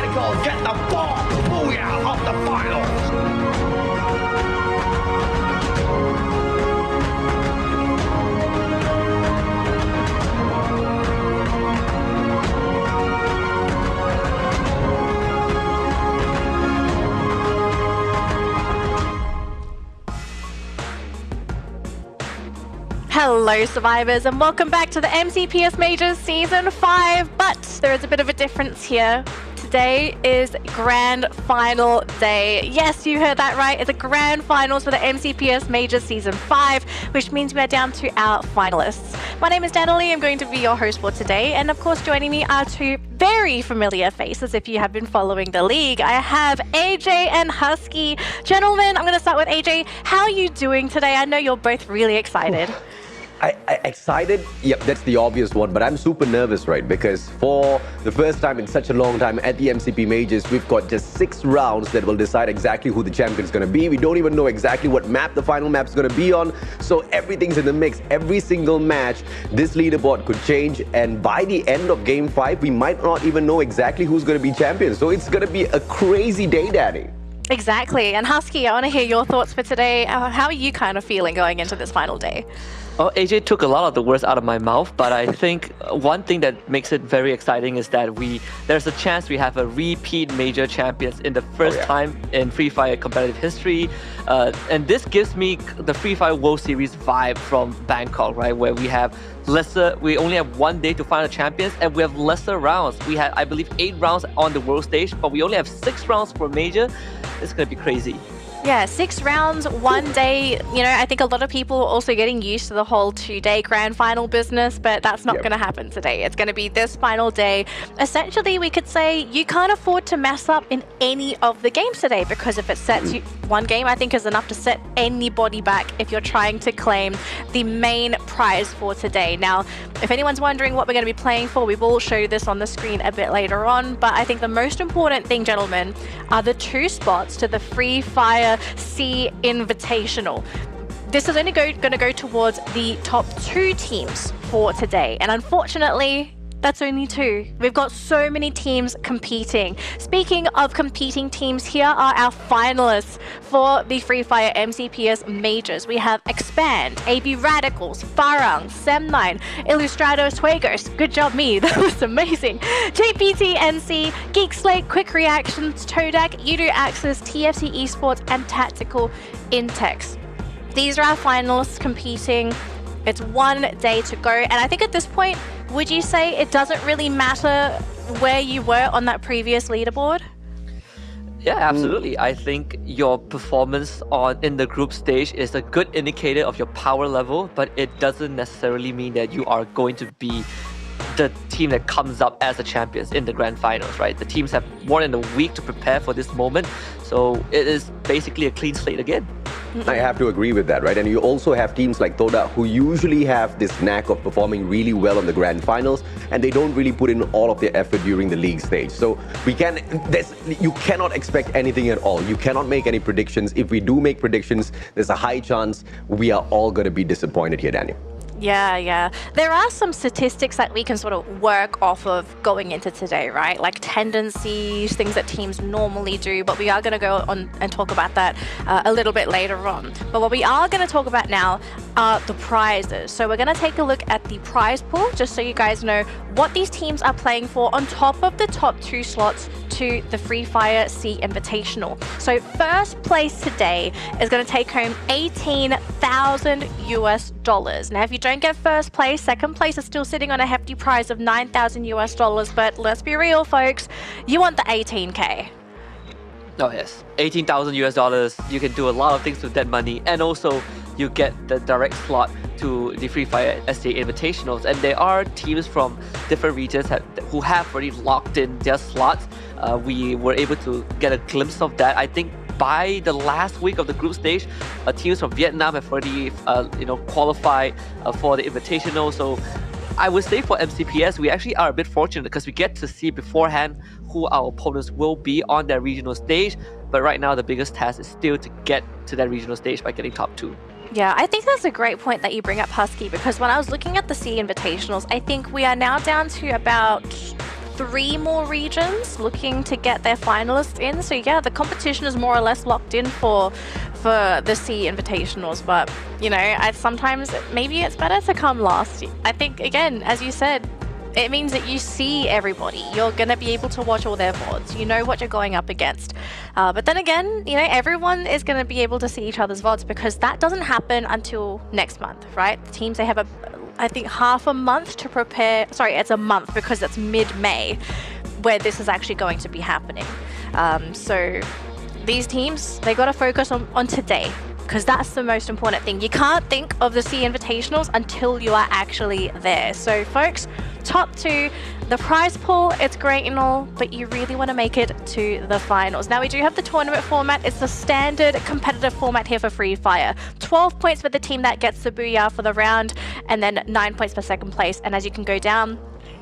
Radical get the booyah of the finals. Hello survivors and welcome back to the MCPS Majors Season 5, but there is a bit of a difference here. Today is grand final day. Yes, you heard that right. It's a grand finals for the MCPS Majors Season 5, which means we are down to our finalists. My name is Natalie. I'm going to be your host for today. And of course, joining me are two very familiar faces if you have been following the league. I have AJ and Husky. Gentlemen, I'm going to start with AJ. How are you doing today? I know you're both really excited. I excited? Yep, that's the obvious one, but I'm super nervous, right? Because for the first time in such a long time at the MCP Majors, we've got just 6 rounds that will decide exactly who the champion is going to be. We don't even know exactly what map the final map is going to be on, so everything's in the mix. Every single match, this leaderboard could change, and by the end of Game 5, we might not even know exactly who's going to be champion. So it's going to be a crazy day, Danny. Exactly. And Husky, I want to hear your thoughts for today. How are you kind of feeling going into this final day? Well, AJ took a lot of the words out of my mouth, but I think one thing that makes it very exciting is that there's a chance we have a repeat major champions in the first time in Free Fire competitive history. And this gives me the Free Fire World Series vibe from Bangkok, right? Where we only have 1 day to find the champions, and we have lesser rounds. We had, I believe, 8 rounds on the world stage, but we only have 6 rounds for major. It's gonna be crazy. Yeah, 6 rounds, 1 day. You know, I think a lot of people are also getting used to the whole 2-day grand final business, but that's not going to happen today. It's going to be this final day. Essentially, we could say you can't afford to mess up in any of the games today, because if it sets you, 1 game I think is enough to set anybody back if you're trying to claim the main prize for today. Now, if anyone's wondering what we're going to be playing for, we will show you this on the screen a bit later on, but I think the most important thing, gentlemen, are the 2 spots to the Free Fire Sea Invitational. This is only going to go towards the top 2 teams for today, and unfortunately that's only 2. We've got so many teams competing. Speaking of competing teams, here are our finalists for the Free Fire MCPS Majors. We have Expand, AB Radicals, Farang, Sem9, Illustrados, Twagos. Good job, me. That was amazing. JPTNC, Geek Slate, Quick Reactions, Todak, Udo Axis, TFC Esports, and Tactical Intex. These are our finalists competing. It's 1 day to go, and I think at this point, would you say it doesn't really matter where you were on that previous leaderboard? Yeah, absolutely. I think your performance in the group stage is a good indicator of your power level, but it doesn't necessarily mean that you are going to be the team that comes up as the champions in the grand finals, right? The teams have more than a week to prepare for this moment, so it is basically a clean slate again. I have to agree with that, right? And you also have teams like Toda who usually have this knack of performing really well on the grand finals, and they don't really put in all of their effort during the league stage. So you cannot expect anything at all. You cannot make any predictions. If we do make predictions, there's a high chance we are all going to be disappointed here, Daniel. Yeah. There are some statistics that we can sort of work off of going into today, right? Like tendencies, things that teams normally do, but we are going to go on and talk about that a little bit later on. But what we are going to talk about now are the prizes. So we're going to take a look at the prize pool, just so you guys know what these teams are playing for on top of the top 2 slots to the Free Fire Sea Invitational. So first place today is going to take home $18,000 US. Now, if you don't get first place, second place is still sitting on a hefty prize of $9,000 US, but let's be real, folks, you want the 18K. Oh yes, $18,000 US. You can do a lot of things with that money, and also you get the direct slot to the Free Fire SA Invitationals. And there are teams from different regions who have already locked in their slots. We were able to get a glimpse of that. I think by the last week of the group stage, teams from Vietnam have already qualified for the Invitational. So I would say for MCPS, we actually are a bit fortunate because we get to see beforehand who our opponents will be on that regional stage. But right now, the biggest task is still to get to that regional stage by getting top 2. Yeah, I think that's a great point that you bring up, Husky, because when I was looking at the Sea Invitationals, I think we are now down to about 3 more regions looking to get their finalists in. So yeah, the competition is more or less locked in for the Sea Invitationals. But you know, sometimes maybe it's better to come last. I think, again, as you said, it means that you see everybody. You're going to be able to watch all their VODs. You know what you're going up against. But then again, you know, everyone is going to be able to see each other's VODs, because that doesn't happen until next month, right? The teams, they have I think half a month to prepare. Sorry, it's a month, because it's mid-May where this is actually going to be happening. So these teams, they got to focus on today, because that's the most important thing. You can't think of the Sea Invitationals until you are actually there. So folks, top 2, the prize pool, it's great and all, but you really want to make it to the finals. Now, we do have the tournament format. It's the standard competitive format here for Free Fire. 12 points for the team that gets the booyah for the round, and then 9 points for second place. And as you can go down,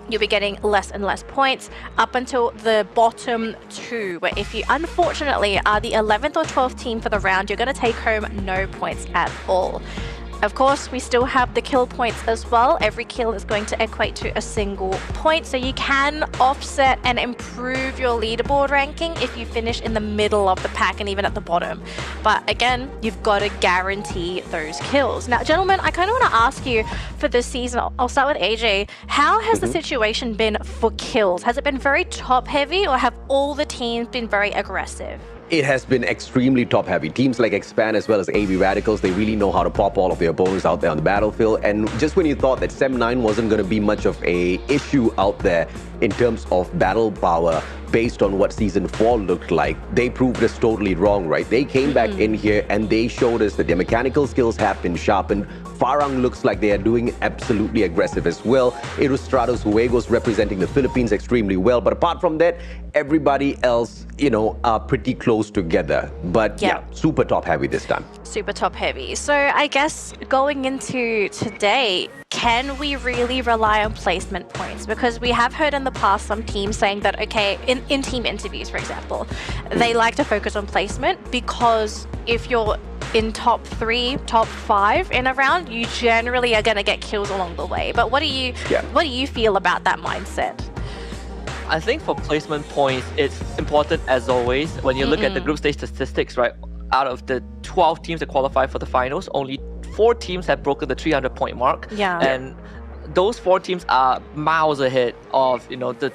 you'll be getting less and less points up until the bottom 2, where if you unfortunately are the 11th or 12th team for the round, you're going to take home no points at all. Of course, we still have the kill points as well. Every kill is going to equate to a single point, so you can offset and improve your leaderboard ranking if you finish in the middle of the pack and even at the bottom. But again, you've got to guarantee those kills. Now, gentlemen, I kind of want to ask you for this season, I'll start with AJ, how has the situation been for kills? Has it been very top heavy, or have all the teams been very aggressive? It has been extremely top-heavy. Teams like Expand as well as AV Radicals, they really know how to pop all of their opponents out there on the battlefield. And just when you thought that Sem9 wasn't going to be much of a issue out there in terms of battle power based on what Season 4 looked like, they proved us totally wrong, right? They came back in here and they showed us that their mechanical skills have been sharpened. Farang looks like they are doing absolutely aggressive as well. Ilustrados Juegos representing the Philippines extremely well. But apart from that, everybody else, you know, are pretty close together. But yeah, super top heavy this time. Super top heavy. So I guess going into today, can we really rely on placement points? Because we have heard in the past some teams saying that, okay, in team interviews, for example, they like to focus on placement, because if you're in top 3, top 5 in a round, you generally are going to get kills along the way. But what do you feel about that mindset? I think for placement points, it's important as always. When you look at the group stage statistics, right, out of the 12 teams that qualify for the finals, only 4 teams have broken the 300-point mark. Yeah. And those 4 teams are miles ahead of, you know, the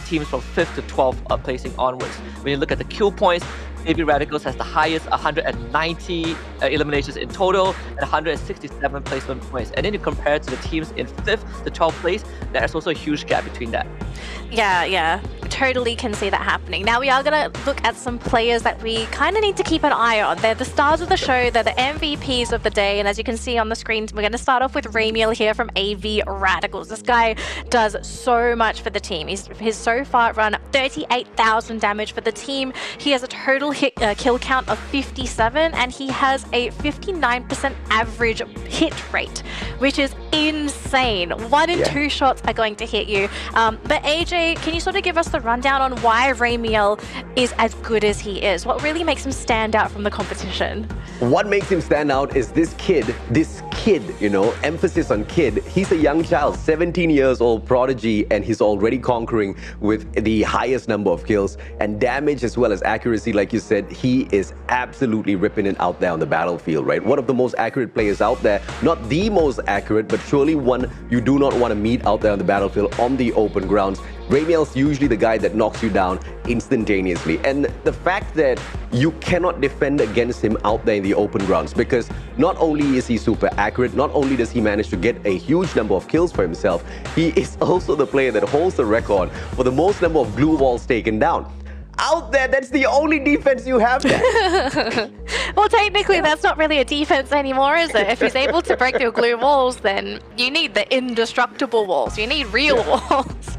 teams from 5th to 12th placing onwards. When you look at the kill points, AV Radicals has the highest, 190 eliminations in total and 167 placement points. And then you compare it to the teams in 5th to 12th place, there's also a huge gap between that. Yeah, totally can see that happening. Now we are going to look at some players that we kind of need to keep an eye on. They're the stars of the show, they're the MVPs of the day, and as you can see on the screen, we're going to start off with Ramiel here from AV Radicals. This guy does so much for the team. He's so far run 38,000 damage for the team. He has a total kill count of 57, and he has a 59% average hit rate, which is insane. 1 in 2 shots are going to hit you. But AJ, can you sort of give us the rundown on why Ramiel is as good as he is? What really makes him stand out from the competition? What makes him stand out is this kid, you know, emphasis on kid. He's a young child, 17 years old, prodigy, and he's already conquering with the highest number of kills and damage as well as accuracy. Like you said, he is absolutely ripping it out there on the battlefield, right? One of the most accurate players out there, not the most accurate, but surely one you do not want to meet out there on the battlefield on the open grounds. Ramiel's usually the guy that knocks you down instantaneously. And the fact that you cannot defend against him out there in the open grounds, because not only is he super accurate, not only does he manage to get a huge number of kills for himself, he is also the player that holds the record for the most number of glue walls taken down. Out there, that's the only defense you have there. Well, technically, that's not really a defense anymore, is it? If he's able to break through glue walls, then you need the indestructible walls. You need real walls.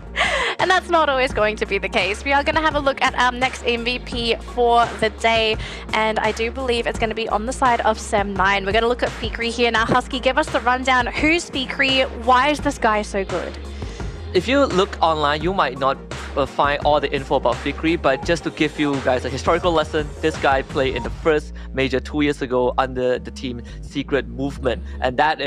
And that's not always going to be the case. We are going to have a look at our next MVP for the day, and I do believe it's going to be on the side of Sem9. We're going to look at Fikri here. Now, Husky, give us the rundown. Who's Fikri? Why is this guy so good? If you look online, you might not find all the info about Fikri, but just to give you guys a historical lesson, this guy played in the first major 2 years ago under the team Secret Movement, and that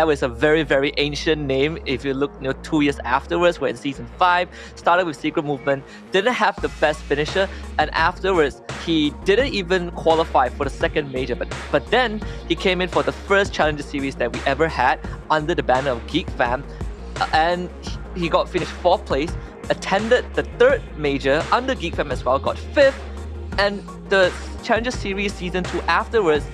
was a very, very ancient name. If you look 2 years afterwards, we're in season 5, started with Secret Movement, didn't have the best finisher, and afterwards he didn't even qualify for the second major, but then he came in for the first Challenger Series that we ever had under the banner of Geek Fam, and he got finished 4th place, attended the 3rd major under Geek Fam as well, got 5th, and the Challenger Series season 2 afterwards,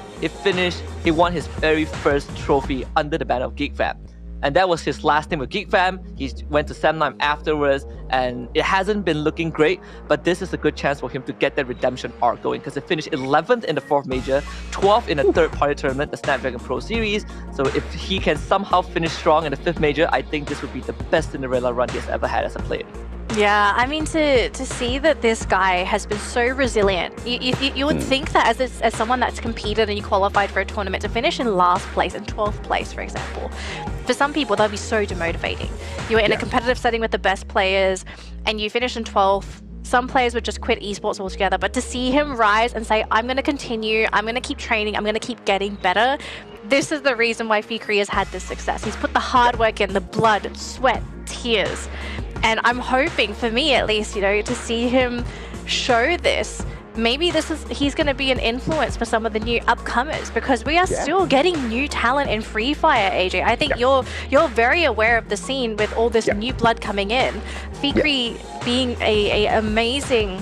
he won his very first trophy under the banner of Geek Fam. And that was his last name with Geek Fam. He went to Samnime afterwards, and it hasn't been looking great, but this is a good chance for him to get that redemption arc going, because he finished 11th in the 4th major, 12th in the third-party tournament, the Snapdragon Pro Series. So if he can somehow finish strong in the 5th major, I think this would be the best Cinderella run he's ever had as a player. Yeah, I mean, to see that this guy has been so resilient, you would think that as someone that's competed and you qualified for a tournament, to finish in last place, in 12th place, for example, for some people, that'd be so demotivating. You're in a competitive setting with the best players and you finish in 12th. Some players would just quit esports altogether, but to see him rise and say, I'm going to continue, I'm going to keep training, I'm going to keep getting better, this is the reason why Fikri has had this success. He's put the hard work in, the blood, sweat, tears. And I'm hoping, for me at least, to see him show this. Maybe he's going to be an influence for some of the new upcomers, because we are still getting new talent in Free Fire, AJ. I think you're very aware of the scene with all this new blood coming in. Fikri being a amazing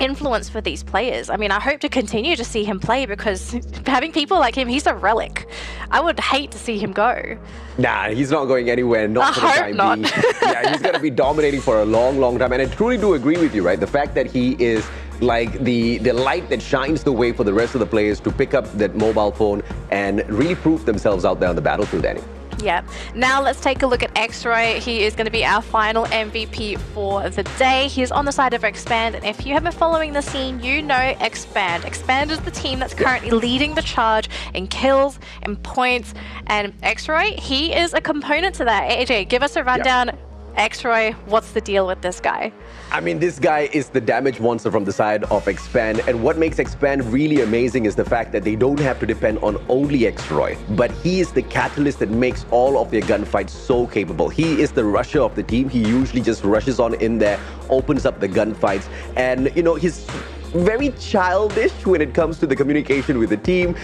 influence for these players. I mean, I hope to continue to see him play, because having people like him, he's a relic. I would hate to see him go. Nah, he's not going anywhere, not for the time being. Yeah, he's going to be dominating for a long, long time. And I truly do agree with you, right? The fact that he is like the light that shines the way for the rest of the players to pick up that mobile phone and really prove themselves out there on the battlefield, Danny. Yeah. Now let's take a look at X-Ray. He is going to be our final MVP for the day. He's on the side of Expand, and if you have been following the scene, you know Expand. Expand is the team that's currently leading the charge in kills, in points, and X-Ray, he is a component to that. AJ, give us a rundown. X-Ray, what's the deal with this guy? I mean, this guy is the damage monster from the side of Expand, and what makes Expand really amazing is the fact that they don't have to depend on only X-Roy, but he is the catalyst that makes all of their gunfights so capable. He is the rusher of the team. He usually just rushes on in there, opens up the gunfights, and he's very childish when it comes to the communication with the team.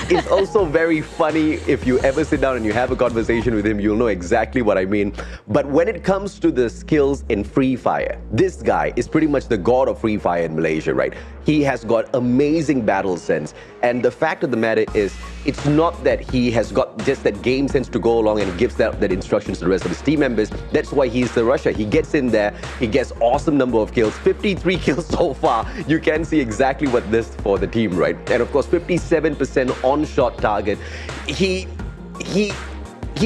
He's also very funny. If you ever sit down and you have a conversation with him, you'll know exactly what I mean. But when it comes to the skills in Free Fire, this guy is pretty much the god of Free Fire in Malaysia, right? He has got amazing battle sense. And the fact of the matter is, it's not that he has got just that game sense to go along and gives that instructions to the rest of his team members. That's why he's the rusher. He gets in there, he gets awesome number of kills, 53 kills so far. You can see exactly what this for the team, right? And of course, 57% on-shot target. He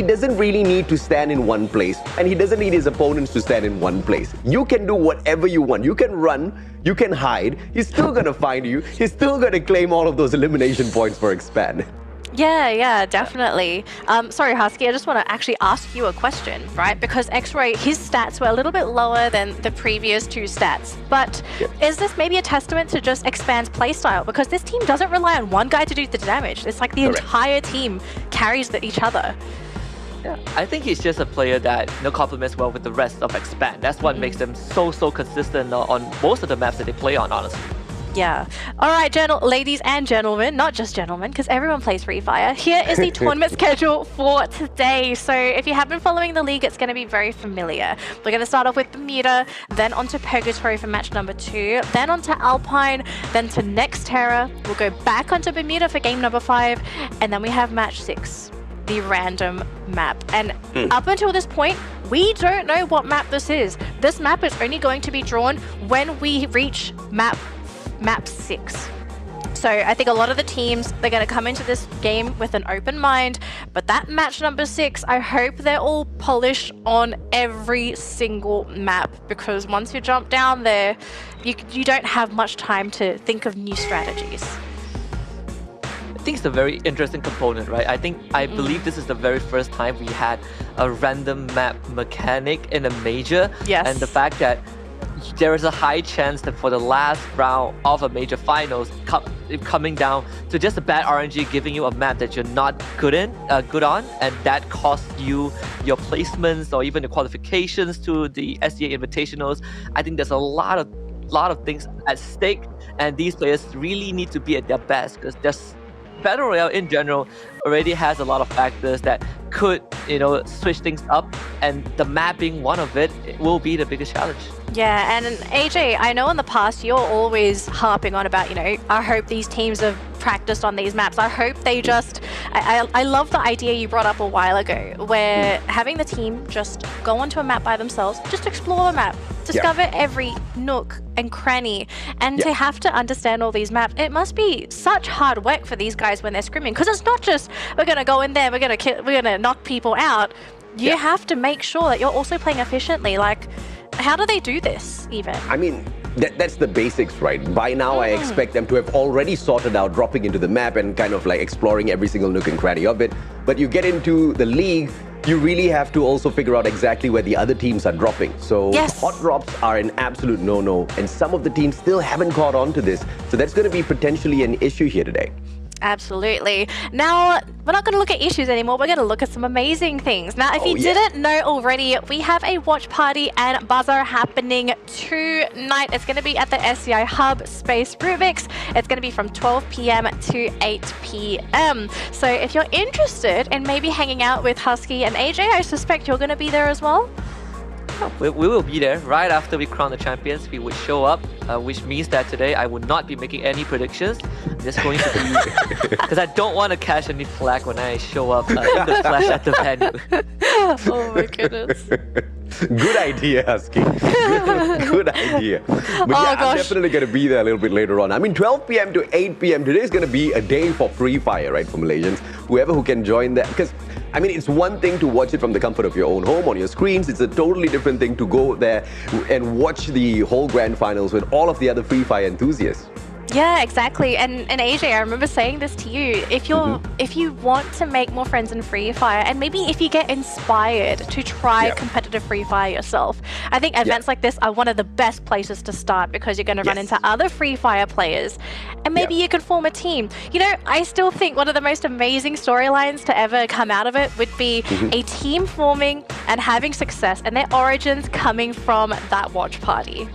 doesn't really need to stand in one place, and he doesn't need his opponents to stand in one place. You can do whatever you want. You can run, you can hide. He's still gonna find you. He's still gonna claim all of those elimination points for Expand. Yeah, definitely. Sorry, Husky, I just want to actually ask you a question, right? Because X-Ray, his stats were a little bit lower than the previous 2 stats. But is this maybe a testament to just Expand's playstyle? Because this team doesn't rely on one guy to do the damage. It's like the entire team carries each other. Yeah, I think he's just a player that complements well with the rest of Expand. That's what makes them so consistent on most of the maps that they play on, honestly. Yeah. All right, ladies and gentlemen, not just gentlemen, because everyone plays Free Fire. Here is the tournament schedule for today. So if you have been following the league, it's going to be very familiar. We're going to start off with Bermuda, then onto Purgatory for match number 2, then onto Alpine, then to Nexterra. We'll go back onto Bermuda for game number 5, and then we have match 6, the random map. And up until this point, we don't know what map this is. This map is only going to be drawn when we reach map 6. So I think a lot of the teams, they're going to come into this game with an open mind, but that match number 6, I hope they're all polished on every single map, because once you jump down there, you don't have much time to think of new strategies. I think it's a very interesting component, right? I believe this is the very first time we had a random map mechanic in a major. Yes. And the fact that there is a high chance that for the last round of a major finals, coming down to just a bad RNG giving you a map that you're not good on, and that costs you your placements or even the qualifications to the SEA Invitationals. I think there's a lot of things at stake, and these players really need to be at their best, because there's Battle Royale in general already has a lot of factors that could, switch things up, and the map being one of it will be the biggest challenge. Yeah, and AJ, I know in the past you're always harping on about, I hope these teams have practiced on these maps. I hope they just, I love the idea you brought up a while ago, where having the team just go onto a map by themselves, just explore the map, discover every nook and cranny, and to have to understand all these maps, it must be such hard work for these guys when they're scrimming, because it's not just, we're going to go in there, we're going to knock people out. You have to make sure that you're also playing efficiently. Like, how do they do this even? I mean, that's the basics, right? By now, I expect them to have already sorted out dropping into the map and kind of like exploring every single nook and cranny of it. But you get into the league, you really have to also figure out exactly where the other teams are dropping. So hot drops are an absolute no-no, and some of the teams still haven't caught on to this. So that's going to be potentially an issue here today. Absolutely. Now, we're not going to look at issues anymore. We're going to look at some amazing things. Now, if you didn't know already, we have a watch party and buzzer happening tonight. It's going to be at the SCI Hub Space Rubik's. It's going to be from 12 p.m. to 8 p.m. So if you're interested in maybe hanging out with Husky and AJ, I suspect you're going to be there as well. We will be there right after we crown the champions. We would show up, which means that today I would not be making any predictions. I'm just going to be, because I don't want to catch any flack when I show up in the flash at the venue. Oh my goodness. Good idea, Husky. Good idea. But I'm definitely going to be there a little bit later on. I mean, 12 p.m. to 8 p.m. today is going to be a day for Free Fire, right, for Malaysians. Whoever who can join that, because I mean, it's one thing to watch it from the comfort of your own home on your screens. It's a totally different thing to go there and watch the whole grand finals with all of the other Free Fire enthusiasts. Yeah, exactly. And AJ, I remember saying this to you. If you want to make more friends in Free Fire, and maybe if you get inspired to try competitive Free Fire yourself, I think events like this are one of the best places to start, because you're going to run into other Free Fire players, and maybe you can form a team. I still think one of the most amazing storylines to ever come out of it would be a team forming and having success, and their origins coming from that watch party.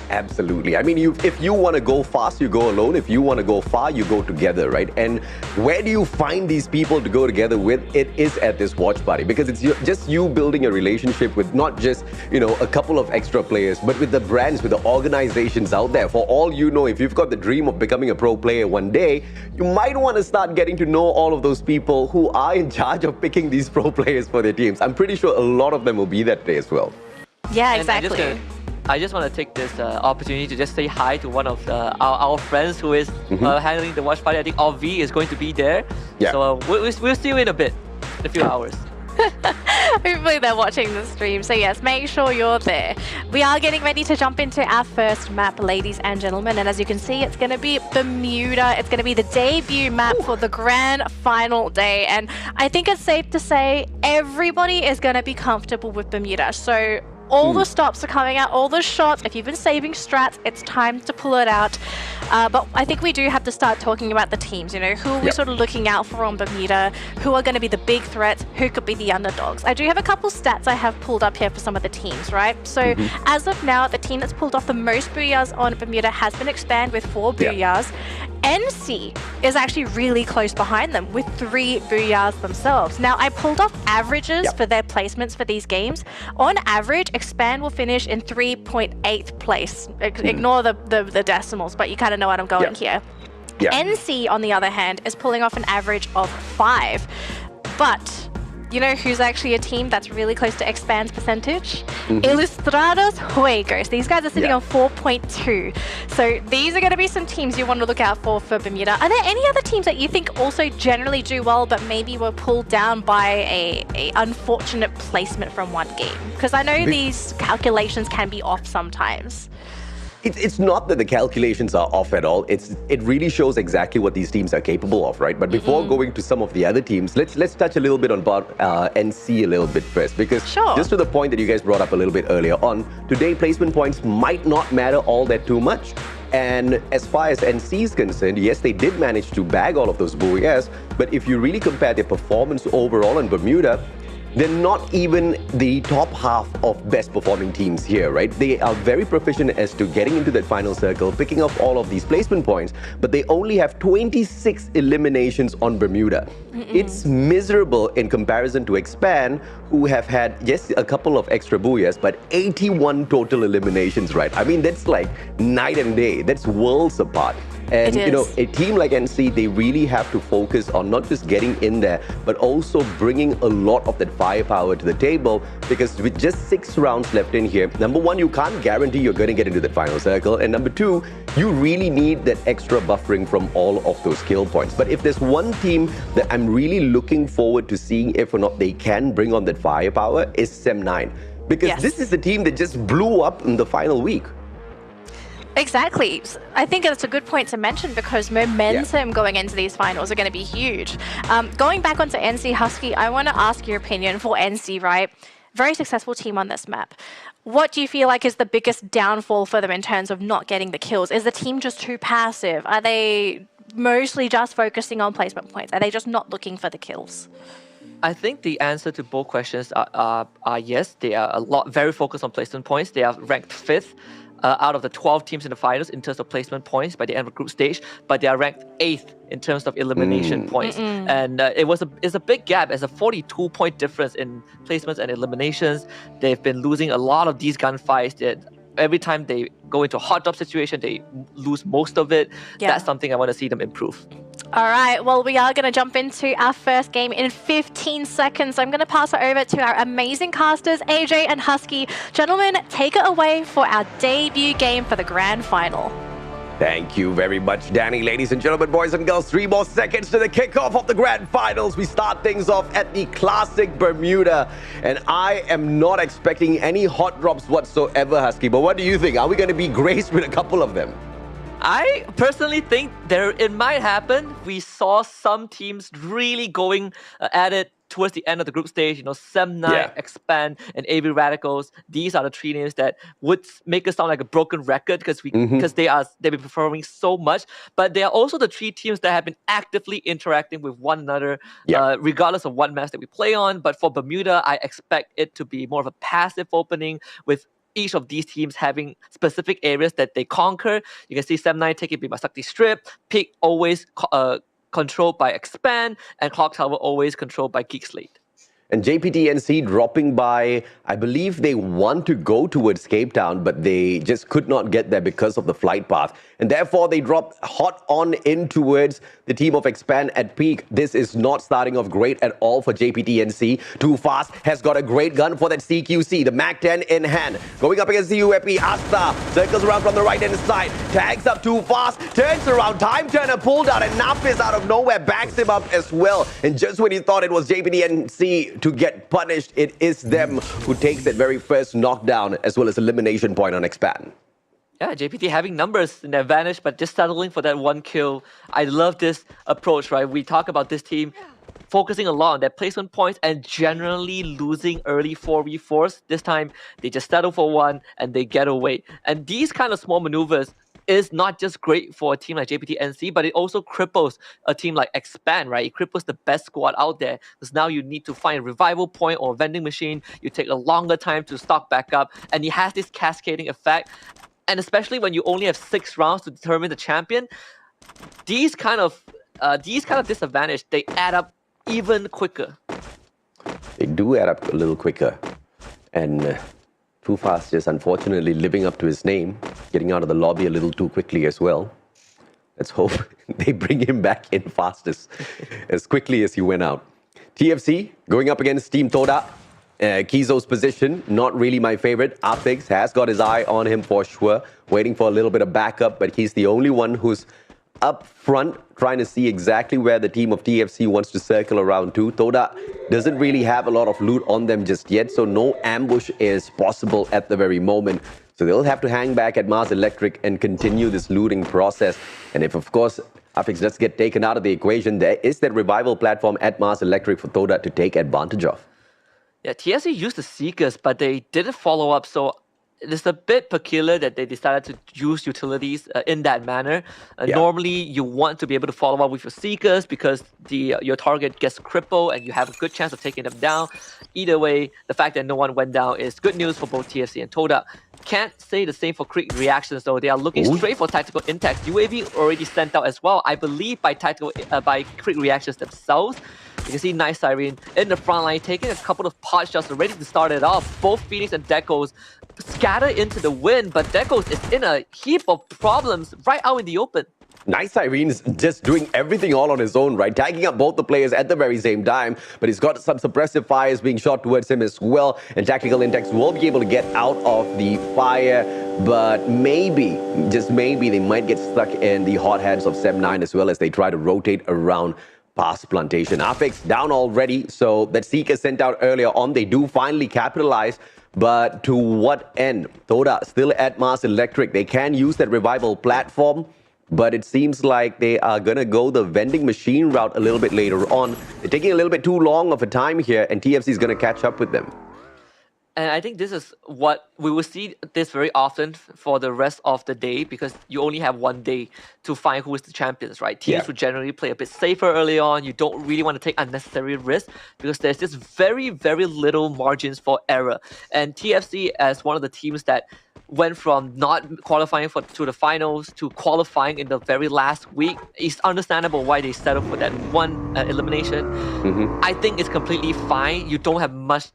Absolutely. I mean, if you want to go fast, you go alone. If you want to go far, you go together, right? And where do you find these people to go together with? It is at this watch party, because it's just you building a relationship with not just, a couple of extra players, but with the brands, with the organizations out there. For all you know, if you've got the dream of becoming a pro player one day, you might want to start getting to know all of those people who are in charge of picking these pro players for their teams. I'm pretty sure a lot of them will be that day as well. Yeah, exactly. I just want to take this opportunity to just say hi to one of our friends who is handling the watch party. I think Alvi is going to be there. Yeah. So we'll see you in a few hours. Hopefully they're watching the stream. So yes, make sure you're there. We are getting ready to jump into our first map, ladies and gentlemen. And as you can see, it's going to be Bermuda. It's going to be the debut map for the grand final day. And I think it's safe to say everybody is going to be comfortable with Bermuda. So all the stops are coming out, all the shots. If you've been saving strats, it's time to pull it out. But I think we do have to start talking about the teams. Who are we sort of looking out for on Bermuda? Who are going to be the big threats? Who could be the underdogs? I do have a couple stats I have pulled up here for some of the teams, right? So as of now, the team that's pulled off the most booyahs on Bermuda has been Expand with 4 booyahs. NC is actually really close behind them with 3 booyahs themselves. Now, I pulled off averages for their placements for these games. On average, Expand will finish in 3.8th place. Ignore the decimals, but you kind of know what I'm going here. NC, on the other hand, is pulling off an average of 5. But you know who's actually a team that's really close to Expand's percentage? Ilustrados Juegos. These guys are sitting on 4.2. So these are going to be some teams you want to look out for Bermuda. Are there any other teams that you think also generally do well, but maybe were pulled down by a unfortunate placement from one game? Because I know these calculations can be off sometimes. It's not that the calculations are off at all. It really shows exactly what these teams are capable of, right? But before going to some of the other teams, let's touch a little bit on NC a little bit first, because just to the point that you guys brought up a little bit earlier on, today placement points might not matter all that too much. And as far as NC is concerned, yes, they did manage to bag all of those buoys, but if you really compare their performance overall in Bermuda, they're not even the top half of best performing teams here, right? They are very proficient as to getting into that final circle, picking up all of these placement points, but they only have 26 eliminations on Bermuda. It's miserable in comparison to Expand, who have had, yes, a couple of extra buoys, but 81 total eliminations, right? I mean, that's like night and day. That's worlds apart. And, you know, a team like NC, they really have to focus on not just getting in there, but also bringing a lot of that firepower to the table, because with just 6 rounds left in here, number one, you can't guarantee you're going to get into that final circle. And number two, you really need that extra buffering from all of those skill points. But if there's one team that I'm really looking forward to seeing if or not they can bring on that firepower, is Sem9. Because this is the team that just blew up in the final week. Exactly. I think it's a good point to mention, because momentum going into these finals are going to be huge. Going back onto NC, Husky, I want to ask your opinion for NC, right? Very successful team on this map. What do you feel like is the biggest downfall for them in terms of not getting the kills? Is the team just too passive? Are they mostly just focusing on placement points? Are they just not looking for the kills? I think the answer to both questions are yes. They are very focused on placement points. They are ranked 5th. Out of the 12 teams in the finals in terms of placement points by the end of the group stage, but they are ranked 8th in terms of elimination points. And it's a big gap. It's a 42-point difference in placements and eliminations. They've been losing a lot of these gunfights. Every time they go into a hot drop situation, they lose most of it. That's something I want to see them improve. All right, well, we are going to jump into our first game in 15 seconds. I'm going to pass it over to our amazing casters, AJ and Husky. Gentlemen, take it away for our debut game for the grand final. Thank you very much, Danny. Ladies and gentlemen, boys and girls, 3 more seconds to the kickoff of the grand finals. We start things off at the classic Bermuda, and I am not expecting any hot drops whatsoever, Husky. But what do you think? Are we going to be graced with a couple of them? I personally think it might happen. We saw some teams really going at it towards the end of the group stage. You know, Sem9, Expand, and AV Radicals. These are the 3 names that would make us sound like a broken record, because they've been performing so much. But they are also the 3 teams that have been actively interacting with one another, regardless of what match that we play on. But for Bermuda, I expect it to be more of a passive opening, with each of these teams having specific areas that they conquer. You can see Sem9 taking Bimasakti Strip, Peak always controlled by Expand, and Clock Tower always controlled by Geek Slate. And JPTNC dropping by, I believe they want to go towards Cape Town, but they just could not get there because of the flight path. And therefore, they dropped hot on in towards the team of Expand at Peak. This is not starting off great at all for JPTNC. Too Fast has got a great gun for that CQC. The MAC-10 in hand. Going up against the UAP, Asta circles around from the right-hand side. Tags up Too Fast, turns around. Time Turner pulled out, and Nafis out of nowhere backs him up as well. And just when you thought it was JPTNC to get punished, it is them who takes that very first knockdown as well as elimination point on Expand. Yeah, JPT having numbers in their advantage, but just settling for that 1 kill. I love this approach, right? We talk about this team focusing a lot on their placement points and generally losing early 4v4s. This time, they just settle for 1 and they get away. And these kind of small maneuvers is not just great for a team like JPT-NC, but it also cripples a team like Expand, right? It cripples the best squad out there, because now you need to find a revival point or a vending machine. You take a longer time to stock back up, and it has this cascading effect. And especially when you only have 6 rounds to determine the champion, these kind of disadvantage, they add up even quicker. They do add up a little quicker. And Too Fast is unfortunately living up to his name, getting out of the lobby a little too quickly as well. Let's hope they bring him back in fastest, as quickly as he went out. TFC going up against Team Toda. Kizo's position, not really my favorite. Apix has got his eye on him for sure, waiting for a little bit of backup, but he's the only one who's up front, trying to see exactly where the team of TFC wants to circle around to. Toda doesn't really have a lot of loot on them just yet, so no ambush is possible at the very moment. So they'll have to hang back at Mars Electric and continue this looting process. And if, of course, Affix does get taken out of the equation, there is that revival platform at Mars Electric for Toda to take advantage of. Yeah, TFC used the Seekers, but they didn't follow up, so it's a bit peculiar that they decided to use utilities in that manner. Normally, you want to be able to follow up with your Seekers because your target gets crippled and you have a good chance of taking them down. Either way, the fact that no one went down is good news for both TFC and Toda. Can't say the same for Quick Reactions, though. They are looking straight for tactical intact. UAV already sent out as well, I believe, by Quick Reactions themselves. You can see Nice Siren in the front line, taking a couple of pot shots ready to start it off. Both Phoenix and Dekos scatter into the wind, but Dekos is in a heap of problems right out in the open. Nice Irene's just doing everything all on his own, right? Tagging up both the players at the very same time, but he's got some suppressive fires being shot towards him as well, and Tactical Index will be able to get out of the fire, but maybe, just maybe, they might get stuck in the hot hands of Sem9 as well as they try to rotate around past Plantation. Affix down already, so that Seeker sent out earlier on, they do finally capitalize. But to what end? Toda still at Mars Electric. They can use that revival platform, but it seems like they are going to go the vending machine route a little bit later on. They're taking a little bit too long of a time here, and TFC is going to catch up with them. And I think this is what we will see this very often for the rest of the day because you only have one day to find who is the champions, right? Teams would generally play a bit safer early on. You don't really want to take unnecessary risks because there's just very, very little margins for error. And TFC, as one of the teams that went from not qualifying to the finals to qualifying in the very last week, it's understandable why they settled for that one elimination. I think it's completely fine. You don't have much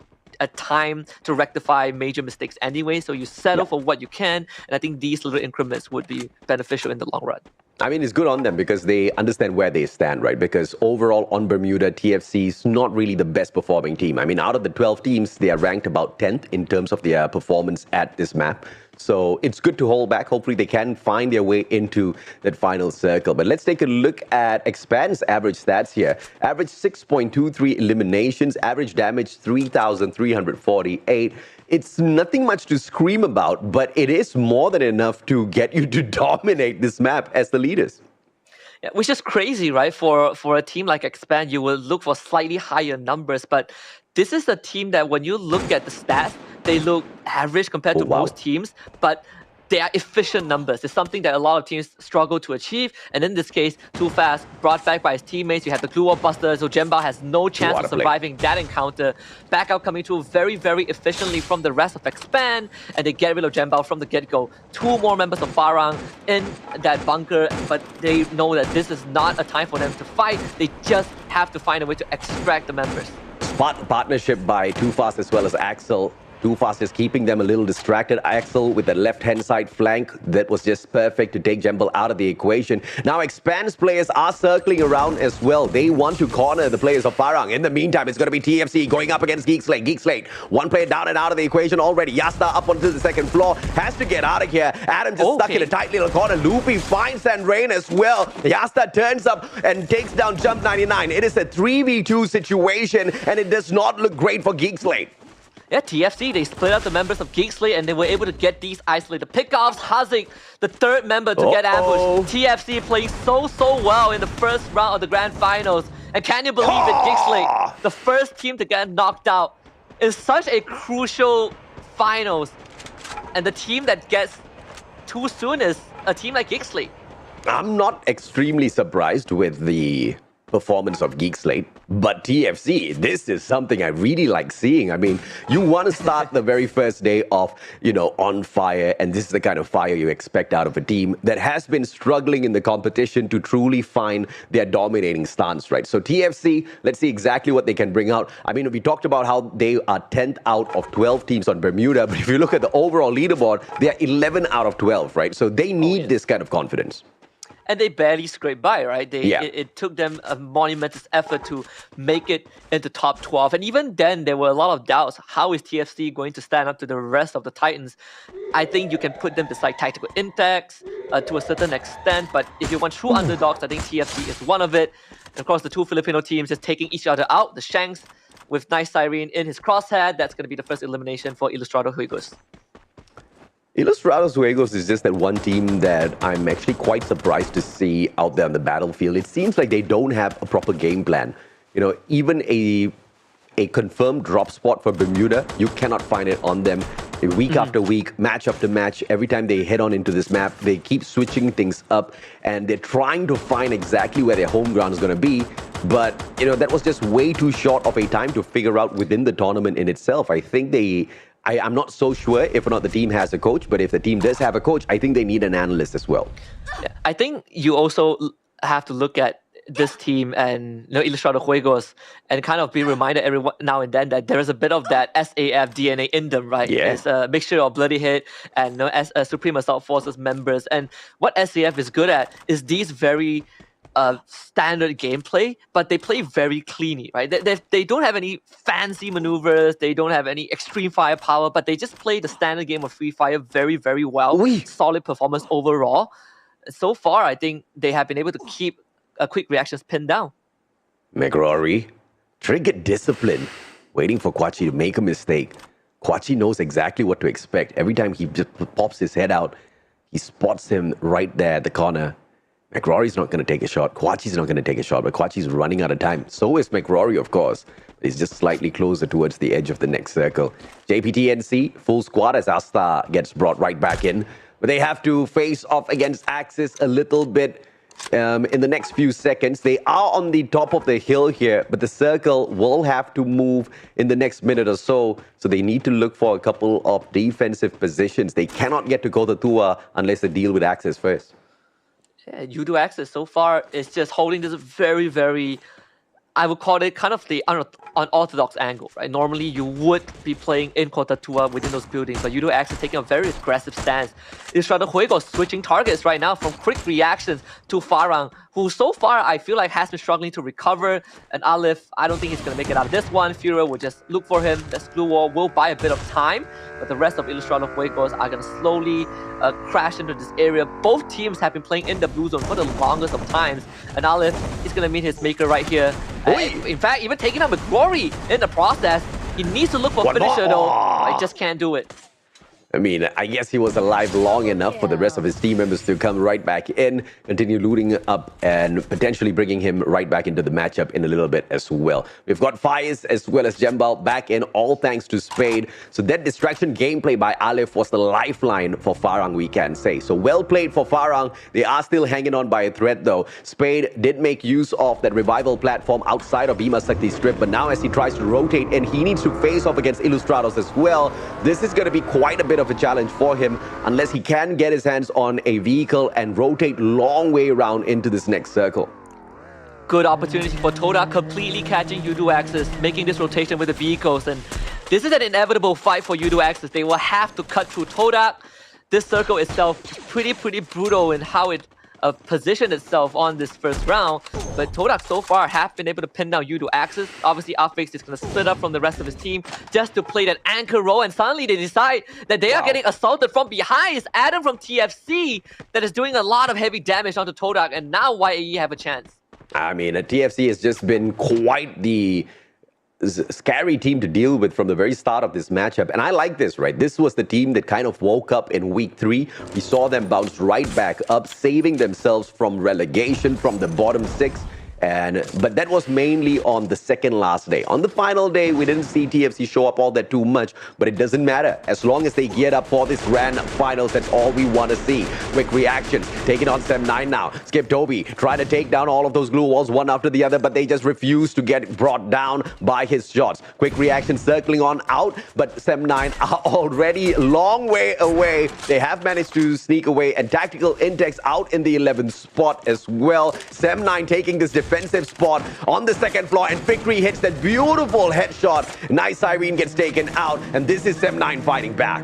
time to rectify major mistakes anyway, so you settle for what you can, and I think these little increments would be beneficial in the long run. I mean, it's good on them because they understand where they stand, right? Because overall on Bermuda, TFC is not really the best performing team. I mean, out of the 12 teams, they are ranked about 10th in terms of their performance at this map. So it's good to hold back. Hopefully they can find their way into that final circle. But let's take a look at Expand's average stats here. Average 6.23 eliminations, average damage 3,348. It's nothing much to scream about, but it is more than enough to get you to dominate this map as the leaders. Yeah, which is crazy, right? For a team like Expand, you will look for slightly higher numbers, but this is a team that when you look at the stats, they look average compared to most teams, but they are efficient numbers. It's something that a lot of teams struggle to achieve. And in this case, Too Fast brought back by his teammates. You have the Glue Wall Buster, so Jembao has no chance of surviving that encounter. Backup coming through very, very efficiently from the rest of Expand, and they get rid of Jembao from the get-go. Two more members of Farang in that bunker, but they know that this is not a time for them to fight. They just have to find a way to extract the members. Spot partnership by Too Fast as well as Axel. Too Fast is keeping them a little distracted. Axel with the left-hand side flank that was just perfect to take Jembal out of the equation. Now Expand's players are circling around as well. They want to corner the players of Farang. In the meantime, it's going to be TFC going up against Geek Slate. Geek Slate, one player down and out of the equation already. Yasta up onto the second floor. Has to get out of here. Adam just stuck in a tight little corner. Loopy finds Sandrain as well. Yasta turns up and takes down Jump 99. It is a 3v2 situation, and it does not look great for Geek Slate. Yeah, TFC, they split up the members of Geek Slate and they were able to get these isolated pickoffs. Hazik, the third member to get ambushed. TFC playing so well in the first round of the grand finals. And can you believe it, Geek Slate, the first team to get knocked out in such a crucial finals. And the team that gets too soon is a team like Geek Slate. I'm not extremely surprised with the performance of Geek Slate, but TFC, this is something I really like seeing. I mean, you want to start the very first day off, on fire, and this is the kind of fire you expect out of a team that has been struggling in the competition to truly find their dominating stance, right? So TFC, let's see exactly what they can bring out. I mean, we talked about how they are 10th out of 12 teams on Bermuda, but if you look at the overall leaderboard, they are 11 out of 12, right? So they need this kind of confidence. And they barely scraped by, right? It took them a monumental effort to make it into top 12. And even then, there were a lot of doubts. How is TFC going to stand up to the rest of the Titans? I think you can put them beside Tactical Index to a certain extent. But if you want true underdogs, I think TFC is one of it. And of course, the two Filipino teams just taking each other out. The Shanks with Nice Siren in his crosshair. That's going to be the first elimination for Ilustrado Huigos. Ilustrados Juegos is just that one team that I'm actually quite surprised to see out there on the battlefield. It seems like they don't have a proper game plan. You know, even a confirmed drop spot for Bermuda, you cannot find it on them. Week after week, match after match, every time they head on into this map, they keep switching things up and they're trying to find exactly where their home ground is going to be. But, you know, that was just way too short of a time to figure out within the tournament in itself. I think I'm not so sure if or not the team has a coach, but if the team does have a coach, I think they need an analyst as well. Yeah, I think you also have to look at this team and Ilustrados Juegos and kind of be reminded every now and then that there is a bit of that SAF DNA in them, right? Yeah. It's a mixture of Bloody Hit and Supreme Assault Forces members. And what SAF is good at is these very standard gameplay, but they play very cleanly, right? They don't have any fancy maneuvers, they don't have any extreme firepower, but they just play the standard game of Free Fire very, very well. Solid performance overall. So far, I think they have been able to keep quick reactions pinned down. McRory, triggered discipline, waiting for Kwachi to make a mistake. Kwachi knows exactly what to expect. Every time he just pops his head out, he spots him right there at the corner. McRory's not going to take a shot. Kwachi's not going to take a shot, but Kwachi's running out of time. So is McRory, of course. He's just slightly closer towards the edge of the next circle. JPTNC, full squad as Asta gets brought right back in. But they have to face off against Axis a little bit in the next few seconds. They are on the top of the hill here, but the circle will have to move in the next minute or so. So they need to look for a couple of defensive positions. They cannot get to Kota Tua unless they deal with Axis first. Yeah, Yudo Axis so far is just holding this very, very, I would call it kind of the unorthodox angle, right? Normally you would be playing in Kota Tua within those buildings, but Yudo Axis taking a very aggressive stance. Ilustrados Juegos switching targets right now from quick reactions to Farang, who so far I feel like has been struggling to recover. And Aleph, I don't think he's going to make it out of this one. Fura will just look for him. The Glue Wall will buy a bit of time, but the rest of Ilustrados Juegos are going to slowly crash into this area. Both teams have been playing in the blue zone for the longest of times, and Aleph is going to meet his maker right here. In fact, even taking out McRory in the process. He needs to look for a finisher though. I just can't do it. I mean, I guess he was alive long enough for the rest of his team members to come right back in, continue looting up, and potentially bringing him right back into the matchup in a little bit as well. We've got Fires as well as Jembal back in, all thanks to Spade. So that distraction gameplay by Aleph was the lifeline for Farang, we can say. So well played for Farang. They are still hanging on by a thread though. Spade did make use of that revival platform outside of Bhima Sakti strip, but now as he tries to rotate in, he needs to face off against Ilustrados as well. This is going to be quite a bit of a challenge for him unless he can get his hands on a vehicle and rotate long way around into this next circle. Good opportunity for Toda, completely catching Yudo Axis, making this rotation with the vehicles, and this is an inevitable fight for Yudo Axis. They will have to cut through Toda. This circle itself is pretty brutal in how it positioned itself on this first round, but Todak so far have been able to pin down Yudo Axis. Obviously, Affix is going to split up from the rest of his team just to play that anchor role, and suddenly they decide that they are getting assaulted from behind. It's Adam from TFC that is doing a lot of heavy damage onto Todak, and now YAE have a chance. I mean, TFC has just been quite the scary team to deal with from the very start of this matchup. And I like this, right? This was the team that kind of woke up in week 3. We saw them bounce right back up, saving themselves from relegation from the bottom 6. But that was mainly on the second last day. On the final day, we didn't see TFC show up all that too much, but it doesn't matter. As long as they geared up for this grand finals, that's all we want to see. Quick reactions, taking on Sem9 now. Skip Toby, trying to take down all of those glue walls one after the other, but they just refuse to get brought down by his shots. Quick reaction circling on out, but Sem9 are already a long way away. They have managed to sneak away, and Tactical Intex out in the 11th spot as well. Sem9 taking this defensive spot on the second floor, and Victory hits that beautiful headshot. Nice Irene gets taken out, and this is Sem9 fighting back.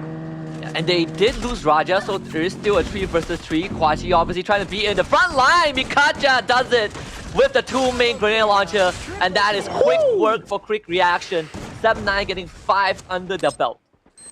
And they did lose Raja, so there is still a 3 versus 3. Kwachi obviously trying to be in the front line. Mikaja does it with the 2 main grenade launcher, and that is quick work for quick reaction. Sem9 getting 5 under the belt.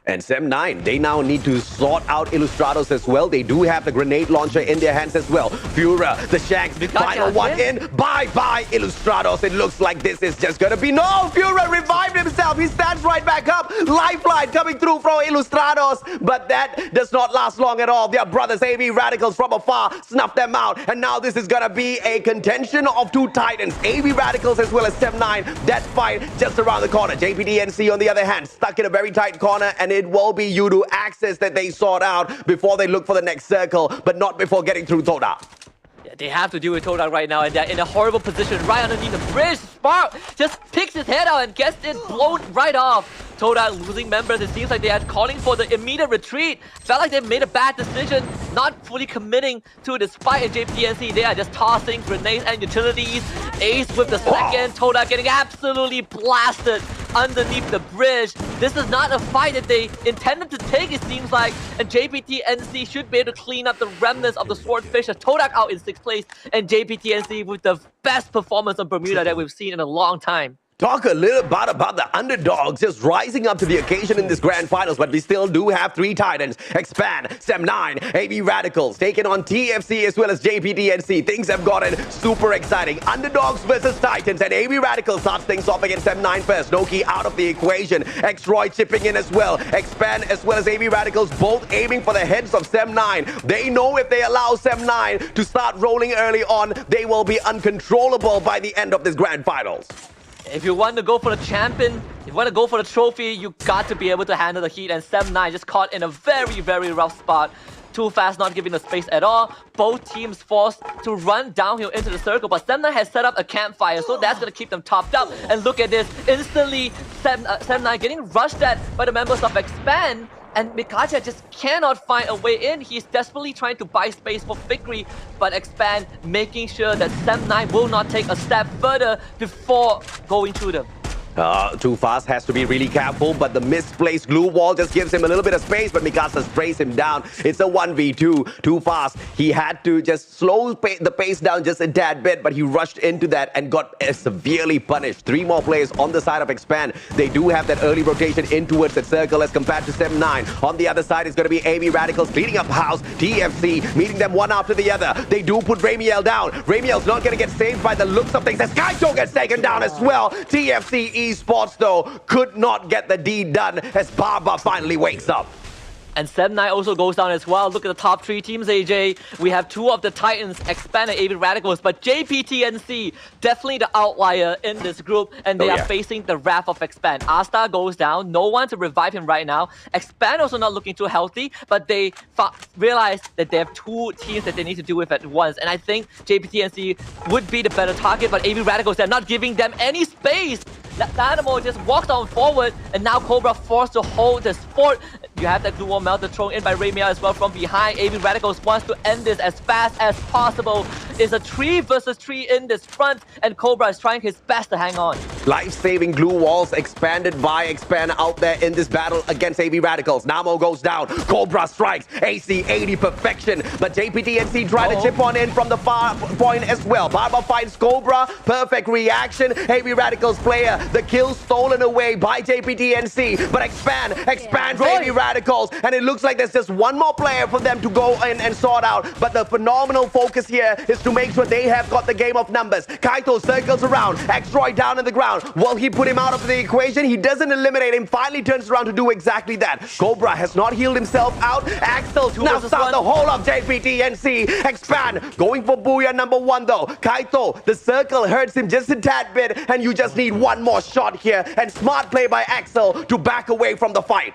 And Sem9, they now need to sort out Illustrados as well. They do have the grenade launcher in their hands as well. Fura, the Shanks, final one in. Bye-bye, Illustrados. It looks like this is just gonna be... No! Fura revived himself. He stands right back up. Lifeline coming through from Illustrados. But that does not last long at all. Their brothers, AV Radicals from afar, snuff them out. And now this is gonna be a contention of two titans. AV Radicals as well as Sem9. That fight just around the corner. JPTNC on the other hand, stuck in a very tight corner, and it will be Yudu access that they sort out before they look for the next circle, but not before getting through Toda. Yeah, they have to deal with Todak right now, and they're in a horrible position right underneath the bridge. Spark just picks his head out and gets it blown right off. Toda losing members, it seems like they are calling for the immediate retreat. Felt like they made a bad decision, not fully committing to this fight in JPTNC. They are just tossing grenades and utilities. Ace with the second, Toda getting absolutely blasted underneath the bridge. This is not a fight that they intended to take, it seems like. And JPTNC should be able to clean up the remnants of the Swordfish. Todak out in 6th place, and JPTNC with the best performance on Bermuda that we've seen in a long time. Talk a little bit about the underdogs just rising up to the occasion in this grand finals, but we still do have three titans. Expand, Sem9, AV Radicals taking on TFC as well as JPTNC. Things have gotten super exciting. Underdogs versus titans, and AV Radicals starts things off against Sem9 first. Noki out of the equation. X-Roy chipping in as well. Expand as well as AV Radicals both aiming for the heads of Sem9. They know if they allow Sem9 to start rolling early on, they will be uncontrollable by the end of this grand finals. If you want to go for the champion, if you want to go for the trophy, you got to be able to handle the heat, and Sem9 just caught in a very, very rough spot. Too fast, not giving the space at all. Both teams forced to run downhill into the circle, but Sem9 has set up a campfire, so that's going to keep them topped up. And look at this, instantly Sem9 getting rushed at by the members of Expand, and Mikacha just cannot find a way in. He's desperately trying to buy space for victory, but Expand making sure that Sem9 will not take a step further before going through them. Too fast has to be really careful, but the misplaced glue wall just gives him a little bit of space, but Mikasa sprays him down. It's a 1v2. Too fast. He had to just slow the pace down just a tad bit, but he rushed into that and got severely punished. 3 more players on the side of Expand. They do have that early rotation in towards that circle as compared to Sem9. On the other side is going to be AV Radicals cleaning up house. TFC meeting them one after the other. They do put Ramiel down. Ramiel's not going to get saved by the looks of things as Kaito gets taken down as well. TFC Esports, though, could not get the deed done as Barba finally wakes up. And Sem9 also goes down as well. Look at the top 3 teams, AJ. We have 2 of the Titans, Expand and AV Radicals, but JPTNC, definitely the outlier in this group, and they are facing the wrath of Expand. Asta goes down, no one to revive him right now. Expand also not looking too healthy, but they realize that they have 2 teams that they need to deal with at once, and I think JPTNC would be the better target, but AV Radicals, they're not giving them any space. Dynamo just walks on forward, and now Cobra forced to hold the fort. You have that glue wall melter thrown in by Ramiel as well from behind. AV Radicals wants to end this as fast as possible. It's a 3 versus 3 in this front, and Cobra is trying his best to hang on. Life-saving glue walls expanded by Expand out there in this battle against AV Radicals. Namo goes down. Cobra strikes. AC-80 perfection. But JPTNC trying to chip on in from the far point as well. Barba finds Cobra. Perfect reaction. AV Radicals player. The kill stolen away by JPTNC. But expands AV Radicals. And it looks like there's just one more player for them to go in and sort out. But the phenomenal focus here is to make sure they have got the game of numbers. Kaito circles around. X-Roy down in the ground. Will he put him out of the equation? He doesn't eliminate him. Finally turns around to do exactly that. Cobra has not healed himself out. Axel now start the whole of JPTNC. Expand. Going for Booyah number 1 though. Kaito, the circle hurts him just a tad bit. And you just need one more shot here. And smart play by Axel to back away from the fight.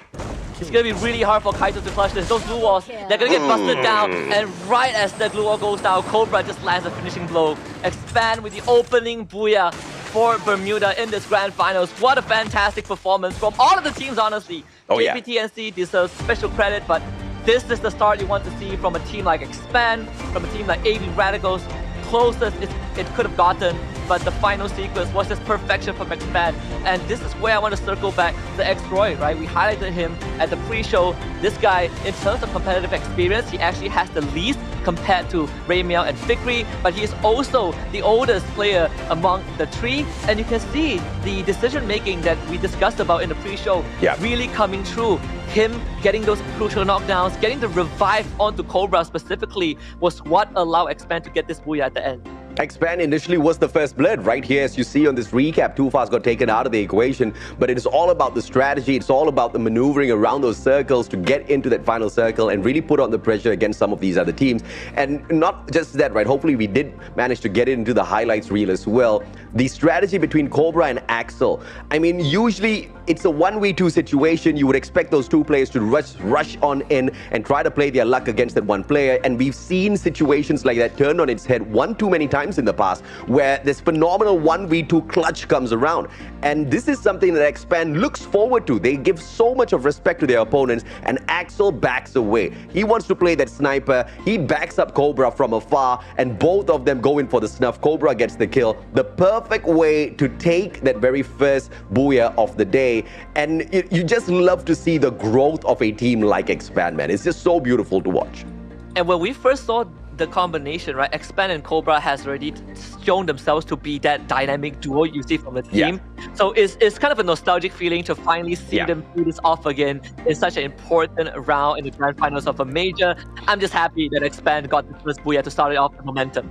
It's going to be really hard for Kaito to clutch this. Those glue walls, they're going to get busted down. And right as the glue wall goes down, Cobra just lands a finishing blow. Expand with the opening Booyah for Bermuda in this grand finals. What a fantastic performance from all of the teams, honestly. JPTNC deserves special credit, but this is the start you want to see from a team like Expand, from a team like AV Radicals. Closest it could have gotten. but the final sequence was just perfection from Expand. And this is where I want to circle back to X-Roy, right? We highlighted him at the pre-show. This guy, in terms of competitive experience, he actually has the least compared to Raymiao and Fikri, but he is also the oldest player among the three. And you can see the decision-making that we discussed about in the pre-show really coming true. Him getting those crucial knockdowns, getting the revive onto Cobra specifically was what allowed Expand to get this booyah at the end. Expand initially was the first blood. Right here, as you see on this recap, Too Fast got taken out of the equation, but it is all about the strategy. It's all about the maneuvering around those circles to get into that final circle and really put on the pressure against some of these other teams. And not just that, right? Hopefully we did manage to get into the highlights reel as well. The strategy between Cobra and Axel. I mean, usually it's a 1v2 situation. You would expect those two players to rush on in and try to play their luck against that one player. And we've seen situations like that turned on its head one too many times in the past, where this phenomenal 1v2 clutch comes around. And this is something that Expand looks forward to. They give so much of respect to their opponents, and Axel backs away. He wants to play that sniper. He backs up Cobra from afar, and both of them go in for the snuff. Cobra gets the kill. The perfect way to take that very first booyah of the day. And you just love to see the growth of a team like Expand, man. It's just so beautiful to watch. And when we first saw the combination, right, Expand and Cobra has already shown themselves to be that dynamic duo you see from the team. So it's kind of a nostalgic feeling to finally see them do this off again in such an important round in the grand finals of a major. I'm just happy that Expand got the first booyah to start it off the momentum.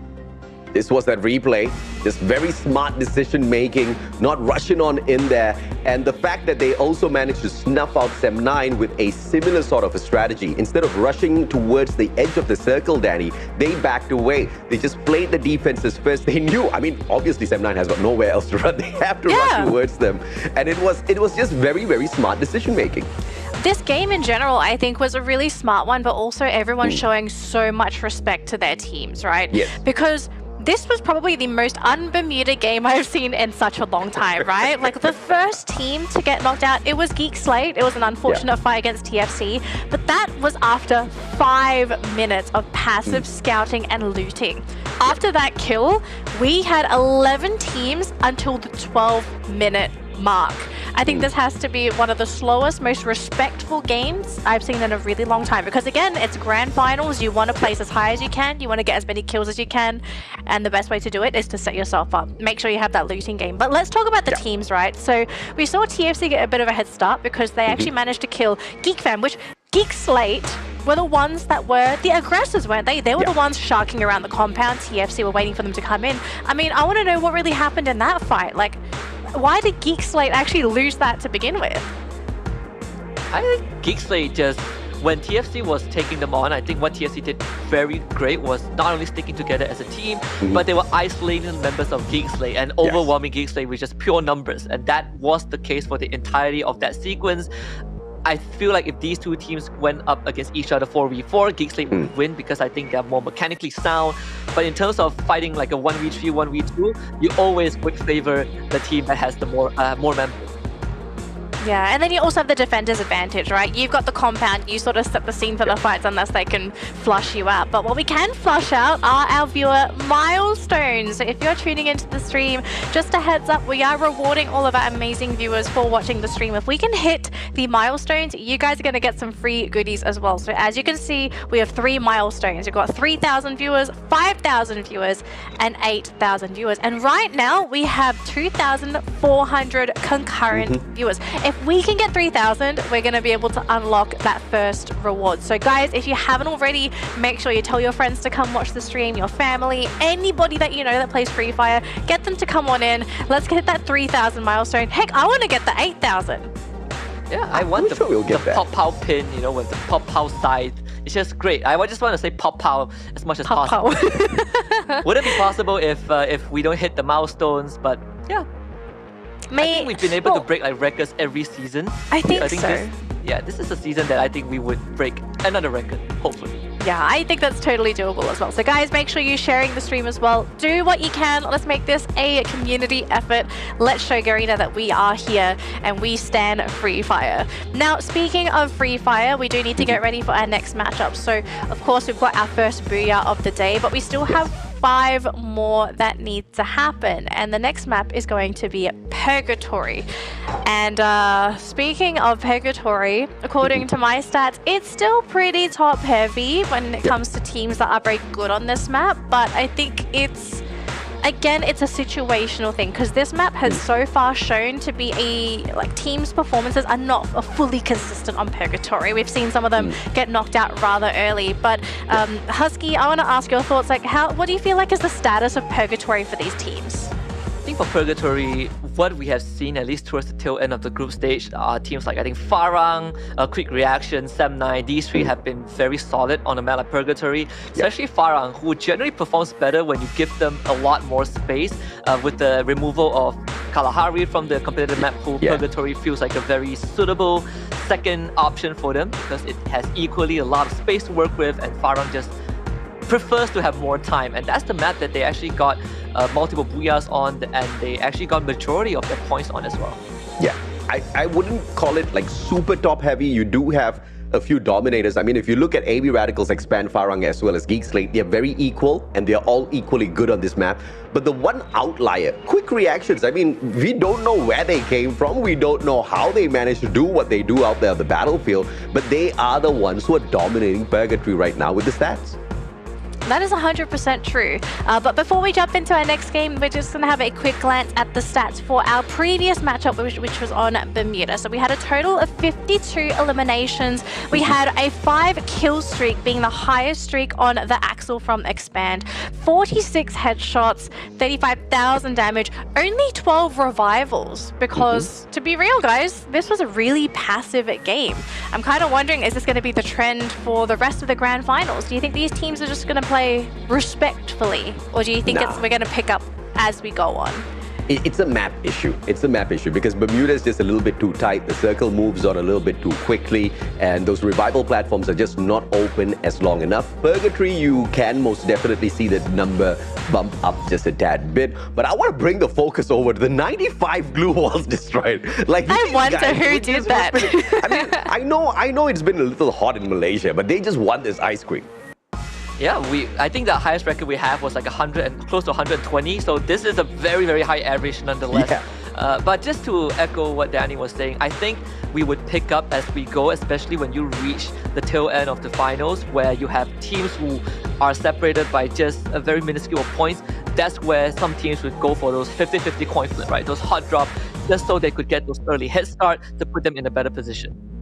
This was that replay, just very smart decision making, not rushing on in there. And the fact that they also managed to snuff out Sem9 with a similar sort of a strategy. Instead of rushing towards the edge of the circle, Danny, they backed away. They just played the defenses first. They knew, I mean, obviously Sem9 has got nowhere else to run. They have to run towards them. And it was just very, very smart decision making. This game in general, I think, was a really smart one, but also everyone showing so much respect to their teams, right? Yes. Because this was probably the most un-Bermuda game I've seen in such a long time, right? Like, the first team to get knocked out, it was Geek Slate. It was an unfortunate fight against TFC, but that was after 5 minutes of passive scouting and looting. After that kill, we had 11 teams until the 12-minute mark. I think this has to be one of the slowest, most respectful games I've seen in a really long time, because again, it's grand finals. You want to place as high as you can, you want to get as many kills as you can, and the best way to do it is to set yourself up. Make sure you have that looting game. But let's talk about the teams, right? So we saw TFC get a bit of a head start because they actually managed to kill Geek Fam, which Geek Slate were the ones that were the aggressors, weren't they? They were the ones sharking around the compound. TFC were waiting for them to come in. I mean, I want to know what really happened in that fight. Like, why did Geek Slate actually lose that to begin with? I think Geek Slate just, when TFC was taking them on, I think what TFC did very great was not only sticking together as a team, but they were isolating members of Geek Slate and overwhelming Geek Slate with just pure numbers. And that was the case for the entirety of that sequence. I feel like if these two teams went up against each other 4v4, Geek Slate would win because I think they're more mechanically sound. But in terms of fighting like a 1v3, 1v2, you always would favor the team that has the more members. Yeah, and then you also have the defender's advantage, right? You've got the compound, you sort of set the scene for the fights unless they can flush you out. But what we can flush out are our viewer milestones. So if you're tuning into the stream, just a heads up, we are rewarding all of our amazing viewers for watching the stream. If we can hit the milestones, you guys are going to get some free goodies as well. So as you can see, we have 3 milestones. We've got 3,000 viewers, 5,000 viewers, and 8,000 viewers. And right now, we have 2,400 concurrent viewers. If we can get 3,000, we're going to be able to unlock that first reward. So guys, if you haven't already, make sure you tell your friends to come watch the stream, your family, anybody that you know that plays Free Fire, get them to come on in. Let's get that 3,000 milestone. Heck, I want to get the 8,000. Yeah, I want the Pop-Pow pin, you know, with the Pop-Pow scythe. It's just great. I just want to say Pop-Pow as much as possible. Would it be possible if we don't hit the milestones? But yeah. I think we've been able to break like records every season. I think so. This is a season that I think we would break another record, hopefully. Yeah, I think that's totally doable as well. So guys, make sure you're sharing the stream as well. Do what you can. Let's make this a community effort. Let's show Garena that we are here and we stand Free Fire. Now, speaking of Free Fire, we do need to get ready for our next matchup. So, of course, we've got our first booyah of the day, but we still have 5 more that need to happen. And the next map is going to be Purgatory. And speaking of Purgatory, according to my stats, it's still pretty top heavy when it comes to teams that are very good on this map. But I think it's a situational thing, because this map has so far shown to be teams' performances are not fully consistent on Purgatory. We've seen some of them get knocked out rather early. But Husky, I want to ask your thoughts. What do you feel like is the status of Purgatory for these teams? I think for Purgatory, what we have seen, at least towards the tail end of the group stage, are teams like, I think, Farang, Quick Reaction, Sem9, these three have been very solid on a map like Purgatory, especially Farang, who generally performs better when you give them a lot more space. With the removal of Kalahari from the competitive map pool, Purgatory feels like a very suitable second option for them, because it has equally a lot of space to work with, and Farang just prefers to have more time, and that's the map that they actually got multiple booyahs on, and they actually got majority of their points on as well. Yeah, I wouldn't call it like super top heavy. You do have a few dominators. I mean, if you look at AB Radicals, Expand, Farang, as well as Geek Slate, they're very equal, and they're all equally good on this map. But the one outlier, Quick Reactions, I mean, we don't know where they came from. We don't know how they managed to do what they do out there on the battlefield, but they are the ones who are dominating Purgatory right now with the stats. That is 100% true. But before we jump into our next game, we're just going to have a quick glance at the stats for our previous matchup, which was on Bermuda. So we had a total of 52 eliminations. We had a 5 kill streak, being the highest streak on the Axel from Expand. 46 headshots, 35,000 damage, only 12 revivals. Because, to be real, guys, this was a really passive game. I'm kind of wondering, is this going to be the trend for the rest of the grand finals? Do you think these teams are just going to play respectfully, or do you think we're going to pick up as we go on? It's a map issue. It's a map issue because Bermuda is just a little bit too tight. The circle moves on a little bit too quickly, and those revival platforms are just not open as long enough. Purgatory, you can most definitely see the number bump up just a tad bit, but I want to bring the focus over to the 95 glue walls destroyed. Like, I wonder who did that. I mean, I know it's been a little hot in Malaysia, but they just want this ice cream. Yeah, I think the highest record we have was like 100 and close to 120. So this is a very, very high average nonetheless. Yeah. But just to echo what Danny was saying, I think we would pick up as we go, especially when you reach the tail end of the finals, where you have teams who are separated by just a very minuscule points. That's where some teams would go for those 50-50 coin flip, right? Those hot drops, just so they could get those early head start to put them in a better position.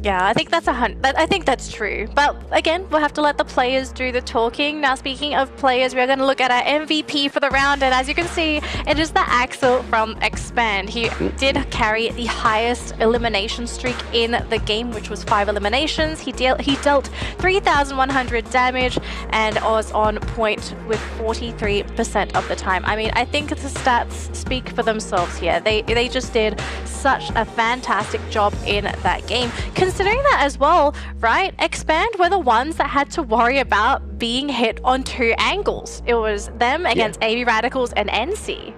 Yeah, I think that's true. But again, we'll have to let the players do the talking. Now, speaking of players, we're going to look at our MVP for the round, and as you can see, it is the Axel from Expand. He did carry the highest elimination streak in the game, which was 5 eliminations. He dealt 3,100 damage and was on point with 43% of the time. I mean, I think the stats speak for themselves here. They just did such a fantastic job in that game. Considering that as well, right? Expand were the ones that had to worry about being hit on 2 angles. It was them against AB Radicals and NC.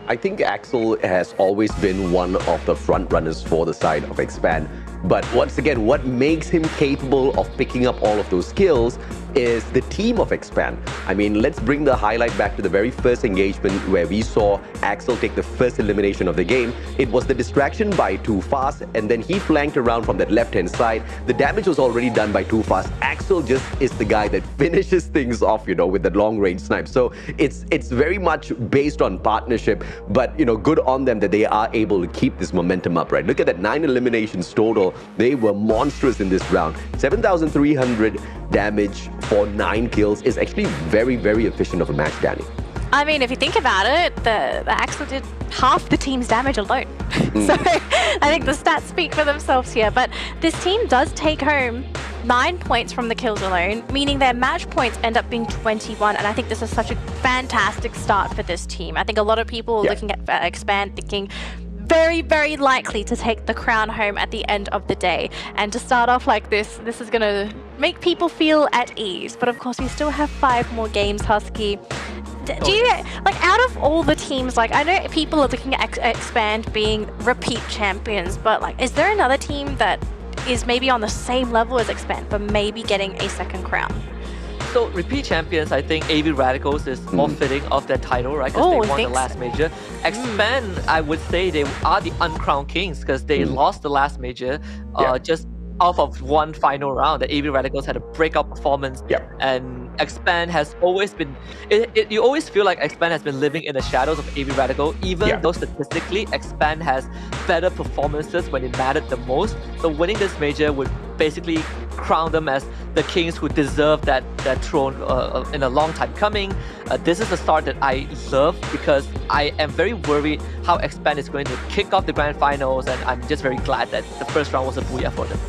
I think Axel has always been one of the front runners for the side of Expand. But once again, what makes him capable of picking up all of those skills is the team of Expand. I mean, let's bring the highlight back to the very first engagement where we saw Axel take the first elimination of the game. It was the distraction by Too Fast, and then he flanked around from that left-hand side. The damage was already done by Too Fast. Axel just is the guy that finishes things off, you know, with that long-range snipe. So it's very much based on partnership, but, you know, good on them that they are able to keep this momentum up, right? Look at that, 9 eliminations total. They were monstrous in this round. 7,300 damage for 9 kills is actually very, very efficient of a match, Danny. I mean, if you think about it, the Axel did half the team's damage alone. So I think the stats speak for themselves here. But this team does take home 9 points from the kills alone, meaning their match points end up being 21. And I think this is such a fantastic start for this team. I think a lot of people are looking at Expand thinking, very, very likely to take the crown home at the end of the day. And to start off like this is going to make people feel at ease. But of course, we still have 5 more games, Husky. Do you, like, out of all the teams, like, I know people are looking at Expand being repeat champions, but, like, is there another team that is maybe on the same level as Expand, but maybe getting a second crown? So repeat champions, I think AV Radicals is more fitting of their title, right? Because they won the last major. Expand, I would say they are the uncrowned kings because they lost the last major just off of one final round. The AV Radicals had a breakout performance, and Expand has always been. You always feel like Expand has been living in the shadows of AV Radical, even though statistically Expand has better performances when it mattered the most. So winning this major would basically crown them as the kings who deserve that throne in a long time coming. This is a start that I love because I am very worried how Expand is going to kick off the grand finals, and I'm just very glad that the first round was a booyah for them.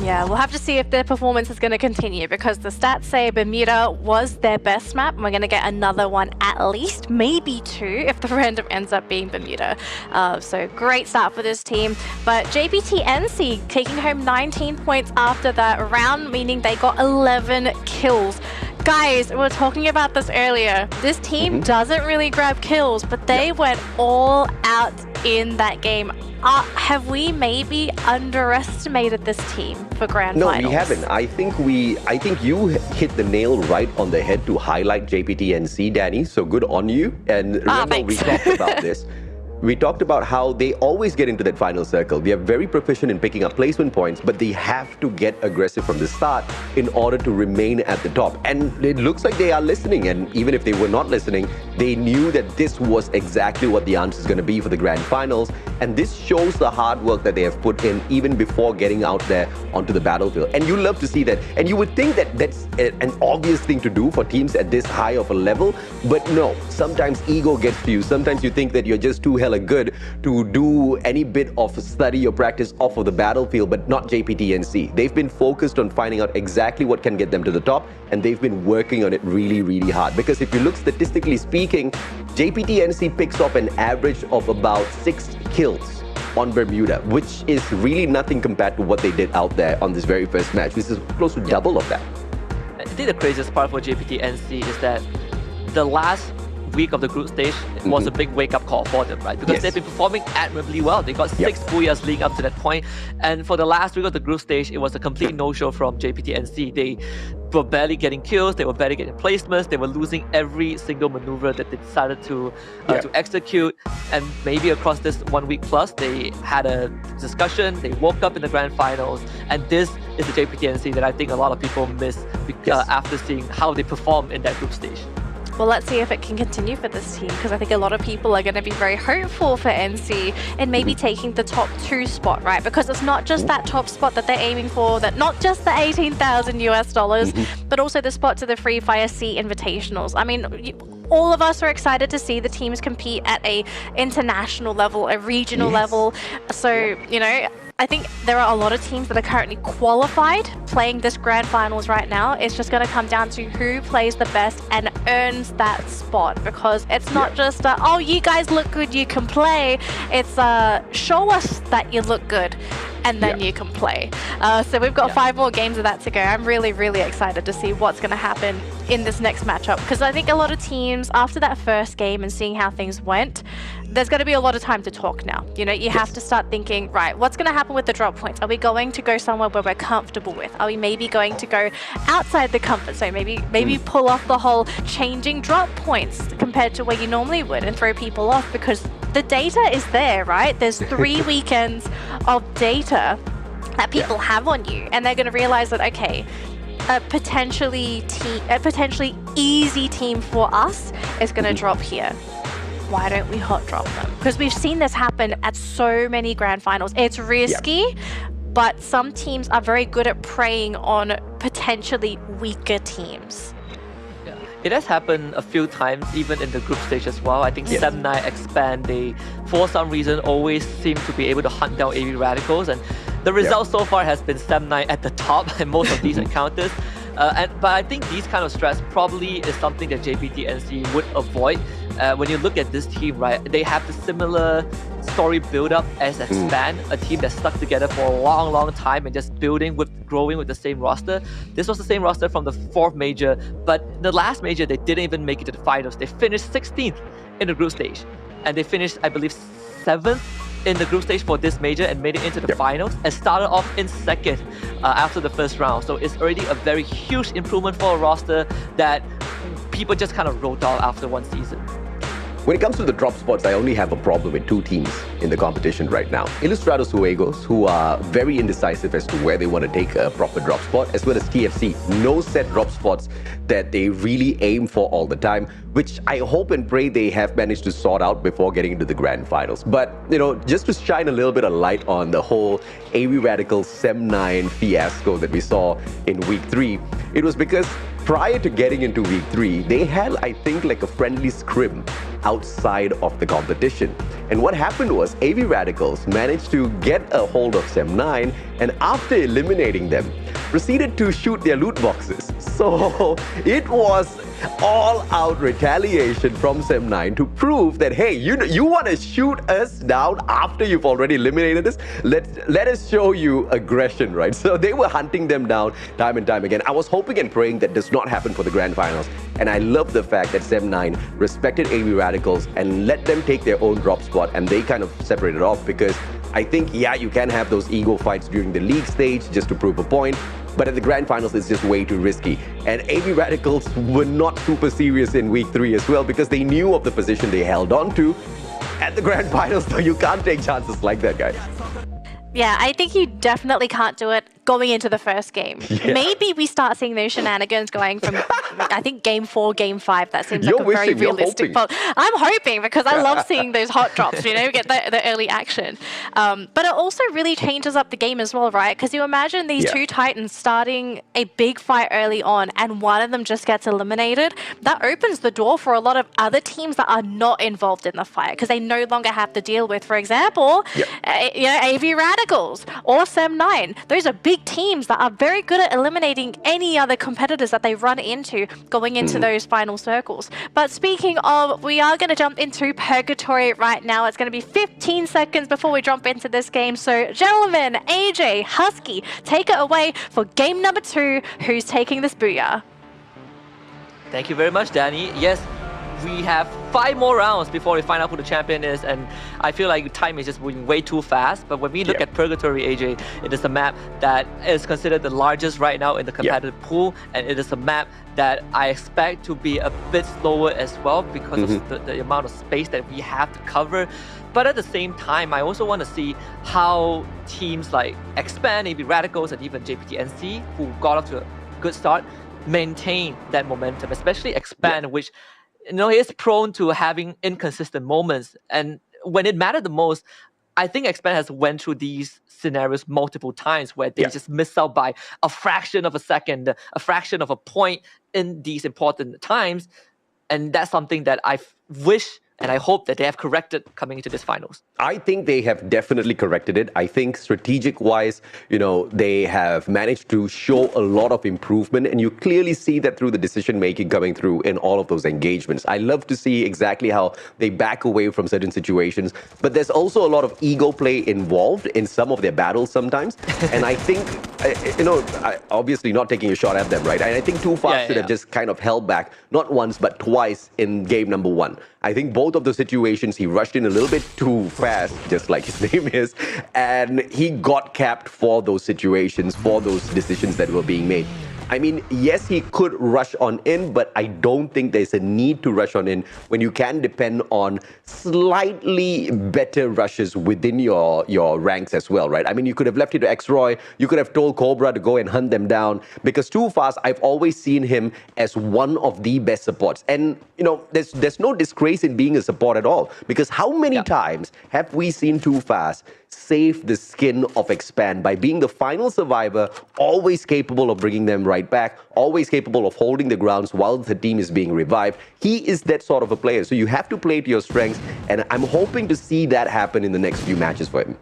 Yeah, we'll have to see if their performance is going to continue because the stats say Bermuda was their best map. And we're going to get another one at least, maybe two, if the random ends up being Bermuda. So great start for this team. But JPT NC taking home 19 points after that round, meaning they got 11 kills. Guys, we were talking about this earlier. This team doesn't really grab kills, but they went all out in that game. Have we maybe underestimated this team for grand finals? No, we haven't. I think you hit the nail right on the head to highlight JPT-NC, Danny. So good on you. And remember, we talked about this. We talked about how they always get into that final circle. They are very proficient in picking up placement points, but they have to get aggressive from the start in order to remain at the top. And it looks like they are listening. And even if they were not listening, they knew that this was exactly what the answer is going to be for the grand finals. And this shows the hard work that they have put in even before getting out there onto the battlefield. And you love to see that. And you would think that that's an obvious thing to do for teams at this high of a level. But no, sometimes ego gets to you. Sometimes you think that you're just too hella good to do any bit of study or practice off of the battlefield, but not JPT-NC. They've been focused on finding out exactly what can get them to the top, and they've been working on it really, really hard. Because if you look statistically speaking, JPT-NC picks up an average of about 6 kills on Bermuda, which is really nothing compared to what they did out there on this very first match, which is close to double of that. I think the craziest part for JPT-NC is that the last week of the group stage was a big wake-up call for them, right? Because they've been performing admirably well. They got 6 booyahs leading up to that point. And for the last week of the group stage, it was a complete no-show from JPT-NC. They were barely getting kills, they were barely getting placements, they were losing every single maneuver that they decided to execute. And maybe across this 1 week plus, they had a discussion, they woke up in the grand finals, and this is the JPT-NC that I think a lot of people miss after seeing how they perform in that group stage. Well, let's see if it can continue for this team, because I think a lot of people are going to be very hopeful for NC and maybe taking the top 2 spot, right? Because it's not just that top spot that they're aiming for, that not just the $18,000 but also the spot to the free Fire Sea Invitationals. I mean, all of us are excited to see the teams compete at a international level, a regional level. So, you know, I think there are a lot of teams that are currently qualified playing this grand finals right now. It's just going to come down to who plays the best and earns that spot, because it's not just, oh, you guys look good, you can play. It's show us that you look good, and then you can play. So we've got 5 more games of that to go. I'm really, really excited to see what's going to happen in this next matchup, because I think a lot of teams, after that first game and seeing how things went, there's going to be a lot of time to talk now. You know, you have to start thinking, right, what's going to happen with the drop points? Are we going to go somewhere where we're comfortable with? Are we maybe going to go outside the comfort zone? Maybe pull off the whole changing drop points compared to where you normally would and throw people off, because the data is there, right? There's 3 weekends of data that people have on you, and they're going to realize that, okay, a potentially easy team for us is going to drop here. Why don't we hot drop them? Because we've seen this happen at so many grand finals. It's risky, but some teams are very good at preying on potentially weaker teams. It has happened a few times, even in the group stage as well. I think Semnai, Expand, they, for some reason, always seem to be able to hunt down AV Radicals. And the result so far has been Semnai at the top in most of these encounters. But I think these kind of stress probably is something that JPT-NC would avoid. When you look at this team, right, they have the similar story build-up as Expand, a team that stuck together for a long, long time and just growing with the same roster. This was the same roster from the 4th major, but the last major, they didn't even make it to the finals. They finished 16th in the group stage, and they finished, I believe, 7th in the group stage for this major and made it into the finals and started off in second after the first round. So it's already a very huge improvement for a roster that people just kind of wrote off after one season. When it comes to the drop spots, I only have a problem with two teams in the competition right now. Ilustrados Juegos, who are very indecisive as to where they want to take a proper drop spot, as well as TFC. No set drop spots that they really aim for all the time, which I hope and pray they have managed to sort out before getting into the grand finals. But, you know, just to shine a little bit of light on the whole AV Radical Sem9 fiasco that we saw in week 3, it was because prior to getting into week 3, they had, I think, like a friendly scrim outside of the competition. And what happened was AV Radicals managed to get a hold of Sem9 and after eliminating them, proceeded to shoot their loot boxes. So it was all-out retaliation from Sem9 to prove that, hey, you want to shoot us down after you've already eliminated us? Let us show you aggression, right? So they were hunting them down time and time again. I was hoping and praying that does not happen for the grand finals. And I love the fact that Sem9 respected AV Radicals and let them take their own drop spot, and they kind of separated off because I think, yeah, you can have those ego fights during the league stage just to prove a point, but at the grand finals, it's just way too risky. And AV Radicals were not super serious in week 3 as well because they knew of the position they held on to. At the grand finals, though, you can't take chances like that, guys. Yeah, I think you definitely can't do it going into the first game. Yeah. Maybe we start seeing those shenanigans going from, I think, game 4, game 5. That seems like You're a very wishing, you're realistic. I'm hoping because I love seeing those hot drops, you know, get the early action. But it also really changes up the game as well, right? Because you imagine these two Titans starting a big fight early on and one of them just gets eliminated. That opens the door for a lot of other teams that are not involved in the fight because they no longer have to deal with, for example, you know, AV Radicals or Sem9. Those are big teams that are very good at eliminating any other competitors that they run into going into those final circles. But speaking of, we are going to jump into Purgatory right now. It's going to be 15 seconds before we jump into this game. So gentlemen, AJ, Husky, take it away for game number 2. Who's taking this booyah? Thank you very much, Danny. Yes, we have 5 more rounds before we find out who the champion is, and I feel like time is just moving way too fast. But when we look at Purgatory, AJ, it is a map that is considered the largest right now in the competitive pool, and it is a map that I expect to be a bit slower as well because of the amount of space that we have to cover. But at the same time, I also want to see how teams like Expand, AV Radicals, and even JPT-NC, who got off to a good start, maintain that momentum, especially Expand, which, you know, is prone to having inconsistent moments. And when it mattered the most, I think Expand has went through these scenarios multiple times where they just miss out by a fraction of a second, a fraction of a point in these important times. And that's something that I wish and I hope that they have corrected coming into this finals. I think they have definitely corrected it. I think strategic-wise, you know, they have managed to show a lot of improvement, and you clearly see that through the decision-making coming through in all of those engagements. I love to see exactly how they back away from certain situations, but there's also a lot of ego play involved in some of their battles sometimes, and I think, you know, obviously not taking a shot at them, right? And I think Too Fast should have just kind of held back, not once, but twice in game number 1. I think both of those situations, he rushed in a little bit too fast, just like his name is, and he got capped for those situations, for those decisions that were being made. I mean, yes, he could rush on in, but I don't think there's a need to rush on in when you can depend on slightly better rushes within your ranks as well, right? I mean, you could have left it to X-Roy, you could have told Cobra to go and hunt them down, because Too Fast, I've always seen him as one of the best supports. And, you know, there's no disgrace in being a support at all, because how many times have we seen Too Fast save the skin of Expand by being the final survivor, always capable of bringing them right back, always capable of holding the grounds while the team is being revived. He is that sort of a player. So you have to play to your strengths, and I'm hoping to see that happen in the next few matches for him.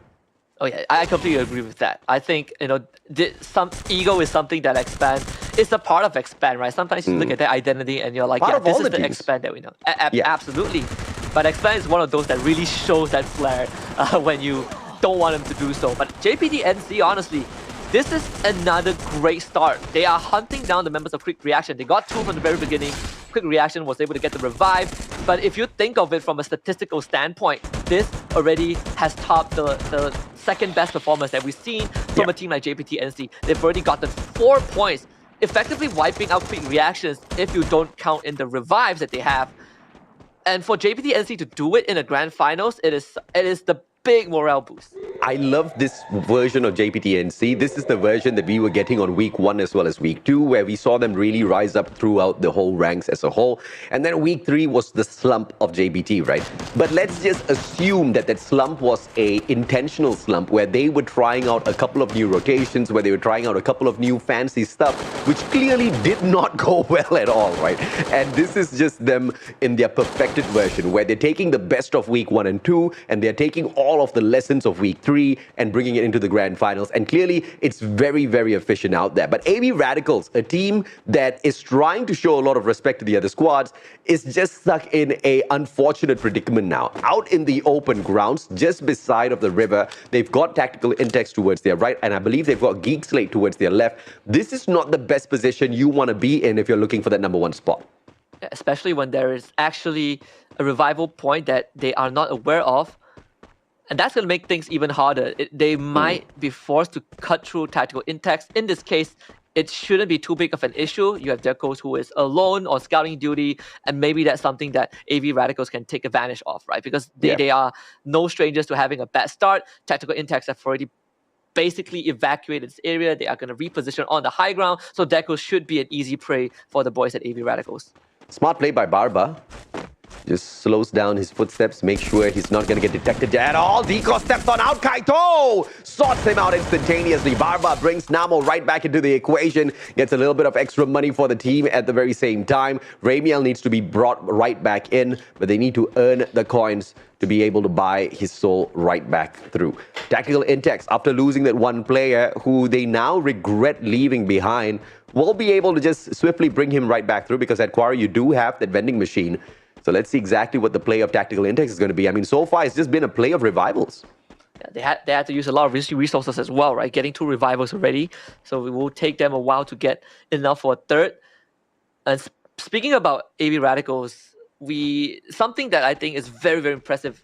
Oh yeah, I completely agree with that. I think, you know, some ego is something that Expand is a part of Expand, right? Sometimes you look at their identity and you're like, part this is the the Expand that we know. Absolutely. But Expand is one of those that really shows that flair when you don't want them to do so. But JPT-NC, honestly, this is another great start. They are hunting down the members of Quick Reaction. They got 2 from the very beginning. Quick Reaction was able to get the revive. But if you think of it from a statistical standpoint, this already has topped the second best performance that we've seen from a team like JPT NC. They've already gotten 4 points, effectively wiping out quick reactions if you don't count in the revives that they have. And for JPT NC to do it in the grand finals, it is the big morale boost. I love this version of JPT-NC. This is the version that we were getting on week 1 as well as week 2, where we saw them really rise up throughout the whole ranks as a whole. And then week 3 was the slump of JPT, right? But let's just assume that that slump was a intentional slump where they were trying out a couple of new rotations, where they were trying out a couple of new fancy stuff, which clearly did not go well at all, right? And this is just them in their perfected version, where they're taking the best of week 1 and 2, and they're taking all of the lessons of week 3 and bringing it into the grand finals. And clearly, it's very, very efficient out there. But AB Radicals, a team that is trying to show a lot of respect to the other squads, is just stuck in an unfortunate predicament now. Out in the open grounds, just beside of the river, they've got Tactical Intex towards their right, and I believe they've got Geek Slate towards their left. This is not the best position you want to be in if you're looking for that number 1 spot. Especially when there is actually a revival point that they are not aware of. And that's going to make things even harder. They might be forced to cut through Tactical Intex. In this case, it shouldn't be too big of an issue. You have Dekos who is alone on scouting duty, and maybe that's something that AV Radicals can take advantage of, right? Because they are no strangers to having a bad start. Tactical Intex have already basically evacuated this area. They are going to reposition on the high ground, so Dekos should be an easy prey for the boys at AV Radicals. Smart play by Barba. Just slows down his footsteps, makes sure he's not going to get detected at all. Deco steps on out. Kaito sorts him out instantaneously. Barba brings Namo right back into the equation, gets a little bit of extra money for the team at the very same time. Ramiel needs to be brought right back in, but they need to earn the coins to be able to buy his soul right back through. Tactical Intex, after losing that one player who they now regret leaving behind, will be able to just swiftly bring him right back through, because at Quarry you do have that vending machine. So let's see exactly what the play of Tactical Intex is going to be. I mean, so far, it's just been a play of revivals. Yeah, they had to use a lot of resources as well, right? Getting 2 revivals already. So it will take them a while to get enough for a third. And speaking about AV Radicals, something that I think is very, very impressive,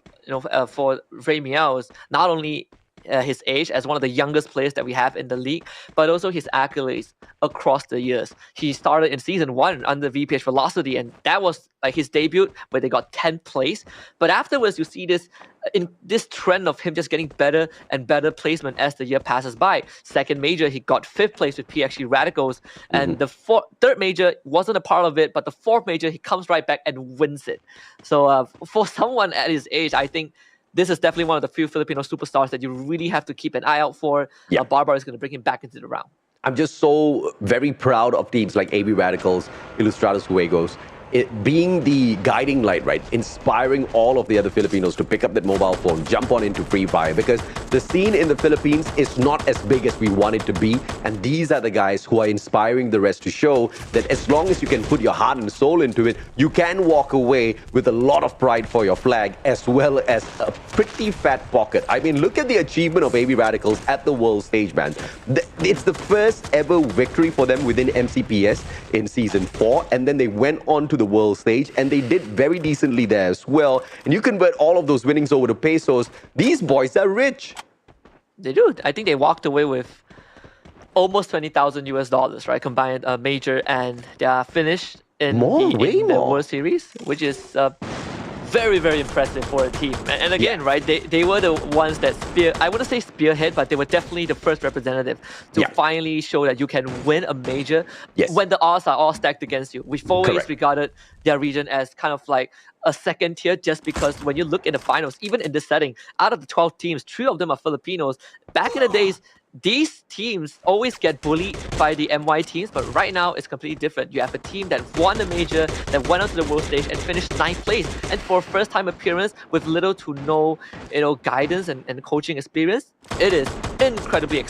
for Ramiel is not only his age as one of the youngest players that we have in the league, but also his accolades across the years. He started in season 1 under VPH Velocity, and that was like his debut where they got 10th place. But afterwards, you see this trend of him just getting better and better placement as the year passes by. Second major, he got 5th place with PXG Radicals, and the third major wasn't a part of it, but the 4th major, he comes right back and wins it. So for someone at his age, I think this is definitely one of the few Filipino superstars that you really have to keep an eye out for. Barbar is going to bring him back into the round. I'm just so very proud of teams like AB Radicals, Ilustrados Juegos, being the guiding light, right? Inspiring all of the other Filipinos to pick up that mobile phone, jump on into Free Fire, because the scene in the Philippines is not as big as we want it to be. And these are the guys who are inspiring the rest to show that as long as you can put your heart and soul into it, you can walk away with a lot of pride for your flag, as well as a pretty fat pocket. I mean, look at the achievement of AB Radicals at the world stage, man. It's the first ever victory for them within MCPS in season 4, and then they went on to the world stage, and they did very decently there as well. And you convert all of those winnings over to pesos. These boys are rich. They do. I think they walked away with almost $20,000 right? Combined major, and they are finished in the World Series, which is very, very impressive for a team. And again, right, they were the ones that I wouldn't say spearhead, but they were definitely the first representative to finally show that you can win a major when the odds are all stacked against you. We've always regarded their region as kind of like a second tier, just because when you look in the finals, even in this setting, out of the 12 teams, 3 of them are Filipinos. Back in the days, these teams always get bullied by the MY teams, but right now it's completely different. You have a team that won a major, that went onto the world stage and finished 9th place. And for a first-time appearance with little to no, guidance and coaching experience, it is incredibly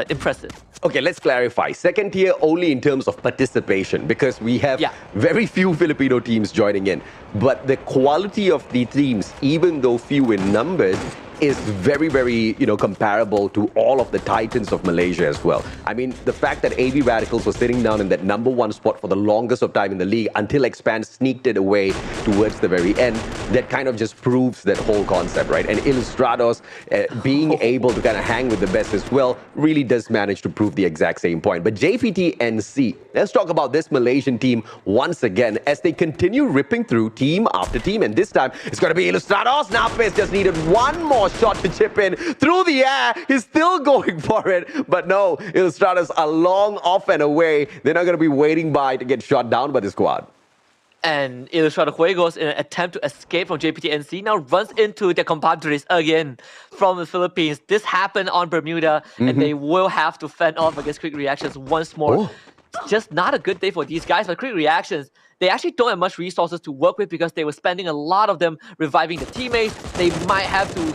impressive. Okay, let's clarify. Second tier only in terms of participation, because we have very few Filipino teams joining in. But the quality of the teams, even though few in numbers, is very, very, comparable to all of the titans of Malaysia as well. I mean, the fact that AV Radicals was sitting down in that #1 spot for the longest of time in the league until Expand sneaked it away towards the very end, that kind of just proves that whole concept, right? And Illustrados being able to kind of hang with the best as well really does manage to prove the exact same point. But JPTNC, let's talk about this Malaysian team once again as they continue ripping through team after team. And this time, it's going to be Illustrados. Now, Fizz just needed one more shot to chip in through the air. He's still going for it. But no, Illustrados are long off and away. They're not going to be waiting by to get shot down by the squad. And Ilustrado Juegos, in an attempt to escape from JPTNC, now runs into their compadres again from the Philippines. This happened on Bermuda, and they will have to fend off against Quick Reactions once more. Just not a good day for these guys. But Quick Reactions, they actually don't have much resources to work with because they were spending a lot of them reviving the teammates. They might have to,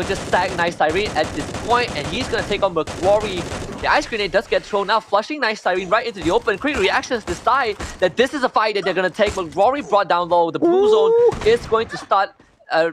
just sack Nice Siren at this point, and he's going to take on McRory. The ice grenade does get thrown now, flushing Nice Siren right into the open. Quick Reactions decide that this is a fight that they're going to take, but Rory brought down low. The blue zone is going to start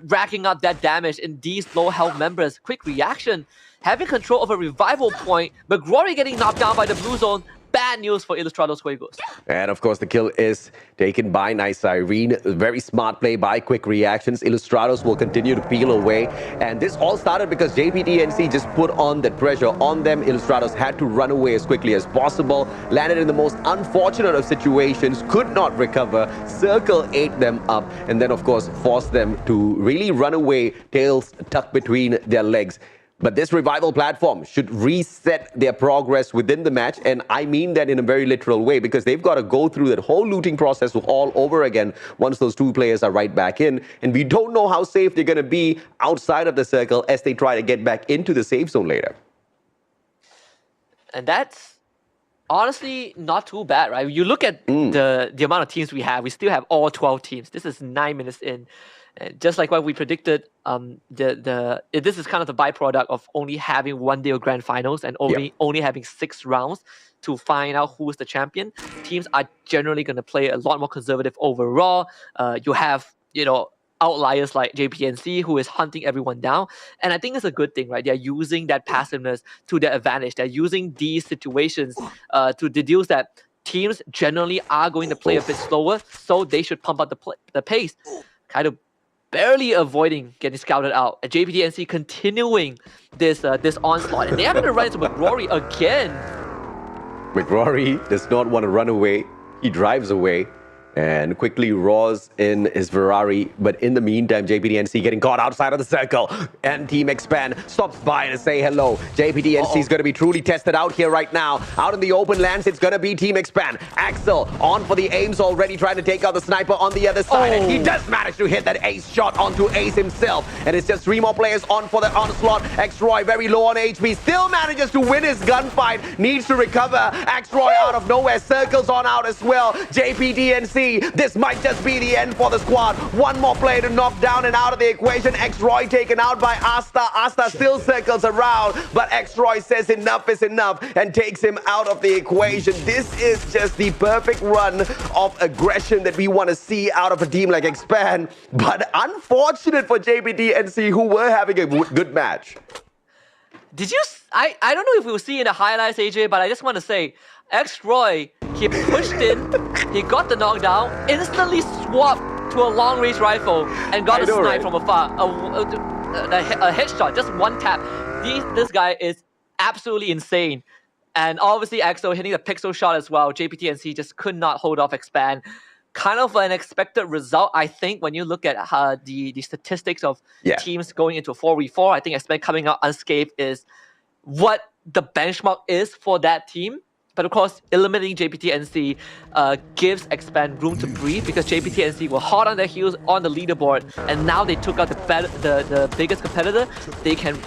racking up that damage in these low health members. Quick Reaction having control of a revival point, but Rory getting knocked down by the blue zone. Bad news for Ilustrados Juegos. And of course, the kill is taken by Nice Irene. Very smart play by Quick Reactions. Illustrados will continue to peel away. And this all started because JPTNC just put on that pressure on them. Illustrados had to run away as quickly as possible. Landed in the most unfortunate of situations. Could not recover. Circle ate them up. And then, of course, forced them to really run away, tails tucked between their legs. But this revival platform should reset their progress within the match. And I mean that in a very literal way because they've got to go through that whole looting process all over again once those two players are right back in. And we don't know how safe they're going to be outside of the circle as they try to get back into the safe zone later. And that's honestly not too bad, right? You look at the amount of teams we have, we still have all 12 teams. This is 9 minutes in. Just like what we predicted, this is kind of the byproduct of only having one day of grand finals and only having 6 rounds to find out who is the champion. Teams are generally going to play a lot more conservative overall. You have, outliers like JPNC who is hunting everyone down. And I think it's a good thing, right? They're using that passiveness to their advantage. They're using these situations to deduce that teams generally are going to play a bit slower, so they should pump up the pace. Kind of barely avoiding getting scouted out. And JPTNC continuing this onslaught. And they are going to run into McRory again. McRory does not want to run away. He drives away and quickly roars in his Ferrari. But in the meantime, JPTNC getting caught outside of the circle. And Team Expand stops by to say hello. JPTNC is going to be truly tested out here right now. Out in the open lands, it's going to be Team Expand. Axel on for the aims already, trying to take out the sniper on the other side. And he does manage to hit that ace shot onto Ace himself. And it's just 3 more players on for the onslaught. X-Roy very low on HP. Still manages to win his gunfight. Needs to recover. X-Roy out of nowhere. Circles on out as well. JPTNC. This might just be the end for the squad. 1 more player to knock down and out of the equation. X-Roy taken out by Asta. Asta still circles around, but X-Roy says enough is enough and takes him out of the equation. This is just the perfect run of aggression that we want to see out of a team like Expand. But unfortunate for JPTNC, who were having a good match. Did you... I don't know if we'll see in the highlights, AJ, but I just want to say, X-Roy, he pushed in, he got the knockdown, instantly swapped to a long-range rifle, and got a snipe from afar. A headshot, just 1 tap. This guy is absolutely insane. And obviously, Axel hitting the pixel shot as well. JPTNC just could not hold off Expand. Kind of an expected result, I think, when you look at the statistics of teams going into a 4v4. I think Expand coming out unscathed is what the benchmark is for that team. But of course, eliminating JPTNC gives Expand room to breathe because JPTNC were hot on their heels on the leaderboard, and now they took out the biggest competitor. They can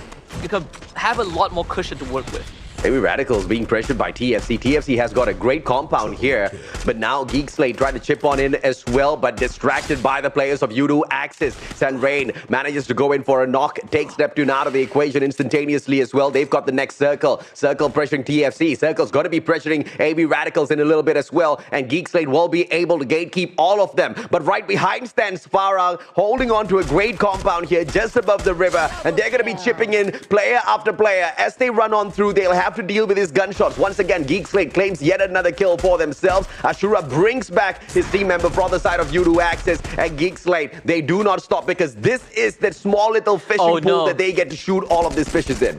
have a lot more cushion to work with. Maybe Radicals being pressured by TFC. TFC has got a great compound here, but now Geek Slate trying to chip on in as well, but distracted by the players of Udo Axis. Sanrain manages to go in for a knock, takes Neptune out of the equation instantaneously as well. They've got the next Circle. Circle pressuring TFC. Circle's got to be pressuring AB Radicals in a little bit as well, and Geek Slate will be able to gatekeep all of them. But right behind stands Farang, holding on to a great compound here just above the river, and they're going to be chipping in player after player. As they run on through, they'll have to deal with his gunshots. Once again, Geek Slate claims yet another kill for themselves. Ashura brings back his team member from the side of Udo Axis, and Geek Slate, they do not stop because this is that small little fishing pool that they get to shoot all of these fishes in.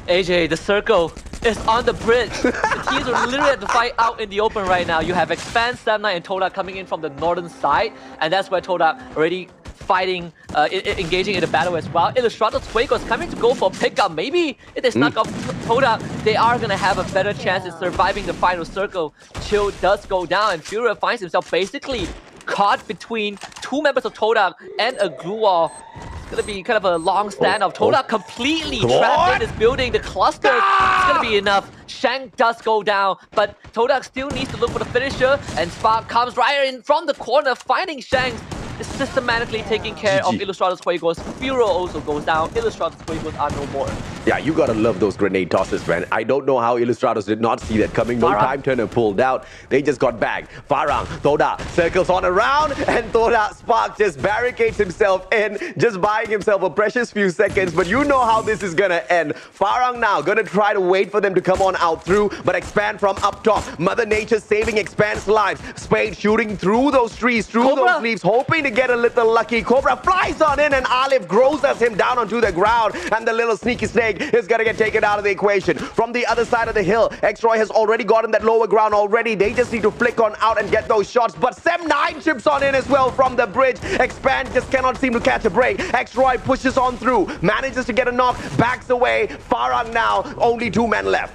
AJ, the Circle is on the bridge. The teams are literally at the fight out in the open right now. You have Expand, Stamina, and Todak coming in from the northern side, and that's where Todak already fighting, engaging in the battle as well. Illustrator's Fuego is coming to go for pickup. Maybe if they snuck off Todak, they are going to have a better chance in surviving the final Circle. Chill does go down, and Fury finds himself basically caught between two members of Todak and a glue wall. It's going to be kind of a long standoff. Todak completely trapped in this building. The cluster is going to be enough. Shank does go down, but Todak still needs to look for the finisher, and Spark comes right in from the corner, finding Shank. Systematically taking care of Illustrator's Fuegos. Furo also goes down. Illustrator's Fuegos are no more. Yeah, you gotta love those grenade tosses, man. I don't know how Illustrators did not see that coming. No time turner pulled out. They just got bagged. Farang, Toda circles on around, and Toda Spark just barricades himself in, just buying himself a precious few seconds. But you know how this is gonna end. Farang now gonna try to wait for them to come on out through, but Expand from up top. Mother Nature saving Expand's lives. Spade shooting through those trees, through those leaves, hoping to get a little lucky. Cobra flies on in, and Alif grosses him down onto the ground, and the little sneaky snake is gonna get taken out of the equation. From the other side of the hill, X-Roy has already gotten that lower ground already. They just need to flick on out and get those shots, but Sem9 chips on in as well from the bridge. Expand just cannot seem to catch a break. X-Roy pushes on through, manages to get a knock, backs away. Farang now, only 2 men left.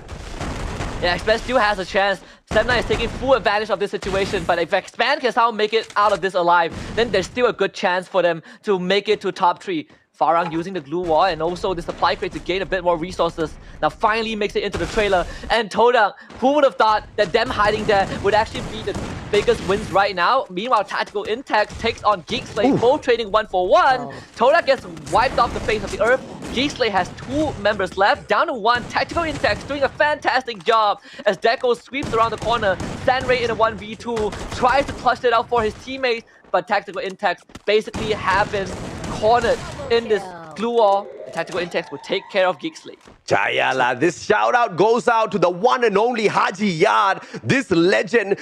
Yeah, Expand still has a chance. Sem9 is taking full advantage of this situation, but if Expand can somehow make it out of this alive, then there's still a good chance for them to make it to top 3. Farang using the glue wall and also the supply crate to gain a bit more resources. Now finally makes it into the trailer. And Todak, who would have thought that them hiding there would actually be the biggest wins right now? Meanwhile, Tactical Intact takes on Geek Slate, both trading 1-for-1. Todak gets wiped off the face of the earth. Geek Slate has 2 members left, down to 1. Tactical Intact doing a fantastic job as Deco sweeps around the corner. Sanray in a 1v2, tries to clutch it out for his teammates, but Tactical Intact basically have been cornered in this glue wall. Tactical Intact will take care of Geek Slate. Chayala, this shout out goes out to the one and only Haji Yard, this legend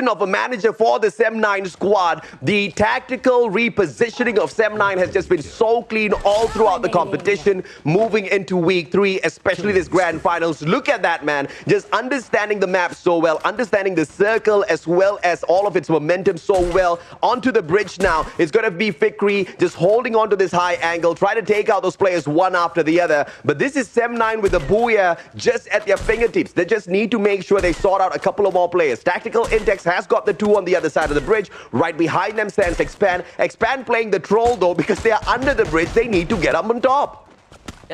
of a manager for the Sem9 squad. The tactical repositioning of Sem9 has just been so clean all throughout the competition, moving into week 3, especially this grand finals. Look at that, man. Just understanding the map so well, understanding the circle as well as all of its momentum so well. Onto the bridge now. It's going to be Fikri just holding on to this high angle, try to take out those players one after the other. But this is Sem9 with the Booyah just at their fingertips. They just need to make sure they sort out a couple of more players. Tactical Index has got the 2 on the other side of the bridge. Right behind them stands Expand. Expand playing the troll though, because they are under the bridge. They need to get up on top.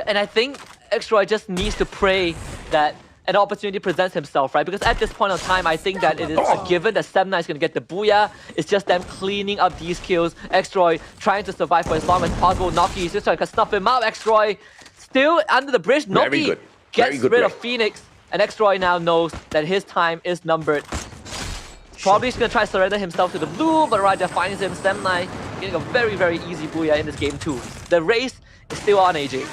And I think X-Roy just needs to pray that an opportunity presents himself, right? Because at this point of time, I think that it is a given that Sem9 is going to get the Booyah. It's just them cleaning up these kills. X-Roy trying to survive for as long as possible. Noki is just trying to snuff him out. X-Roy still under the bridge. Noki gets rid of Phoenix. And X-Roy now knows that his time is numbered. Probably just going to try to surrender himself to the blue, but right there finds him. Sem9 getting a very, very easy Booyah in this game too. The race is still on, AJ.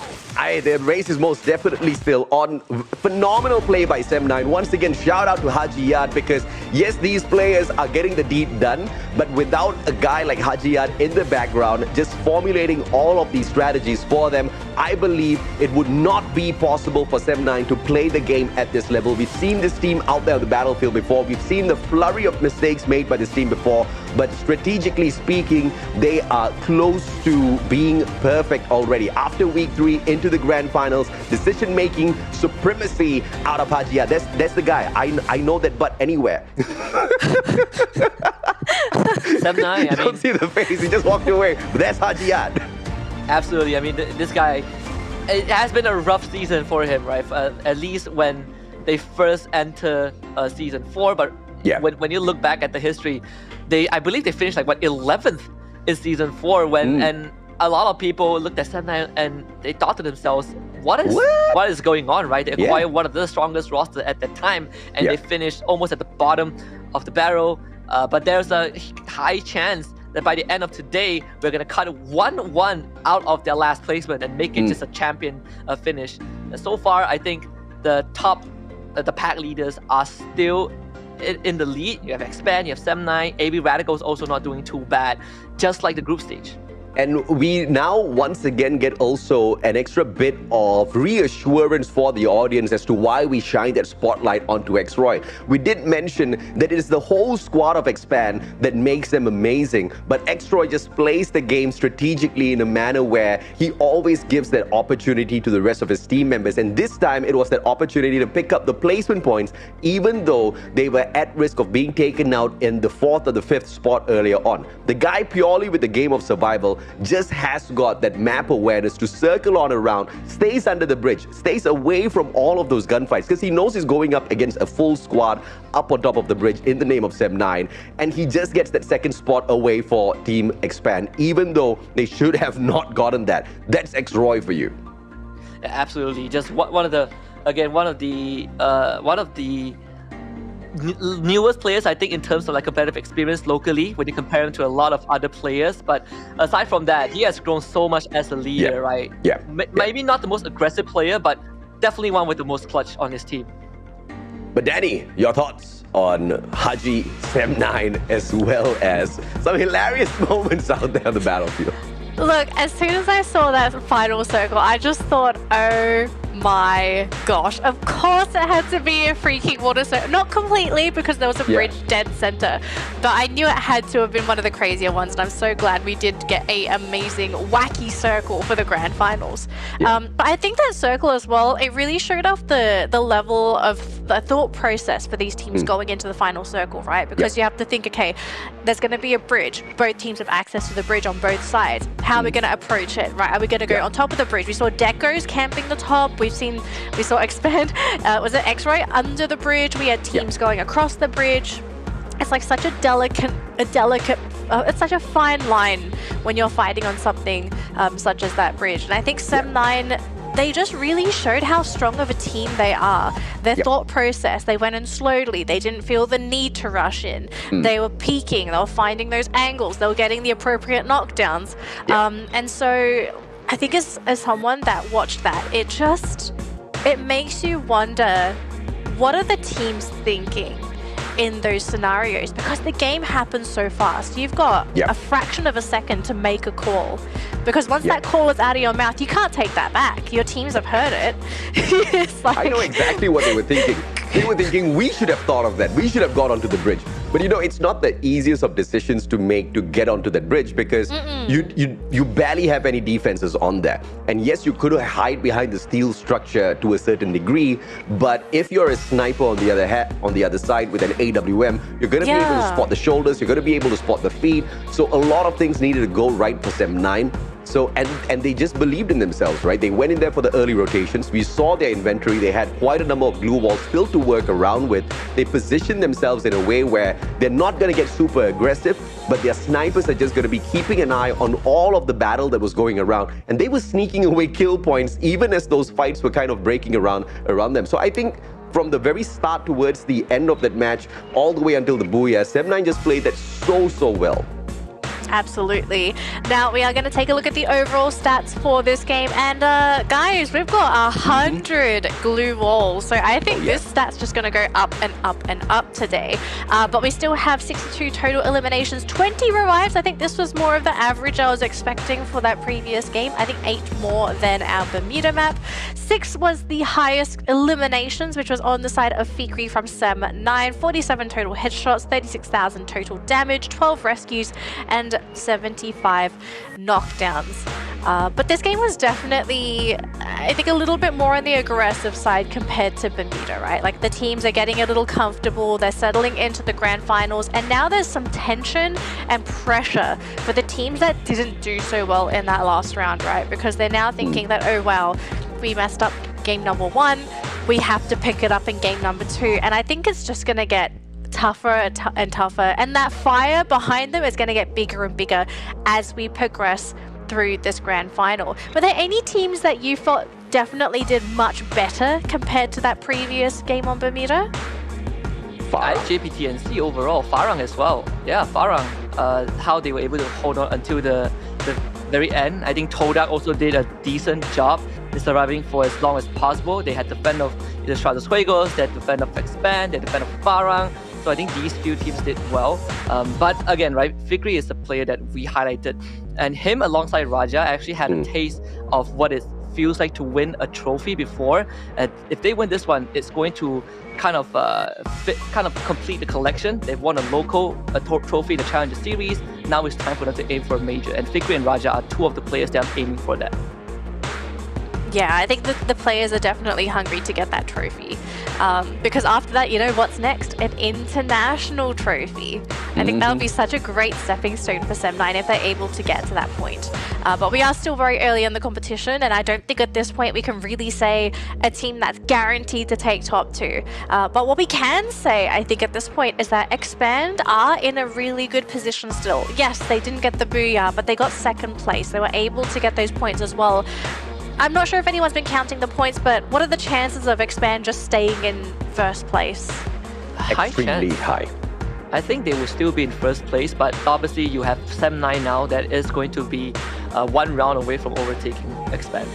The race is most definitely still on. Phenomenal play by Sem9. Once again, shout out to Haji Yard, because yes, these players are getting the deed done, but without a guy like Haji Yard in the background, just formulating all of these strategies for them, I believe it would not be possible for Sem9 to play the game at this level. We've seen this team out there on the battlefield before. We've seen the flurry of mistakes made by this team before, but strategically speaking, they are close to being perfect already. After week 3, into the grand finals, decision-making supremacy out of Haji Yard. That's the guy. I know that butt anywhere. Sem9, I don't see the face. He just walked away. But that's Haji Yard. Absolutely. I mean, this guy it has been a rough season for him, right? At least when they first enter season 4, but Yeah. when you look back at the history, I believe they finished like 11th in season 4 and a lot of people looked at Sem9 and they thought to themselves, what is going on, right? They acquired one of the strongest rosters at that time, and they finished almost at the bottom of the barrel. But there's a high chance that by the end of today, we're going to cut 1-1 out of their last placement and make it just a champion finish. And so far, I think the top, the pack leaders are still in the lead. You have Expand, you have Sem9, AB Radical's also not doing too bad, just like the group stage. And we now once again get also an extra bit of reassurance for the audience as to why we shine that spotlight onto Xroy. We did mention that it is the whole squad of Expand that makes them amazing, but Xroy just plays the game strategically in a manner where he always gives that opportunity to the rest of his team members. And this time it was that opportunity to pick up the placement points, even though they were at risk of being taken out in the 4th or the 5th spot earlier on. The guy, purely with the game of survival, just has got that map awareness to circle on around, stays under the bridge, stays away from all of those gunfights, because he knows he's going up against a full squad up on top of the bridge in the name of Sem9, and he just gets that second spot away for Team Expand, even though they should have not gotten that. That's Xroy for you. Yeah, absolutely. Just one of the newest players, I think, in terms of like competitive experience locally when you compare him to a lot of other players. But aside from that, he has grown so much as a leader, right? Yeah. Maybe not the most aggressive player, but definitely one with the most clutch on his team. But Danny, your thoughts on Haji, Sem9, as well as some hilarious moments out there on the battlefield? Look, as soon as I saw that final circle, I just thought, oh my gosh, of course it had to be a freaking water circle. Not completely, because there was a bridge dead center, but I knew it had to have been one of the crazier ones, and I'm so glad we did get a amazing wacky circle for the grand finals. But I think that circle as well, it really showed off the level of the thought process for these teams going into the final circle, right? Because you have to think, okay, there's going to be a bridge, both teams have access to the bridge on both sides. How are we going to approach it, right? Are we going to go on top of the bridge? We saw Decos camping the top. We saw Expand, was it Xroy under the bridge? We had teams going across the bridge. It's like such a delicate, it's such a fine line when you're fighting on something such as that bridge. And I think Sem9, they just really showed how strong of a team they are. Their thought process, they went in slowly. They didn't feel the need to rush in. They were peeking, they were finding those angles, they were getting the appropriate knockdowns. And so I think as someone that watched that, it makes you wonder, what are the teams thinking in those scenarios? Because the game happens so fast. You've got a fraction of a second to make a call, because once that call is out of your mouth, you can't take that back. Your teams have heard it. It's like... I know exactly what they were thinking. They were thinking, we should have thought of that. We should have got onto the bridge. But you know, it's not the easiest of decisions to make to get onto that bridge, because you barely have any defenses on there. And yes, you could hide behind the steel structure to a certain degree, but if you're a sniper on the other side with an AWM, you're going to be able to spot the shoulders, you're going to be able to spot the feet. So a lot of things needed to go right for Sem9. So, and they just believed in themselves, right? They went in there for the early rotations. We saw their inventory. They had quite a number of glue walls still to work around with. They positioned themselves in a way where they're not going to get super aggressive, but their snipers are just going to be keeping an eye on all of the battle that was going around. And they were sneaking away kill points even as those fights were kind of breaking around them. So I think from the very start towards the end of that match, all the way until the Booyah, Sem9 just played that so well. Absolutely. Now we are going to take a look at the overall stats for this game, and guys, we've got 100 glue walls, so I think this stat's just going to go up and up and up today. But we still have 62 total eliminations, 20 revives. I think this was more of the average I was expecting for that previous game. I think 8 more than our Bermuda map. 6 was the highest eliminations, which was on the side of Fikri from Sem9. 47 total headshots, 36,000 total damage, 12 rescues, and and 75 knockdowns. But this game was definitely, I think, a little bit more on the aggressive side compared to Bermuda, right? Like the teams are getting a little comfortable, they're settling into the grand finals, and now there's some tension and pressure for the teams that didn't do so well in that last round, right? Because they're now thinking that, oh wow, we messed up game number 1, we have to pick it up in game number 2, and I think it's just gonna get tougher and tougher, and that fire behind them is gonna get bigger and bigger as we progress through this grand final. Were there any teams that you thought definitely did much better compared to that previous game on Bermuda? JPTNC overall, Farang as well. Yeah, Farang, how they were able to hold on until the very end. I think Todak also did a decent job in surviving for as long as possible. They had to fend off the Stratos Fuegos, they had to fend off Expand, they had to fend off Farang. So I think these few teams did well. But again, right, Fikri is the player that we highlighted. And him alongside Raja actually had a taste of what it feels like to win a trophy before. And if they win this one, it's going to kind of complete the collection. They've won a local trophy in the Challenger Series. Now it's time for them to aim for a major. And Fikri and Raja are two of the players that are aiming for that. Yeah, I think the players are definitely hungry to get that trophy. Because after that, you know what's next? An international trophy. I think that'll be such a great stepping stone for Sem9 if they're able to get to that point. But we are still very early in the competition, and I don't think at this point we can really say a team that's guaranteed to take top 2. But what we can say, I think at this point, is that Expand are in a really good position still. Yes, they didn't get the booyah, but they got 2nd place. They were able to get those points as well. I'm not sure if anyone's been counting the points, but what are the chances of Expand just staying in 1st place? Extremely high. I think they will still be in 1st place, but obviously you have Sem9 now that is going to be 1 round away from overtaking Expand.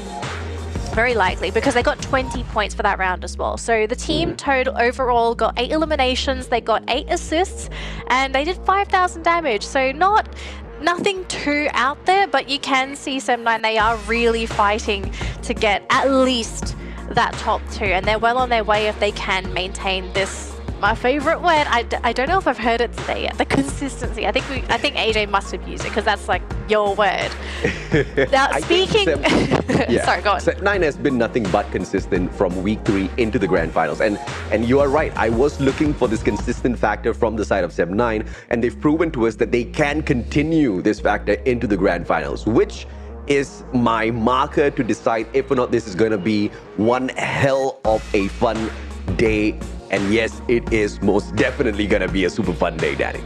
Very likely, because they got 20 points for that round as well. So the team total overall got 8 eliminations, they got 8 assists, and they did 5,000 damage. So nothing too out there, but you can see Sem9, they are really fighting to get at least that top 2, and they're well on their way if they can maintain this, my favorite word, I don't know if I've heard it today yet, the consistency. I think AJ must have used it because that's like your word. Now speaking sorry, go on. Sem9 has been nothing but consistent from week 3 into the grand finals, and you are right, I was looking for this consistent factor from the side of Sem9, and they've proven to us that they can continue this factor into the grand finals, which is my marker to decide if or not this is going to be one hell of a fun day. And yes, it is most definitely going to be a super fun day, Danny.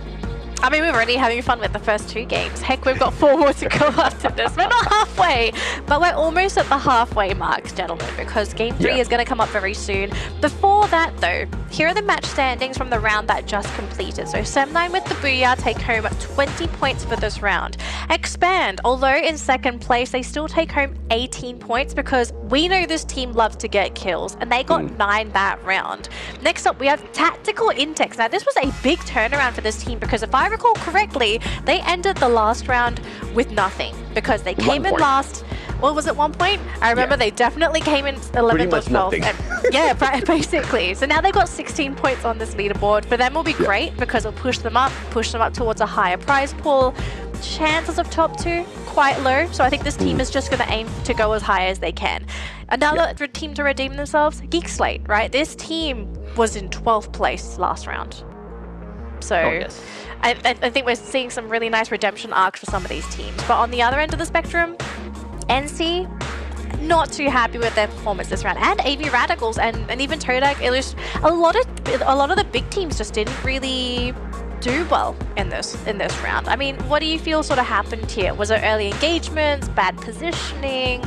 I mean, we're already having fun with the first 2 games. Heck, we've got 4 more to go after this. We're not halfway, but we're almost at the halfway mark, gentlemen, because game 3 is going to come up very soon. Before that, though, here are the match standings from the round that just completed. So Sem9 with the booyah take home 20 points for this round. Expand, although in 2nd place, they still take home 18 points because we know this team loves to get kills, and they got 9 that round. Next up, we have Tactical Intex. Now, this was a big turnaround for this team because if I recall correctly, they ended the last round with nothing because they came in last. What was it, 1 point? I remember they definitely came in 11th or 12th. And, yeah, basically. So now they've got 16 points on this leaderboard. For them will be great because it'll push them up towards a higher prize pool. Chances of top 2, quite low. So I think this team is just going to aim to go as high as they can. Another team to redeem themselves, Geek Slate, right? This team was in 12th place last round. So I think we're seeing some really nice redemption arcs for some of these teams. But on the other end of the spectrum, NC, not too happy with their performance this round. And AV Radicals and even Todak, it was a lot of the big teams just didn't really do well in this round. I mean, what do you feel sort of happened here? Was it early engagements, bad positioning?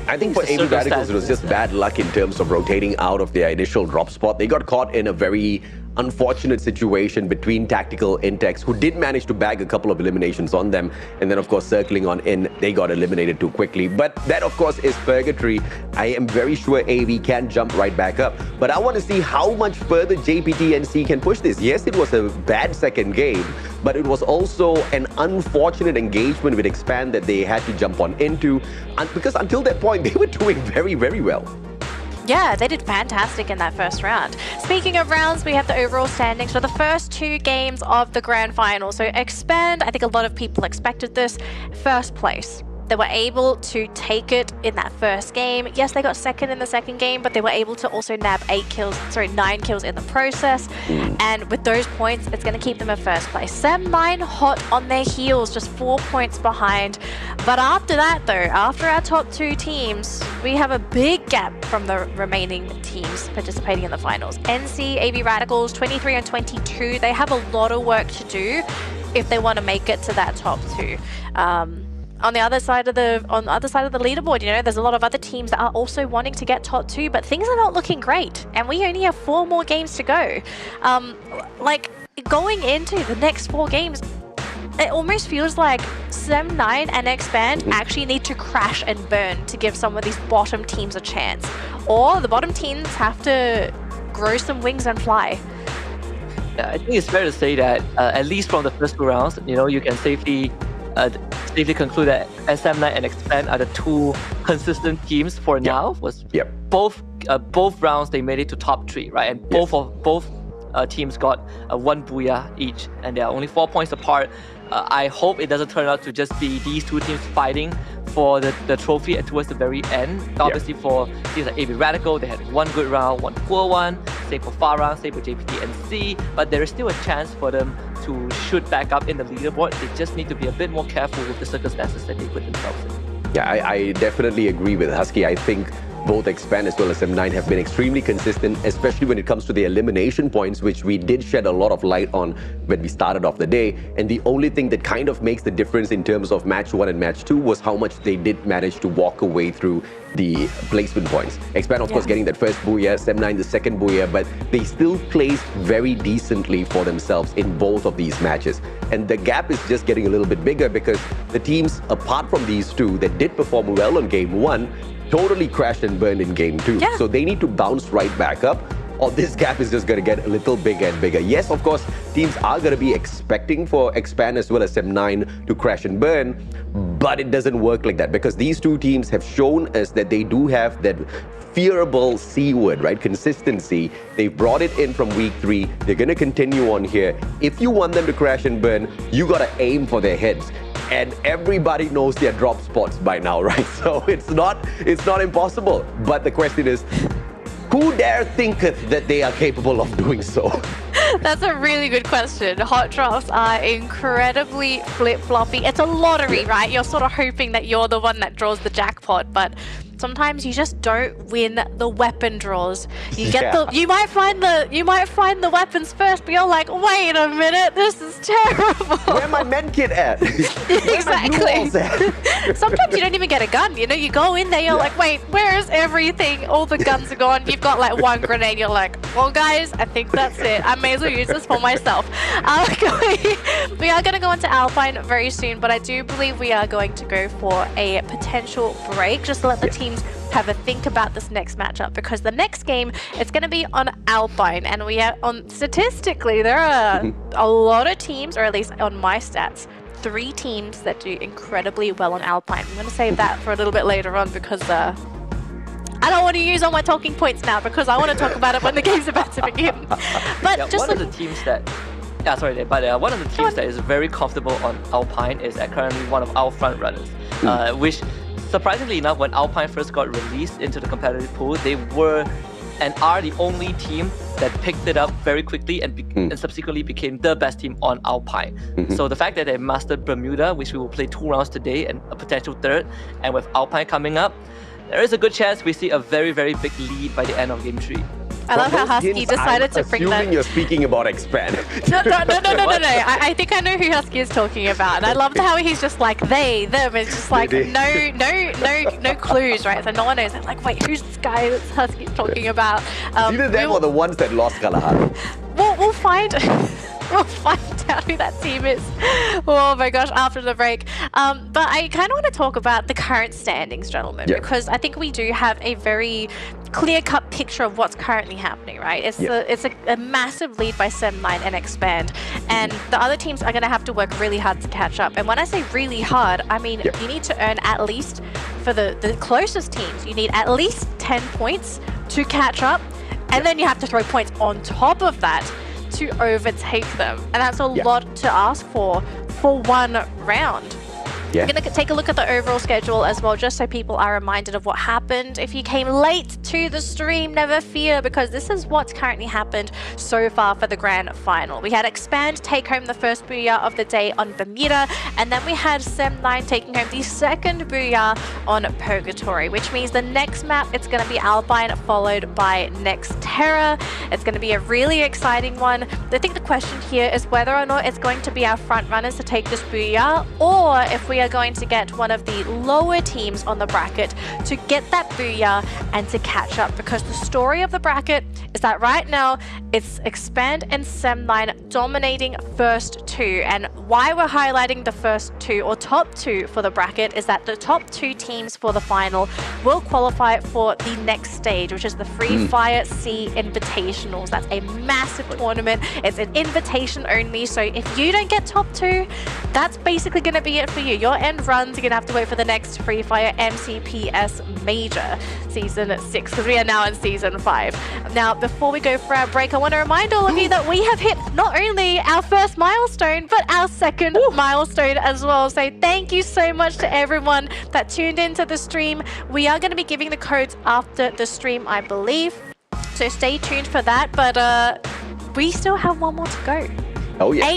I think for AV Radicals, it was just bad luck in terms of rotating out of their initial drop spot. They got caught in a very unfortunate situation between Tactical Intex, who did manage to bag a couple of eliminations on them, and then of course circling on in, they got eliminated too quickly. But that of course is purgatory. I am very sure AV can jump right back up, but I want to see how much further JPTNC can push this. Yes, it was a bad 2nd game, but it was also an unfortunate engagement with Expand that they had to jump on into, because until that point they were doing very, very well. Yeah, they did fantastic in that first round. Speaking of rounds, we have the overall standings for the first 2 games of the grand final. So Expand, I think a lot of people expected this. First place. They were able to take it in that first game. Yes, they got second in the second game, but they were able to also nab 9 kills in the process. And with those points, it's going to keep them in first place. Sem9 hot on their heels, just 4 points behind. But after that, though, after our top 2 teams, we have a big gap from the remaining teams participating in the finals. NC, AV Radicals, 23 and 22. They have a lot of work to do if they want to make it to that top 2. On the other side of the leaderboard, you know, there's a lot of other teams that are also wanting to get top 2, but things are not looking great, and we only have 4 more games to go. Like going into the next 4 games, it almost feels like Sem9 and Expand actually need to crash and burn to give some of these bottom teams a chance, or the bottom teams have to grow some wings and fly. Yeah, I think it's fair to say that at least from the first 2 rounds, you know, you can safely conclude that SM9 and Expand are the 2 consistent teams for now. Both rounds they made it to top 3, right? And both teams got 1 booyah each, and they are only 4 points apart. I hope it doesn't turn out to just be these 2 teams fighting for the trophy towards the very end. Obviously, for teams like AV Radical, they had 1 good round, 1 poor one. Same for Farah, same for JPT and C. But there is still a chance for them to shoot back up in the leaderboard. They just need to be a bit more careful with the circumstances that they put themselves in. Yeah, I definitely agree with Husky. I think both Expand as well as M9 have been extremely consistent, especially when it comes to the elimination points, which we did shed a lot of light on when we started off the day. And the only thing that kind of makes the difference in terms of match 1 and match 2 was how much they did manage to walk away through the placement points. Expand, of course, getting that first booyah, M9 the second booyah, but they still placed very decently for themselves in both of these matches. And the gap is just getting a little bit bigger because the teams, apart from these 2 that did perform well on game 1, totally crashed and burned in game 2. So they need to bounce right back up, or this gap is just going to get a little bigger and bigger. Yes, of course, teams are going to be expecting for Expand as well as M9 to crash and burn, but it doesn't work like that because these 2 teams have shown us that they do have that fearable C word, right? Consistency. They've brought it in from week 3. They're going to continue on here. If you want them to crash and burn, you got to aim for their heads. And everybody knows their drop spots by now, right? So it's not impossible. But the question is, who dare thinketh that they are capable of doing so? That's a really good question. Hot drops are incredibly flip-floppy. It's a lottery, right? You're sort of hoping that you're the one that draws the jackpot, but sometimes you just don't win the weapon draws. You get you might find the weapons first, but you're like, wait a minute, this is terrible. Where my med kit at? Exactly. Sometimes you don't even get a gun. You know, you go in there, you're like, wait, where is everything? All the guns are gone. You've got like 1 grenade. You're like, well, guys, I think that's it. I may as well use this for myself. We are going to go into Alpine very soon, but I do believe we are going to go for a potential break just to let the teams have a think about this next matchup, because the next game it's going to be on Alpine, and we are on statistically there are a lot of teams, or at least on my stats, 3 teams that do incredibly well on Alpine. I'm going to save that for a little bit later on because I don't want to use all my talking points now because I want to talk about it when the game's about to begin. But yeah, just one of the teams that one of the teams that is very comfortable on Alpine is currently one of our front runners, which surprisingly enough, when Alpine first got released into the competitive pool, they were and are the only team that picked it up very quickly and subsequently became the best team on Alpine. So the fact that they mastered Bermuda, which we will play 2 rounds today and a potential 3rd, and with Alpine coming up, there is a good chance we see a very, very big lead by the end of game 3. I love how Husky decided to bring that. Assuming you're speaking about Expand. No. I think I know who Husky is talking about. And I loved how he's just like they, them. It's just like no clues, right? So no one knows. I'm like, wait, who's this guy that Husky's talking about? Either them or the ones that lost Kalahari. We'll find. We'll find out who that team is. Oh my gosh, after the break. But I kind of want to talk about the current standings, gentlemen, because I think we do have a very clear-cut picture of what's currently happening, right? It's a massive lead by Sem9 and Expand, and the other teams are going to have to work really hard to catch up. And when I say really hard, I mean you need to earn at least, for the closest teams, you need at least 10 points to catch up, and then you have to throw points on top of that to overtake them. And that's a lot to ask for one round. Yeah. We're going to take a look at the overall schedule as well, just so people are reminded of what happened. If you came late to the stream, never fear, because this is what's currently happened so far for the grand final. We had Expand take home the first booyah of the day on Bermuda, and then we had Sem9 taking home the second booyah on Purgatory, which means the next map, it's going to be Alpine, followed by Next Terra. It's going to be a really exciting one. I think the question here is whether or not it's going to be our front runners to take this booyah, or if we are going to get one of the lower teams on the bracket to get that booyah and to catch up, because the story of the bracket is that right now it's Expand and Sem9 dominating first two. And why we're highlighting the first two or top two for the bracket is that the top two teams for the final will qualify for the next stage, which is the free Fire Sea Invitationals. That's a massive tournament. It's an invitation only, so if you don't get top two, that's basically going to be it for you. Your end runs, you're going to have to wait for the next Free Fire MCPS Major Season 6, because we are now in Season 5. Now, before we go for our break, I want to remind all of you that we have hit not only our first milestone, but our second milestone as well. So thank you so much to everyone that tuned into the stream. We are going to be giving the codes after the stream, I believe. So stay tuned for that, but we still have one more to go. Oh, yeah.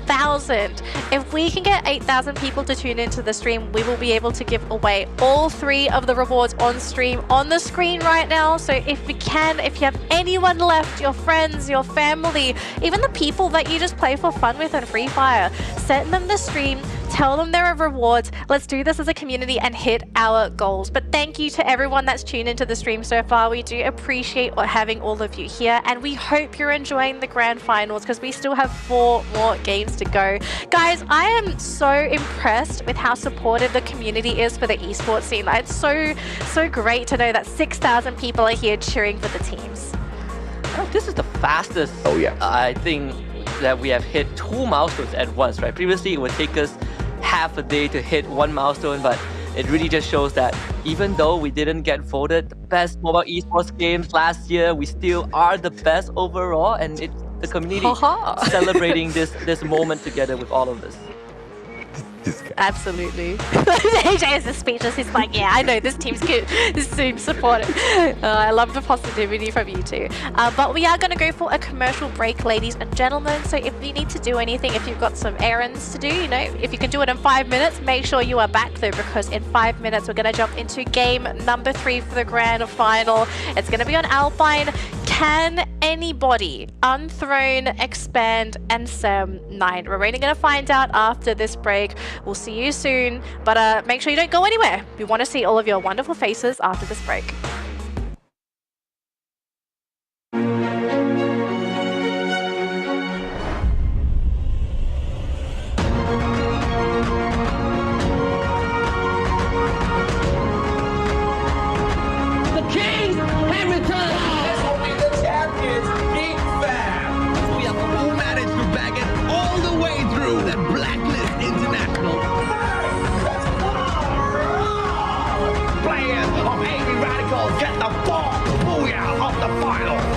8,000. If we can get 8,000 people to tune into the stream, we will be able to give away all 3 of the rewards on stream on the screen right now. So if you can, if you have anyone left, your friends, your family, even the people that you just play for fun with on Free Fire, send them the stream. Tell them there are rewards. Let's do this as a community and hit our goals. But thank you to everyone that's tuned into the stream so far. We do appreciate having all of you here, and we hope you're enjoying the grand finals, because we still have 4 more games to go. Guys, I am so impressed with how supportive the community is for the esports scene. It's so great to know that 6,000 people are here cheering for the teams. Oh, this is the fastest, I think, that we have hit 2 milestones at once, right? Previously, it would take us half a day to hit 1 milestone, but it really just shows that even though we didn't get voted the best mobile esports games last year, we still are the best overall, and it's the community celebrating this moment together with all of us. Absolutely. AJ is just speechless. He's like, yeah, I know this team's good. This team's supportive. I love the positivity from you two. But we are going to go for a commercial break, ladies and gentlemen. So if you need to do anything, if you've got some errands to do, you know, if you can do it in 5 minutes, make sure you are back though, because in 5 minutes we're going to jump into game number 3 for the grand final. It's going to be on Alpine. Can anybody unthrone, Expand, and Sem9? We're really going to find out after this break. We'll see you soon, but make sure you don't go anywhere. We want to see all of your wonderful faces after this break. Get the booyah of the finals!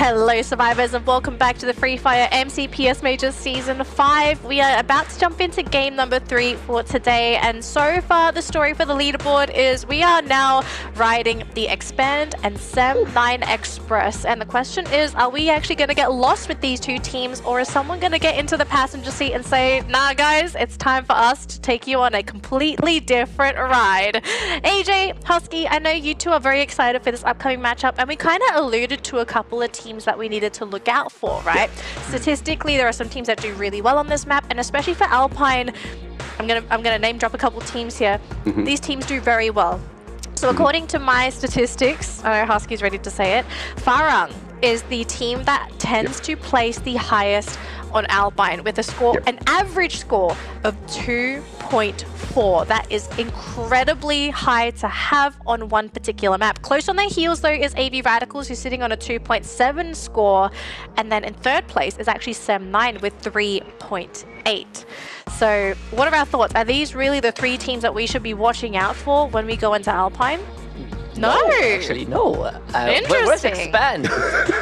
Hello survivors and welcome back to the Free Fire MCPS Majors Season 5. We are about to jump into game number 3 for today, and so far the story for the leaderboard is we are now riding the Expand and Sem9 Express, and the question is, are we actually going to get lost with these two teams, or is someone going to get into the passenger seat and say, nah guys, it's time for us to take you on a completely different ride? AJ, Husky, I know you two are very excited for this upcoming matchup, and we kind of alluded to a couple of teams that we needed to look out for, right? Statistically, there are some teams that do really well on this map, and especially for Alpine, I'm gonna name drop a couple teams here. These teams do very well. So according to my statistics, I know Husky's ready to say it, Farang is the team that tends to place the highest on Alpine with a score, an average score of 2.4. That is incredibly high to have on one particular map. Close on their heels though is AV Radicals, who's sitting on a 2.7 score, and then in third place is actually Sem9 with 3.8. So what are our thoughts? Are these really the three teams that we should be watching out for when we go into Alpine? No. Actually, no. Interesting. Where's Expand?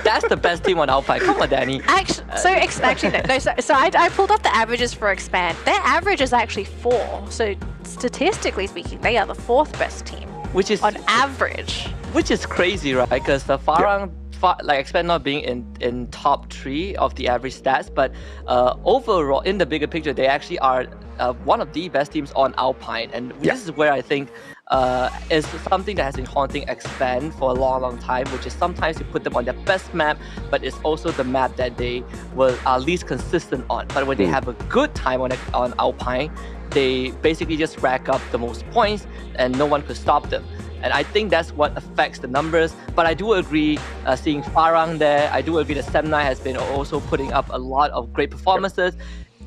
That's the best team on Alpine. Come on, Danny. Actually, no. So I pulled up the averages for Expand. Their average is actually 4. So statistically speaking, they are the 4th best team. Which is on average. Which is crazy, right? Because the Farang, like Expand not being in top 3 of the average stats, but overall in the bigger picture, they actually are one of the best teams on Alpine, and this is where I think is something that has been haunting Expand for a long time, which is sometimes you put them on their best map, but it's also the map that they are least consistent on. But when they have a good time on Alpine, they basically just rack up the most points and no one could stop them. And I think that's what affects the numbers. But I do agree, seeing Farang there, I do agree that Sem9 has been also putting up a lot of great performances.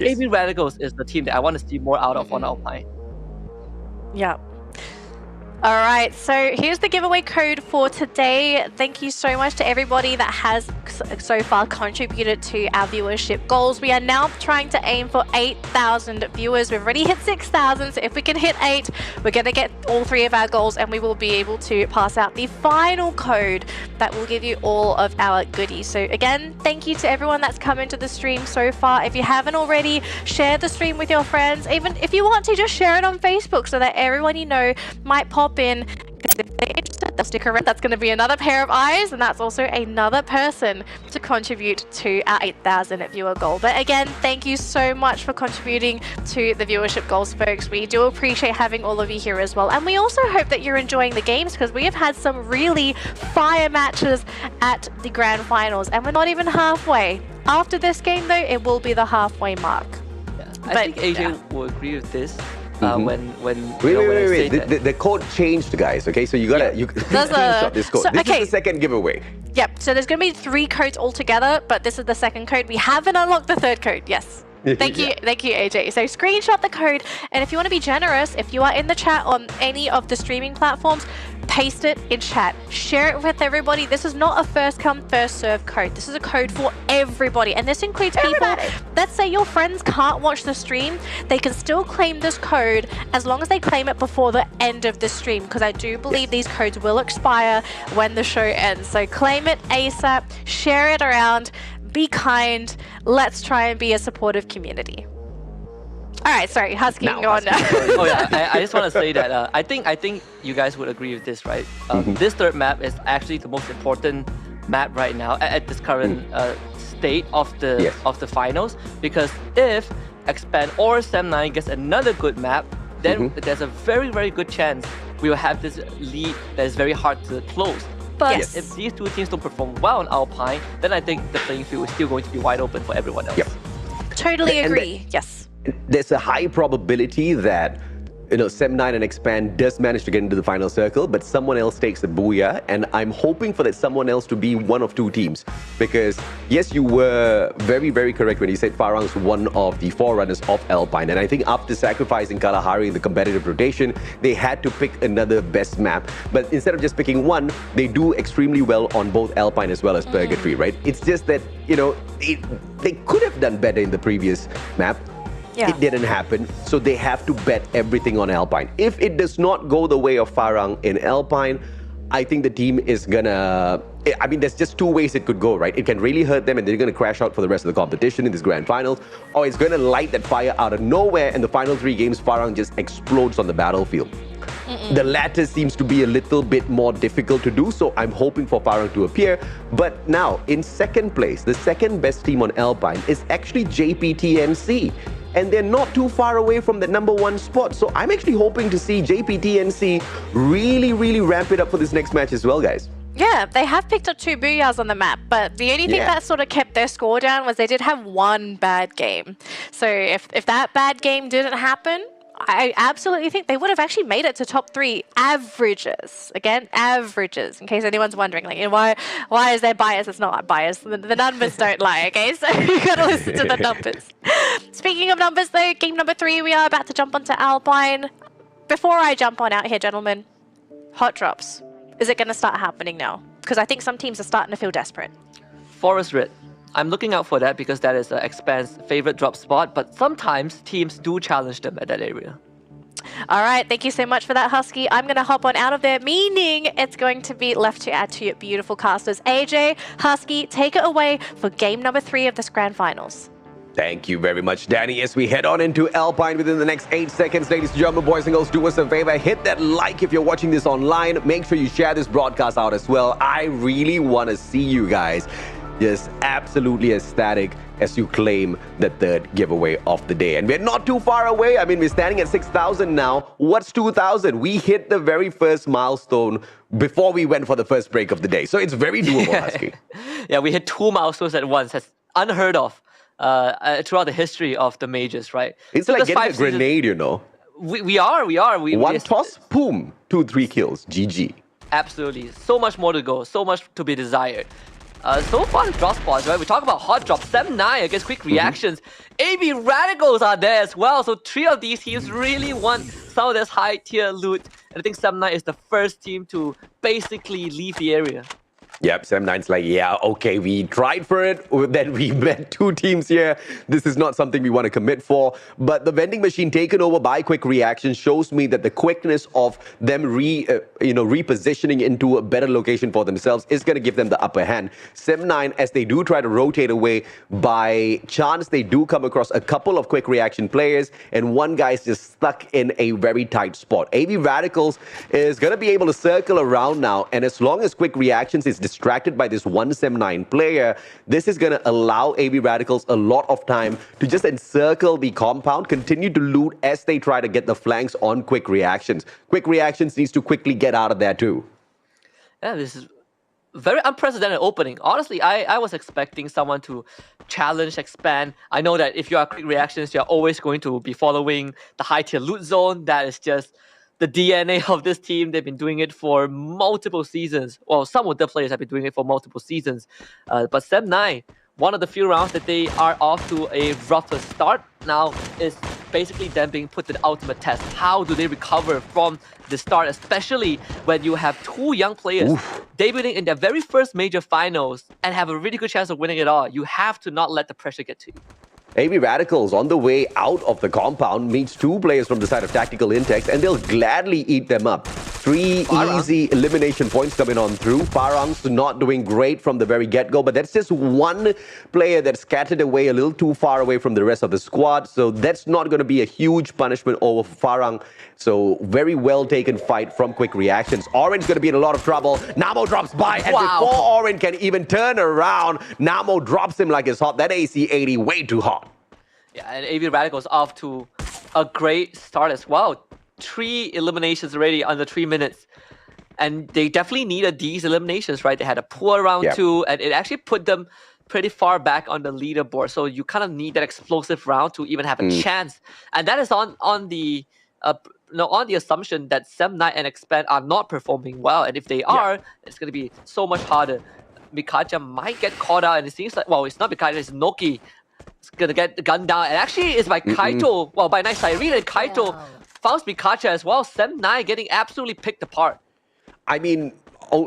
AV Radicals is the team that I want to see more out of on Alpine. Yeah. All right, so here's the giveaway code for today. Thank you so much to everybody that has so far contributed to our viewership goals. We are now trying to aim for 8,000 viewers. We've already hit 6,000, so if we can hit 8, we're going to get all 3 of our goals, and we will be able to pass out the final code that will give you all of our goodies. So again, thank you to everyone that's come into the stream so far. If you haven't already, share the stream with your friends. Even if you want to, just share it on Facebook so that everyone you know might pop in, because if they're interested, they'll stick around. That's going to be another pair of eyes, and that's also another person to contribute to our 8,000 viewer goal. But again, thank you so much for contributing to the viewership goals, folks. We do appreciate having all of you here as well, and we also hope that you're enjoying the games, because we have had some really fire matches at the grand finals, and we're not even halfway. After this game though, it will be the halfway mark. I think AJ will agree with this. When Wait. The code changed, guys. Okay, so you gotta screenshot this code. This is the second giveaway. Yep. So there's gonna be 3 codes altogether, but this is the second code. We haven't unlocked the 3rd code. Yes. Thank you, AJ. So screenshot the code, and if you want to be generous, if you are in the chat on any of the streaming platforms, paste it in chat. Share it with everybody. This is not a first come, first serve code. This is a code for everybody, and this includes people. Let's say your friends can't watch the stream, they can still claim this code as long as they claim it before the end of the stream, because I do believe these codes will expire when the show ends. So claim it ASAP, share it around, be kind. Let's try and be a supportive community. All right, sorry, Husky, go on now. Oh yeah, I just want to say that I think you guys would agree with this, right? This 3rd map is actually the most important map right now at this current state of the finals, because if Expand or Sem9 gets another good map, then there's a very good chance we will have this lead that is very hard to close. But if these 2 teams don't perform well on Alpine, then I think the playing field is still going to be wide open for everyone else. Totally agree. Yes. There's a high probability that Sem9 and Expand does manage to get into the final circle, but someone else takes the booyah, and I'm hoping for that someone else to be one of 2 teams. Because yes, you were very correct when you said Farang's one of the forerunners of Alpine, and I think after sacrificing Kalahari in the competitive rotation, they had to pick another best map. But instead of just picking one, they do extremely well on both Alpine as well as Purgatory, right? It's just that, they could have done better in the previous map. It didn't happen, so they have to bet everything on Alpine. If it does not go the way of Farang in Alpine, I think the team is gonna... I mean, there's just two ways it could go, right? It can really hurt them and they're gonna crash out for the rest of the competition in this grand finals, or it's gonna light that fire out of nowhere and the final 3 games, Farang just explodes on the battlefield. The latter seems to be a little bit more difficult to do, so I'm hoping for Farang to appear. But now, in second place, the second best team on Alpine is actually JPTNC. And they're not too far away from the #1 spot. So I'm actually hoping to see JPTNC really ramp it up for this next match as well, guys. Yeah, they have picked up 2 booyahs on the map, but the only thing that sort of kept their score down was they did have 1 bad game. So if that bad game didn't happen, I absolutely think they would have actually made it to top 3 averages. Again, averages, in case anyone's wondering, like, you know, why is there bias? It's not bias. The numbers don't lie, okay? So you got to listen to the numbers. Speaking of numbers, though, game number 3, we are about to jump onto Alpine. Before I jump on out here, gentlemen, hot drops. Is it going to start happening now? Because I think some teams are starting to feel desperate. Forest Red. I'm looking out for that because that is Expan's favorite drop spot, but sometimes teams do challenge them at that area. All right, thank you so much for that, Husky. I'm going to hop on out of there, meaning it's going to be left to add to your beautiful casters. AJ, Husky, take it away for game number 3 of this grand finals. Thank you very much, Danny. As we head on into Alpine within the next 8 seconds, ladies and gentlemen, boys and girls, do us a favor. Hit that like if you're watching this online. Make sure you share this broadcast out as well. I really want to see you guys just absolutely ecstatic as you claim the 3rd giveaway of the day. And we're not too far away. I mean, we're standing at 6,000 now. What's 2,000? We hit the very first milestone before we went for the first break of the day. So it's very doable, Husky. Yeah, we hit 2 milestones at once. That's unheard of throughout the history of the majors, right? It's so like getting a grenade, you know. We are. One toss, boom, 2-3 kills. GG. Absolutely. So much more to go. So much to be desired. So far the drop spots, right? We talk about hot drop, 7-9 against quick reactions. AB Radicals are there as well. So 3 of these teams really want some of this high tier loot. And I think 7-9 is the first team to basically leave the area. Yep, 7-9's like, yeah, okay, we tried for it, then we met 2 teams here. This is not something we want to commit for. But the vending machine taken over by Quick Reaction shows me that the quickness of them repositioning into a better location for themselves is going to give them the upper hand. 7-9, as they do try to rotate away, by chance they do come across a couple of Quick Reaction players, and one guy's just stuck in a very tight spot. AB Radicals is going to be able to circle around now, and as long as Quick Reactions is distracted by this 179 player, this is going to allow AB Radicals a lot of time to just encircle the compound, continue to loot as they try to get the flanks on Quick Reactions. Quick Reactions needs to quickly get out of there too. Yeah, this is very unprecedented opening. Honestly, I was expecting someone to challenge, expand. I know that if you are Quick Reactions, you're always going to be following the high tier loot zone. That is just the DNA of this team. They've been doing it for multiple seasons. Well, some of the players have been doing it for multiple seasons. But 7-9, one of the few rounds that they are off to a rougher start now is basically them being put to the ultimate test. How do they recover from the start, especially when you have 2 young players debuting in their very first major finals and have a really good chance of winning it all? You have to not let the pressure get to you. AB Radicals on the way out of the compound meets 2 players from the side of Tactical Intex, and they'll gladly eat them up. 3 easy elimination points coming on through. Farang's not doing great from the very get-go, but that's just one player that's scattered away a little too far away from the rest of the squad, so that's not going to be a huge punishment over Farang. So very well taken fight from Quick Reactions. Orange going to be in a lot of trouble. Namo drops by, and before Orange can even turn around, Namo drops him like it's hot. That AC-80 way too hot. Yeah, and AB Radicals off to a great start as well. 3 eliminations already under 3 minutes. And they definitely needed these eliminations, right? They had a poor round 2, and it actually put them pretty far back on the leaderboard. So you kind of need that explosive round to even have a chance. And that is on the assumption that 7-9 and Expand are not performing well. And if they are, it's going to be so much harder. Mikaja might get caught out, and it seems like, well, it's not Mikaja, it's Noki. It's going to get the gun down. And actually, it's by Kaito. Well, by Night Siren, and Kaito found Mikaja as well. 7-9 getting absolutely picked apart. I mean,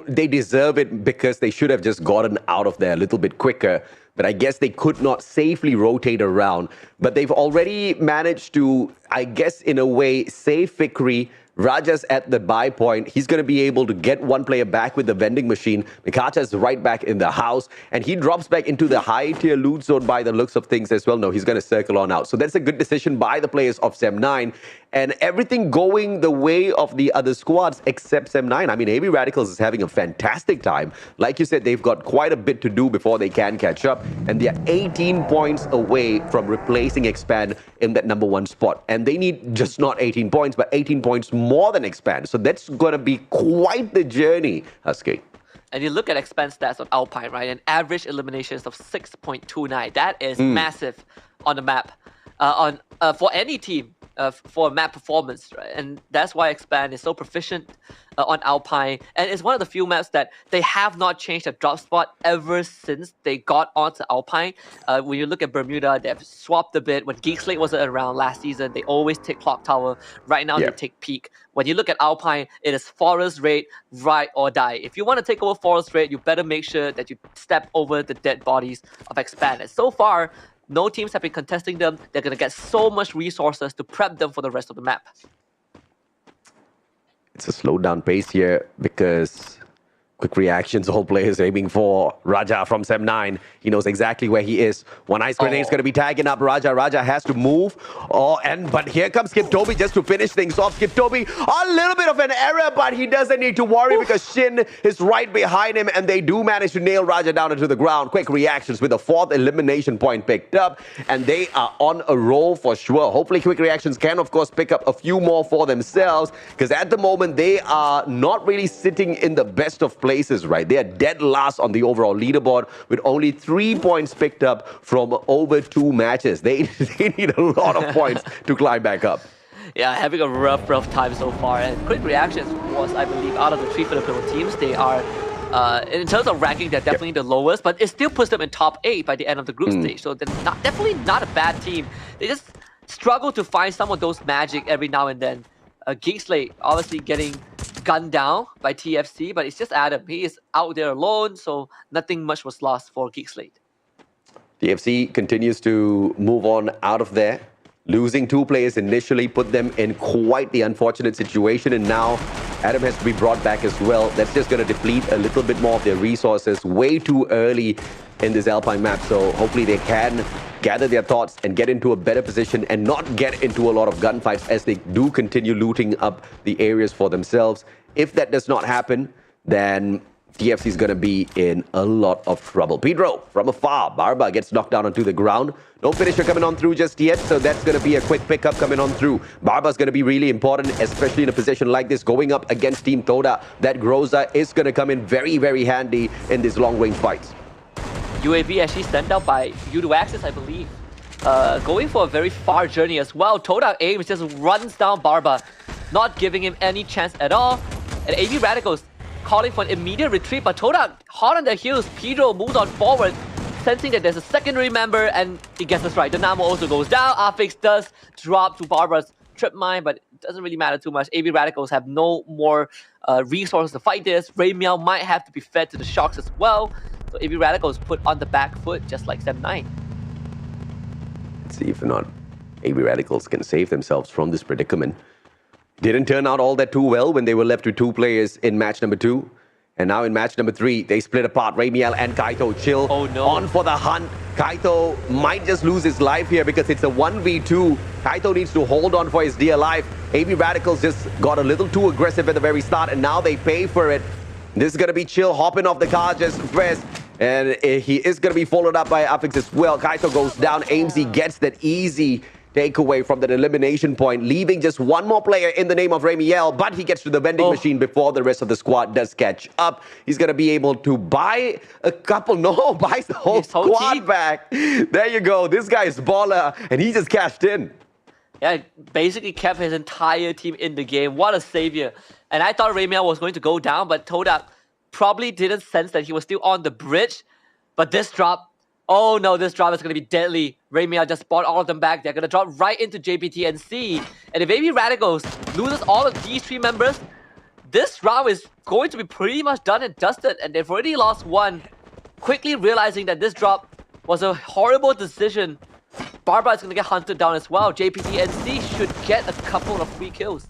they deserve it because they should have just gotten out of there a little bit quicker. But I guess they could not safely rotate around. But they've already managed to, I guess, in a way, save Fikri Raja's at the buy point. He's going to be able to get one player back with the vending machine. Mikacha's right back in the house, and he drops back into the high-tier loot zone by the looks of things as well. No, he's going to circle on out. So that's a good decision by the players of Sem9, and everything going the way of the other squads except Sem9. I mean, AB Radicals is having a fantastic time. Like you said, they've got quite a bit to do before they can catch up, and they're 18 points away from replacing Expand in that #1 spot. And they need just not 18 points, but 18 points more than Expand. So that's going to be quite the journey, Husky. And you look at Expand stats on Alpine, right? An average eliminations of 6.29. That is massive on the map. For any team, for map performance, right? And that's why Expand is so proficient on Alpine. And it's one of the few maps that they have not changed their drop spot ever since they got onto Alpine. When you look at Bermuda, they've swapped a bit. When Geek Slate wasn't around last season, they always take Clock Tower. Right now, they take Peak. When you look at Alpine, it is Forest Raid, ride or die. If you want to take over Forest Raid, you better make sure that you step over the dead bodies of Expand. And so far, no teams have been contesting them. They're going to get so much resources to prep them for the rest of the map. It's a slowed down pace here because quick reactions, all players aiming for Raja from Sem9. He knows exactly where he is. One ice grenade is going to be tagging up Raja. Raja has to move. But here comes Skip Toby just to finish things off. Skip Toby, a little bit of an error, but he doesn't need to worry because Shin is right behind him, and they do manage to nail Raja down into the ground. Quick reactions with the 4th elimination point picked up, and they are on a roll for sure. Hopefully quick reactions can, of course, pick up a few more for themselves, because at the moment they are not really sitting in the best of places, right? They are dead last on the overall leaderboard with only 3 points picked up from over 2 matches. They need a lot of points to climb back up. Yeah, having a rough time so far. And quick reactions was, I believe, out of the 3 Filipino teams, they are, in terms of ranking, they're definitely the lowest, but it still puts them in top 8 by the end of the group stage. So they're definitely not a bad team. They just struggle to find some of those magic every now and then. Geek Slate obviously getting gunned down by TFC, but it's just Adam. He is out there alone, so nothing much was lost for Geek Slate. TFC continues to move on out of there. Losing 2 players initially put them in quite the unfortunate situation, and now Adam has to be brought back as well. That's just going to deplete a little bit more of their resources way too early in this Alpine map. So hopefully they can gather their thoughts and get into a better position and not get into a lot of gunfights as they do continue looting up the areas for themselves. If that does not happen, then TFC is going to be in a lot of trouble. Pedro from afar. Barba gets knocked down onto the ground. No finisher coming on through just yet, so that's going to be a quick pickup coming on through. Barba's going to be really important, especially in a position like this, going up against Team Toda. That Groza is going to come in very, very handy in these long-range fights. UAV actually sent out by U2Axis, I believe. Going for a very far journey as well. Toda aims, just runs down Barba, not giving him any chance at all. And AB Radicals calling for an immediate retreat, but Toda hot on their heels. Pedro moves on forward, sensing that there's a secondary member, and he gets us right. The Namo also goes down. Afix does drop to Barba's trip mine, but it doesn't really matter too much. AB Radicals have no more resources to fight this. Raymiel might have to be fed to the Sharks as well. So AB Radicals put on the back foot, just like Sem9. Let's see if not AB Radicals can save themselves from this predicament. Didn't turn out all that too well when they were left with 2 players in match number 2. And now in match number 3, they split apart. Raymiel and Kaito Chill on for the hunt. Kaito might just lose his life here because it's a 1v2. Kaito needs to hold on for his dear life. AB Radicals just got a little too aggressive at the very start, and now they pay for it. This is going to be Chill hopping off the car just first. And he is going to be followed up by Afix as well. Kaito goes down. Amesy gets that easy takeaway from that elimination point, leaving just 1 more player in the name of Raymiel, but he gets to the vending machine before the rest of the squad does catch up. He's going to be able to buy a couple, buys the whole squad back. There you go. This guy is baller, and he just cashed in. Yeah, basically kept his entire team in the game. What a savior. And I thought Raymiel was going to go down, but Toda probably didn't sense that he was still on the bridge. But this drop, oh no, this drop is going to be deadly. Raymiel just brought all of them back. They're going to drop right into JPT and C. And if AB Radicals loses all of these 3 members, this round is going to be pretty much done and dusted. And they've already lost 1. Quickly realizing that this drop was a horrible decision. Barba is going to get hunted down as well. JPT and C should get a couple of free kills.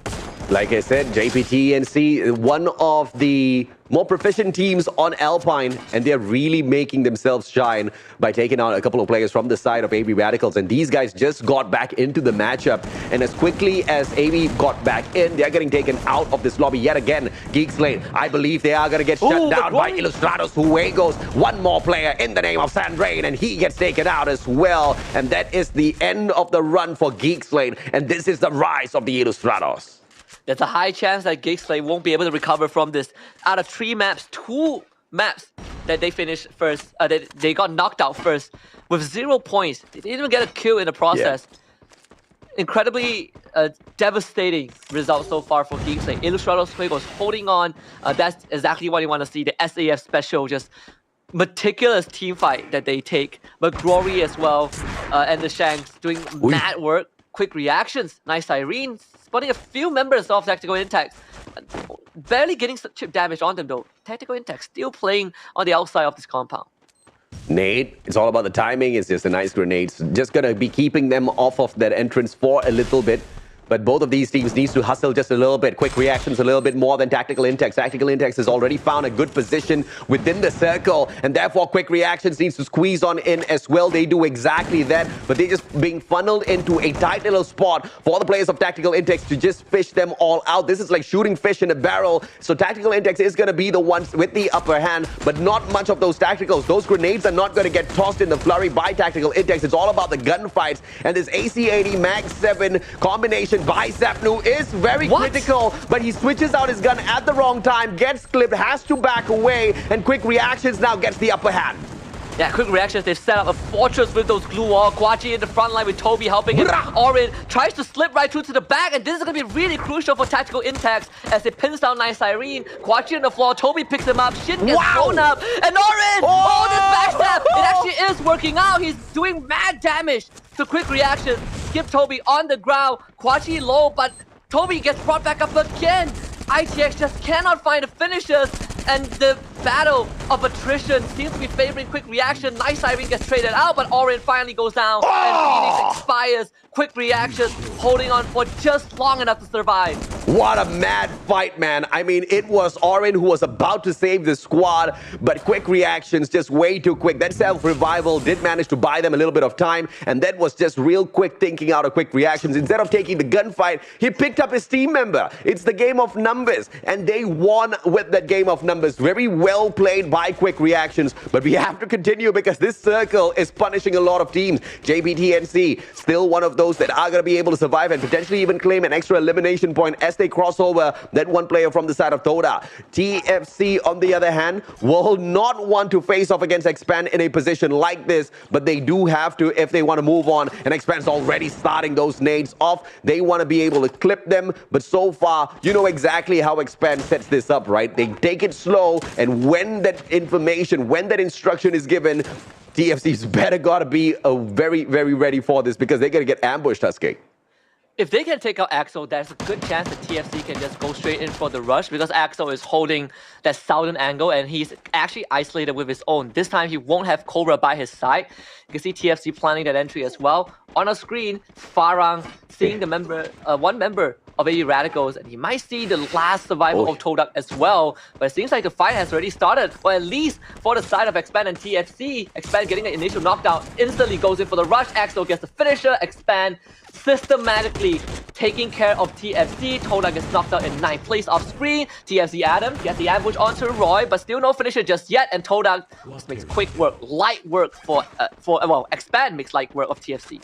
Like I said, JPTNC, one of the more proficient teams on Alpine, and they're really making themselves shine by taking out a couple of players from the side of AB Radicals. And these guys just got back into the matchup. And as quickly as AB got back in, they're getting taken out of this lobby yet again. Geeks Lane, I believe they are going to get shut down by Ilustrados Juegos. One more player in the name of Sandrain, and he gets taken out as well. And that is the end of the run for Geeks Lane. And this is the rise of the Ilustrados. There's a high chance that Geekslay won't be able to recover from this. Out of 3 maps, 2 maps that they finished first, they got knocked out first with 0 points. They didn't even get a kill in the process. Yeah. Incredibly devastating result so far for Geekslay. Ilustrados Juegos holding on. That's exactly what you want to see. The SAF special, just meticulous team fight that they take. But Glory as well, and the Shanks doing mad work. Quick reactions. Nice Irene. Spotting a few members of Tactical Intact. Barely getting some chip damage on them though. Tactical Intact still playing on the outside of this compound. Nade, it's all about the timing. It's just a nice grenade. Just going to be keeping them off of that entrance for a little bit. But both of these teams needs to hustle just a little bit. Quick reactions a little bit more than Tactical Intex. Tactical Intex has already found a good position within the circle, and therefore Quick Reactions needs to squeeze on in as well. They do exactly that, but they're just being funneled into a tight little spot for the players of Tactical Intex to just fish them all out. This is like shooting fish in a barrel. So Tactical Intex is going to be the ones with the upper hand, but not much of those tacticals. Those grenades are not going to get tossed in the flurry by Tactical Intex. It's all about the gunfights, and this AC-80 Mag 7 combination by Zapnu is very critical, but he switches out his gun at the wrong time, gets clipped, has to back away, and Quick Reactions now gets the upper hand. Yeah, Quick Reactions, they've set up a fortress with those glue wall. Guachi in the front line with Toby helping him. Orin tries to slip right through to the back, and this is going to be really crucial for Tactical Impacts as it pins down Nice Irene. Guachi on the floor, Toby picks him up, Shin gets thrown up, and Orin! Oh, this backstab! It actually is working out. He's doing mad damage to Quick Reactions. Skip Toby on the ground. Guachi low, but Toby gets brought back up again. ITX just cannot find the finishers, and the battle of attrition seems to be favoring Quick Reaction. Nice Irene gets traded out, but Orin finally goes down, and Phoenix expires. Quick Reactions holding on for just long enough to survive. What a mad fight, man. I mean, it was Orin who was about to save the squad, but Quick Reactions just way too quick. That self-revival did manage to buy them a little bit of time, and that was just real quick thinking out of Quick Reactions. Instead of taking the gunfight, he picked up his team member. It's the game of numbers, and they won with that game of numbers. Very well played by Quick Reactions, but we have to continue because this circle is punishing a lot of teams. JBTNC, still one of those that are going to be able to survive and potentially even claim an extra elimination point as they cross over that one player from the side of Toda. TFC, on the other hand, will not want to face off against Expand in a position like this, but they do have to if they want to move on, and Expand's already starting those nades off. They want to be able to clip them, but so far, you know exactly how Expand sets this up, right? They take it slow, and when that information, when that instruction is given, TFC's better gotta be very, very ready for this because they're gonna get ambushed, Husky. If they can take out Axel, there's a good chance that TFC can just go straight in for the rush because Axel is holding that southern angle and he's actually isolated with his own. This time he won't have Cobra by his side. You can see TFC planning that entry as well. On a screen, Farang seeing the one member of AE Radicals, and he might see the last survival of Todak as well. But it seems like the fight has already started, or at least for the side of Expand and TFC. Expand getting an initial knockdown, instantly goes in for the rush. Axel gets the finisher. Expand systematically taking care of TFC. Todak gets knocked out in 9th place off screen. TFC Adam gets the ambush onto Roy, but still no finisher just yet. And Todak just makes quick work, light work for Expand makes light work of TFC.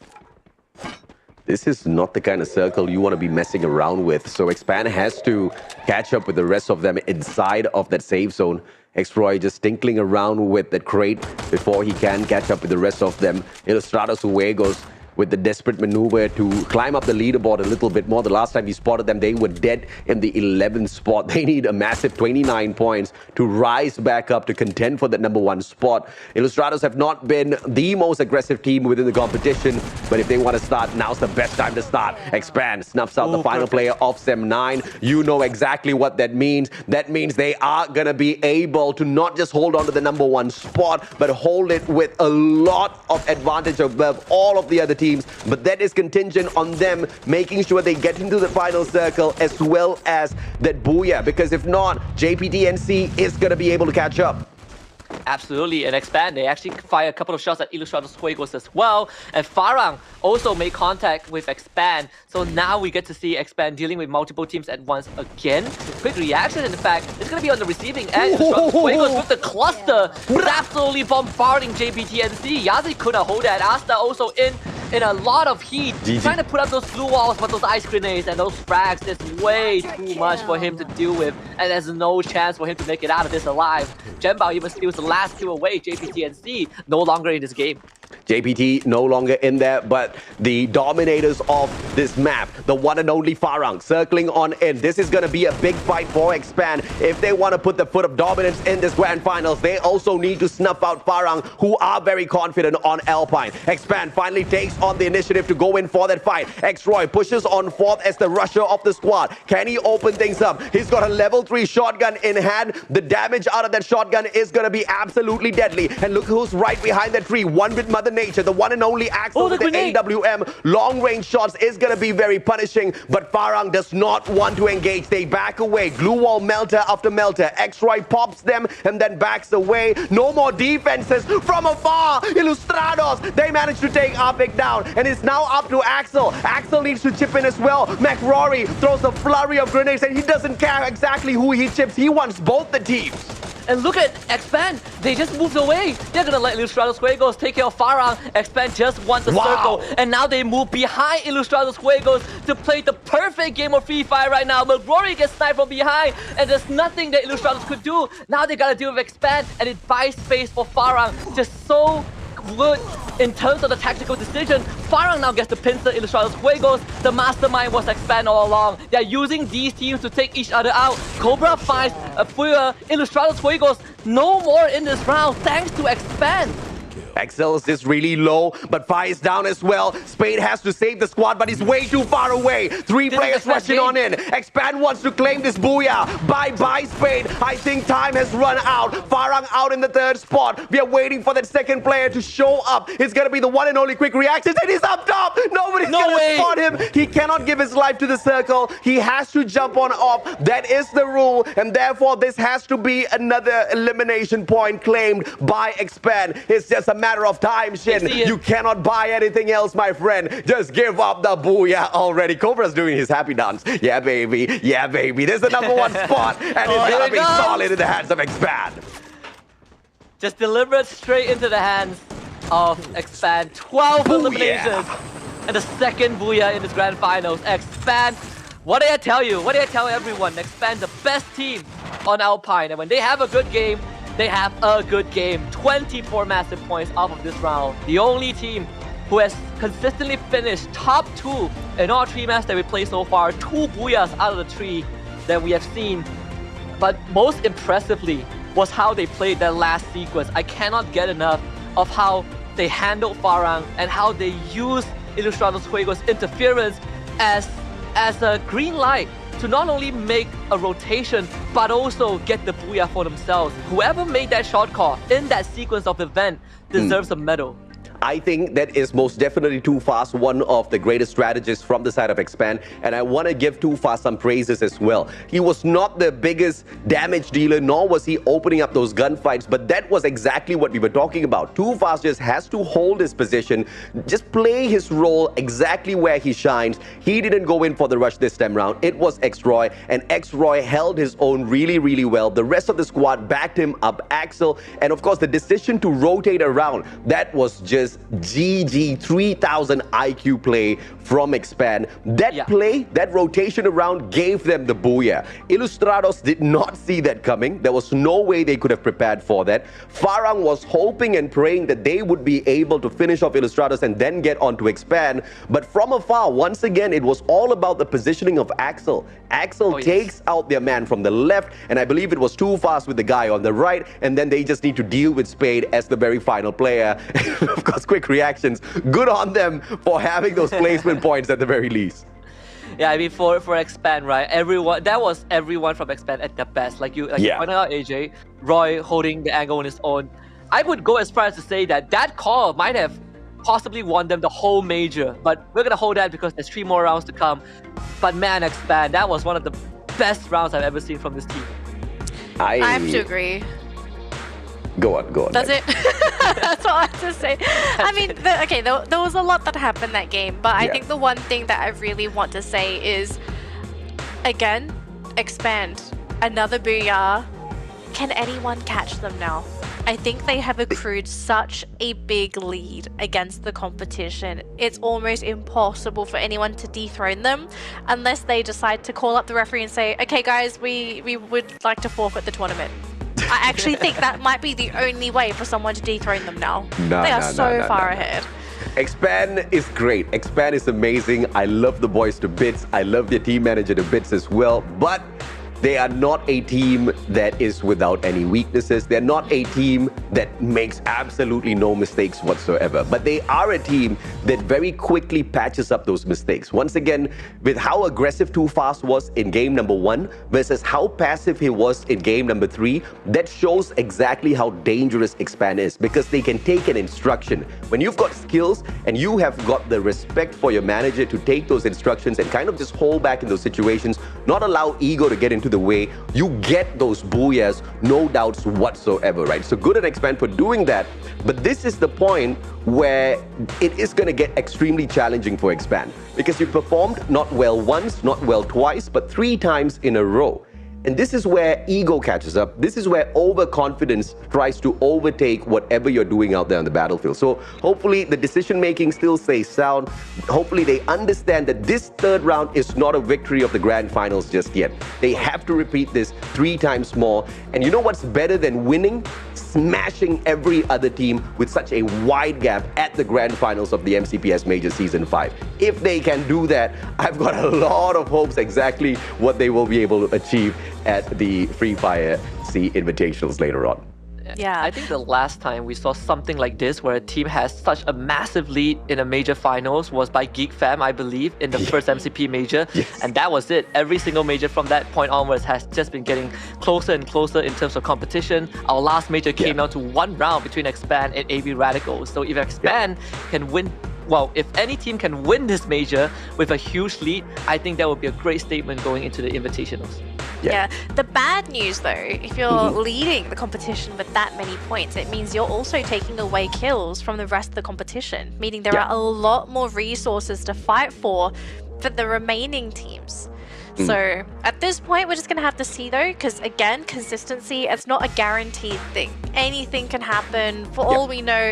This is not the kind of circle you want to be messing around with. So Expand has to catch up with the rest of them inside of that safe zone. X-Roy just tinkling around with that crate before he can catch up with the rest of them. Ilustrados Juegos with the desperate maneuver to climb up the leaderboard a little bit more. The last time we spotted them, they were dead in the 11th spot. They need a massive 29 points to rise back up to contend for that #1 spot. Ilustrados have not been the most aggressive team within the competition, but if they want to start, now's the best time to start. Expand snuffs out the final player of Sem 9. You know exactly what that means. That means they are going to be able to not just hold on to the #1 spot, but hold it with a lot of advantage above all of the other teams, but that is contingent on them making sure they get into the final circle as well as that booyah, because if not, JPTNC is going to be able to catch up. Absolutely, and Expand, they actually fire a couple of shots at Ilustrados Juegos as well, and Farang also made contact with Expand, so now we get to see Expand dealing with multiple teams at once again. Quick reaction, in fact, it's going to be on the receiving end. Ilustrados Juegos with the cluster, absolutely bombarding JPTNC. Yazi couldn't hold that. Asta also in a lot of heat, trying to put up those blue walls, but those ice grenades and those frags is way too much for him to deal with, and there's no chance for him to make it out of this alive. Zhenbao even steals the last kill away. JPTNC no longer in this game. JPT no longer in there, but the dominators of this map, the one and only Farang, circling on in. This is going to be a big fight for Expand. If they want to put the foot of dominance in this grand finals, they also need to snuff out Farang, who are very confident on Alpine. Expand finally takes on the initiative to go in for that fight. X-Roy pushes on fourth as the rusher of the squad. Can he open things up? He's got a level 3 shotgun in hand. The damage out of that shotgun is going to be absolutely deadly. And look who's right behind that tree. One with Mother Nature, the one and only Axel with the AWM. Long range shots is going to be very punishing, but Farang does not want to engage. They back away. Glue wall melter after melter. X-Roy pops them and then backs away. No more defenses from afar. Ilustrados, they managed to take Arpic down, and it's now up to Axel. Axel needs to chip in as well. McRory throws a flurry of grenades, and he doesn't care exactly who he chips. He wants both the teams. And look at Expand, they just moved away. They're gonna let Ilustrados Juegos take care of Farang. Expand just wants a circle, and now they move behind Ilustrados Juegos to play the perfect game of Free Fire right now. But Rory gets sniped from behind, and there's nothing that Ilustrados could do. Now they gotta deal with Expand, and it buys space for Farang. Just so good in terms of the tactical decision. Farang now gets the pincer Ilustrados Juegos. The mastermind was Expand all along. They're using these teams to take each other out. Cobra finds a Fire, Ilustrados Juegos no more in this round thanks to Expand. Axel is just really low, but Fire is down as well. Spade has to save the squad, but he's way too far away. Three players rushing on in. Expand wants to claim this booyah. Bye-bye, Spade. I think time has run out. Farang out in the third spot. We are waiting for that second player to show up. It's going to be the one and only Quick Reactions, and he's up top. Nobody's going to spot him. He cannot give his life to the circle. He has to jump on off. That is the rule, and therefore this has to be another elimination point claimed by Expand. It's just a matter of time, Shin. You cannot buy anything else, my friend. Just give up the booyah already. Cobra's doing his happy dance. Yeah, baby. Yeah, baby. There's the number one spot, and it's going to be solid in the hands of Expand. Just delivered straight into the hands of Expand. 12 eliminations. And the second booyah in this grand finals. Expand. What did I tell you? What did I tell everyone? Expand the best team on Alpine. And when they have a good game, they have a good game. 24 massive points off of this round. The only team who has consistently finished top 2 in all 3 matches that we played so far. 2 booyahs out of the 3 that we have seen. But most impressively was how they played that last sequence. I cannot get enough of how they handled Farang and how they used Ilustrados Juegos interference as a green light to not only make a rotation, but also get the booyah for themselves. Whoever made that shot call in that sequence of event deserves a medal. I think that is most definitely Too Fast, one of the greatest strategists from the side of Expand, and I want to give Too Fast some praises as well. He was not the biggest damage dealer, nor was he opening up those gunfights, but that was exactly what we were talking about. Too Fast just has to hold his position, just play his role exactly where he shines. He didn't go in for the rush this time round. It was X-Roy, and X-Roy held his own really, really well. The rest of the squad backed him up. Axel, and of course the decision to rotate around, that was just GG 3000 IQ play from Expand. That play, that rotation around gave them the booyah. Ilustrados did not see that coming. There was no way they could have prepared for that. Farang was hoping and praying that they would be able to finish off Ilustrados and then get on to Expand. But from afar, once again, it was all about the positioning of Axel. Axel takes out their man from the left, and I believe it was Too Fast with the guy on the right, and then they just need to deal with Spade as the very final player. Of course, Quick Reactions, good on them for having those placement points at the very least. Yeah, I mean, for Expand, right? That was everyone from Expand at their best. Like you pointed out, AJ, Roy holding the angle on his own. I would go as far as to say that call might have possibly won them the whole major. But we're gonna hold that because there's 3 more rounds to come. But man, Expand, that was one of the best rounds I've ever seen from this team. I have to agree. Go on. Does it? That's all I have to say. I mean, there was a lot that happened that game, but I think the one thing that I really want to say is, again, Expand. Another booyah. Can anyone catch them now? I think they have accrued such a big lead against the competition. It's almost impossible for anyone to dethrone them unless they decide to call up the referee and say, okay guys, we would like to forfeit the tournament. I actually think that might be the only way for someone to dethrone them now. They are so far ahead. Expand is great. Expand is amazing. I love the boys to bits. I love their team manager to bits as well. But they are not a team that is without any weaknesses. They're not a team that makes absolutely no mistakes whatsoever. But they are a team that very quickly patches up those mistakes. Once again, with how aggressive Too Fast was in game number 1 versus how passive he was in game number 3, that shows exactly how dangerous Expand is, because they can take an instruction. When you've got skills and you have got the respect for your manager to take those instructions and kind of just hold back in those situations, not allow ego to get into the way, you get those booyahs, no doubts whatsoever, right? So good at Expand for doing that, but this is the point where it is going to get extremely challenging for Expand, because you performed not well once, not well twice, but 3 times in a row. And this is where ego catches up. This is where overconfidence tries to overtake whatever you're doing out there on the battlefield. So hopefully the decision-making still stays sound. Hopefully they understand that this 3rd round is not a victory of the grand finals just yet. They have to repeat this 3 times more. And you know what's better than winning? Smashing every other team with such a wide gap at the grand finals of the MCPS Majors Season 5. If they can do that, I've got a lot of hopes exactly what they will be able to achieve at the Fire Sea Invitationals later on. Yeah. I think the last time we saw something like this where a team has such a massive lead in a major finals was by Geek Fam, I believe, in the first MCP major. Yes. And that was it. Every single major from that point onwards has just been getting closer and closer in terms of competition. Our last major came down to 1 round between Expand and AB Radicals. So if Expand can win, well, if any team can win this major with a huge lead, I think that would be a great statement going into the Invitationals. Yeah. The bad news though, if you're leading the competition with that many points, it means you're also taking away kills from the rest of the competition, meaning there are a lot more resources to fight for the remaining teams. So at this point, we're just going to have to see though, because again, consistency, it's not a guaranteed thing. Anything can happen. For all we know,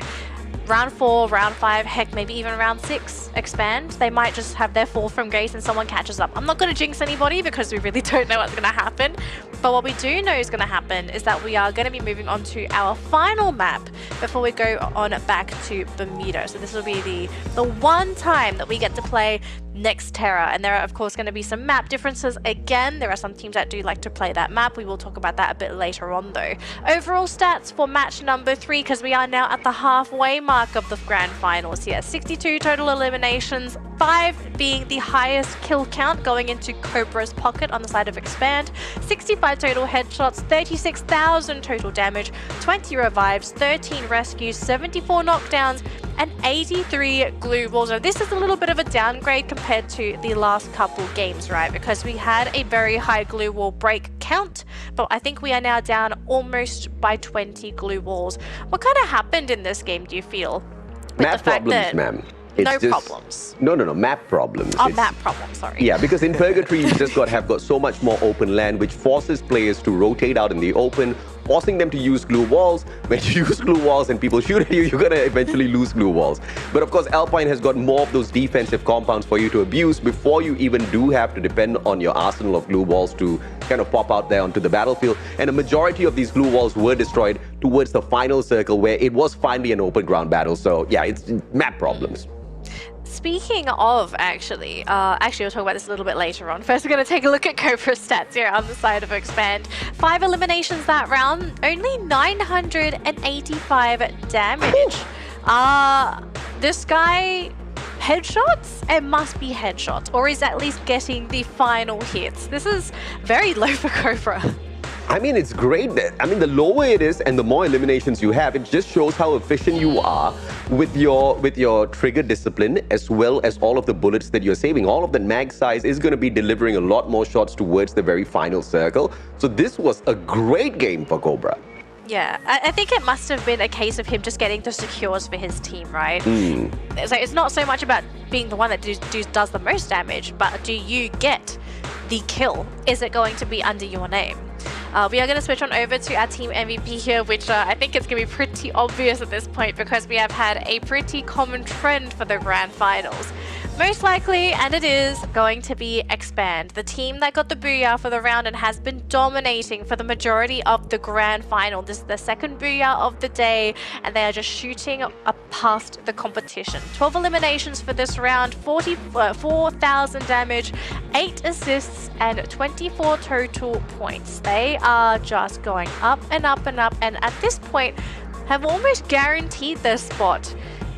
round 4, round 5, heck, maybe even round 6, Expand. They might just have their fall from grace and someone catches up. I'm not going to jinx anybody because we really don't know what's going to happen. But what we do know is going to happen is that we are going to be moving on to our final map before we go on back to Bermuda. So this will be the one time that we get to play next Terra, and there are of course going to be some map differences. Again, there are some teams that do like to play that map. We will talk about that a bit later on though. Overall stats for match number 3, because we are now at the halfway mark of the grand finals here. 62 total eliminations, 5 being the highest kill count going into Cobra's pocket on the side of Expand, 65 total headshots, 36,000 total damage, 20 revives, 13 rescues, 74 knockdowns, and 83 glue walls. Now this is a little bit of a downgrade compared to the last couple games, right? Because we had a very high glue wall break count, but I think we are now down almost by 20 glue walls. What kind of happened in this game, do you feel? With Map the fact problems, that ma'am. no problems. No, map problems. Oh, map problems, sorry. Yeah, because in Purgatory, you just have got so much more open land, which forces players to rotate out in the open, forcing them to use glue walls. When you use glue walls and people shoot at you, you're going to eventually lose glue walls. But of course, Alpine has got more of those defensive compounds for you to abuse before you even do have to depend on your arsenal of glue walls to kind of pop out there onto the battlefield. And a majority of these glue walls were destroyed towards the final circle, where it was finally an open ground battle. So yeah, it's map problems. Speaking of, actually, we'll talk about this a little bit later on. First, we're going to take a look at Cobra's stats here on the side of Expand. 5 eliminations that round, only 985 damage. This guy, headshots? It must be headshots, or is at least getting the final hits. This is very low for Cobra. I mean, it's great. I mean, the lower it is and the more eliminations you have, it just shows how efficient you are with your trigger discipline, as well as all of the bullets that you're saving. All of the mag size is going to be delivering a lot more shots towards the very final circle. So this was a great game for Cobra. Yeah, I think it must have been a case of him just getting the secures for his team, right? So it's not so much about being the one that does the most damage, but do you get the kill? Is it going to be under your name? We are going to switch on over to our team MVP here, which I think it's going to be pretty obvious at this point because we have had a pretty common trend for the grand finals. Most likely, and it is, going to be Expand, the team that got the booyah for the round and has been dominating for the majority of the grand final. This is the second booyah of the day, and they are just shooting past the competition. 12 eliminations for this round, 4,000 damage, 8 assists, and 24 total points. They are just going up and up and up, and at this point have almost guaranteed their spot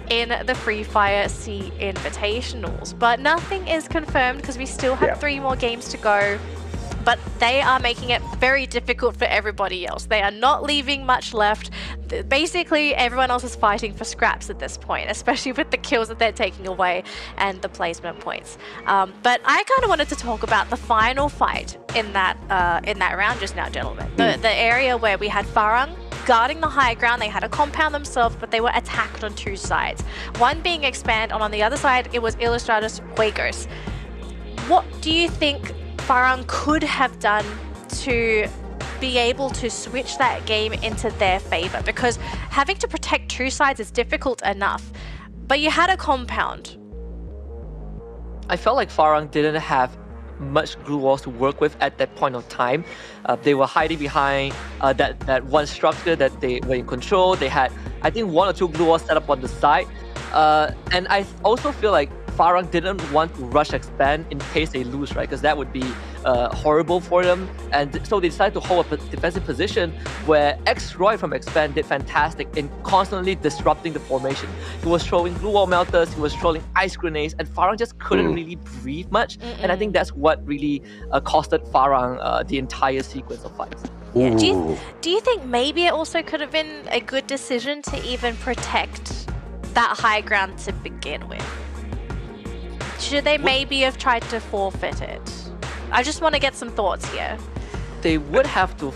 in the Fire Sea Invitationals. But nothing is confirmed because we still have 3 more games to go. But they are making it very difficult for everybody else. They are not leaving much left. Basically, everyone else is fighting for scraps at this point, especially with the kills that they're taking away and the placement points. But I kind of wanted to talk about the final fight in that round just now, gentlemen. The area where we had Farang guarding the high ground. They had a compound themselves, but they were attacked on 2 sides. One being Expand, and on the other side, it was Illustratus Juegos. What do you think Farang could have done to be able to switch that game into their favor? Because having to protect 2 sides is difficult enough, but you had a compound. I felt like Farang didn't have much glue walls to work with at that point of time. They were hiding behind that one structure that they were in control. They had, I think, 1 or 2 glue walls set up on the side. And I also feel like Farang didn't want to rush Expand in case they lose, right? Because that would be horrible for them. And so they decided to hold a defensive position where X-Roy from Expand did fantastic in constantly disrupting the formation. He was throwing glue wall melters, he was throwing ice grenades, and Farang just couldn't really breathe much. And I think that's what really costed Farang the entire sequence of fights. Yeah. Do you think maybe it also could have been a good decision to even protect that high ground to begin with? Should they maybe have tried to forfeit it? I just want to get some thoughts here. They would have to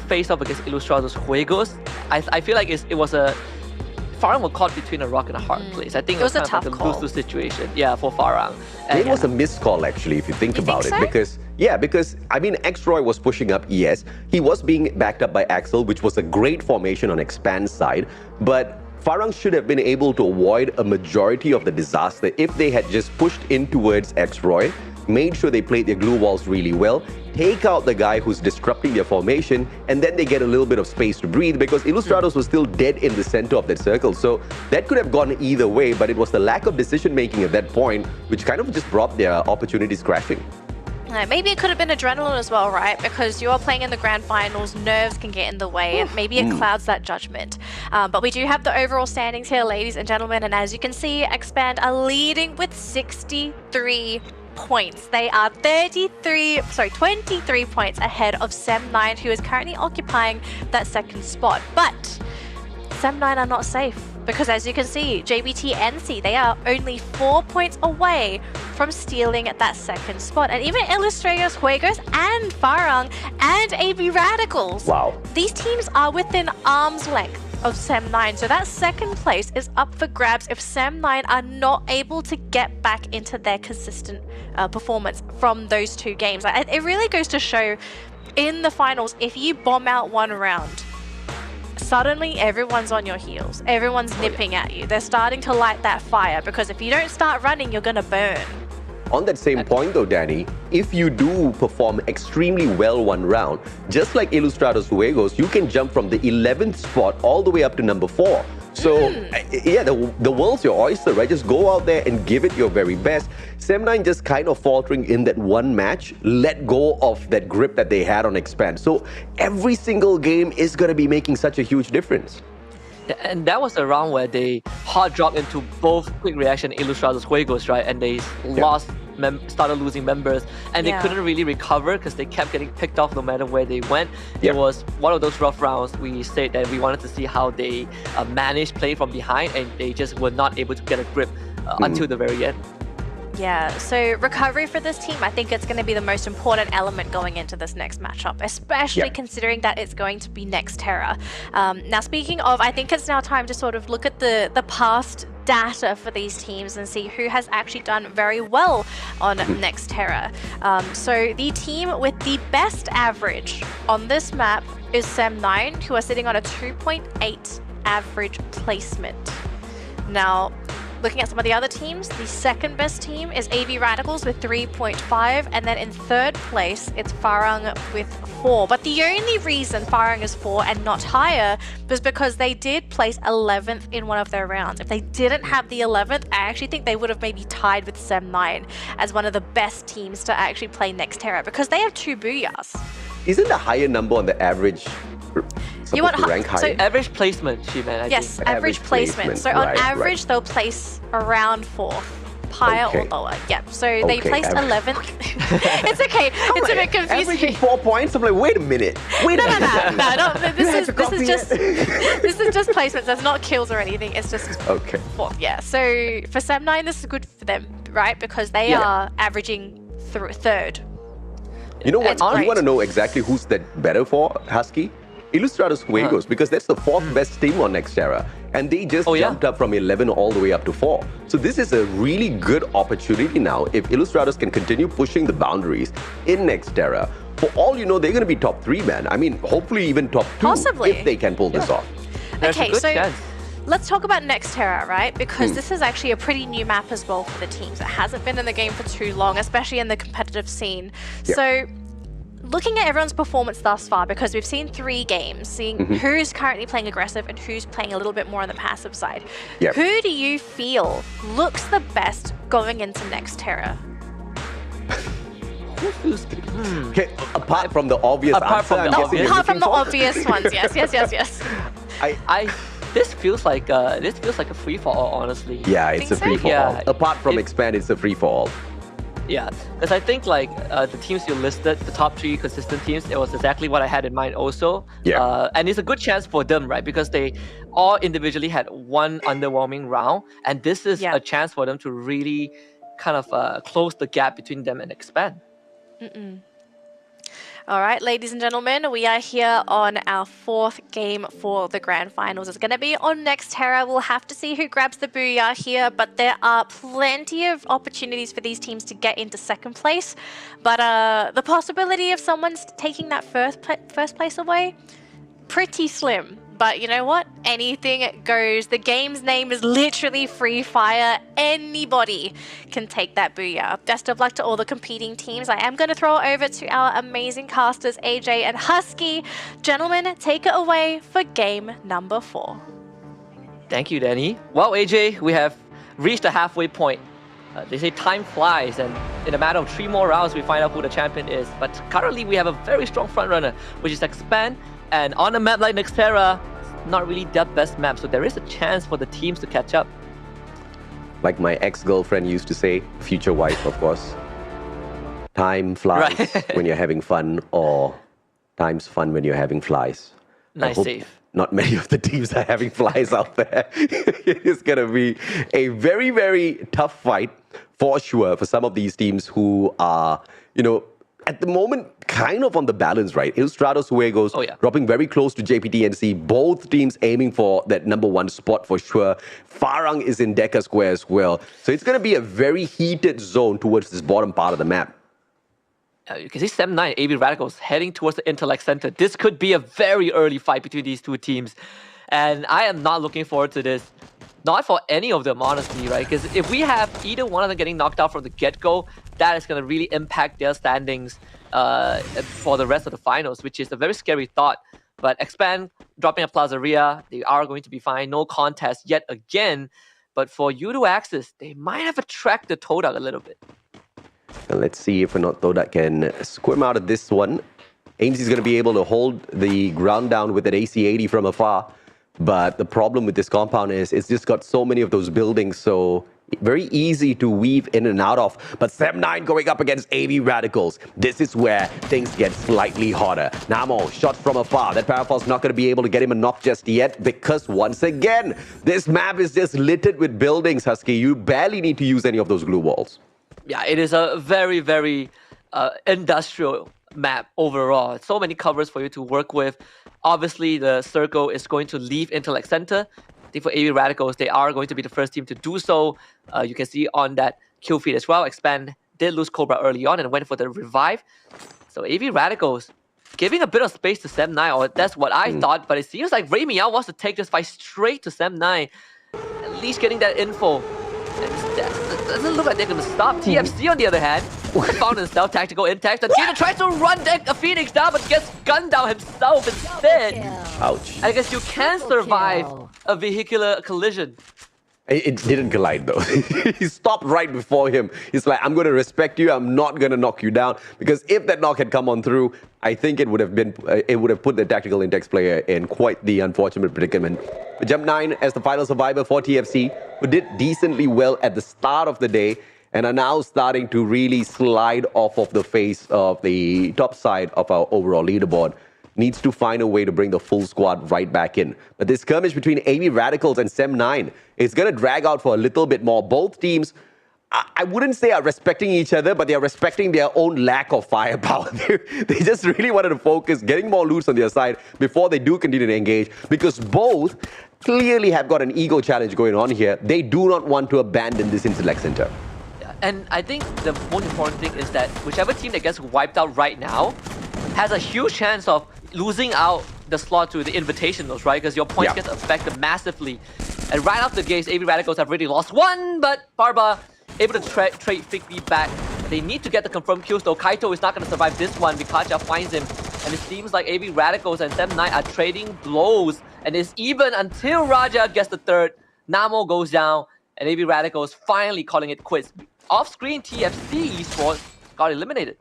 face off against Illustratus Juegos. I feel like it was a... Farang was caught between a rock and a hard place. I think it was a tough like a call. lose-lose situation, for Farang. It was a missed call, actually, if you think about it. Because I mean, X-Roy was pushing up, yes. He was being backed up by Axel, which was a great formation on Expand's side. But Farang should have been able to avoid a majority of the disaster if they had just pushed in towards X-Roy, made sure they played their glue walls really well, take out the guy who's disrupting their formation, and then they get a little bit of space to breathe because Illustratus was still dead in the center of that circle. So that could have gone either way, but it was the lack of decision-making at that point which kind of just brought their opportunities crashing. Maybe it could have been adrenaline as well, right? Because you are playing in the grand finals, nerves can get in the way, and maybe it clouds that judgment. But we do have the overall standings here, ladies and gentlemen, and as you can see, Expand are leading with 63 points. They are 23 points ahead of Sem9, who is currently occupying that 2nd spot. But Sem9 are not safe because, as you can see, JBT NC, they are only 4 points away from stealing that 2nd spot. And even Illustratus Juegos and Farang and AB Radicals. Wow. These teams are within arm's length of Sem9. So that 2nd place is up for grabs if Sem9 are not able to get back into their consistent performance from those 2 games. It really goes to show in the finals, if you bomb out 1 round, suddenly everyone's on your heels. Everyone's nipping at you. They're starting to light that fire because if you don't start running, you're going to burn. On that same point though, Danny, if you do perform extremely well 1 round, just like Illustratus Juegos, you can jump from the 11th spot all the way up to number 4. So, yeah, the world's your oyster, right? Just go out there and give it your very best. Sem9 just kind of faltering in that 1 match, let go of that grip that they had on Expand. So, every single game is going to be making such a huge difference. And that was a round where they hard dropped into both Quick Reaction and Illustratus Juegos, right? And they lost started losing members, and they couldn't really recover because they kept getting picked off no matter where they went. Yep. It was one of those rough rounds. We said that we wanted to see how they managed playing from behind, and they just were not able to get a grip until the very end. Yeah, so recovery for this team, I think it's going to be the most important element going into this next matchup, especially considering that it's going to be Nextera. Now, speaking of, I think it's now time to sort of look at the past data for these teams and see who has actually done very well on Nextera. So the team with the best average on this map is Sem9, who are sitting on a 2.8 average placement. Now, looking at some of the other teams, the second best team is AV Radicals with 3.5, and then in third place, it's Farang with 4. But the only reason Farang is 4 and not higher was because they did place 11th in one of their rounds. If they didn't have the 11th, I actually think they would have maybe tied with Sem9 as one of the best teams to actually play Nextera because they have 2 booyahs. Isn't the higher number on the average You want rank higher? so Average placement, she meant. I yes, think. average placement. So on average, they'll place around 4th. Higher or lower. Yep. So they placed 11th. It's okay. It's a bit confusing. Averaging 4 points. I'm like, wait a minute. No. This is just placements. There's not kills or anything. It's just 4th. Yeah. So for Sem9, this is good for them, right? Because they are averaging third. You know what? You want to know exactly who's that better for, Husky? Ilustrados Juegos, because that's the 4th best team on Nextera. And they just jumped up from 11 all the way up to 4. So this is a really good opportunity now. If Ilustrados can continue pushing the boundaries in Nextera, for all you know, they're going to be top 3, man. I mean, hopefully even top 2 if they can pull this off. Okay, so let's talk about Nextera, right? Because this is actually a pretty new map as well for the teams. It hasn't been in the game for too long, especially in the competitive scene. So looking at everyone's performance thus far, because we've seen 3 games, seeing who's currently playing aggressive and who's playing a little bit more on the passive side. Who do you feel looks the best going into Nextera? Okay, apart from the obvious Apart from the obvious ones, yes. This feels like a free for all, honestly. Yeah, it's a free for all. Apart from Expand, it's a free for all. Yeah, because I think like the teams you listed, the top 3 consistent teams, it was exactly what I had in mind also. And it's a good chance for them, right? Because they all individually had one underwhelming round, and this is a chance for them to really kind of close the gap between them and Expand. All right, ladies and gentlemen, we are here on our 4th game for the Grand Finals. It's going to be on Nextera. We'll have to see who grabs the booyah here, but there are plenty of opportunities for these teams to get into 2nd place. But the possibility of someone's taking that first place away, pretty slim. But you know what? Anything goes. The game's name is literally Free Fire. Anybody can take that booyah. Best of luck to all the competing teams. I am going to throw it over to our amazing casters, AJ and Husky. Gentlemen, take it away for game number 4. Thank you, Danny. Well, AJ, we have reached the halfway point. They say time flies, and in a matter of 3 more rounds, we find out who the champion is. But currently, we have a very strong frontrunner, which is Expand. And on a map like Nextera, it's not really that best map, so there is a chance for the teams to catch up. Like my ex-girlfriend used to say, future wife, of course. Time flies when you're having fun, or time's fun when you're having flies. Nice save. Not many of the teams are having flies out there. It is going to be a very, very tough fight for sure for some of these teams who are, you know, at the moment, kind of on the balance, right? Ilustrados Juegos dropping very close to JPTNC. Both teams aiming for that #1 spot for sure. Farang is in Deca Square as well. So it's going to be a very heated zone towards this bottom part of the map. You can see Sem9, AV Radicals heading towards the Intellect Center. This could be a very early fight between these 2 teams. And I am not looking forward to this. Not for any of them, honestly, right? Because if we have either one of them getting knocked out from the get-go, that is going to really impact their standings for the rest of the finals, which is a very scary thought. But Expand dropping a Plazaria, they are going to be fine. No contest yet again. But for U2 Axis, they might have to track the Todak a little bit. And let's see if or not Todak can squirm out of this one. AMC is going to be able to hold the ground down with an AC-80 from afar. But the problem with this compound is it's just got so many of those buildings, so very easy to weave in and out of. But Sem9 going up against AV Radicals. This is where things get slightly hotter. Namo, shot from afar. That Parafall's not going to be able to get him a knock just yet because once again, this map is just littered with buildings, Husky. You barely need to use any of those glue walls. Yeah, it is a very, very industrial map overall. So many covers for you to work with. Obviously, the circle is going to leave Intellect Center. I think for AV Radicals, they are going to be the first team to do so. You can see on that kill feed as well, Expand did lose Cobra early on and went for the revive. So AV Radicals giving a bit of space to Sem9, or that's what I thought, but it seems like Ray Meow wants to take this fight straight to Sem9. At least getting that info. It doesn't look like they're going to stop. TFC, on the other hand, found himself tactical intact. And Tina tries to run a Phoenix down, but gets gunned down himself instead. Ouch. I guess you can survive a vehicular collision. It didn't collide though. He stopped right before him. He's like, I'm going to respect you. I'm not going to knock you down. Because if that knock had come on through, I think it would have put the tactical index player in quite the unfortunate predicament. But Jump 9 as the final survivor for TFC, who did decently well at the start of the day and are now starting to really slide off of the face of the top side of our overall leaderboard, needs to find a way to bring the full squad right back in. But this skirmish between AV Radicals and Sem9 is going to drag out for a little bit more. Both teams, I wouldn't say are respecting each other, but they are respecting their own lack of firepower. They just really wanted to focus, getting more loots on their side before they do continue to engage, because both clearly have got an ego challenge going on here. They do not want to abandon this Intellect Center. And I think the most important thing is that whichever team that gets wiped out right now has a huge chance of losing out the slot to the Invitationals, right? Because your points get affected massively. And right off the gates, AV Radicals have already lost one, but Barba able to trade Figby back. They need to get the confirmed kills though. Kaito is not going to survive this one. Vikacha finds him. And it seems like AV Radicals and Sem9 are trading blows. And it's even until Raja gets the third. Namo goes down. And AV Radicals finally calling it quits. Off-screen, TFC esports got eliminated.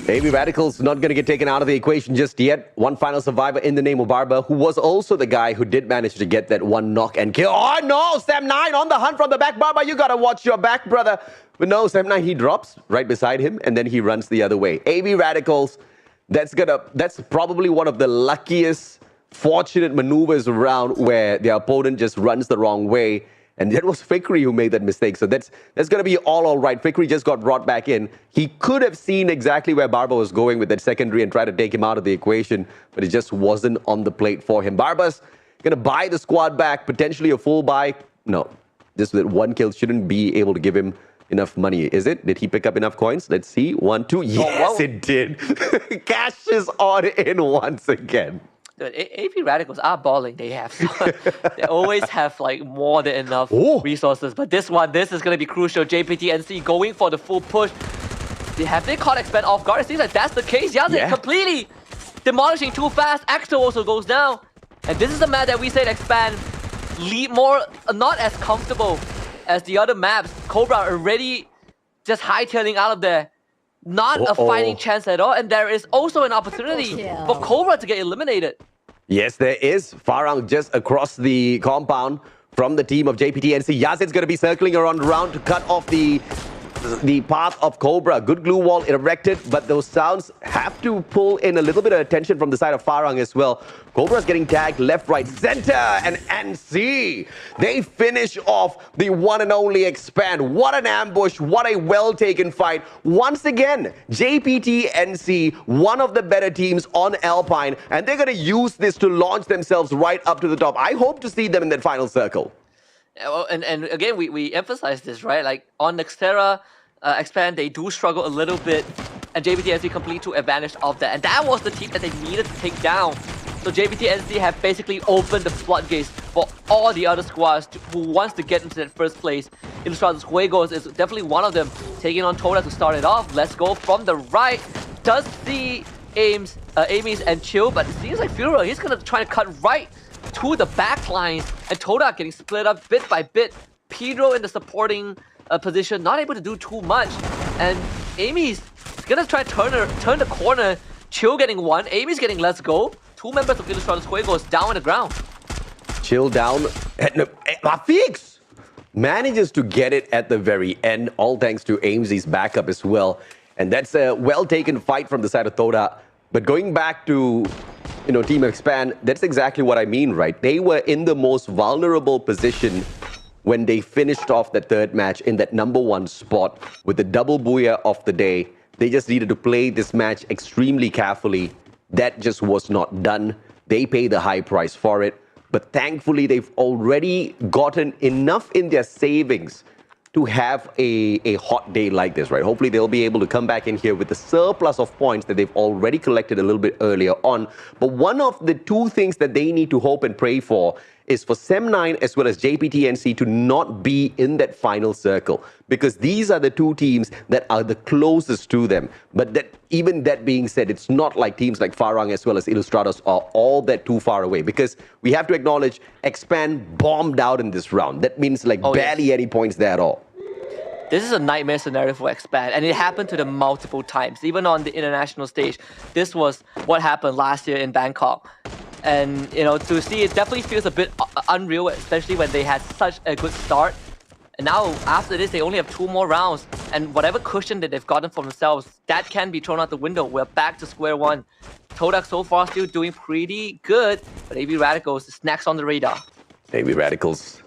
AV Radicals not going to get taken out of the equation just yet. One final survivor in the name of Barba, who was also the guy who did manage to get that one knock and kill. Oh no, Sem9 on the hunt from the back. Barba, you got to watch your back, brother. But no, Sem9, he drops right beside him and then he runs the other way. AV Radicals, that's probably one of the luckiest, fortunate maneuvers around where the opponent just runs the wrong way. And that was Fikri who made that mistake. So that's going to be all right. Fikri just got brought back in. He could have seen exactly where Barba was going with that secondary and try to take him out of the equation, but it just wasn't on the plate for him. Barba's going to buy the squad back, potentially a full buy. No, just that one kill shouldn't be able to give him enough money, is it? Did he pick up enough coins? Let's see. 1, 2. Yes, it did. Cash is on in once again. Dude, AV Radicals are balling. They always have like more than enough resources. But this is going to be crucial. JPT NC going for the full push. Have they caught Expand off guard? It seems like that's the case. Yazid completely demolishing too fast. Axel also goes down. And this is the map that we said Expand lead more, not as comfortable as the other maps. Cobra already just hightailing out of there. Not a fighting chance at all. And there is also an opportunity for Cobra to get eliminated. Yes, there is. Farang just across the compound from the team of JPTNC. Yazid's going to be circling around to cut off the path of Cobra. Good glue wall erected, but those sounds have to pull in a little bit of attention from the side of Farang as well. Cobra's getting tagged left, right, center, and NC. They finish off the one and only Expand. What an ambush. What a well-taken fight. Once again, JPTNC, one of the better teams on Alpine, and they're going to use this to launch themselves right up to the top. I hope to see them in that final circle. And again, we emphasize this, right? Like on Nextera, Expand, they do struggle a little bit, and JPTNC completely took advantage of that. And that was the team that they needed to take down. So JPTNC have basically opened the floodgates for all the other squads who wants to get into that first place. Ilustrados Juegos is definitely one of them, taking on Toda to start it off. Let's go from the right. Does see Ames and Chill, but it seems like Furo, he's going to try to cut right to the back lines, and Toda getting split up bit by bit. Pedro in the supporting position, not able to do too much, and Amy's gonna try to turn the corner. Chill getting one, Amy's getting let's go. Two members of Ilustrados Juegos down on the ground. Chill down. Fix! manages to get it at the very end, all thanks to Aimsy's backup as well. And that's a well-taken fight from the side of Toda. But going back to, Team Expand, that's exactly what I mean, right? They were in the most vulnerable position when they finished off the third match in that #1 spot with the double booyah of the day. They just needed to play this match extremely carefully. That just was not done. They pay the high price for it. But thankfully, they've already gotten enough in their savings to have a hot day like this, right? Hopefully, they'll be able to come back in here with the surplus of points that they've already collected a little bit earlier on. But one of the two things that they need to hope and pray for is for Sem9 as well as JPTNC to not be in that final circle, because these are the two teams that are the closest to them. But even that being said, it's not like teams like Farang as well as Illustrados are all that too far away, because we have to acknowledge Expand bombed out in this round. That means barely any points there at all. This is a nightmare scenario for Expand, and it happened to them multiple times, even on the international stage. This was what happened last year in Bangkok. And, to see it definitely feels a bit unreal, especially when they had such a good start. And now, after this, they only have 2 more rounds. And whatever cushion that they've gotten for themselves, that can be thrown out the window. We're back to square one. Todak so far still doing pretty good, but AB Radicals is next on the radar. AB Radicals,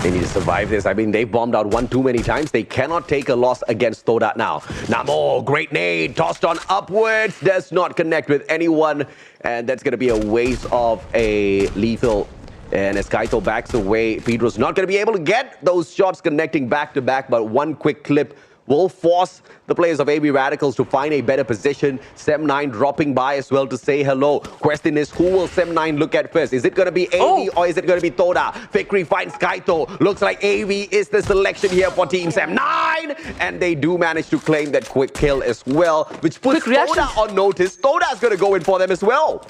they need to survive this. I mean, they've bombed out one too many times. They cannot take a loss against Toda now. Namo, great nade, tossed on upwards, does not connect with anyone. And that's going to be a waste of a lethal. And as Kaito backs away, Pedro's not going to be able to get those shots connecting back to back, but one quick clip will force the players of AB Radicals to find a better position. Sem9 dropping by as well to say hello. Question is, who will Sem9 look at first? Is it going to be AB or is it going to be Toda? Fikri finds Kaito. Looks like AB is the selection here for Team Sem9. And they do manage to claim that quick kill as well, which puts Toda on notice. Toda's going to go in for them as well.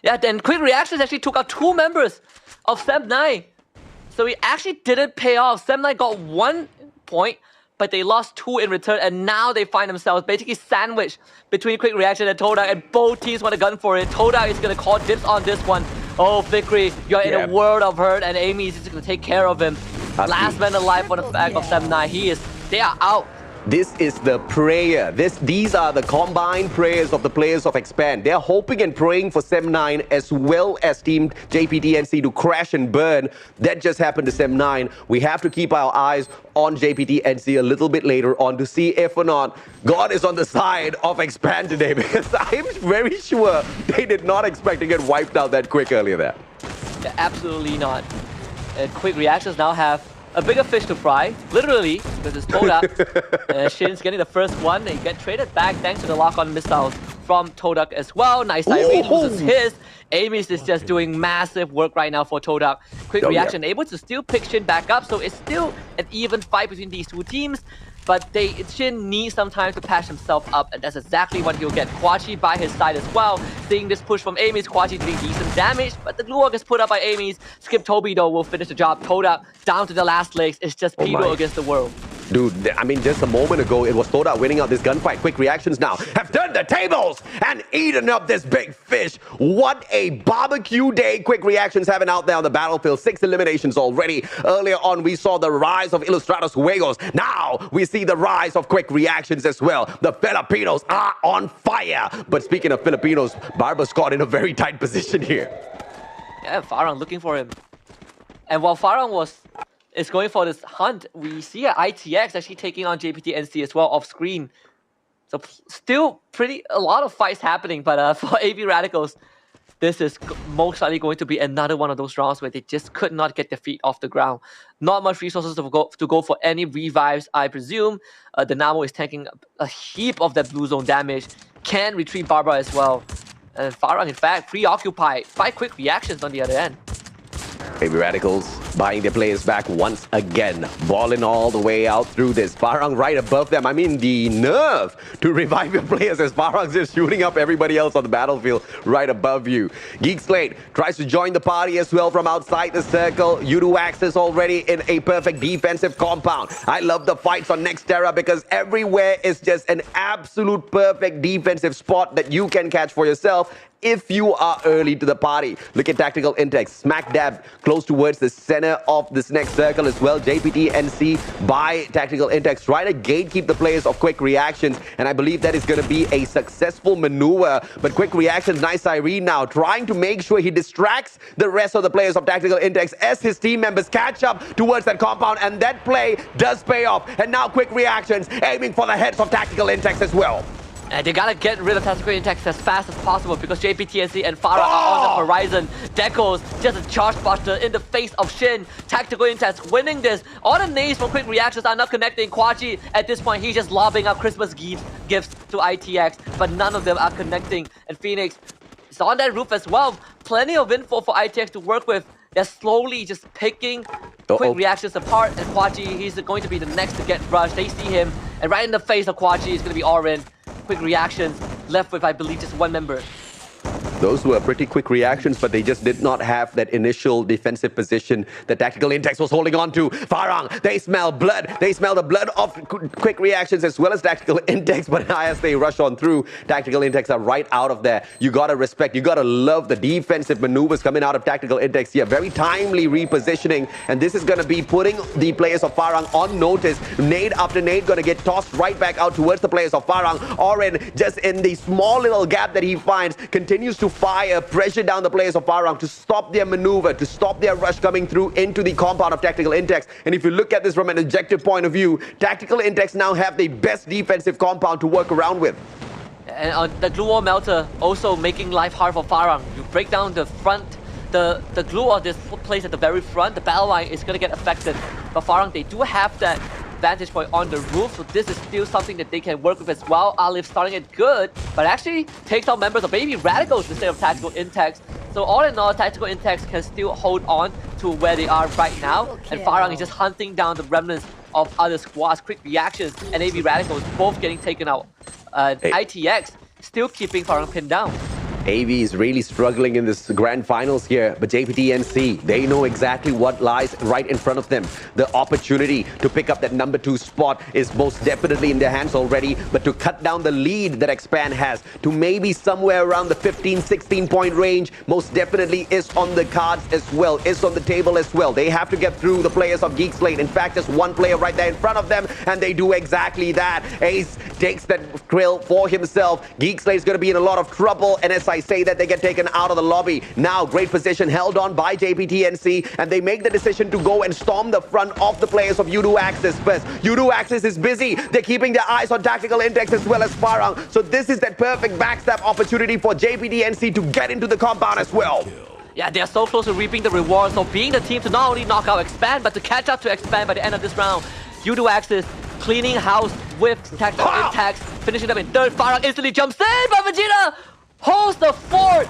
Yeah, then Quick Reactions actually took out 2 members of Sem9. So it actually didn't pay off. Sem9 got 1 point, but they lost 2 in return, and now they find themselves basically sandwiched between Quick Reaction and Toda, and both teams want to gun for it. Toda is going to call dibs on this one. Oh, Fikri, you're in a world of hurt, and Amy is just going to take care of him. Last man alive for the back of Sem9. They are out. This is the prayer. These are the combined prayers of the players of Expand. They're hoping and praying for Sem9 as well as Team JPTNC to crash and burn. That just happened to Sem9. We have to keep our eyes on JPTNC a little bit later on to see if or not God is on the side of Expand today, because I'm very sure they did not expect to get wiped out that quick earlier there. Yeah, absolutely not. And Quick Reactions now have a bigger fish to fry, literally, because it's Todak. Shin's getting the first one. They get traded back thanks to the lock-on missiles from Todak as well. Nice Irene loses his. Amy's is just doing massive work right now for Todak. Quick Reaction able to still pick Shin back up, so it's still an even fight between these two teams. But Shin needs some time to patch himself up, and that's exactly what he'll get. Kwachi by his side as well. Seeing this push from Amy's, Kwachi doing decent damage, but the glue work is put up by Amy's. Skip Toby though will finish the job. Toda down to the last legs. It's just Pedro against the world. Dude, I mean, just a moment ago, it was Toda winning out this gunfight. Quick Reactions now have turned the tables and eaten up this big fish. What a barbecue day Quick Reactions having out there on the battlefield. 6 eliminations already. Earlier on, we saw the rise of Ilustrados Juegos. Now, we see the rise of Quick Reactions as well. The Filipinos are on fire. But speaking of Filipinos, Barba's caught in a very tight position here. Yeah, Farang looking for him. And while Farang is going for this hunt, we see ITX actually taking on JPTNC as well off screen. So still a lot of fights happening, but for AB Radicals, this is most likely going to be another one of those rounds where they just could not get their feet off the ground. Not much resources to go for any revives, I presume. The Namo is tanking a heap of that blue zone damage. Can retrieve Barbara as well. And Farang, in fact, preoccupied by Quick Reactions on the other end. AB Radicals buying their players back once again. Balling all the way out through this. Farang right above them. I mean, the nerve to revive your players as Farang's just shooting up everybody else on the battlefield right above you. Geek Slate tries to join the party as well from outside the circle. Uduax is already in a perfect defensive compound. I love the fights on Nextera because everywhere is just an absolute perfect defensive spot that you can catch for yourself if you are early to the party. Look at Tactical Intex, smack dab close towards the center center of this next circle as well. JPT NC by Tactical Intex trying to gatekeep the players of Quick Reactions, and I believe that is going to be a successful maneuver. But Quick Reactions, nice Irene now, trying to make sure he distracts the rest of the players of Tactical Intex as his team members catch up towards that compound, and that play does pay off. And now Quick Reactions aiming for the heads of Tactical Intex as well. And they gotta get rid of Tactical Intex as fast as possible because JPTNC and Farah are on the horizon. Deco's just a charge buster in the face of Shin. Tactical Intex winning this. All the nades from Quick Reactions are not connecting. Kwachi, at this point, he's just lobbing up Christmas gifts to ITX, but none of them are connecting. And Phoenix is on that roof as well. Plenty of info for ITX to work with. They're slowly just picking Quick Reactions apart, and Kwachi, he's going to be the next to get rushed. They see him, and right in the face of Kwachi is going to be Orin. Quick Reactions left with, I believe, just one member. Those were pretty quick reactions, but they just did not have that initial defensive position that Tactical Intex was holding on to. Farang, they smell blood. They smell the blood of Quick Reactions as well as Tactical Intex, but as they rush on through, Tactical Intex are right out of there. You gotta respect, you gotta love the defensive maneuvers coming out of Tactical Intex here. Very timely repositioning, and this is gonna be putting the players of Farang on notice. Nade after nade gonna get tossed right back out towards the players of Farang. Oren, just in the small little gap that he finds, continues to fire, pressure down the players of Farang to stop their maneuver, to stop their rush coming through into the compound of Tactical Intex. And if you look at this from an objective point of view, Tactical Intex now have the best defensive compound to work around with. And the glue wall melter also making life hard for Farang. You break down the front, the glue wall this place at the very front, the battle line is going to get affected. But Farang, they do have that vantage point on the roof, so this is still something that they can work with as well. Olive starting it good, but actually takes out members of Baby Radicals instead of Tactical Intex. So all in all, Tactical Intex can still hold on to where they are right now, and Farang is just hunting down the remnants of other squads. Quick Reactions and AB Radicals both getting taken out. ITX still keeping Farang pinned down. AV is really struggling in this grand finals here, but JPTNC, they know exactly what lies right in front of them. The opportunity to pick up that number 2 spot is most definitely in their hands already, but to cut down the lead that Expand has to maybe somewhere around the 15-16 point range most definitely is on the cards as well, is on the table as well. They have to get through the players of Geek Slate. In fact, there's one player right there in front of them, and they do exactly that. Ace takes that grill for himself. Geek Slate is going to be in a lot of trouble, and as I say that, they get taken out of the lobby. Now, great position held on by JPTNC, and they make the decision to go and storm the front of the players of Udo Axis first. Udo Axis is busy. They're keeping their eyes on Tactical Intex as well as Farang. So this is that perfect backstab opportunity for JPTNC to get into the compound as well. Yeah, they're so close to reaping the rewards of being the team to not only knock out Expand, but to catch up to Expand by the end of this round. Udo Axis cleaning house with Tactical Intex, finishing them in third. Farang instantly jumps in, but Vegeta holds the fort.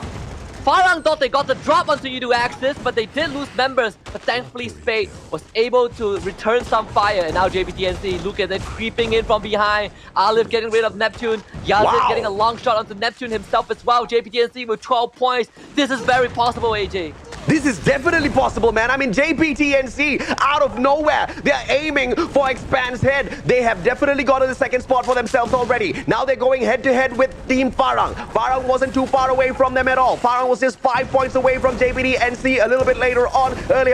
Farang thought they got the drop onto Udo Axis, but they did lose members. But thankfully, Spade was able to return some fire. And now JPTNC, look at them creeping in from behind. Olive getting rid of Neptune. Yazid getting a long shot onto Neptune himself as well. JPTNC with 12 points. This is very possible, AJ. This is definitely possible, man. I mean, JPTNC, out of nowhere, they're aiming for Expand's head. They have definitely gotten the second spot for themselves already. Now they're going head-to-head with Team Farang. Farang wasn't too far away from them at all. Farang was just 5 points away from JPTNC a little bit earlier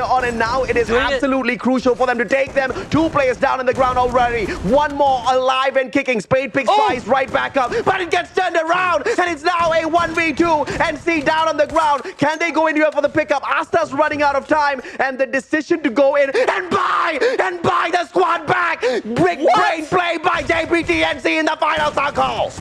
on, and now it is absolutely crucial for them to take them. 2 players down on the ground already. 1 more alive and kicking. Spade picks Spice right back up, but it gets turned around, and it's now a 1v2. NC down on the ground. Can they go in here for the pickup? Asta's running out of time, and the decision to go in and buy the squad back. Big brain play by JPTNC in the final circle.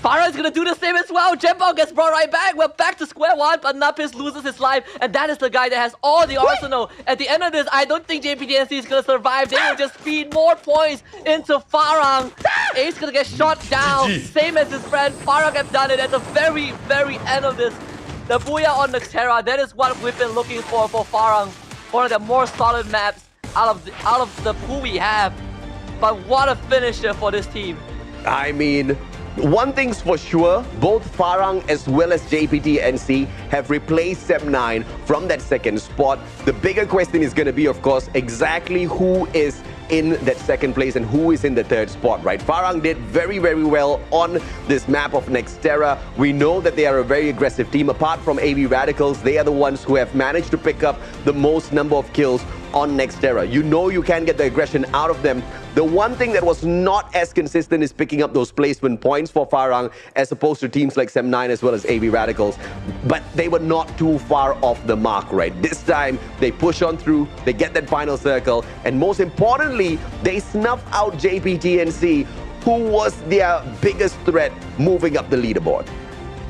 Farah is going to do the same as well. Jembo gets brought right back. We're back to square one, but Napis loses his life, and that is the guy that has all the arsenal. At the end of this, I don't think JPTNC is going to survive. They will just feed more points into Farang. Ace going to get shot down, same as his friend. Farang have done it at the very, very end of this. The Booyah on the Terra, that is what we've been looking for Farang. One of the more solid maps out of the pool we have. But what a finisher for this team. I mean, one thing's for sure, both Farang as well as JPTNC have replaced Sem9 from that second spot. The bigger question is going to be, of course, exactly who is in that second place and who is in the third spot, right? Farang did very, very well on this map of Nextera. We know that they are a very aggressive team. Apart from AV Radicals, they are the ones who have managed to pick up the most number of kills on Nextera. You know you can get the aggression out of them. The one thing that was not as consistent is picking up those placement points for Farang as opposed to teams like Sem9 as well as AV Radicals. But they were not too far off the mark, right? This time, they push on through, they get that final circle, and most importantly, they snuff out JPTNC, who was their biggest threat moving up the leaderboard.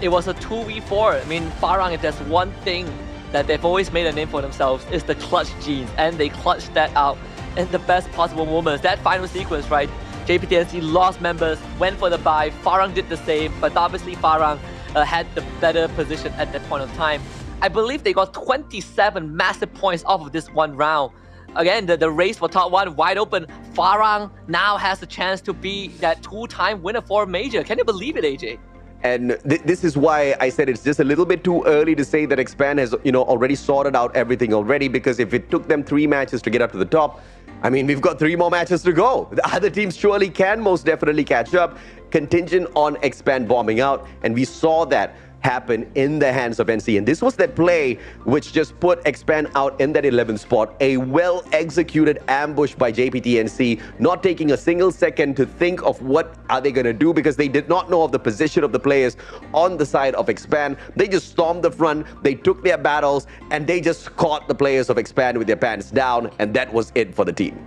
It was a 2v4. I mean, Farang, if there's one thing that they've always made a name for themselves, is the clutch genes, and they clutched that out in the best possible moments. That final sequence, right? JPTNC lost members, went for the buy. Farang did the same, but obviously Farang had the better position at that point of time. I believe they got 27 massive points off of this one round. Again, the race for top one wide open. Farang now has the chance to be that two-time winner for a major. Can you believe it, AJ? And this is why I said it's just a little bit too early to say that Expand has, already sorted out everything already, because if it took them 3 matches to get up to the top, I mean, we've got 3 more matches to go. The other teams surely can most definitely catch up, contingent on Expand bombing out, and we saw that happen in the hands of NC. And this was that play which just put Expand out in that 11th spot. A well-executed ambush by JPTNC, not taking a single second to think of what are they going to do, because they did not know of the position of the players on the side of Expand. They just stormed the front, they took their battles, and they just caught the players of Expand with their pants down, and that was it for the team.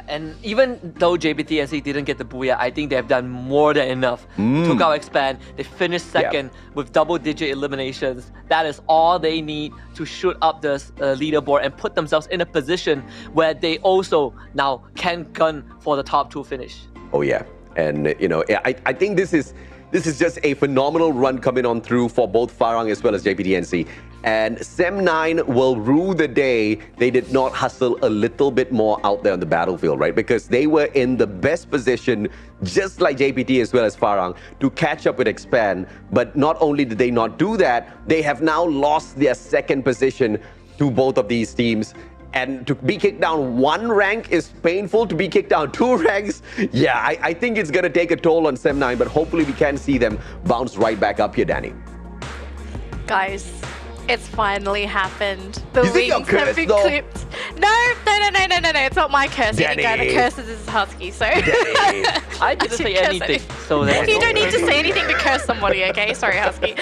And even though JPTNC didn't get the booyah, I think they have done more than enough. Took out Expand. They finished second with double-digit eliminations. That is all they need to shoot up the leaderboard and put themselves in a position where they also now can gun for the top 2 finish. Oh yeah, and I think this is just a phenomenal run coming on through for both Farang as well as JPTNC. And Sem9 will rue the day they did not hustle a little bit more out there on the battlefield, right? Because they were in the best position, just like JPT as well as Farang, to catch up with Expand. But not only did they not do that, they have now lost their second position to both of these teams. And to be kicked down 1 rank is painful. To be kicked down 2 ranks, yeah, I think it's going to take a toll on Sem9, but hopefully we can see them bounce right back up here, Danny. Guys, it's finally happened. The You think wings you're have cursed, been though? clipped. No. It's not my curse. Danny. The curse is Husky, so... I didn't say anything. So there was You no don't need to curse. say anything to curse somebody, okay? Sorry, Husky.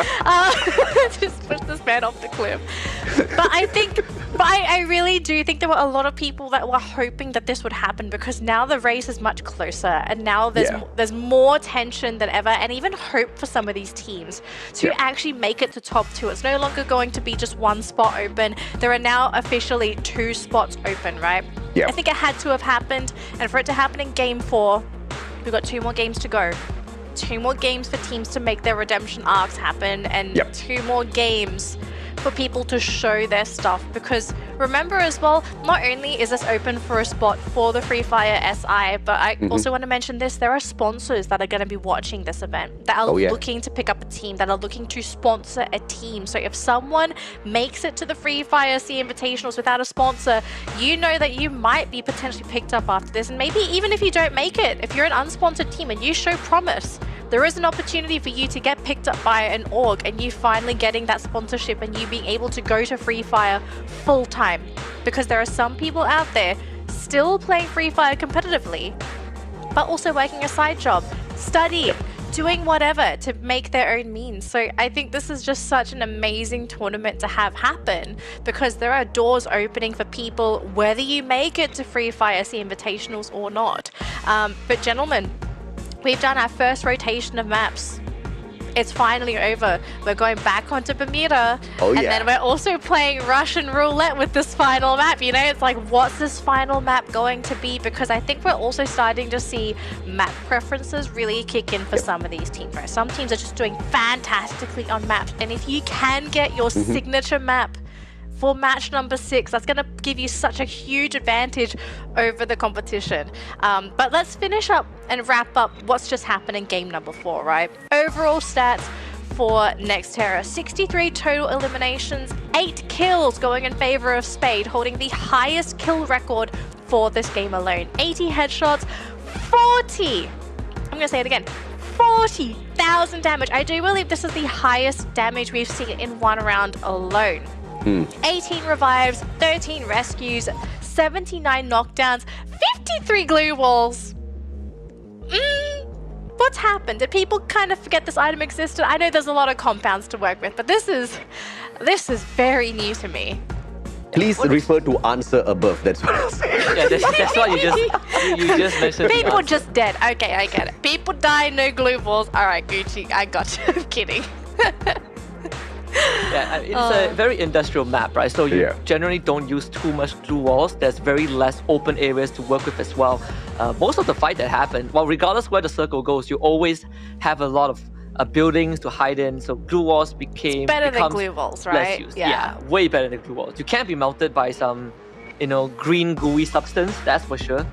Just push this man off the cliff. But I really do think there were a lot of people that were hoping that this would happen, because now the race is much closer, and now there's more tension than ever, and even hope for some of these teams to actually make it to top 2. It's no longer going to be just 1 spot open. There are now officially 2 spots open, right? Yeah. I think it had to have happened, and for it to happen in game 4, we've got 2 more games to go. 2 more games for teams to make their redemption arcs happen, and 2 more games for people to show their stuff. Because remember as well, not only is this open for a spot for the Free Fire SI, but I also want to mention this, there are sponsors that are going to be watching this event, that are looking to pick up a team, that are looking to sponsor a team. So if someone makes it to the Free Fire Sea Invitationals without a sponsor, you know that you might be potentially picked up after this. And maybe even if you don't make it, if you're an unsponsored team and you show promise, there is an opportunity for you to get picked up by an org, and you finally getting that sponsorship and you being able to go to Free Fire full time. Because there are some people out there still playing Free Fire competitively, but also working a side job, studying, doing whatever to make their own means. So I think this is just such an amazing tournament to have happen, because there are doors opening for people, whether you make it to Free Fire Sea Invitationals or not. But gentlemen, we've done our first rotation of maps. It's finally over. We're going back onto Bermuda. And then we're also playing Russian roulette with this final map. It's like, what's this final map going to be? Because I think we're also starting to see map preferences really kick in for some of these teams, right? Some teams are just doing fantastically on maps. And if you can get your signature map for match number 6, that's going to give you such a huge advantage over the competition. But let's finish up and wrap up what's just happened in game number 4, right? Overall stats for Nexterra. 63 total eliminations, 8 kills going in favor of Spade, holding the highest kill record for this game alone. 80 headshots, 40. I'm going to say it again. 40,000 damage. I do believe this is the highest damage we've seen in one round alone. 18 revives, 13 rescues, 79 knockdowns, 53 glue walls. What's happened? Did people kind of forget this item existed? I know there's a lot of compounds to work with, but this is very new to me. Please refer to answer above. That's what I'll say. Yeah, that's what you just mentioned. People just dead. Okay, I get it. People die, no glue balls. All right, Gucci, I got you. I'm kidding. Yeah, it's a very industrial map, right? So you generally don't use too much glue walls. There's very less open areas to work with as well. Most of the fight that happened, well, regardless where the circle goes, you always have a lot of buildings to hide in. So glue walls becomes better than glue walls, right? Less used. Yeah, way better than glue walls. You can't be melted by some, green gooey substance. That's for sure.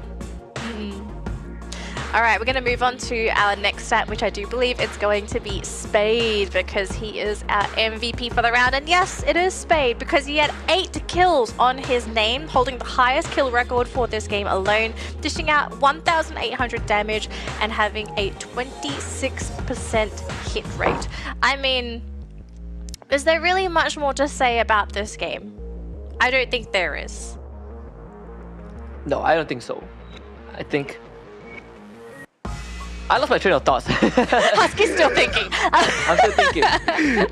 All right, we're going to move on to our next stat, which I do believe it's going to be Spade, because he is our MVP for the round. And yes, it is Spade, because he had 8 kills on his name, holding the highest kill record for this game alone, dishing out 1,800 damage and having a 26% hit rate. I mean, is there really much more to say about this game? I don't think there is. No, I don't think so. I lost my train of thoughts. Husky's still thinking. I'm still thinking.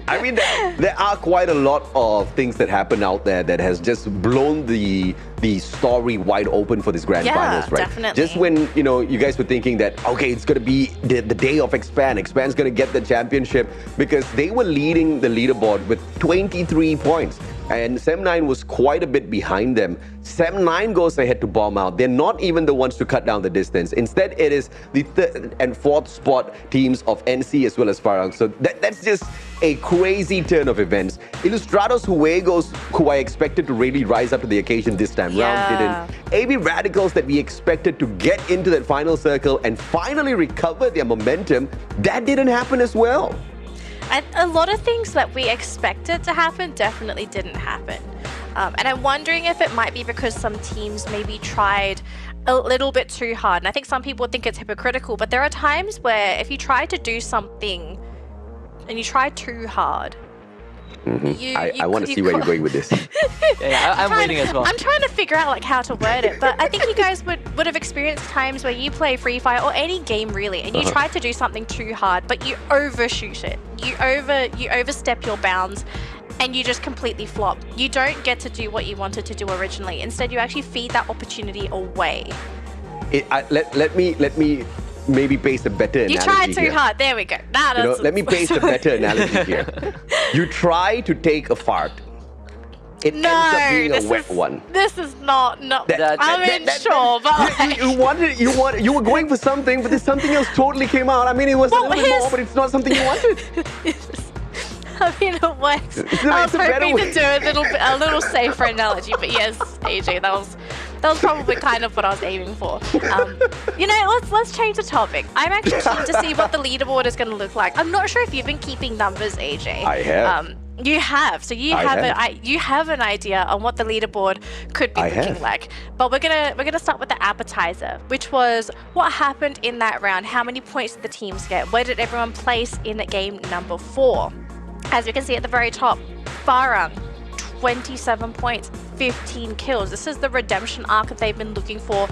I mean, there are quite a lot of things that happen out there that has just blown the story wide open for this grand finals, right? Definitely. Just when, you guys were thinking that, okay, it's going to be the day of Expand. Expand's going to get the championship, because they were leading the leaderboard with 23 points. And Sem9 was quite a bit behind them. Sem9 goes ahead to bomb out. They're not even the ones to cut down the distance. Instead, it is the 3rd and 4th spot teams of NC as well as Farang. So that's just a crazy turn of events. Ilustrados Juegos, who I expected to really rise up to the occasion this time round, didn't. AB Radicals, that we expected to get into that final circle and finally recover their momentum, that didn't happen as well. A lot of things that we expected to happen definitely didn't happen. And I'm wondering if it might be because some teams maybe tried a little bit too hard. And I think some people think it's hypocritical, but there are times where if you try to do something and you try too hard, I want to see where you're going with this. I'm waiting as well. I'm trying to figure out how to word it, but I think you guys would have experienced times where you play Free Fire or any game really, and you try to do something too hard, but you overshoot it. You overstep your bounds, and you just completely flop. You don't get to do what you wanted to do originally. Instead, you actually feed that opportunity away. Let me maybe paste a better analogy. You tried too hard. There we go. Let me paste a better analogy here. You try to take a fart. It ends up being a wet one. This is not. Sure, but you were going for something, but then something else totally came out. I mean, it was a little bit more, but it's not something you wanted. I mean, it works. I was hoping to do a little safer analogy, but yes, AJ, that was probably kind of what I was aiming for. Let's change the topic. I'm actually keen to see what the leaderboard is going to look like. I'm not sure if you've been keeping numbers, AJ. I have. You have. So you have an idea on what the leaderboard could be looking like. But we're gonna start with the appetizer, which was what happened in that round. How many points did the teams get? Where did everyone place in game number 4? As you can see at the very top, Farang, 27 points, 15 kills. This is the redemption arc that they've been looking for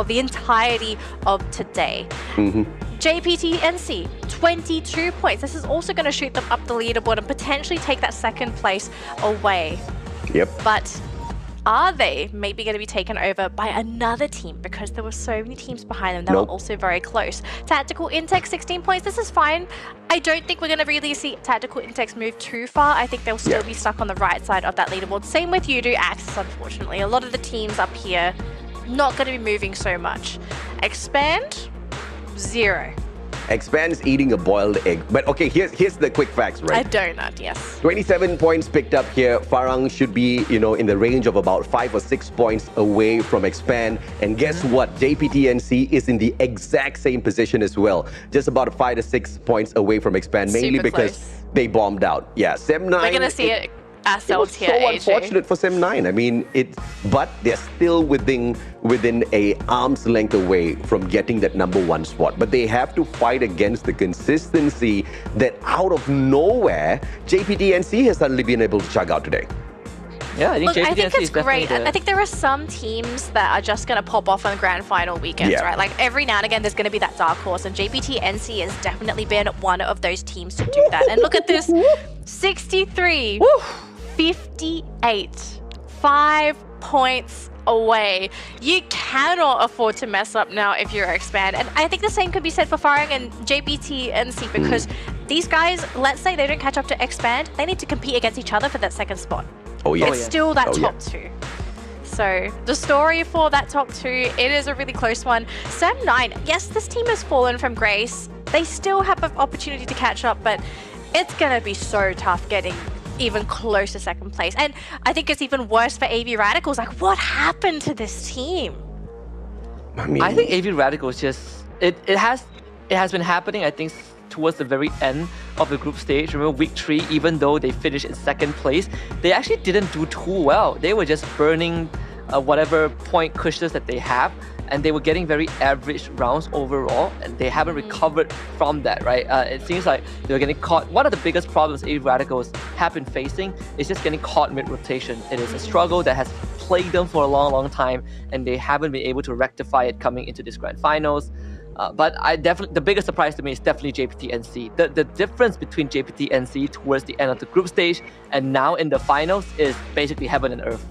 the entirety of today. JPT NC, 22 points. This is also going to shoot them up the leaderboard and potentially take that 2nd place away. Yep. But are they maybe going to be taken over by another team, because there were so many teams behind them that were also very close? Tactical Intex, 16 points. This is fine. I don't think we're going to really see Tactical Intex move too far. I think they'll still be stuck on the right side of that leaderboard. Same with Udo Axis, unfortunately. A lot of the teams up here not going to be moving so much. Expand, 0. Expand's eating a boiled egg. But okay, here's the quick facts, right? A donut, yes. 27 points picked up here. Farang should be, in the range of about 5 or 6 points away from Expand. And guess what? JPTNC is in the exact same position as well. Just about 5 to 6 points away from Expand, mainly because they bombed out. Yeah, Sem 9. We're going to see it ourselves here, so AJ. unfortunate for Sem 9. I mean, but they're still within a arm's length away from getting that #1 spot. But they have to fight against the consistency that out of nowhere, JPTNC has suddenly been able to chug out today. Yeah, I think Look, I think JPTNC it's is definitely great. I think there are some teams that are just going to pop off on grand final weekends, Yeah. right? Like every now and again, there's going to be that dark horse, and JPTNC has definitely been one of those teams to do that. And look at this, 63, 58, 5 points away. You cannot afford to mess up now if you're Expand. And I think the same could be said for Firing and JPTNC, because these guys, let's say they don't catch up to Expand, they need to compete against each other for that second spot. Oh yeah. It's still that Oh, yeah. top two. So the story for that top two, it is a really close one. Sem 9, yes, this team has fallen from grace. They still have an opportunity to catch up, but it's going to be so tough getting even close to second place. And I think it's even worse for AV Radicals. Like, what happened to this team? I think AV Radicals just it has been happening, I think, towards the very end of the group stage. Remember week 3, even though they finished in second place, they actually didn't do too well. They were just burning whatever point cushions that they have, and they were getting very average rounds overall, and they haven't recovered from that, right? It seems like they were getting caught. One of the biggest problems AV Radicals have been facing is just getting caught mid-rotation. It is a struggle that has plagued them for a long, long time, and they haven't been able to rectify it coming into this grand finals. But the biggest surprise to me is definitely JPTNC. The difference between JPTNC towards the end of the group stage and now in the finals is basically heaven and earth.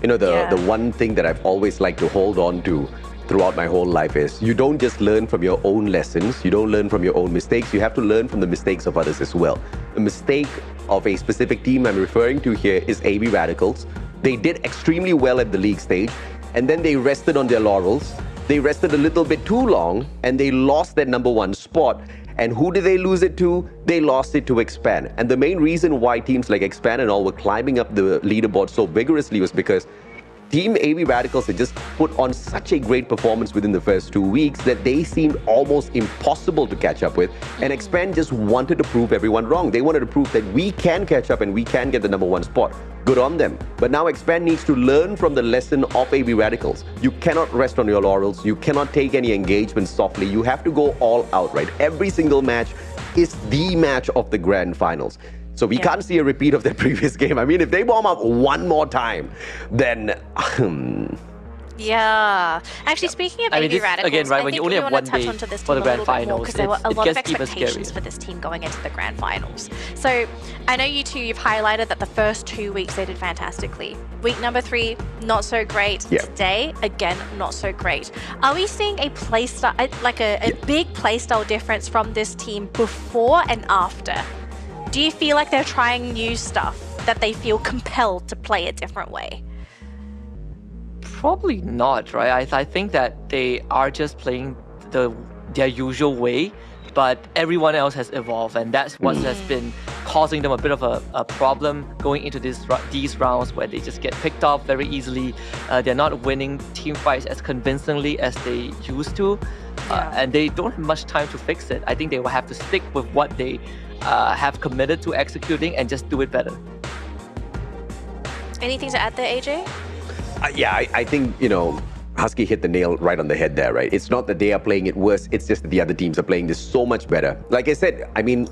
You know, the one thing that I've always liked to hold on to throughout my whole life is you don't just learn from your own lessons, you don't learn from your own mistakes, you have to learn from the mistakes of others as well. The mistake of a specific team I'm referring to here is AV Radicals. They did extremely well at the league stage, and then they rested on their laurels. They rested a little bit too long, and they lost their #1 spot. And who did they lose it to? They lost it to Expand. And the main reason why teams like Expand and all were climbing up the leaderboard so vigorously was because Team AV Radicals had just put on such a great performance within the first 2 weeks that they seemed almost impossible to catch up with. And Expand just wanted to prove everyone wrong. They wanted to prove that we can catch up and we can get the #1 spot. Good on them. But now Expand needs to learn from the lesson of AV Radicals. You cannot rest on your laurels. You cannot take any engagement softly. You have to go all out, right? Every single match is the match of the grand finals. So we can't see a repeat of their previous game. I mean, if they bomb up one more time, then... Yeah. Actually, speaking of AV Radicals, again, right, I when think you only we have want to one touch day onto this for team the a grand little bit more, finals, because there were a it lot of gets even expectations scarier. for this team going into the grand finals. So I know you two, you've highlighted that the first 2 weeks they did fantastically. Week number 3, not so great. Yeah. Today, again, not so great. Are we seeing a playstyle, like a big playstyle difference from this team before and after? Do you feel like they're trying new stuff that they feel compelled to play a different way? Probably not, right? I think that they are just playing their usual way, but everyone else has evolved, and that's what has been causing them a bit of a problem going into these rounds where they just get picked off very easily. They're not winning team fights as convincingly as they used to, and they don't have much time to fix it. I think they will have to stick with what they have committed to executing and just do it better. Anything to add there, AJ? I think, you know, Husky hit the nail right on the head there, right? It's not that they are playing it worse, it's just that the other teams are playing this so much better. Like I said, I mean,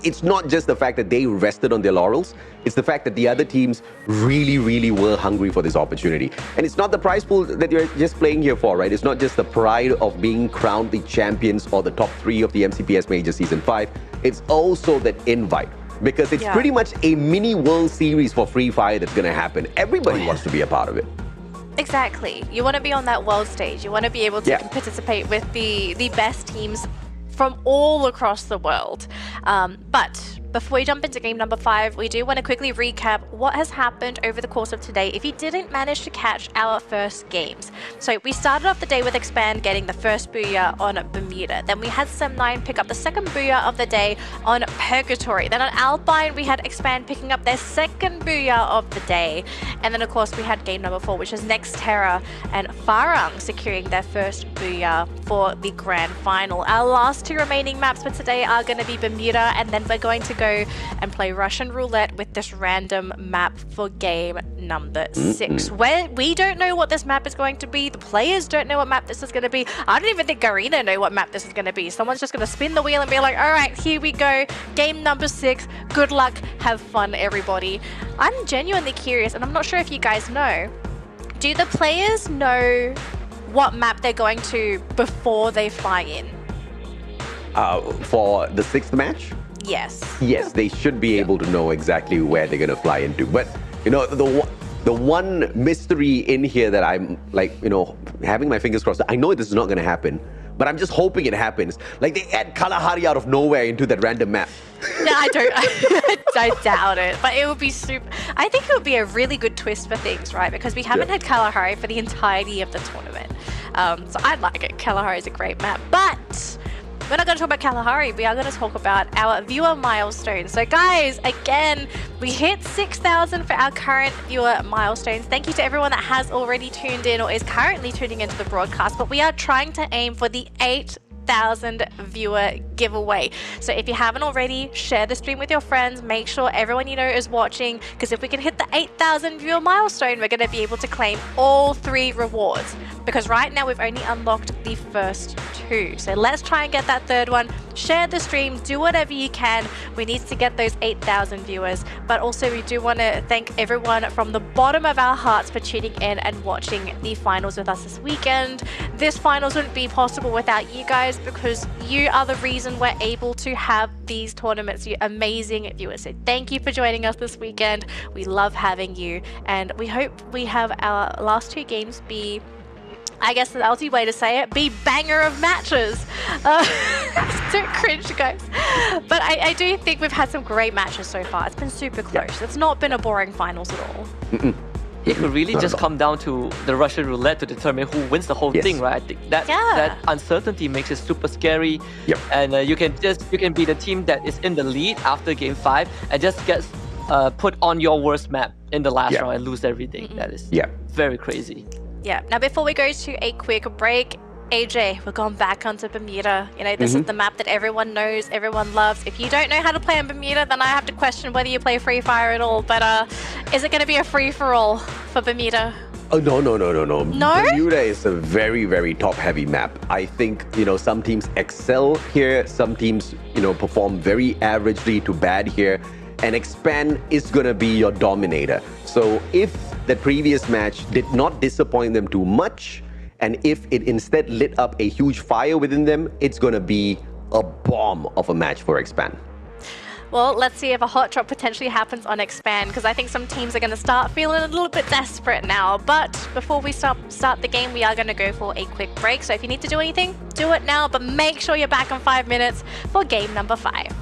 it's not just the fact that they rested on their laurels, it's the fact that the other teams really, really were hungry for this opportunity. And it's not the prize pool that you're just playing here for, right? It's not just the pride of being crowned the champions or the top 3 of the MCPS Majors Season 5. It's also that invite. Because it's pretty much a mini World Series for Free Fire that's going to happen. Everybody wants to be a part of it. Exactly. You want to be on that world stage. You want to be able to participate with the best teams from all across the world. But before we jump into game number 5, we do want to quickly recap what has happened over the course of today if you didn't manage to catch our first games. So we started off the day with Expand getting the first booyah on Bermuda. Then we had Sem 9 pick up the second booyah of the day on Purgatory. Then on Alpine, we had Expand picking up their second booyah of the day. And then, of course, we had game number 4, which is Next Terra and Farang securing their first booyah for the grand final. Our last 2 remaining maps for today are going to be Bermuda, and then we're going to go go and play Russian roulette with this random map for game number 6. Where we don't know what this map is going to be. The players don't know what map this is going to be. I don't even think Garena know what map this is going to be. Someone's just going to spin the wheel and be like, all right, here we go. Game number 6. Good luck. Have fun, everybody. I'm genuinely curious, and I'm not sure if you guys know. Do the players know what map they're going to before they fly in? For the 6th match? Yes. Yes, they should be able to know exactly where they're going to fly into. But, you know, the one mystery in here that I'm like, you know, having my fingers crossed, I know this is not going to happen, but I'm just hoping it happens. Like, they add Kalahari out of nowhere into that random map. No, I don't. I doubt it. But it would be super. I think it would be a really good twist for things, right? Because we haven't had Kalahari for the entirety of the tournament. So I'd like it. Kalahari is a great map. But we're not going to talk about Kalahari. We are going to talk about our viewer milestones. So guys, again, we hit 6,000 for our current viewer milestones. Thank you to everyone that has already tuned in or is currently tuning into the broadcast. But we are trying to aim for the 8,000 viewer giveaway. So if you haven't already, share the stream with your friends. Make sure everyone you know is watching, because if we can hit the 8,000 viewer milestone, we're going to be able to claim all 3 rewards. Because right now we've only unlocked the first 2. So let's try and get that 3rd one. Share the stream, do whatever you can. We need to get those 8,000 viewers. But also we do want to thank everyone from the bottom of our hearts for tuning in and watching the finals with us this weekend. This finals wouldn't be possible without you guys, because you are the reason we're able to have these tournaments, you amazing viewers. So thank you for joining us this weekend. We love having you, and we hope we have our last 2 games be, I guess the Aussie way to say it, be banger of matches. Don't cringe, guys. But I do think we've had some great matches so far. It's been super close. It's not been a boring finals at all. It could really just come down to the Russian roulette to determine who wins the whole thing, right? I think that uncertainty makes it super scary. And you can be the team that is in the lead after game 5 and just get put on your worst map in the last round and lose everything. That is very crazy. Yeah. Now, before we go to a quick break, AJ, we're going back onto Bermuda. You know, this is the map that everyone knows, everyone loves. If you don't know how to play on Bermuda, then I have to question whether you play Free Fire at all. But is it going to be a free-for-all for Bermuda? Oh, no. No? Bermuda is a very, very top-heavy map. I think, you know, some teams excel here. Some teams, you know, perform very averagely to bad here. And Expand is going to be your dominator. So if the previous match did not disappoint them too much, and if it instead lit up a huge fire within them, it's going to be a bomb of a match for Expand. Well, let's see if a hot drop potentially happens on Expand, because I think some teams are going to start feeling a little bit desperate now. But before we start the game, we are going to go for a quick break. So if you need to do anything, do it now, but make sure you're back in 5 minutes for game number 5.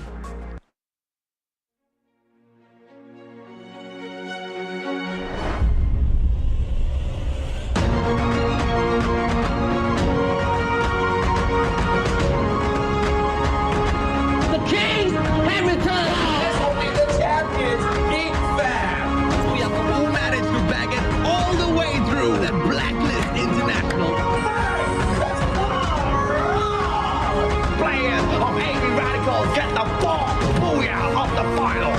Get the ball! Booyah! Off the finals!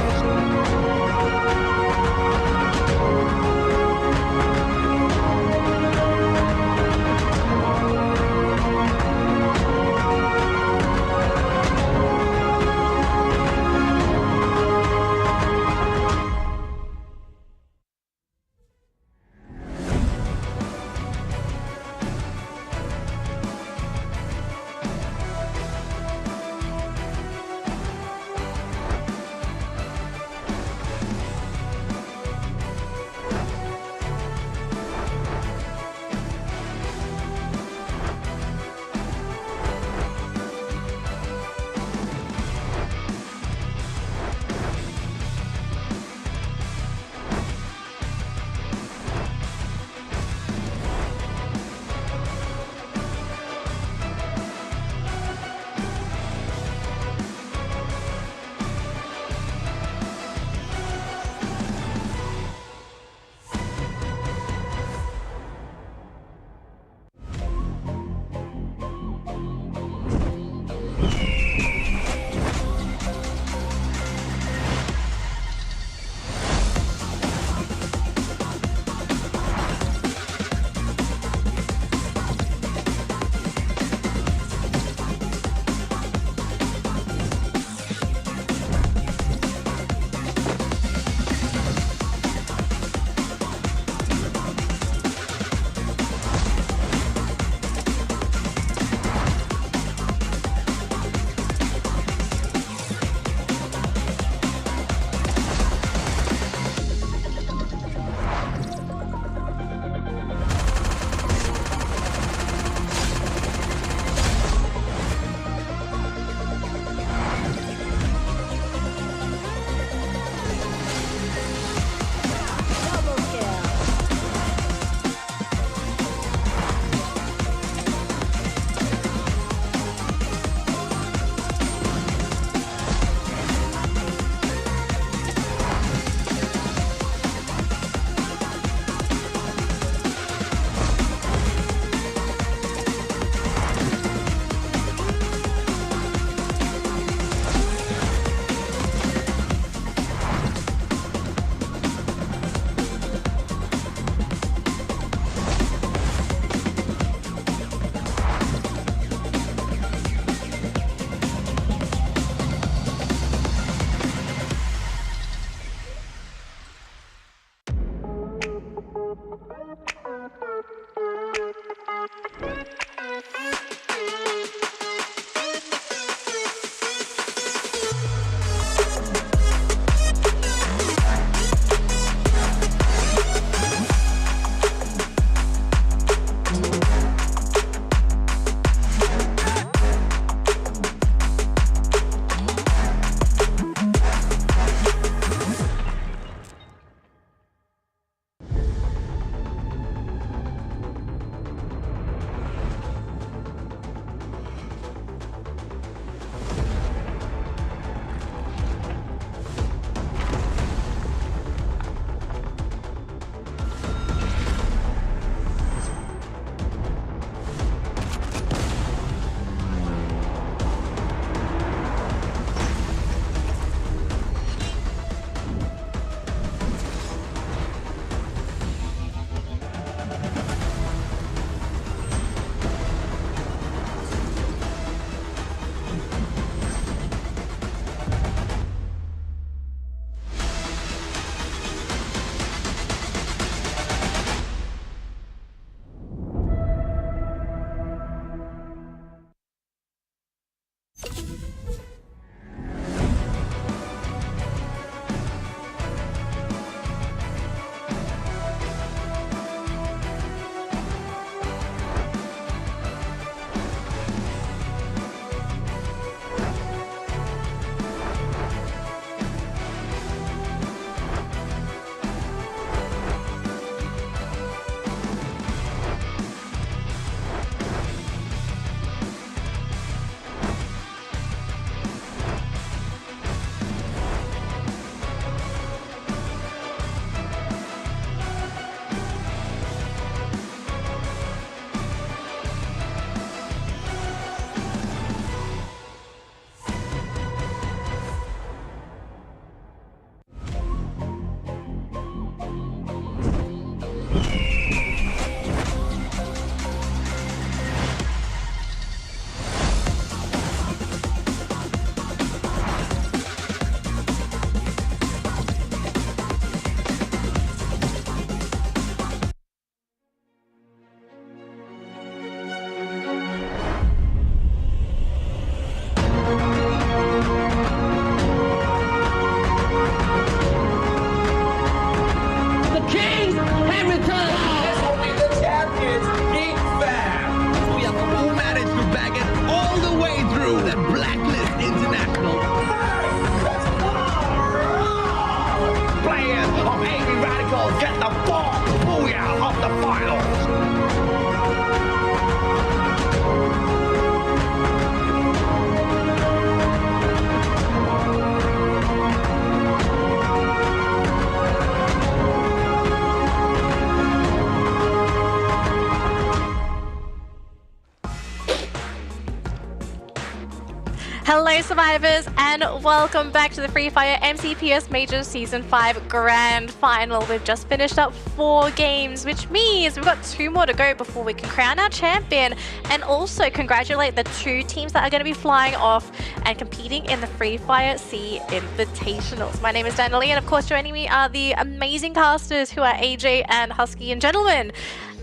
Hello survivors and welcome back to the Free Fire MCPS Majors Season 5 Grand Final. We've just finished up 4 games, which means we've got 2 more to go before we can crown our champion and also congratulate the 2 teams that are going to be flying off and competing in the Free Fire Sea Invitationals. My name is finaly and of course joining me are the amazing casters who are AJ and Husky. And gentlemen,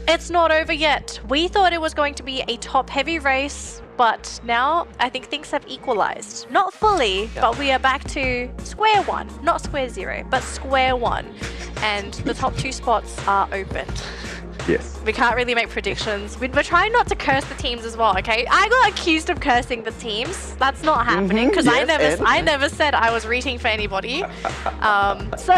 it's not over yet. We thought it was going to be a top-heavy race, but now I think things have equalized. Not fully, but we are back to square one. Not square 0, but square 1. And the top 2 spots are open. Yes. We can't really make predictions. We're trying not to curse the teams as well, okay? I got accused of cursing the teams. That's not happening because I never said I was rooting for anybody. So...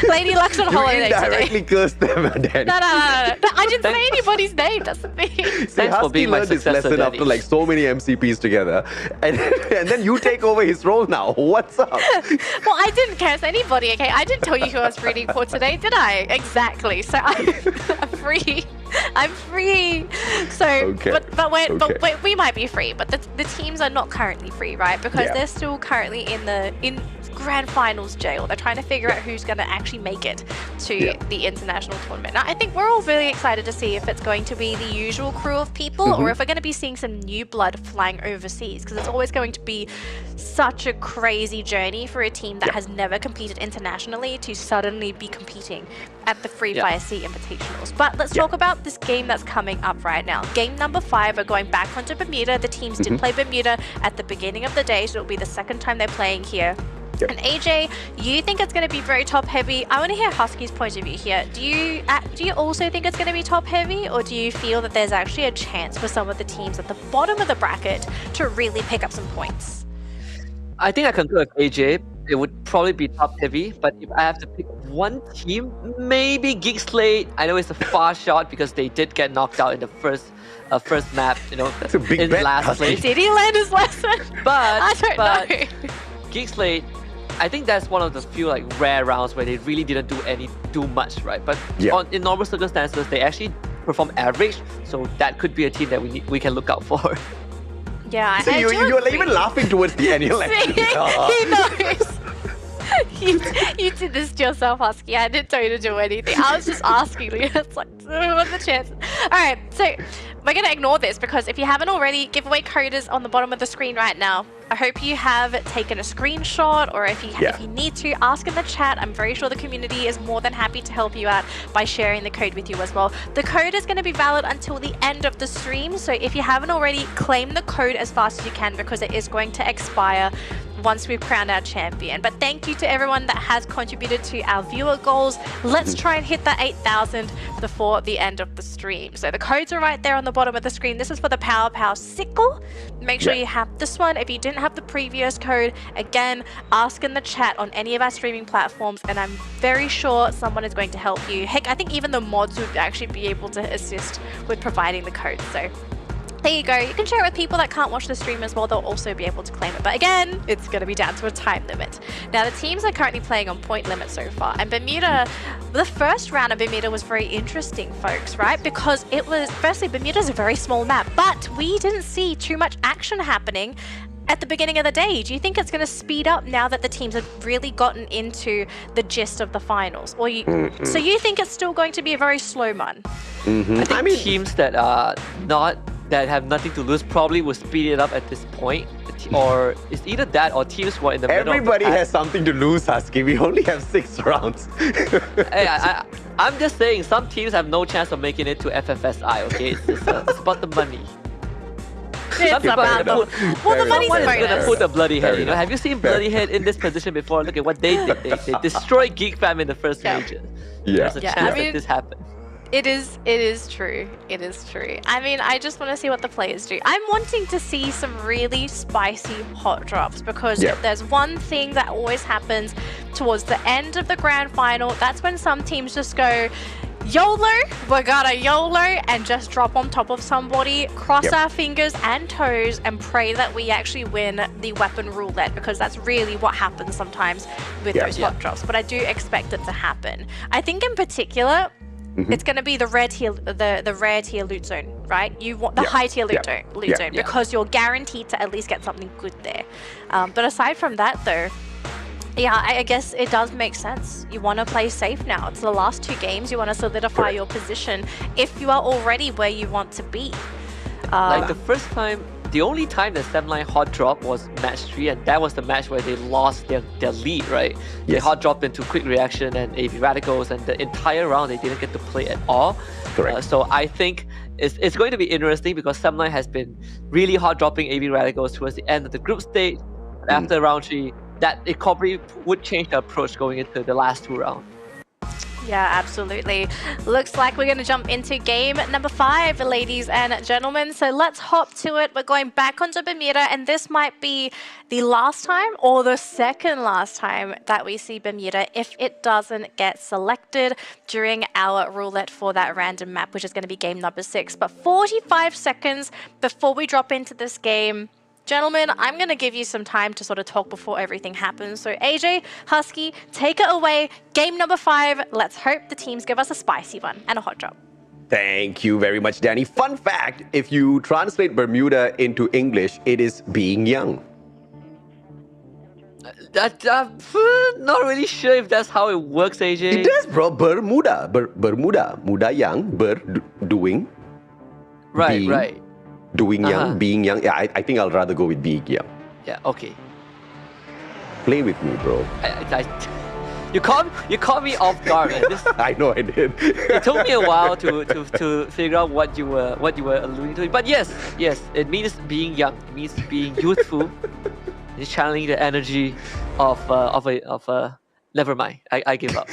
Lady Luck's on holiday today. You indirectly cursed them, Danny. No. I didn't say anybody's name. Doesn't mean. Thanks for being my this successor, lesson Danny. after like so many MCPs together, and then you take over his role now. What's up? Well, I didn't curse anybody, okay? I didn't tell you who I was rooting for today, did I? Exactly. So I'm free. I'm free. So, Okay. but we might be free, but the teams are not currently free, right? Because they're still currently in Grand Finals jail. They're trying to figure out who's going to actually make it to the international tournament. Now, I think we're all really excited to see if it's going to be the usual crew of people or if we're going to be seeing some new blood flying overseas, because it's always going to be such a crazy journey for a team that has never competed internationally to suddenly be competing at the Free Fire Sea Invitationals. But let's talk about this game that's coming up right now. Game number 5, we're going back onto Bermuda. The teams did play Bermuda at the beginning of the day, so it'll be the second time they're playing here. And AJ, you think it's going to be very top heavy. I want to hear Husky's point of view here. Do you also think it's going to be top heavy, or do you feel that there's actually a chance for some of the teams at the bottom of the bracket to really pick up some points? I think I concur with AJ. It would probably be top heavy, but if I have to pick one team, maybe Geek Slate. I know it's a far shot because they did get knocked out in the first map. You know, That's a big in bet, last Husky. place. Did he land his lesson? But I don't know. Geek Slate, I think that's one of the few like rare rounds where they really didn't do much, right? But in normal circumstances, they actually perform average, so that could be a team that we can look out for. Yeah, So you're even laughing towards the end. You're like, he knows. You did this to yourself, Husky. I didn't tell you to do anything. I was just asking you. It's like, what's the chances? All right, so we're going to ignore this because if you haven't already, giveaway code is on the bottom of the screen right now. I hope you have taken a screenshot, or if you need to, ask in the chat. I'm very sure the community is more than happy to help you out by sharing the code with you as well. The code is going to be valid until the end of the stream, so if you haven't already, claim the code as fast as you can because it is going to expire once we've crowned our champion. But thank you to everyone that has contributed to our viewer goals. Let's try and hit that 8,000 before the end of the stream. So the codes are right there on the bottom of the screen. This is for the Pop-Pow sickle. Make sure you have this one. If you didn't have the previous code, again, ask in the chat on any of our streaming platforms and I'm very sure someone is going to help you. Heck, I think even the mods would actually be able to assist with providing the code. So there you go. You can share it with people that can't watch the stream as well. They'll also be able to claim it. But again, it's going to be down to a time limit. Now, the teams are currently playing on point limit so far. And Bermuda, the first round of Bermuda was very interesting, folks, right? Because it was, firstly, Bermuda's a very small map, but we didn't see too much action happening at the beginning of the day. Do you think it's going to speed up now that the teams have really gotten into the gist of the finals? Or so you think it's still going to be a very slow one? I think teams that are that have nothing to lose probably will speed it up at this point, or it's either that or teams who are in the middle. Everybody has something to lose, Husky. We only have 6 rounds. Hey, I'm just saying, some teams have no chance of making it to FFSI. Okay, it's about the money. It's about the money's Someone is bonus. gonna put a bloody head. You know, have you seen bloody head in this position before? Look at what they did. They destroyed Geek Fam in the first major. There's a chance that this happened. It is true. It is true. I mean, I just want to see what the players do. I'm wanting to see some really spicy hot drops because if there's one thing that always happens towards the end of the grand final, that's when some teams just go, YOLO, we're gonna YOLO and just drop on top of somebody, cross our fingers and toes and pray that we actually win the weapon roulette, because that's really what happens sometimes with those hot drops. But I do expect it to happen. I think in particular, it's going to be the rare tier loot zone, right? You want the high tier loot zone because you're guaranteed to at least get something good there. But aside from that, though, yeah, I guess it does make sense. You want to play safe now. It's the last 2 games. You want to solidify your position if you are already where you want to be. Like the first time, the only time that Semline hot drop was match 3, and that was the match where they lost their lead, right? They hot dropped into quick reaction and AV radicals, and the entire round they didn't get to play at all. Correct. So I think it's going to be interesting because Semline has been really hot dropping AV radicals towards the end of the group stage. After round 3, that it probably would change the approach going into the last 2 rounds. Yeah, absolutely. Looks like we're going to jump into game number 5, ladies and gentlemen. So let's hop to it. We're going back onto Bermuda, and this might be the last time or the second last time that we see Bermuda if it doesn't get selected during our roulette for that random map, which is going to be game number 6. But 45 seconds before we drop into this game. Gentlemen, I'm going to give you some time to sort of talk before everything happens. So AJ, Husky, take it away. Game number 5. Let's hope the teams give us a spicy one and a hot drop. Thank you very much, Danny. Fun fact, if you translate Bermuda into English, it is being young. I'm not really sure if that's how it works, AJ. It does, bro. Bermuda. Bermuda. Muda young. Doing. Right, being, right. Doing young, being young. Yeah, I think I'll rather go with being young. Yeah, okay. Play with me, bro. You caught me off guard. This, I know I did. it took me a while to figure out what you were alluding to. But yes, it means being young. It means being youthful. It's channeling the energy of a. Never mind. I give up.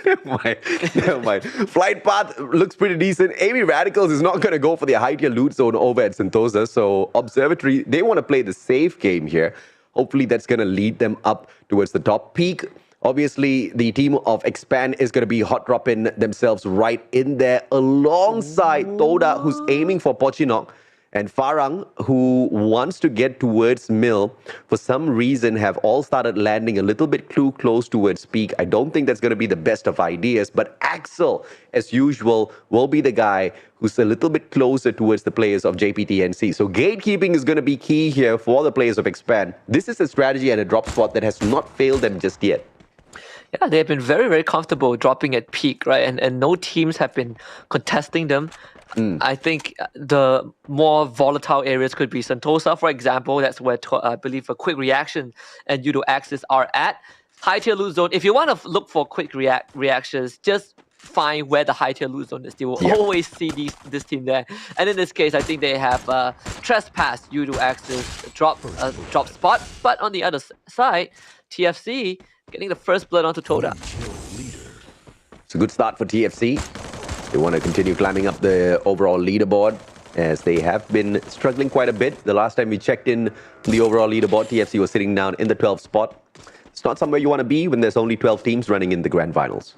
Never mind. Flight path looks pretty decent. AV Radicals is not going to go for their high tier loot zone over at Sentosa. So Observatory, they want to play the safe game here. Hopefully that's going to lead them up towards the top. Peak, obviously the team of Expand is going to be hot dropping themselves right in there alongside Toda, who's aiming for Pochinok. And Farang, who wants to get towards Mill, for some reason have all started landing a little bit too close towards Peak. I don't think that's going to be the best of ideas, but Axel, as usual, will be the guy who's a little bit closer towards the players of JPTNC. So gatekeeping is going to be key here for the players of Expand. This is a strategy and a drop spot that has not failed them just yet. Yeah, they've been very, very comfortable dropping at Peak, right? And no teams have been contesting them. I think the more volatile areas could be Sentosa, for example. That's where I believe a quick reaction and Yudo Axis are at. High tier loot zone. If you want to look for quick reactions, just find where the high tier loot zone is. You will always see this team there. And in this case, I think they have Trespass, Yudo Axis, drop spot. But on the other side, TFC getting the first blood onto Toda. It's a good start for TFC. They want to continue climbing up the overall leaderboard as they have been struggling quite a bit. The last time we checked in the overall leaderboard, TFC was sitting down in the 12th spot. It's not somewhere you want to be when there's only 12 teams running in the grand finals.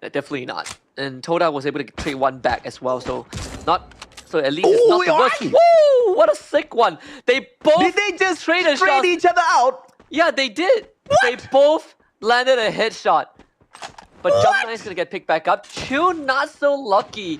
Definitely not. And Toda was able to trade one back as well, so at least it's not the worst. Woo! What a sick one! They both did they just trade each other out? Yeah, they did. What? They both landed a headshot. But Jump9 is going to get picked back up. Chill not so lucky.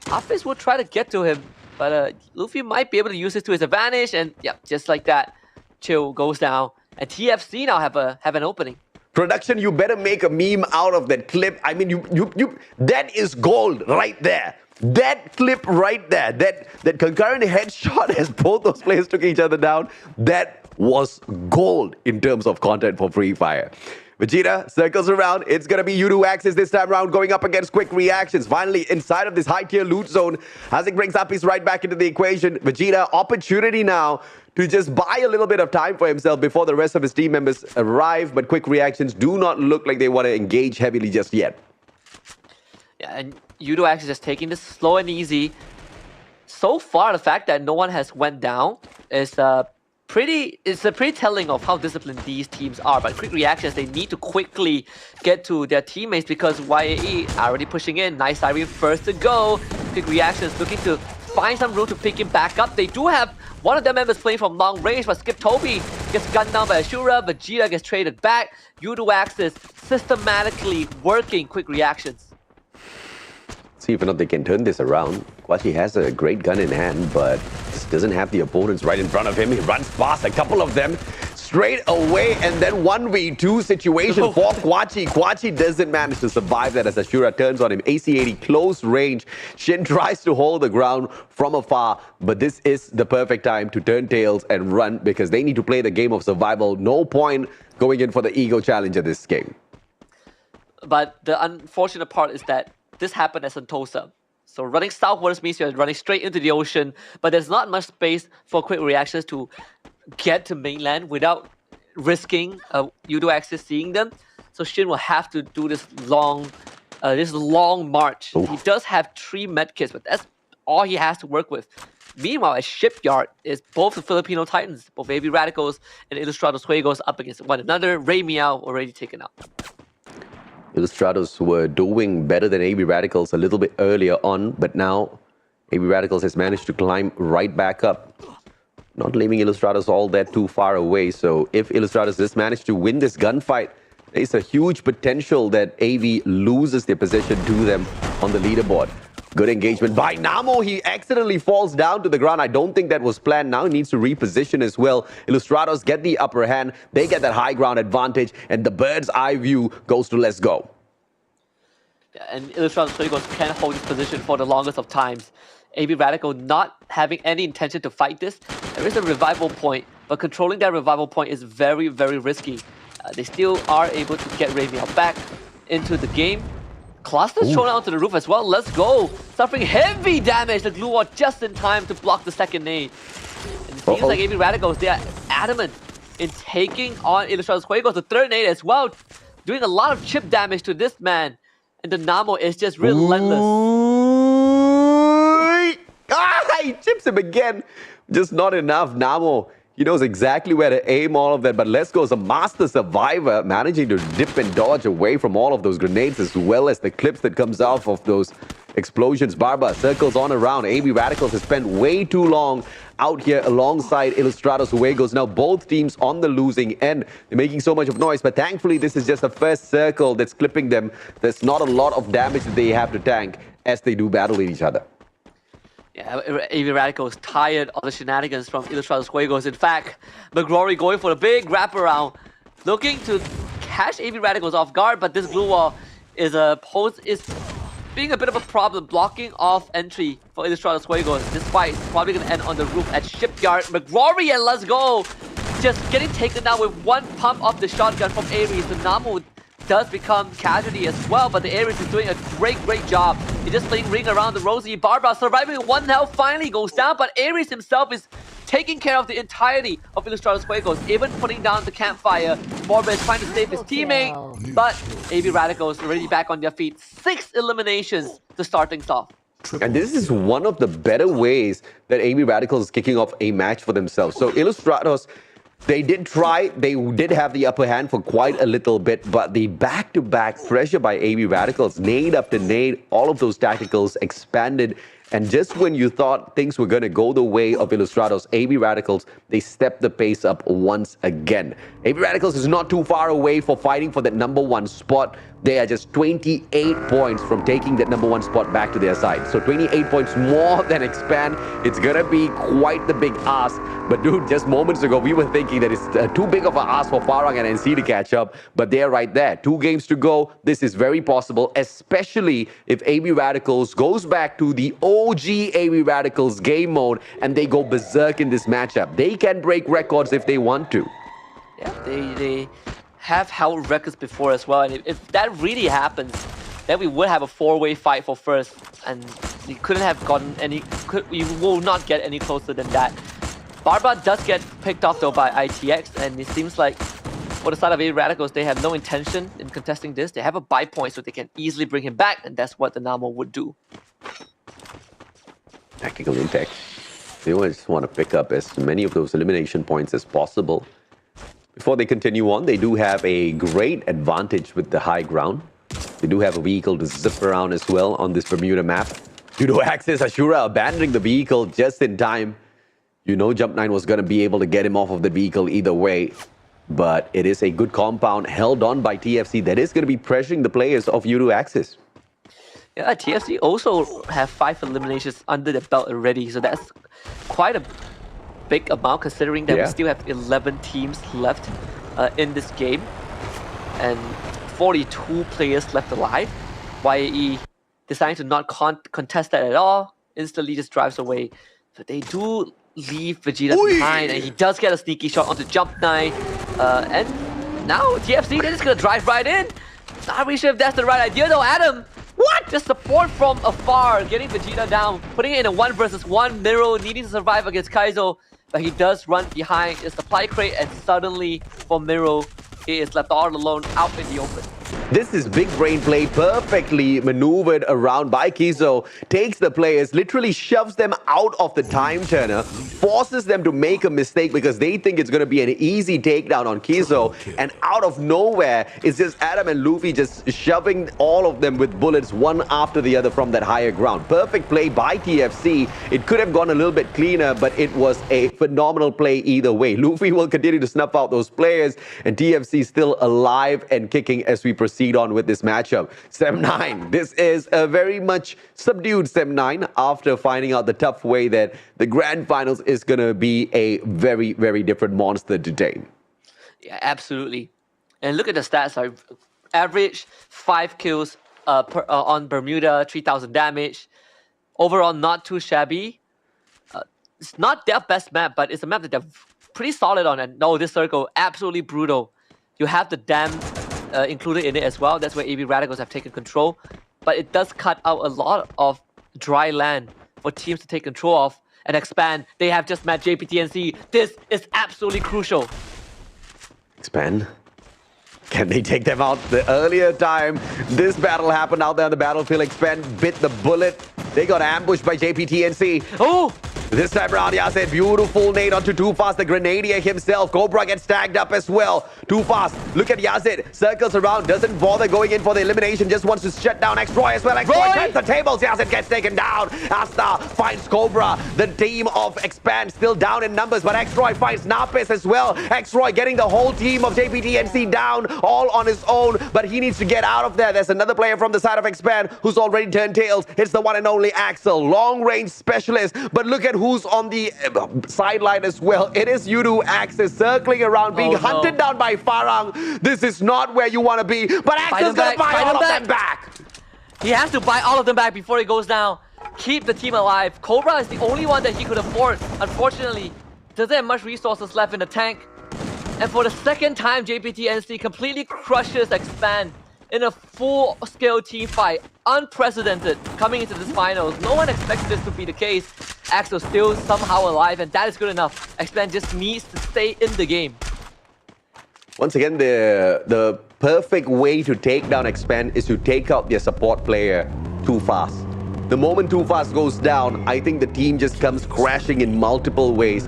Hafiz will try to get to him, but Luffy might be able to use this to his advantage, and yeah, just like that, Chill goes down. And TFC now have an opening. Production, you better make a meme out of that clip. I mean, you that is gold right there. That clip right there, that concurrent headshot as both those players took each other down, that was gold in terms of content for Free Fire. Vegeta circles around. It's going to be Yudo Axis this time around going up against quick reactions. Finally, inside of this high tier loot zone, Hazik brings Apis right back into the equation. Vegeta, opportunity now to just buy a little bit of time for himself before the rest of his team members arrive. But quick reactions do not look like they want to engage heavily just yet. Yeah, and Yudo Axis is taking this slow and easy. So far, the fact that no one has went down is it's a pretty telling of how disciplined these teams are. But quick reactions, they need to quickly get to their teammates because YAE are already pushing in. Nice Irene first to go. Quick reactions looking to find some room to pick him back up. They do have one of their members playing from long range, but Skip Toby gets gunned down by Ashura. Vegeta gets traded back. Uduax is systematically working quick reactions. See if or not they can turn this around. Quachi has a great gun in hand, but just doesn't have the opponents right in front of him. He runs past a couple of them straight away, and then 1v2 situation for Quachi. Quachi doesn't manage to survive that as Ashura turns on him. AC-80 close range. Shin tries to hold the ground from afar, but this is the perfect time to turn tails and run because they need to play the game of survival. No point going in for the ego challenge of this game. But the unfortunate part is that this happened at Sentosa. So running southwards means you're running straight into the ocean, but there's not much space for quick reactions to get to mainland without risking Udo access seeing them. So Shin will have to do this long march. Oof. He does have 3 medkits, but that's all he has to work with. Meanwhile, at Shipyard is both the Filipino Titans, both AB Radicals and Ilustrados Juegos up against one another. Ray Meow already taken out. Ilustrados were doing better than AB Radicals a little bit earlier on, but now AB Radicals has managed to climb right back up, not leaving Ilustrados all that too far away. So if Ilustrados does manage to win this gunfight, there's a huge potential that AV loses their position to them on the leaderboard. Good engagement by Namo. He accidentally falls down to the ground. I don't think that was planned. Now he needs to reposition as well. Ilustrados get the upper hand. They get that high ground advantage, and the bird's eye view goes to Let's Go. Yeah, and Ilustrados Juegos can hold this position for the longest of times. AB Radical not having any intention to fight this. There is a revival point, but controlling that revival point is very, very risky. They still are able to get Ramiel back into the game. Cluster's thrown out to the roof as well. Let's go. Suffering heavy damage. The glue wall just in time to block the second nade. And it seems like AB Radicals, they are adamant in taking on Ilustrados Juegos. The third nade as well, doing a lot of chip damage to this man. And the Namo is just relentless. He chips him again. Just not enough. Namo, he knows exactly where to aim all of that, but Let's Go is a master survivor, managing to dip and dodge away from all of those grenades as well as the clips that comes off of those explosions. Barba circles on around. AB Radicals has spent way too long out here alongside Ilustrados Juegos. Now both teams on the losing end. They're making so much of noise, but thankfully this is just the first circle that's clipping them. There's not a lot of damage that they have to tank as they do battle with each other. Yeah, AB Radical is tired of the shenanigans from Ilustrados Juegos. In fact, McGrory going for a big wraparound, looking to catch AB Radicals off guard, but this glue wall is being a bit of a problem, blocking off entry for Ilustrados Juegos. This fight is probably going to end on the roof at Shipyard. McGrory and Let's Go just getting taken down with one pump of the shotgun from Ares. The Namu does become casualty as well, but the Ares is doing a great job. He's just playing ring around the Rosie. Barbara surviving with 1 health finally goes down, but Ares himself is taking care of the entirety of Ilustrados Juegos, even putting down the campfire. Morba is trying to save his teammate, but AB Radicals already back on their feet. 6 eliminations to start things off. And this is one of the better ways that AB Radicals is kicking off a match for themselves. So Ilustrados, they did try, they did have the upper hand for quite a little bit, but the back-to-back pressure by AB Radicals, nade after nade, all of those tacticals expanded. And just when you thought things were going to go the way of Ilustrados, AB Radicals, they stepped the pace up once again. AB Radicals is not too far away for fighting for that #1 spot. They are just 28 points from taking that #1 spot back to their side. So 28 points more than Expand. It's going to be quite the big ask. But dude, just moments ago, we were thinking that it's too big of an ask for Farang and NC to catch up. But they're right there. 2 games to go. This is very possible, especially if AB Radicals goes back to the OG AB Radicals game mode and they go berserk in this matchup. They can break records if they want to. Yeah, they have held records before as well, and if that really happens, then we would have a 4-way fight for first, and we couldn't have gotten any. We will not get any closer than that. Barba does get picked off though by ITX, and it seems like for the side of AB Radicals, they have no intention in contesting this. They have a buy point, so they can easily bring him back, and that's what the Namo would do. Tactical impact. They just want to pick up as many of those elimination points as possible. Before they continue on, they do have a great advantage with the high ground. They do have a vehicle to zip around as well on this Bermuda map. Judo Axis, Ashura abandoning the vehicle just in time. You know Jump 9 was going to be able to get him off of the vehicle either way. But it is a good compound held on by TFC that is going to be pressuring the players of Judo Axis. Yeah, TFC also have 5 eliminations under the belt already, so that's quite a big amount considering that we still have 11 teams left in this game and 42 players left alive. YAE deciding to not contest that at all, instantly just drives away. But they do leave Vegeta behind, and he does get a sneaky shot onto Jump 9. And now TFC, they're just gonna drive right in. Not really sure if that's the right idea though, Adam. What? Just support from afar, getting Vegeta down, putting it in a 1 versus 1. Miro needing to survive against Kaizo, but he does run behind a supply crate, and suddenly for Miro, he is left all alone out in the open. This is big brain play, perfectly maneuvered around by Kizo. Takes the players, literally shoves them out of the time turner, forces them to make a mistake because they think it's going to be an easy takedown on Kizo. And out of nowhere, it's just Adam and Luffy just shoving all of them with bullets one after the other from that higher ground. Perfect play by TFC. It could have gone a little bit cleaner, but it was a phenomenal play either way. Luffy will continue to snuff out those players, and TFC still alive and kicking as we proceed on with this matchup. Sem9, this is a very much subdued Sem9 after finding out the tough way that the grand finals is going to be a very, very different monster today. Yeah, absolutely. And look at the stats. Average 5 kills on Bermuda, 3,000 damage. Overall, not too shabby. It's not their best map, but it's a map that they're pretty solid on. And no, this circle, absolutely brutal. You have the dam included in it as well. That's where AB Radicals have taken control. But it does cut out a lot of dry land for teams to take control of and expand. They have just met JPTNC. This is absolutely crucial. Expand. Can they take them out? The earlier time this battle happened out there on the battlefield, Expand bit the bullet. They got ambushed by JPTNC. Oh! This time around, Yazid, beautiful nade onto Too Fast, the Grenadier himself. Cobra gets tagged up as well. Too Fast, look at Yazid, circles around, doesn't bother going in for the elimination, just wants to shut down X-Roy as well. X-Roy turns the tables, Yazid gets taken down. Asta finds Cobra. The team of Expand still down in numbers, but X-Roy finds Napis as well. X-Roy getting the whole team of JPTNC down, all on his own, but he needs to get out of there. There's another player from the side of Expand who's already turned tails. It's the one and only Axel, long-range specialist, but look at who's on the sideline as well. It is Judo Axis circling around, being hunted down by Farang. This is not where you want to be, but Axel's gonna buy all of them back. He has to buy all of them back before he goes down. Keep the team alive. Cobra is the only one that he could afford. Unfortunately, doesn't have much resources left in the tank. And for the second time, JPTNC completely crushes Expand in a full-scale team fight. Unprecedented coming into this finals. No one expected this to be the case. Axel still somehow alive, and that is good enough. Expand just needs to stay in the game. Once again, the perfect way to take down Expand is to take out their support player Too Fast. The moment Too Fast goes down, I think the team just comes crashing in multiple ways.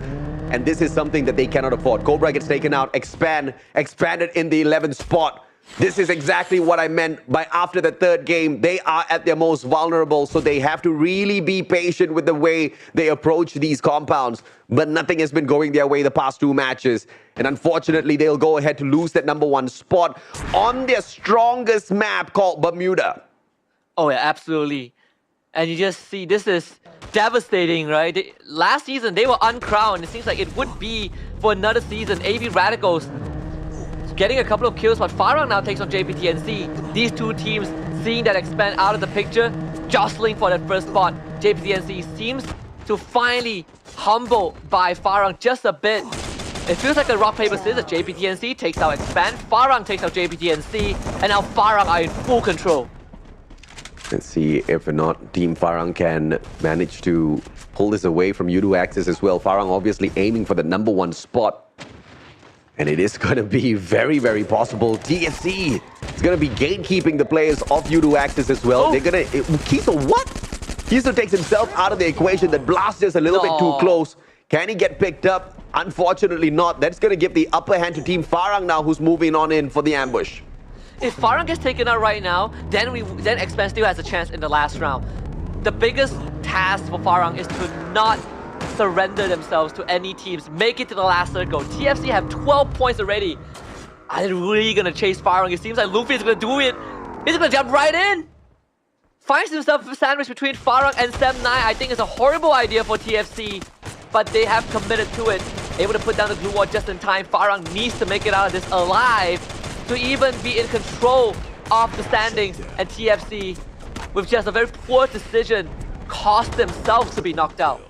And this is something that they cannot afford. Cobra gets taken out, expanded in the 11th spot. This is exactly what I meant by after the third game, they are at their most vulnerable, so they have to really be patient with the way they approach these compounds. But nothing has been going their way the past 2 matches. And unfortunately, they'll go ahead to lose that #1 spot on their strongest map called Bermuda. Oh yeah, absolutely. And you just see, this is devastating, right? Last season, they were uncrowned. It seems like it would be for another season. AB Radicals getting a couple of kills, but Farang now takes on JPTNC. These two teams seeing that Expand out of the picture, jostling for that first spot. JPTNC seems to finally humble by Farang just a bit. It feels like a rock, paper, scissors. JPTNC takes out Expand, Farang takes out JPTNC, and now Farang are in full control. Let's see if or not Team Farang can manage to pull this away from Judo Axis as well. Farang obviously aiming for the #1 spot. And it is going to be very, very possible. TFC is going to be gatekeeping the players of Judo Axis as well. They're going to... Kiso, what? Kiso takes himself out of the equation. That blast is a little bit too close. Can he get picked up? Unfortunately not. That's going to give the upper hand to Team Farang now, who's moving on in for the ambush. If Farang gets taken out right now, then Expan still has a chance in the last round. The biggest task for Farang is to not surrender themselves to any teams. Make it to the last circle. TFC have 12 points already. Are they really going to chase Farang? It seems like Luffy is going to do it. He's going to jump right in. Finds himself a sandwich between Farang and Sem9. I think it's a horrible idea for TFC, but they have committed to it. Able to put down the glue wall just in time. Farang needs to make it out of this alive to even be in control of the standings. And TFC, with just a very poor decision, cost themselves to be knocked out.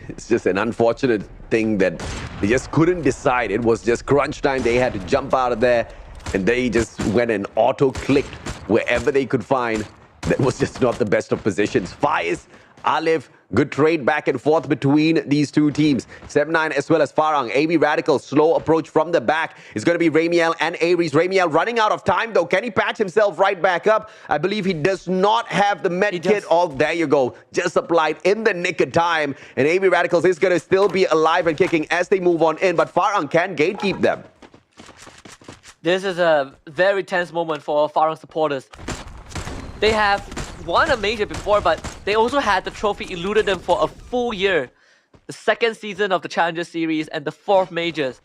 It's just an unfortunate thing that they just couldn't decide. It was just crunch time. They had to jump out of there, and they just went and auto-clicked wherever they could find. That was just not the best of positions. Faiz, Alif, good trade back and forth between these two teams. 7-9 as well as Farang. AB Radical, slow approach from the back. It's going to be Ramiel and Aries. Ramiel running out of time though. Can he patch himself right back up? I believe he does not have the med kit. Oh, there you go. Just applied in the nick of time. And AB Radicals is going to still be alive and kicking as they move on in. But Farang can gatekeep them. This is a very tense moment for Farang supporters. They have won a major before, but they also had the trophy eluded them for a full year. The second season of the Challenger Series and the fourth majors.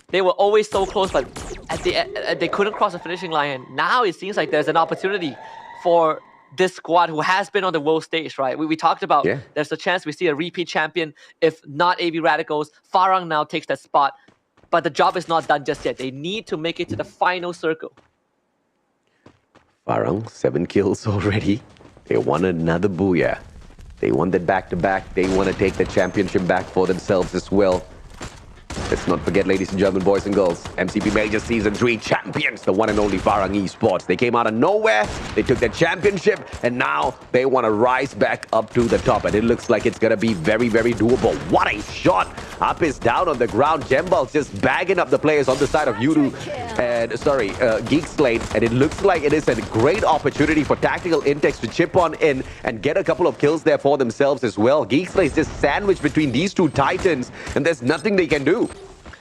They were always so close, but they couldn't cross the finishing line. And now it seems like there's an opportunity for this squad who has been on the world stage, right? We talked about there's a chance we see a repeat champion. If not AB Radicals, Farang now takes that spot. But the job is not done just yet. They need to make it to the final circle. Farang, 7 kills already. They want another booyah. They want that back-to-back. They want to take the championship back for themselves as well. Let's not forget, ladies and gentlemen, boys and girls, MCP Majors Season 3 champions, the one and only Farang Esports. They came out of nowhere, they took the championship, and now they want to rise back up to the top. And it looks like it's going to be very, very doable. What a shot! Up is down on the ground. Jembal's just bagging up the players on the side of Geek Slate. And it looks like it is a great opportunity for Tactical Intex to chip on in and get a couple of kills there for themselves as well. Geek Slate is just sandwiched between these two titans, and there's nothing they can do.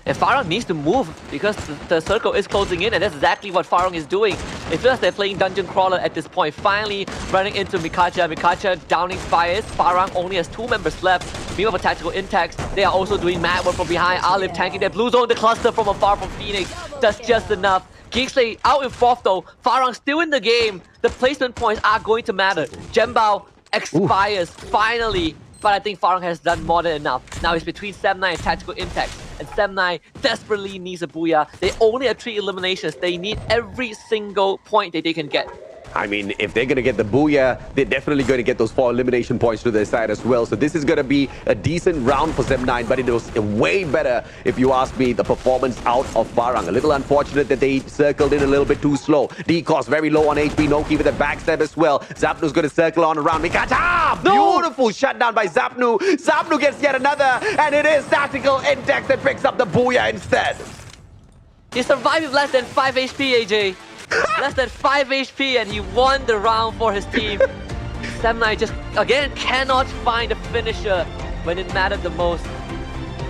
And Farang needs to move because the circle is closing in, and that's exactly what Farang is doing. It feels like they're playing Dungeon Crawler at this point. Finally running into Mikacha. Mikacha downing Fires. Farang only has 2 members left. Meanwhile, for Tactical Intex, they are also doing mad work from behind. Alif tanking their blue zone. The cluster from afar from Phoenix does just enough. Geeksley out in 4th though. Farang still in the game. The placement points are going to matter. Jembao expires finally. But I think Farang has done more than enough. Now it's between Sem9 and Tactical Impact. And Sem9 desperately needs a booyah. They only have 3 eliminations. They need every single point that they can get. I mean, if they're going to get the booyah, they're definitely going to get those 4 elimination points to their side as well. So this is going to be a decent round for Sem9, but it was way better, if you ask me, the performance out of Farang. A little unfortunate that they circled in a little bit too slow. D-Cost very low on HP. Noki with a backstab as well. Zapnu's going to circle on around. Mikacha! Beautiful shutdown by Zapnu. Zapnu gets yet another, and it is Tactical Intex that picks up the booyah instead. He survived with less than 5 HP, AJ. Less than 5 HP, and he won the round for his team. Sem9 just, again, cannot find a finisher when it mattered the most.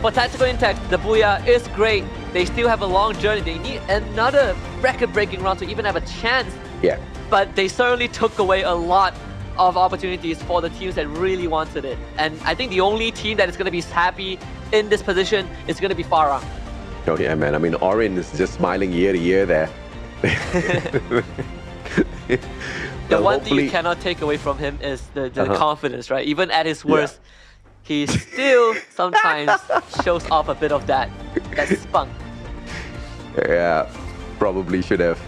For Tactical Impact, the booyah is great. They still have a long journey. They need another record-breaking round to even have a chance. Yeah. But they certainly took away a lot of opportunities for the teams that really wanted it. And I think the only team that is going to be happy in this position is going to be Farang. Oh yeah, man. I mean, Orin is just smiling year to year there. The one thing you cannot take away from him is the confidence, right? Even at his worst, he still sometimes shows off a bit of that spunk. Yeah, probably should have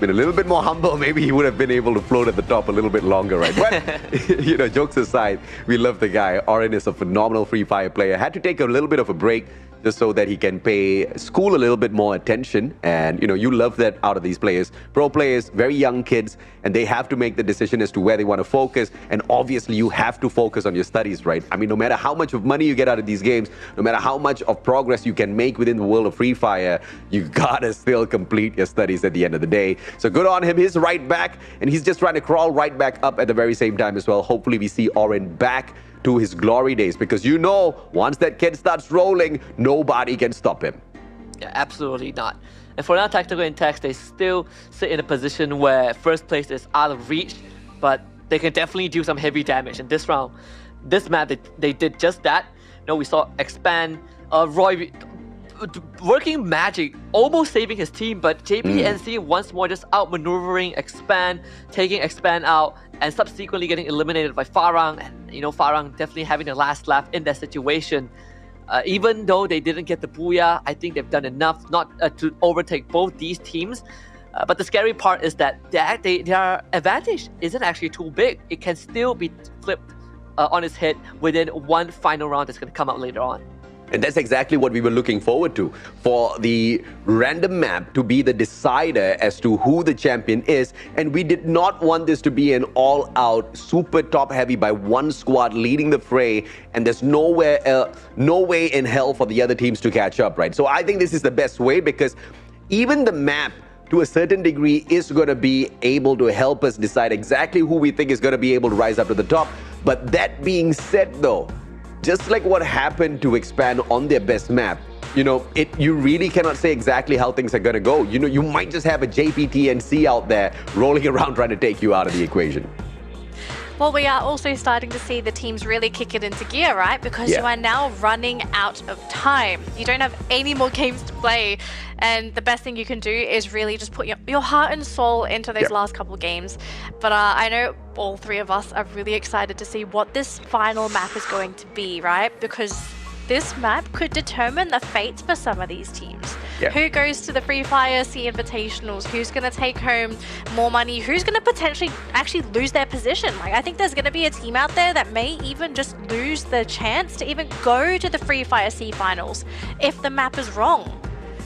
been a little bit more humble. Maybe he would have been able to float at the top a little bit longer, right? But, you know, jokes aside, we love the guy. Orin is a phenomenal Free Fire player. Had to take a little bit of a break just so that he can pay school a little bit more attention. And, you love that out of these players. Pro players, very young kids, and they have to make the decision as to where they want to focus. And obviously, you have to focus on your studies, right? I mean, no matter how much of money you get out of these games, no matter how much of progress you can make within the world of Free Fire, you gotta still complete your studies at the end of the day. So good on him. He's right back, and he's just trying to crawl right back up at the very same time as well. Hopefully, we see Oren back to his glory days, because once that kid starts rolling, nobody can stop him. Yeah, absolutely not. And for now, Tactical Intact, they still sit in a position where first place is out of reach, but they can definitely do some heavy damage in this round. This map, they did just that. We saw Expand, Roy working magic, almost saving his team, but JPNC once more just outmaneuvering Expand, taking Expand out, and subsequently getting eliminated by Farang. And Farang definitely having the last laugh in that situation. Even though they didn't get the booyah, I think they've done enough not to overtake both these teams. But the scary part is that their advantage isn't actually too big. It can still be flipped on its head within one final round that's going to come out later on. And that's exactly what we were looking forward to, for the random map to be the decider as to who the champion is. And we did not want this to be an all-out, super top-heavy by one squad leading the fray, and there's no way in hell for the other teams to catch up, right? So I think this is the best way, because even the map, to a certain degree, is going to be able to help us decide exactly who we think is going to be able to rise up to the top. But that being said, though, just like what happened to Expand on their best map, you really cannot say exactly how things are going to go. You might just have a JPTNC out there rolling around trying to take you out of the equation. Well, we are also starting to see the teams really kick it into gear, right? Because you are now running out of time. You don't have any more games to play. And the best thing you can do is really just put your heart and soul into those last couple of games. But I know all three of us are really excited to see what this final map is going to be, right? Because this map could determine the fates for some of these teams. Who goes to the Free Fire Sea Invitationals? Who's going to take home more money? Who's going to potentially actually lose their position? Like, I think there's going to be a team out there that may even just lose the chance to even go to the Free Fire Sea Finals if the map is wrong.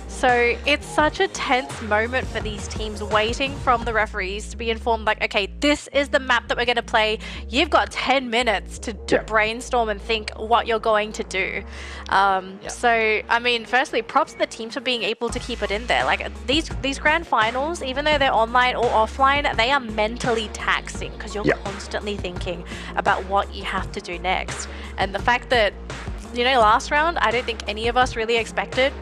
So it's such a tense moment for these teams, waiting from the referees to be informed, like, okay, this is the map that we're going to play. You've got 10 minutes to brainstorm and think what you're going to do. So, I mean, firstly, props to the teams for being able to keep it in there. Like, these grand finals, even though they're online or offline, they are mentally taxing, because you're constantly thinking about what you have to do next. And the fact that, last round, I don't think any of us really expected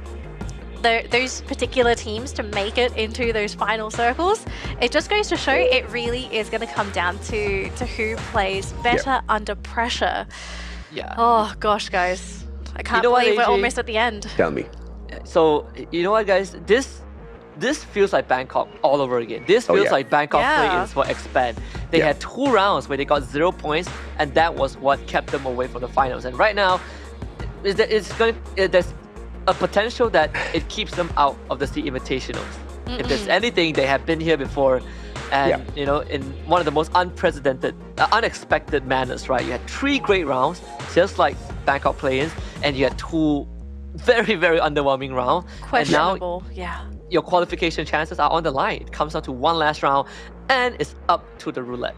those particular teams to make it into those final circles. It just goes to show it really is going to come down to who plays better under pressure. Oh gosh, guys, I can't believe we're almost at the end. Tell me. So you know what, guys, this feels like Bangkok all over again. This feels like Bangkok play-ins for Expand. They had 2 rounds where they got 0 points, and that was what kept them away from the finals. And right now, there's a potential that it keeps them out of the Sea Invitationals. If there's anything, they have been here before, and in one of the most unprecedented, unexpected manners, right? You had 3 great rounds, just like Bangkok play-ins, and you had 2 very, very underwhelming rounds. Questionable, and now, your qualification chances are on the line. It comes down to one last round, and it's up to the roulette.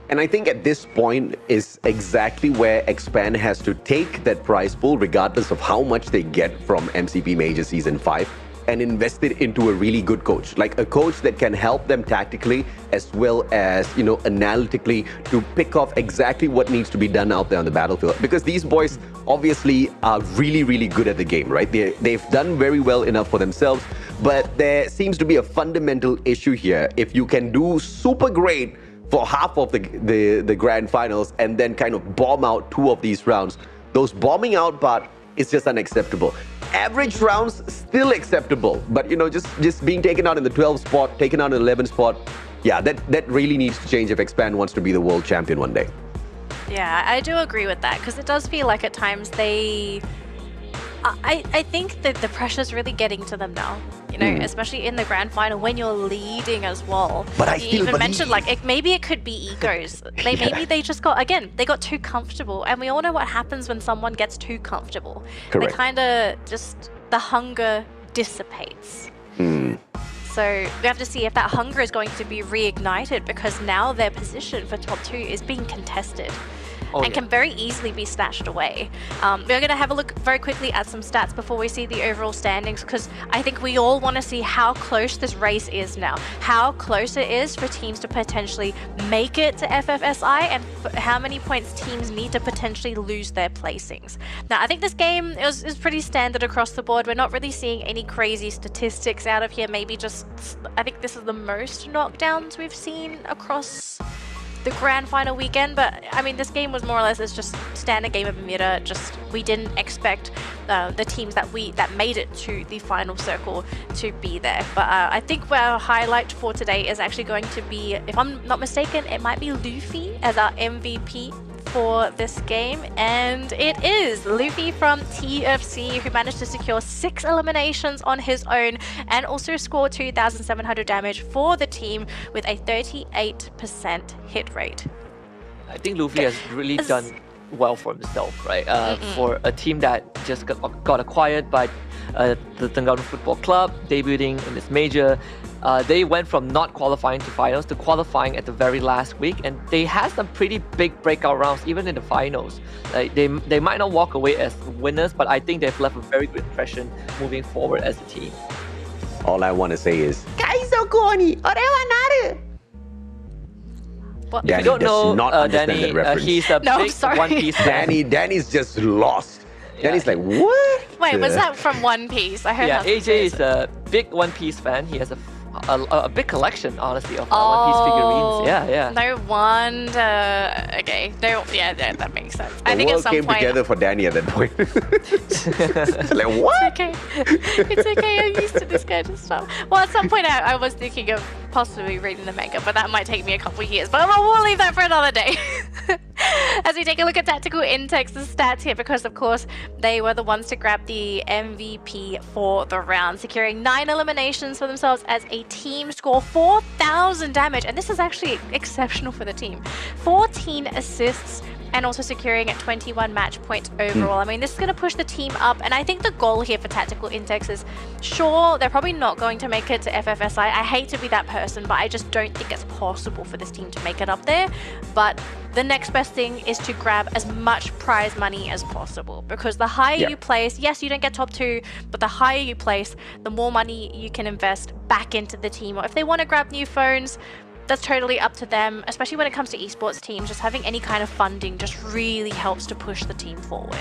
And I think at this point is exactly where Expand has to take that prize pool, regardless of how much they get from MCP Major Season 5, and invest it into a really good coach. Like a coach that can help them tactically as well as, analytically, to pick off exactly what needs to be done out there on the battlefield. Because these boys obviously are really, really good at the game, right? They've done very well enough for themselves, but there seems to be a fundamental issue here. If you can do super great for half of the grand finals and then kind of bomb out 2 of these rounds, those bombing out part is just unacceptable. Average rounds still acceptable, but just being taken out in the 12th spot, taken out in the 11th spot, that really needs to change if Expand wants to be the world champion one day. Yeah, I do agree with that, because it does feel like at times they I think that the pressure's really getting to them now. You know, especially in the grand final when you're leading as well. But I you still even believe... mentioned like maybe it could be egos. Maybe they just got they got too comfortable, and we all know what happens when someone gets too comfortable. Correct. They kind of just the hunger dissipates. So we have to see if that hunger is going to be reignited, because now their position for top 2 is being contested. Can very easily be snatched away. We're going to have a look very quickly at some stats before we see the overall standings, because I think we all want to see how close this race is now, how close it is for teams to potentially make it to FFSI, and how many points teams need to potentially lose their placings. Now, I think this game is pretty standard across the board. We're not really seeing any crazy statistics out of here. Maybe just, I think this is the most knockdowns we've seen across the grand final weekend, but I mean, this game was more or less as just standard game of Bermuda. Just we didn't expect the teams that made it to the final circle to be there. But I think our highlight for today is actually going to be, if I'm not mistaken, it might be Luffy as our MVP for this game, and it is Luffy from TFC, who managed to secure 6 eliminations on his own and also score 2,700 damage for the team with a 38% hit rate. I think Luffy has really done well for himself, right? For a team that just got acquired by the Terengganu Football Club, debuting in this major. They went from not qualifying to finals to qualifying at the very last week, and they had some pretty big breakout rounds even in the finals. They might not walk away as winners, but I think they've left a very good impression moving forward as a team. All I want to say is, What? If you don't know Danny, he's a big sorry. One Piece fan. Danny's just lost. Danny's like, what? Wait, was that from One Piece? I heard. Yeah, nothing. AJ is a big One Piece fan. He has a big collection, honestly, of One Piece figurines. Yeah. No wonder. Okay. No. Yeah, that makes sense. I think the at world some came point. together for Danny at that point. Like, what? It's okay. It's okay. I'm used to this kind of stuff. Well, at some point, I was thinking of possibly reading the manga, but that might take me a couple of years. But we'll leave that for another day. As we take a look at Tactical Intex's stats here, because of course they were the ones to grab the MVP for the round, securing 9 eliminations for themselves as a team, score 4,000 damage, and this is actually exceptional for the team. 14 assists, and also securing at 21 match points overall. I mean, this is going to push the team up, and I think the goal here for Tactical Intex is, sure, they're probably not going to make it to FFSI. I hate to be that person, but I just don't think it's possible for this team to make it up there. But the next best thing is to grab as much prize money as possible, because the higher you place, yes, you don't get top 2, but the higher you place, the more money you can invest back into the team. Or if they want to grab new phones, that's totally up to them, especially when it comes to esports teams. Just having any kind of funding just really helps to push the team forward.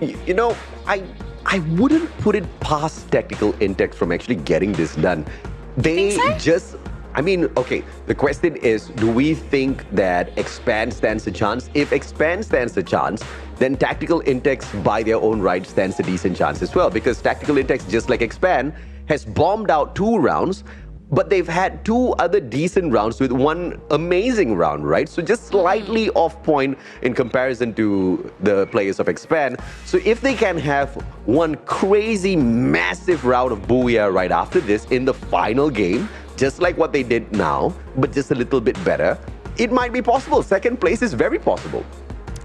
You know, I wouldn't put it past Tactical Intex from actually getting this done. They just, I mean, okay, the question is, do we think that Expand stands a chance? If Expand stands a chance, then Tactical Intex by their own right stands a decent chance as well, because Tactical Intex, just like Expand, has bombed out 2 rounds, but they've had 2 other decent rounds with 1 amazing round, right? So just slightly off point in comparison to the players of Expand. So if they can have 1 crazy, massive round of Booyah right after this in the final game, just like what they did now, but just a little bit better, it might be possible. Second place is very possible.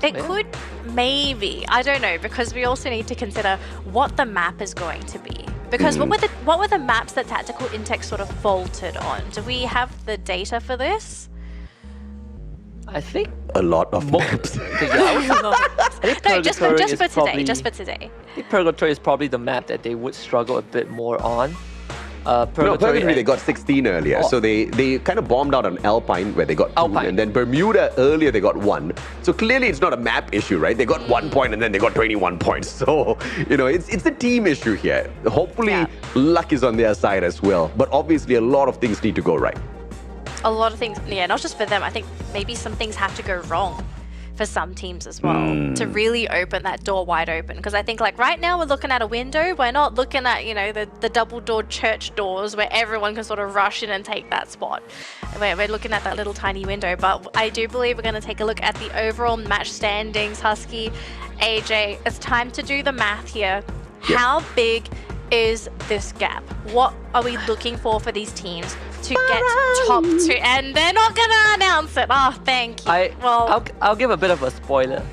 It could, maybe. I don't know, because we also need to consider what the map is going to be. Because what were the maps that Tactical Intex sort of faltered on? Do we have the data for this? I think a lot of maps. No, just for today. Just for today. I think Purgatory is probably the map that they would struggle a bit more on. No, Purgatory, they got 16 earlier. So they kind of bombed out on Alpine, where they got 2. And then Bermuda, earlier, they got 1. So clearly, it's not a map issue, right? They got 1 point, and then they got 21 points. So, you know, it's a team issue here. Hopefully, luck is on their side as well. But obviously, a lot of things need to go right. A lot of things, yeah, not just for them. I think maybe some things have to go wrong for some teams as well to really open that door wide open. Because I think, like, right now we're looking at a window. We're not looking at, you know, the double-doored church doors where everyone can sort of rush in and take that spot. We're looking at that little tiny window. But I do believe we're going to take a look at the overall match standings. Husky, AJ, it's time to do the math here. Yep. How big is this gap? What are we looking for these teams to get top 2? And they're not gonna announce it. Oh, thank you. I'll give a bit of a spoiler.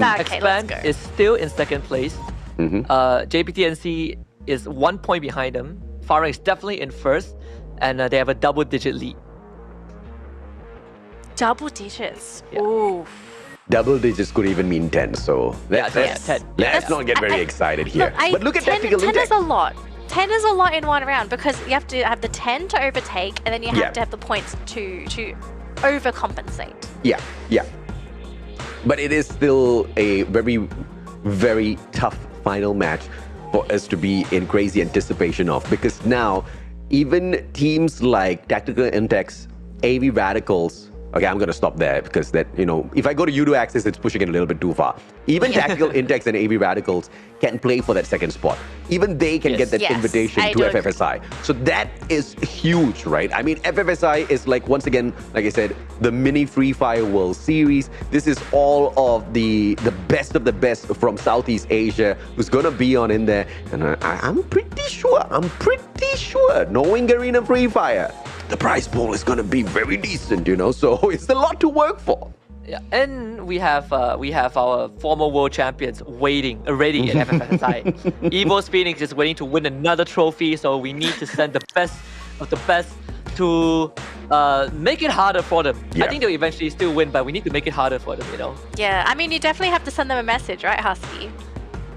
Okay, Expand let's go. is still in second place. JPTNC is 1 point behind them. Fire is definitely in first, and they have a double-digit lead. Double digits. Yeah. Ooh. Double digits could even mean 10, so let's not get very excited here. But look at 10, tactical 10 index. is a lot. 10 is a lot in one round because you have to have the 10 to overtake, and then you have to have the points to overcompensate. Yeah. But it is still a very, very tough final match for us to be in crazy anticipation of, because now even teams like Tactical Intex, AV Radicals, okay, I'm going to stop there because that, if I go to Udo Access, it's pushing it a little bit too far. Even Tactical Intex and AV Radicals can play for that second spot. Even they can get that invitation to FFSI. So that is huge, right? I mean, FFSI is like, once again, like I said, the mini Free Fire World Series. This is all of the best of the best from Southeast Asia who's going to be on in there. And I'm pretty sure, knowing Garena Free Fire, the prize pool is going to be very decent, so it's a lot to work for. Yeah, and we have our former world champions waiting already at FFSI. Evo's Phoenix is waiting to win another trophy, so we need to send the best of the best to make it harder for them. Yeah. I think they'll eventually still win, but we need to make it harder for them, Yeah, I mean, you definitely have to send them a message, right, Husky?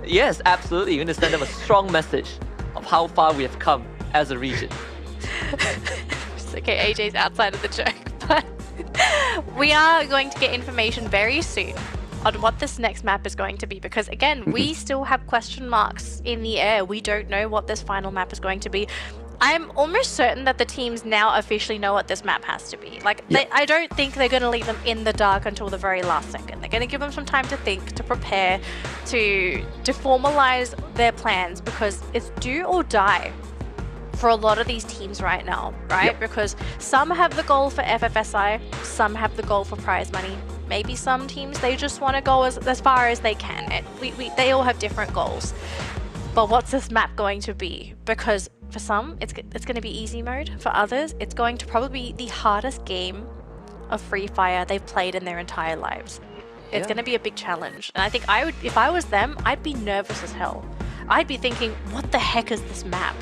Yes, absolutely. You're going to send them a strong message of how far we have come as a region. Okay, AJ's outside of the joke, but we are going to get information very soon on what this next map is going to be, because again, we still have question marks in the air. We don't know what this final map is going to be. I'm almost certain that the teams now officially know what this map has to be. Like, I don't think they're going to leave them in the dark until the very last second. They're going to give them some time to think, to prepare, to formalize their plans, because it's do or die for a lot of these teams right now, right? Because some have the goal for FFSI, some have the goal for prize money. Maybe some teams, they just want to go as far as they can. And they all have different goals. But what's this map going to be? Because for some, it's going to be easy mode. For others, it's going to probably be the hardest game of Free Fire they've played in their entire lives. It's going to be a big challenge. And I think if I was them, I'd be nervous as hell. I'd be thinking, what the heck is this map?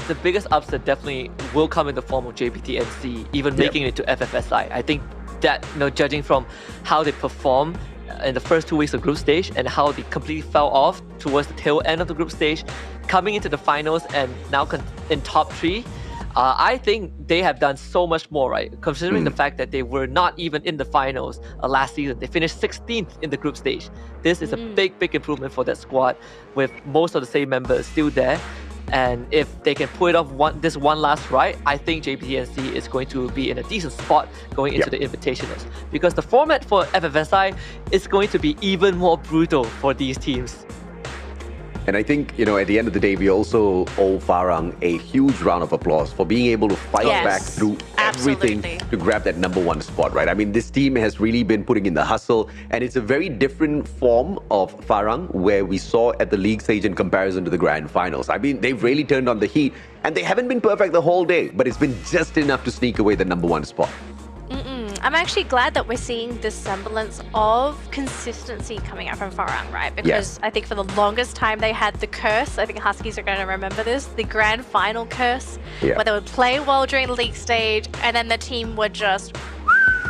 The biggest upset definitely will come in the form of JPTNC, even making it to FFSI. I think that, judging from how they perform in the first 2 weeks of group stage and how they completely fell off towards the tail end of the group stage, coming into the finals and now in top 3, I think they have done so much more, right? Considering the fact that they were not even in the finals last season. They finished 16th in the group stage. This is a big improvement for that squad with most of the same members still there. And if they can pull it off this one last ride, I think JPTNC is going to be in a decent spot going into the Invitationals. Because the format for FFSI is going to be even more brutal for these teams. And I think, at the end of the day, we also owe Farang a huge round of applause for being able to fight back through everything to grab that #1 spot, right? I mean, this team has really been putting in the hustle, and it's a very different form of Farang where we saw at the league stage in comparison to the grand finals. I mean, they've really turned on the heat, and they haven't been perfect the whole day, but it's been just enough to sneak away the #1 spot. I'm actually glad that we're seeing this semblance of consistency coming out from Farang, right? Because I think for the longest time they had the curse. I think Huskies are going to remember this, the grand final curse, where they would play well during the league stage, and then the team would just,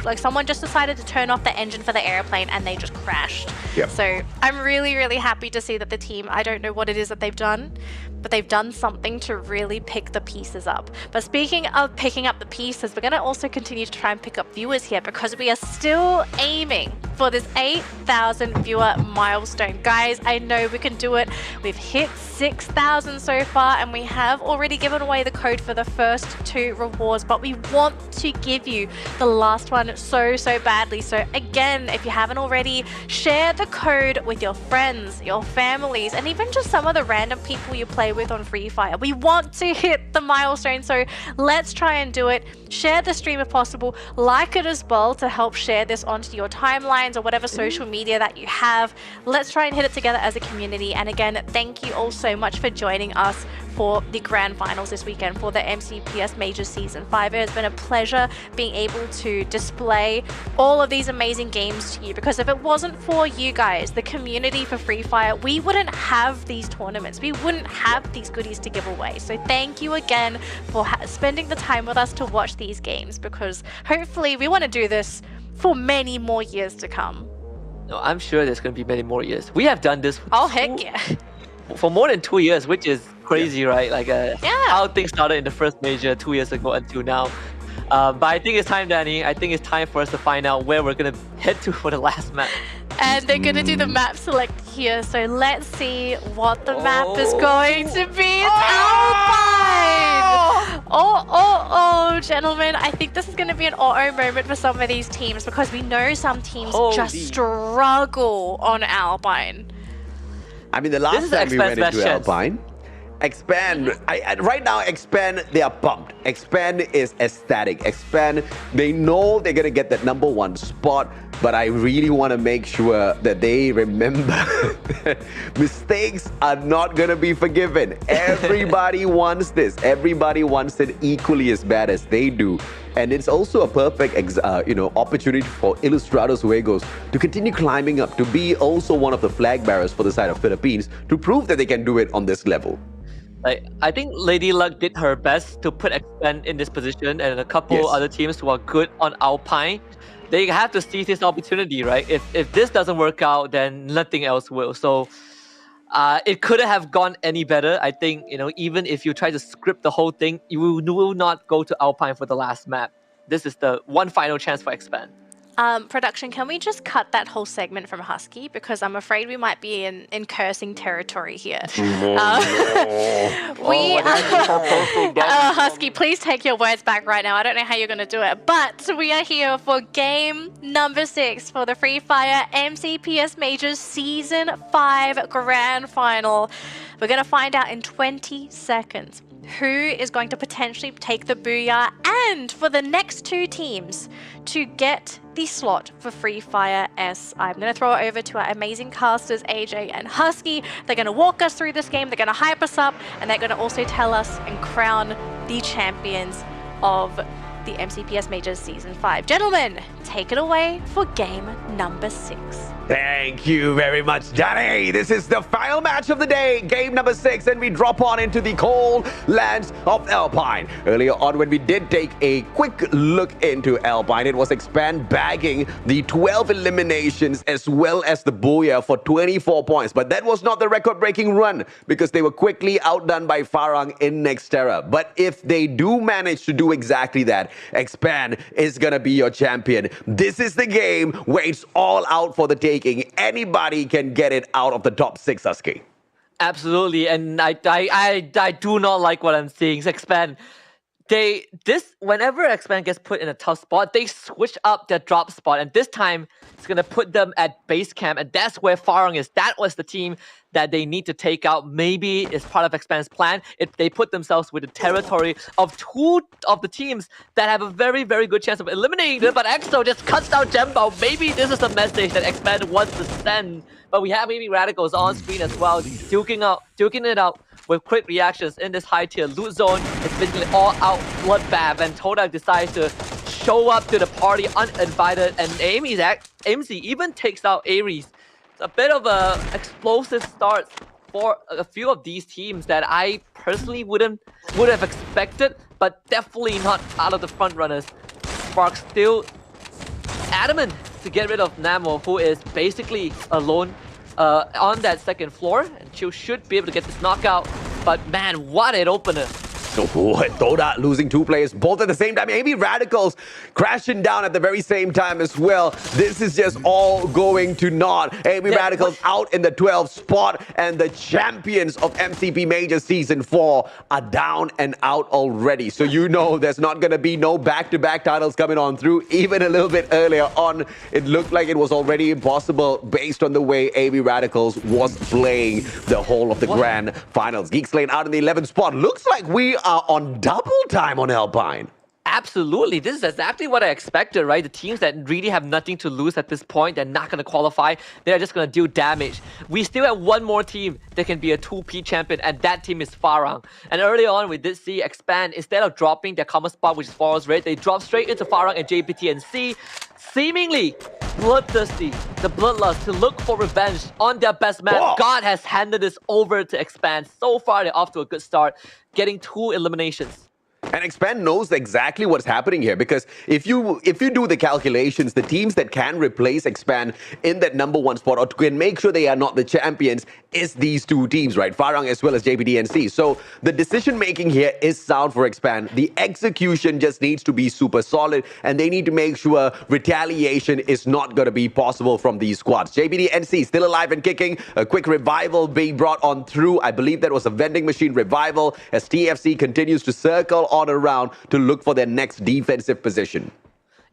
like, someone just decided to turn off the engine for the airplane and they just crashed. So I'm really happy to see that the team, I don't know what it is that they've done, but they've done something to really pick the pieces up. But speaking of picking up the pieces, we're going to also continue to try and pick up viewers here, because we are still aiming for this 8,000 viewer milestone. Guys, I know we can do it. We've hit 6,000 so far, and we have already given away the code for the first 2 rewards, but we want to give you the last one so badly. So again, if you haven't already, share the code with your friends, your families, and even just some of the random people you play with on Free Fire. We want to hit the milestone, so let's try and do it. Share the stream if possible, like it as well to help share this onto your timelines. or whatever social media that you have. Let's try and hit it together as a community. And again, thank you all so much for joining us for the grand finals this weekend for the MCPS Majors Season 5. It has been a pleasure being able to display all of these amazing games to you, because if it wasn't for you guys, the community for Free Fire, we wouldn't have these tournaments. We wouldn't have these goodies to give away. So thank you again for spending the time with us to watch these games, because hopefully we want to do this for many more years to come. No, I'm sure there's going to be many more years. We have done this Heck yeah. for more than 2 years, which is crazy, right? Like how things started in the first major 2 years ago until now. But I think it's time, Danny. I think it's time for us to find out where we're going to head to for the last map. And they're going to do the map select here. So let's see what the map is going to be. It's Alpine! Oh, gentlemen. I think this is going to be an uh-oh moment for some of these teams, because we know some teams just struggle on Alpine. I mean, the last time we went into Alpine, Expand, right now, Expand, they are pumped. Expand is ecstatic. Expand, they know they're going to get that #1 spot, but I really want to make sure that they remember that mistakes are not going to be forgiven. Everybody wants this. Everybody wants it equally as bad as they do. And it's also a perfect opportunity for Ilustrados Juegos to continue climbing up, to be also one of the flag bearers for the side of Philippines, to prove that they can do it on this level. I think Lady Luck did her best to put Expand in this position, and a couple other teams who are good on Alpine, they have to seize this opportunity, right? If this doesn't work out, then nothing else will. So it couldn't have gone any better. I think, even if you try to script the whole thing, you will not go to Alpine for the last map. This is the one final chance for Expand. Production, can we just cut that whole segment from Husky? Because I'm afraid we might be in cursing territory here. Husky, please take your words back right now. I don't know how you're going to do it. But we are here for game number 6 for the Free Fire MCPS Majors Season 5 Grand Final. We're going to find out in 20 seconds who is going to potentially take the booyah, and for the next 2 teams to get the slot for Free Fire S. I'm going to throw it over to our amazing casters, AJ and Husky. They're going to walk us through this game, they're going to hype us up, and they're going to also tell us and crown the champions of the MCPS Majors Season 5. Gentlemen, take it away for game number 6. Thank you very much, Danny. This is the final match of the day, game number 6, and we drop on into the cold lands of Alpine. Earlier on, when we did take a quick look into Alpine, it was Expand bagging the 12 eliminations as well as the booyah for 24 points. But that was not the record-breaking run, because they were quickly outdone by Farang in Nextera. But if they do manage to do exactly that, Expand is gonna be your champion. This is the game where it's all out for the taking. Anybody can get it out of the top 6, Husky. Absolutely, and I do not like what I'm seeing. Expand, whenever Expand gets put in a tough spot, they switch up their drop spot, and this time it's gonna put them at base camp, and that's where Farang is. That was the team that they need to take out. Maybe it's part of Expand's plan if they put themselves with the territory of 2 of the teams that have a very, very good chance of eliminating them. But EXO just cuts down Jembo. Maybe this is a message that Expand wants to send. But we have maybe Radicals on screen as well, duking it out with quick reactions in this high tier loot zone. It's basically all out bloodbath, and Todak decides to show up to the party uninvited, and AMZ even takes out Ares. It's a bit of a explosive start for a few of these teams that I personally would have expected, but definitely not out of the front runners. Spark still adamant to get rid of Namo, who is basically alone on that second floor, and Chill should be able to get this knockout. But man, what an opener! Toda losing 2 players both at the same time. Maybe Radicals crashing down at the very same time as well. This is just all going to naught. Amy Radicals out in the 12th spot, and the champions of MCP Major Season 4 are down and out already. So you know there's not going to be no back-to-back titles coming on through. Even a little bit earlier on, it looked like it was already impossible based on the way AB Radicals was playing the whole of the grand finals. Geeks Lane out in the 11th spot. Looks like we are on double time on Alpine. Absolutely. This is exactly what I expected, right? The teams that really have nothing to lose at this point, they're not going to qualify. They're just going to do damage. We still have one more team that can be a 2P champion, and that team is Farang. And early on, we did see Expand, instead of dropping their common spot, which is Forest Red, they dropped straight into Farang and JPT and C, seemingly bloodthirsty, the bloodlust to look for revenge on their best man. Whoa. God has handed this over to Expand. So far, they're off to a good start, getting 2 eliminations. And Expand knows exactly what's happening here, because if you do the calculations, the teams that can replace Expand in that #1 spot or can make sure they are not the champions is these two teams, right? Farang as well as JPDNC. So the decision making here is sound for Expand. The execution just needs to be super solid, and they need to make sure retaliation is not going to be possible from these squads. JPDNC still alive and kicking. A quick revival being brought on through. I believe that was a vending machine revival as TFC continues to circle on around to look for their next defensive position.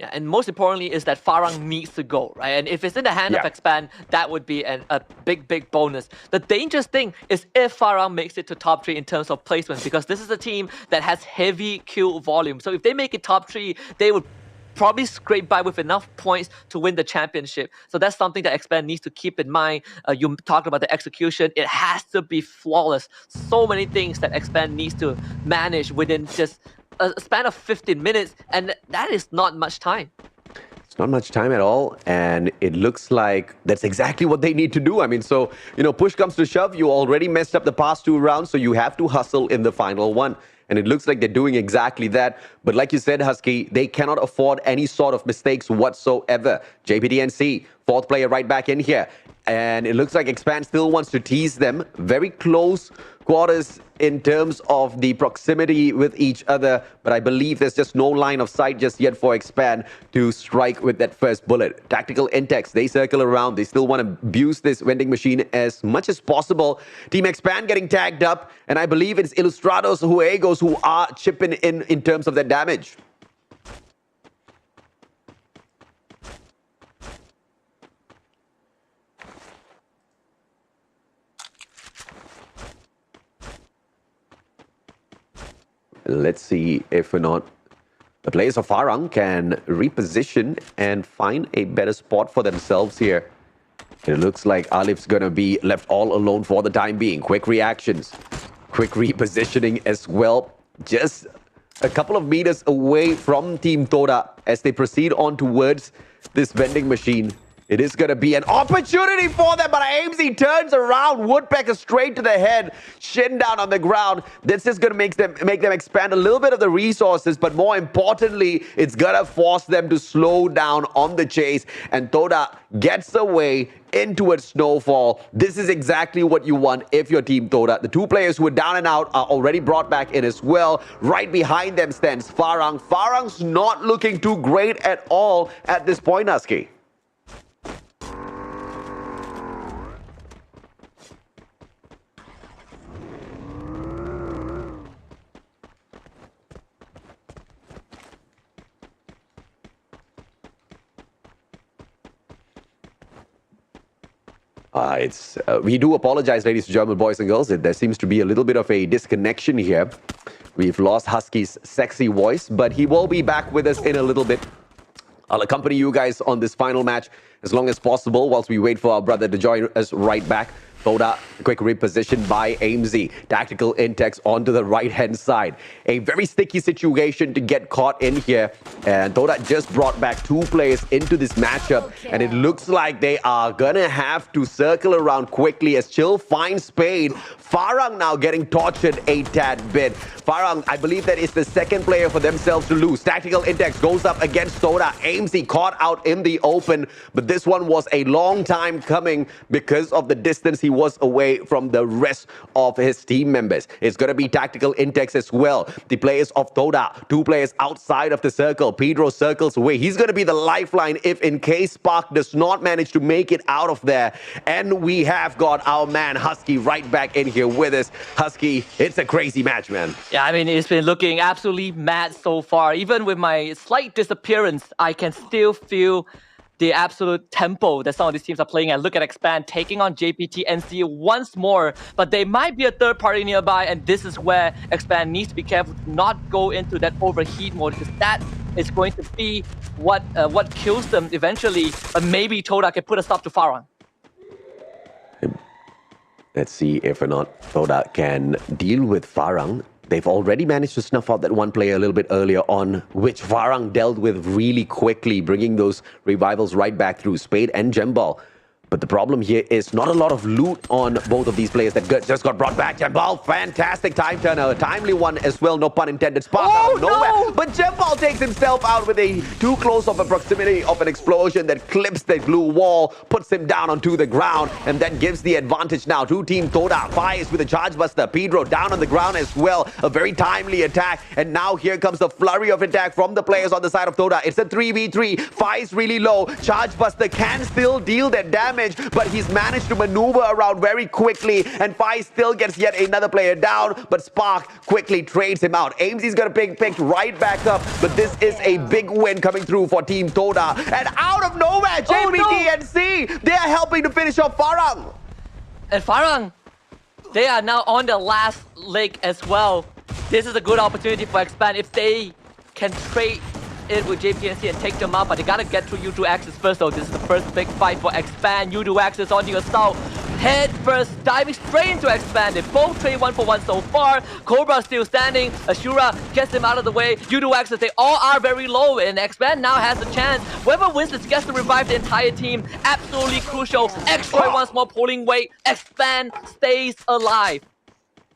Yeah, and most importantly is that Farang needs to go, right? And if it's in the hand of Expand, that would be a big, big bonus. The dangerous thing is if Farang makes it to top 3 in terms of placement, because this is a team that has heavy kill volume. So if they make it top 3, they would probably scrape by with enough points to win the championship. So that's something that Expand needs to keep in mind. You talked about the execution. It has to be flawless. So many things that Expand needs to manage within just a span of 15 minutes, and that is not much time. It's not much time at all, and it looks like that's exactly what they need to do. I mean, so, push comes to shove. You already messed up the past 2 rounds, so you have to hustle in the final one. And it looks like they're doing exactly that. But like you said, Husky, they cannot afford any sort of mistakes whatsoever. JPDNC, 4th player right back in here. And it looks like Expand still wants to tease them. Very close quarters in terms of the proximity with each other. But I believe there's just no line of sight just yet for Expand to strike with that first bullet. Tactical Intex, they circle around. They still want to abuse this vending machine as much as possible. Team Expand getting tagged up. And I believe it's Ilustrados Juegos who are chipping in terms of their damage. Let's see if or not the players of Farang can reposition and find a better spot for themselves here. It looks like Alif's going to be left all alone for the time being. Quick reactions, quick repositioning as well. Just a couple of meters away from Team Toda as they proceed on towards this vending machine. It is going to be an opportunity for them, but AMZ turns around. Woodpecker straight to the head, shin down on the ground. This is going to make them expand a little bit of the resources, but more importantly, it's going to force them to slow down on the chase. And Toda gets away into a snowfall. This is exactly what you want if you're Team Toda. The 2 players who are down and out are already brought back in as well. Right behind them stands Farang. Farang's not looking too great at all at this point, Husky. We do apologize, ladies and gentlemen, boys and girls. There seems to be a little bit of a disconnection here. We've lost Husky's sexy voice, but he will be back with us in a little bit. I'll accompany you guys on this final match as long as possible whilst we wait for our brother to join us right back. Toda, quick reposition by AMZ. Tactical Intex onto the right-hand side. A very sticky situation to get caught in here. And Toda just brought back 2 players into this matchup. And it looks like they are going to have to circle around quickly as Chill finds Spade. Farang now getting tortured a tad bit. Farang, I believe that is the 2nd player for themselves to lose. Tactical Intex goes up against Toda. AMZ caught out in the open. But this one was a long time coming because of the distance he was away from the rest of his team members. It's going to be Tactical Intex as well. The players of Toda, 2 players outside of the circle. Pedro circles away. He's going to be the lifeline if in case Spark does not manage to make it out of there. And we have got our man Husky right back in here with us. Husky, it's a crazy match, man. Yeah, I mean, it's been looking absolutely mad so far. Even with my slight disappearance, I can still feel the absolute tempo that some of these teams are playing at. Look at Expand taking on JPT NC once more, but they might be a third party nearby, and this is where Expand needs to be careful to not go into that overheat mode, because that is going to be what kills them eventually. But maybe Toda can put a stop to Farang. Let's see if or not Toda can deal with Farang. They've already managed to snuff out that one player a little bit earlier on, which Farang dealt with really quickly, bringing those revivals right back through Spade and Jembal. But the problem here is not a lot of loot on both of these players that just got brought back. Jembal, fantastic time turner, a timely one as well, no pun intended. Spark out of nowhere. No! But Jembal takes himself out with a too close of a proximity of an explosion that clips the glue wall, puts him down onto the ground, and then gives the advantage now to Team Toda. Fires with a charge buster. Pedro down on the ground as well. A very timely attack. And now here comes the flurry of attack from the players on the side of Toda. It's a 3v3. Fires really low. Charge buster can still deal that damage, but he's managed to maneuver around very quickly, and Fai still gets yet another player down, but Spark quickly trades him out. Aimsy's gonna be picked right back up, but this is a big win coming through for Team Toda. And out of nowhere, JPT and C, they're helping to finish off Farang. And Farang, they are now on the last leg as well. This is a good opportunity for Expand if they can trade it with JPNC and take them out, but they gotta get through U2 Axis first, so this is the first big fight for Expand. U2 Axis on the assault, head first, diving straight into Expand. They both trade 1-for-1 so far. Cobra still standing, Ashura gets them out of the way. U2 Axis, they all are very low, and Expand now has a chance. Whoever wins this gets to revive the entire team. Absolutely crucial. Extra once more pulling weight. Expand stays alive.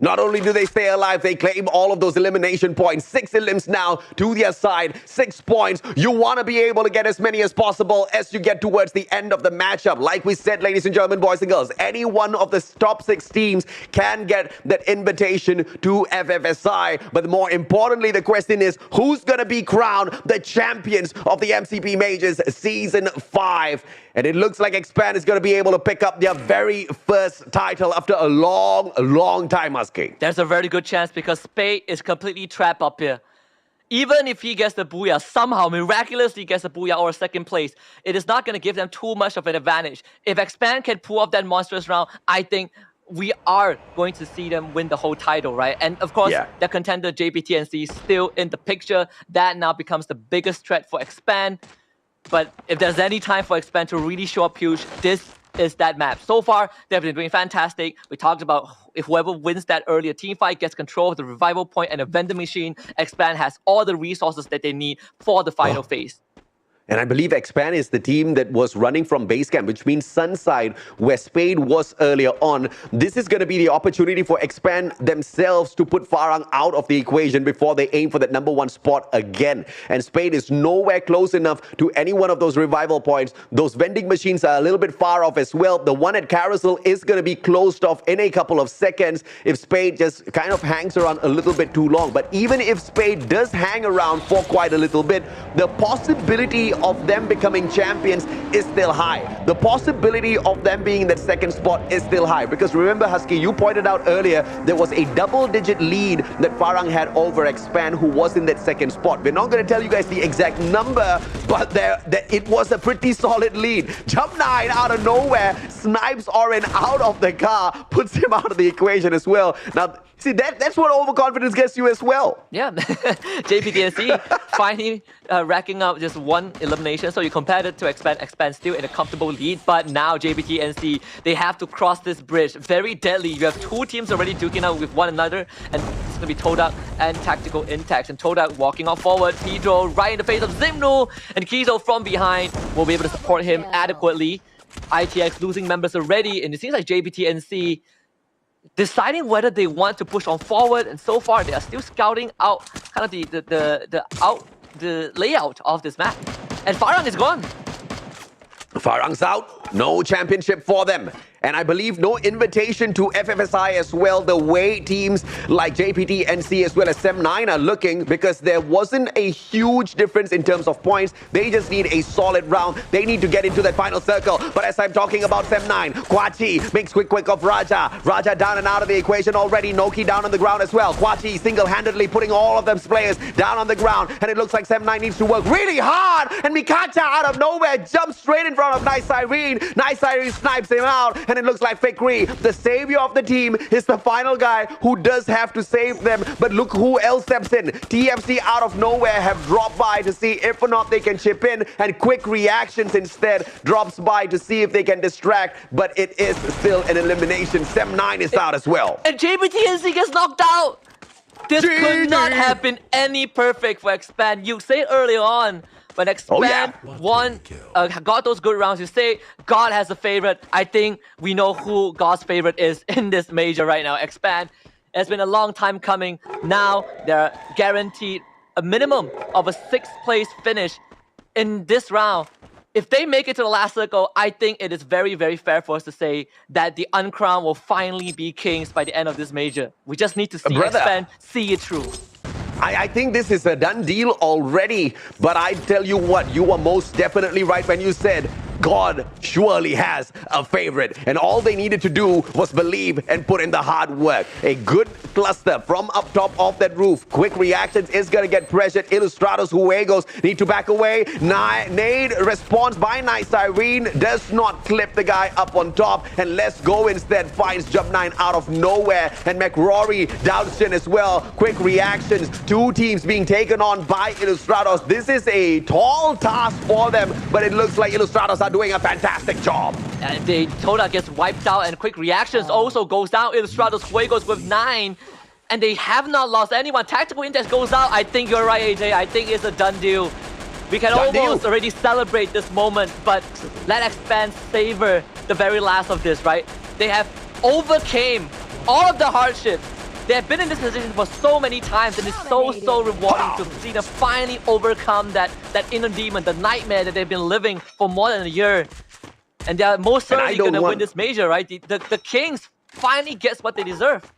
Not only do they stay alive, they claim all of those elimination points. 6 elims now to their side, 6 points. You want to be able to get as many as possible as you get towards the end of the matchup. Like we said, ladies and gentlemen, boys and girls, any one of the top 6 teams can get that invitation to FFSI. But more importantly, the question is, who's going to be crowned the champions of the MCP Majors Season 5? And it looks like Expand is going to be able to pick up their very first title after a long time, Husky. There's a very good chance because Spade is completely trapped up here. Even if he gets the booyah, somehow miraculously gets a booyah or a second place, it is not going to give them too much of an advantage. If Expand can pull off that monstrous round, I think we are going to see them win the whole title, right? And of course, the contender JPTNC is still in the picture. That now becomes the biggest threat for Expand. But if there's any time for Expand to really show up huge, this is that map. So far, they've been doing fantastic. We talked about if whoever wins that earlier team fight gets control of the revival point and a vending machine, Expand has all the resources that they need for the final phase. And I believe Expand is the team that was running from base camp, which means Sunside, where Spade was earlier on. This is going to be the opportunity for Expand themselves to put Farang out of the equation before they aim for that #1 spot again. And Spade is nowhere close enough to any one of those revival points. Those vending machines are a little bit far off as well. The one at Carousel is going to be closed off in a couple of seconds if Spade just kind of hangs around a little bit too long. But even if Spade does hang around for quite a little bit, the possibility of them becoming champions is still high. The possibility of them being in that second spot is still high. Because remember, Husky, you pointed out earlier, there was a double-digit lead that Farang had over Expand, who was in that second spot. We're not going to tell you guys the exact number, but it was a pretty solid lead. Jump 9 out of nowhere, snipes Oren out of the car, puts him out of the equation as well. Now, see, that's what overconfidence gets you as well. Yeah, JPTNC finally racking up just 1 elimination. So you compare it to Expand. Expand still in a comfortable lead, but now JPTNC, they have to cross this bridge. Very deadly. You have 2 teams already duking out with one another, and it's going to be Todak and Tactical Intact. And Todak walking off forward, Pedro right in the face of Zimnu, and Kizo from behind will be able to support him adequately. ITX losing members already, and it seems like JPTNC deciding whether they want to push on forward, and so far they are still scouting out kind of the layout of this map. And Farang is gone. Farang's out. No championship for them. And I believe no invitation to FFSI as well, the way teams like JPT, NC, as well as SEM9 are looking, because there wasn't a huge difference in terms of points. They just need a solid round. They need to get into that final circle. But as I'm talking about SEM9, Kwachi makes quick of Raja. Raja down and out of the equation already. Noki down on the ground as well. Kwachi single-handedly putting all of them players down on the ground. And it looks like SEM9 needs to work really hard. And Mikacha out of nowhere jumps straight in front of Nice Irene. Nice Irene snipes him out. And it looks like Fikri, the savior of the team, is the final guy who does have to save them. But look who else steps in. TFC out of nowhere have dropped by to see if or not they can chip in. And Quick Reactions instead drops by to see if they can distract. But it is still an elimination. SEM9 is out as well. And JBTNC gets knocked out. This could not have been any perfect for Expand. You said earlier on, when Expand got those good rounds, you say God has a favorite. I think we know who God's favorite is in this major right now. Expand. It's been a long time coming. Now they're guaranteed a minimum of a 6th place finish in this round. If they make it to the last circle, I think it is very, very fair for us to say that the Uncrowned will finally be kings by the end of this major. We just need to see Expand see it through. I think this is a done deal already, but I tell you what, you were most definitely right when you said God surely has a favorite, and all they needed to do was believe and put in the hard work. A good cluster from up top of that roof. Quick Reactions is going to get pressured. Ilustrados Juegos need to back away. Nade response by Nice Irene does not clip the guy up on top, and Let's Go instead finds Jump 9 out of nowhere, and McRory downs in as well. Quick Reactions, 2 teams being taken on by Ilustrados. This is a tall task for them, but it looks like Ilustrados are doing a fantastic job. And Toda gets wiped out, and Quick Reactions also goes down. Ilustrados Juegos with 9, and they have not lost anyone. Tactical Index goes out. I think you're right, AJ. I think it's a done deal. We can almost already celebrate this moment, but let Expand savor the very last of this, right? They have overcame all of the hardships. They have been in this position for so many times, and it's so rewarding to see them finally overcome that inner demon, the nightmare that they've been living for more than a year. And they are most certainly going to win this major, right? The Kings finally gets what they deserve.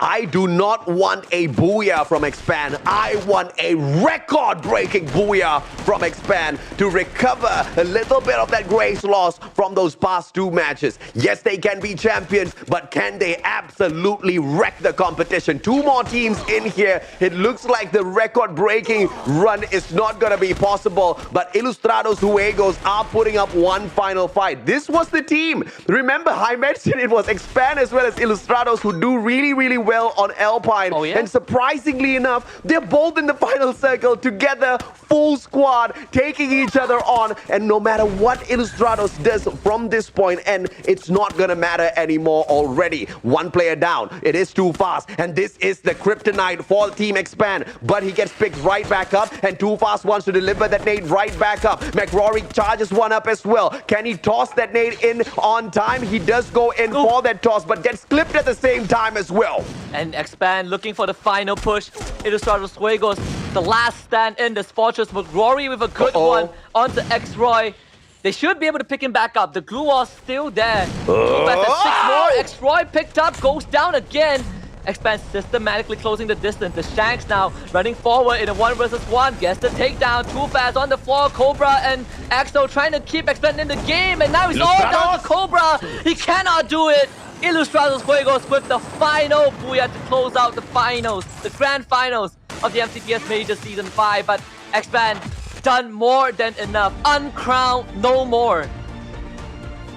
I do not want a booyah from Expand. I want a record-breaking booyah from Expand to recover a little bit of that grace loss from those past 2 matches. Yes, they can be champions, but can they absolutely wreck the competition? 2 more teams in here. It looks like the record-breaking run is not going to be possible, but Ilustrados Juegos are putting up one final fight. This was the team. Remember, I mentioned it was Expand as well as Ilustrados who do really well on Alpine. And surprisingly enough, they're both in the final circle together, full squad, taking each other on. And no matter what Ilustrados does from this point, and it's not gonna matter anymore already. 1 player down. It is too fast. And this is the kryptonite for Team Expand. But he gets picked right back up, and Too Fast wants to deliver that nade right back up. McRory charges one up as well. Can he toss that nade in on time? He does go in for that toss, but gets clipped at the same time as well. And Expand looking for the final push. Ilustrados Juegos, the last stand in this fortress. McRory with a good one onto X-Roy. They should be able to pick him back up. The glue wall's still there. 6 more. X-Roy picked up, goes down again. Expand systematically closing the distance. The Shanks now running forward in a 1 versus 1. Gets the takedown. Too fast on the floor. Cobra and Axel trying to keep Expand in the game. And now he's all down to Cobra. He cannot do it. Ilustrados Juegos with the final booyah to close out the finals, the grand finals of the MCPS Majors Season 5. But Expand done more than enough. Uncrowned no more.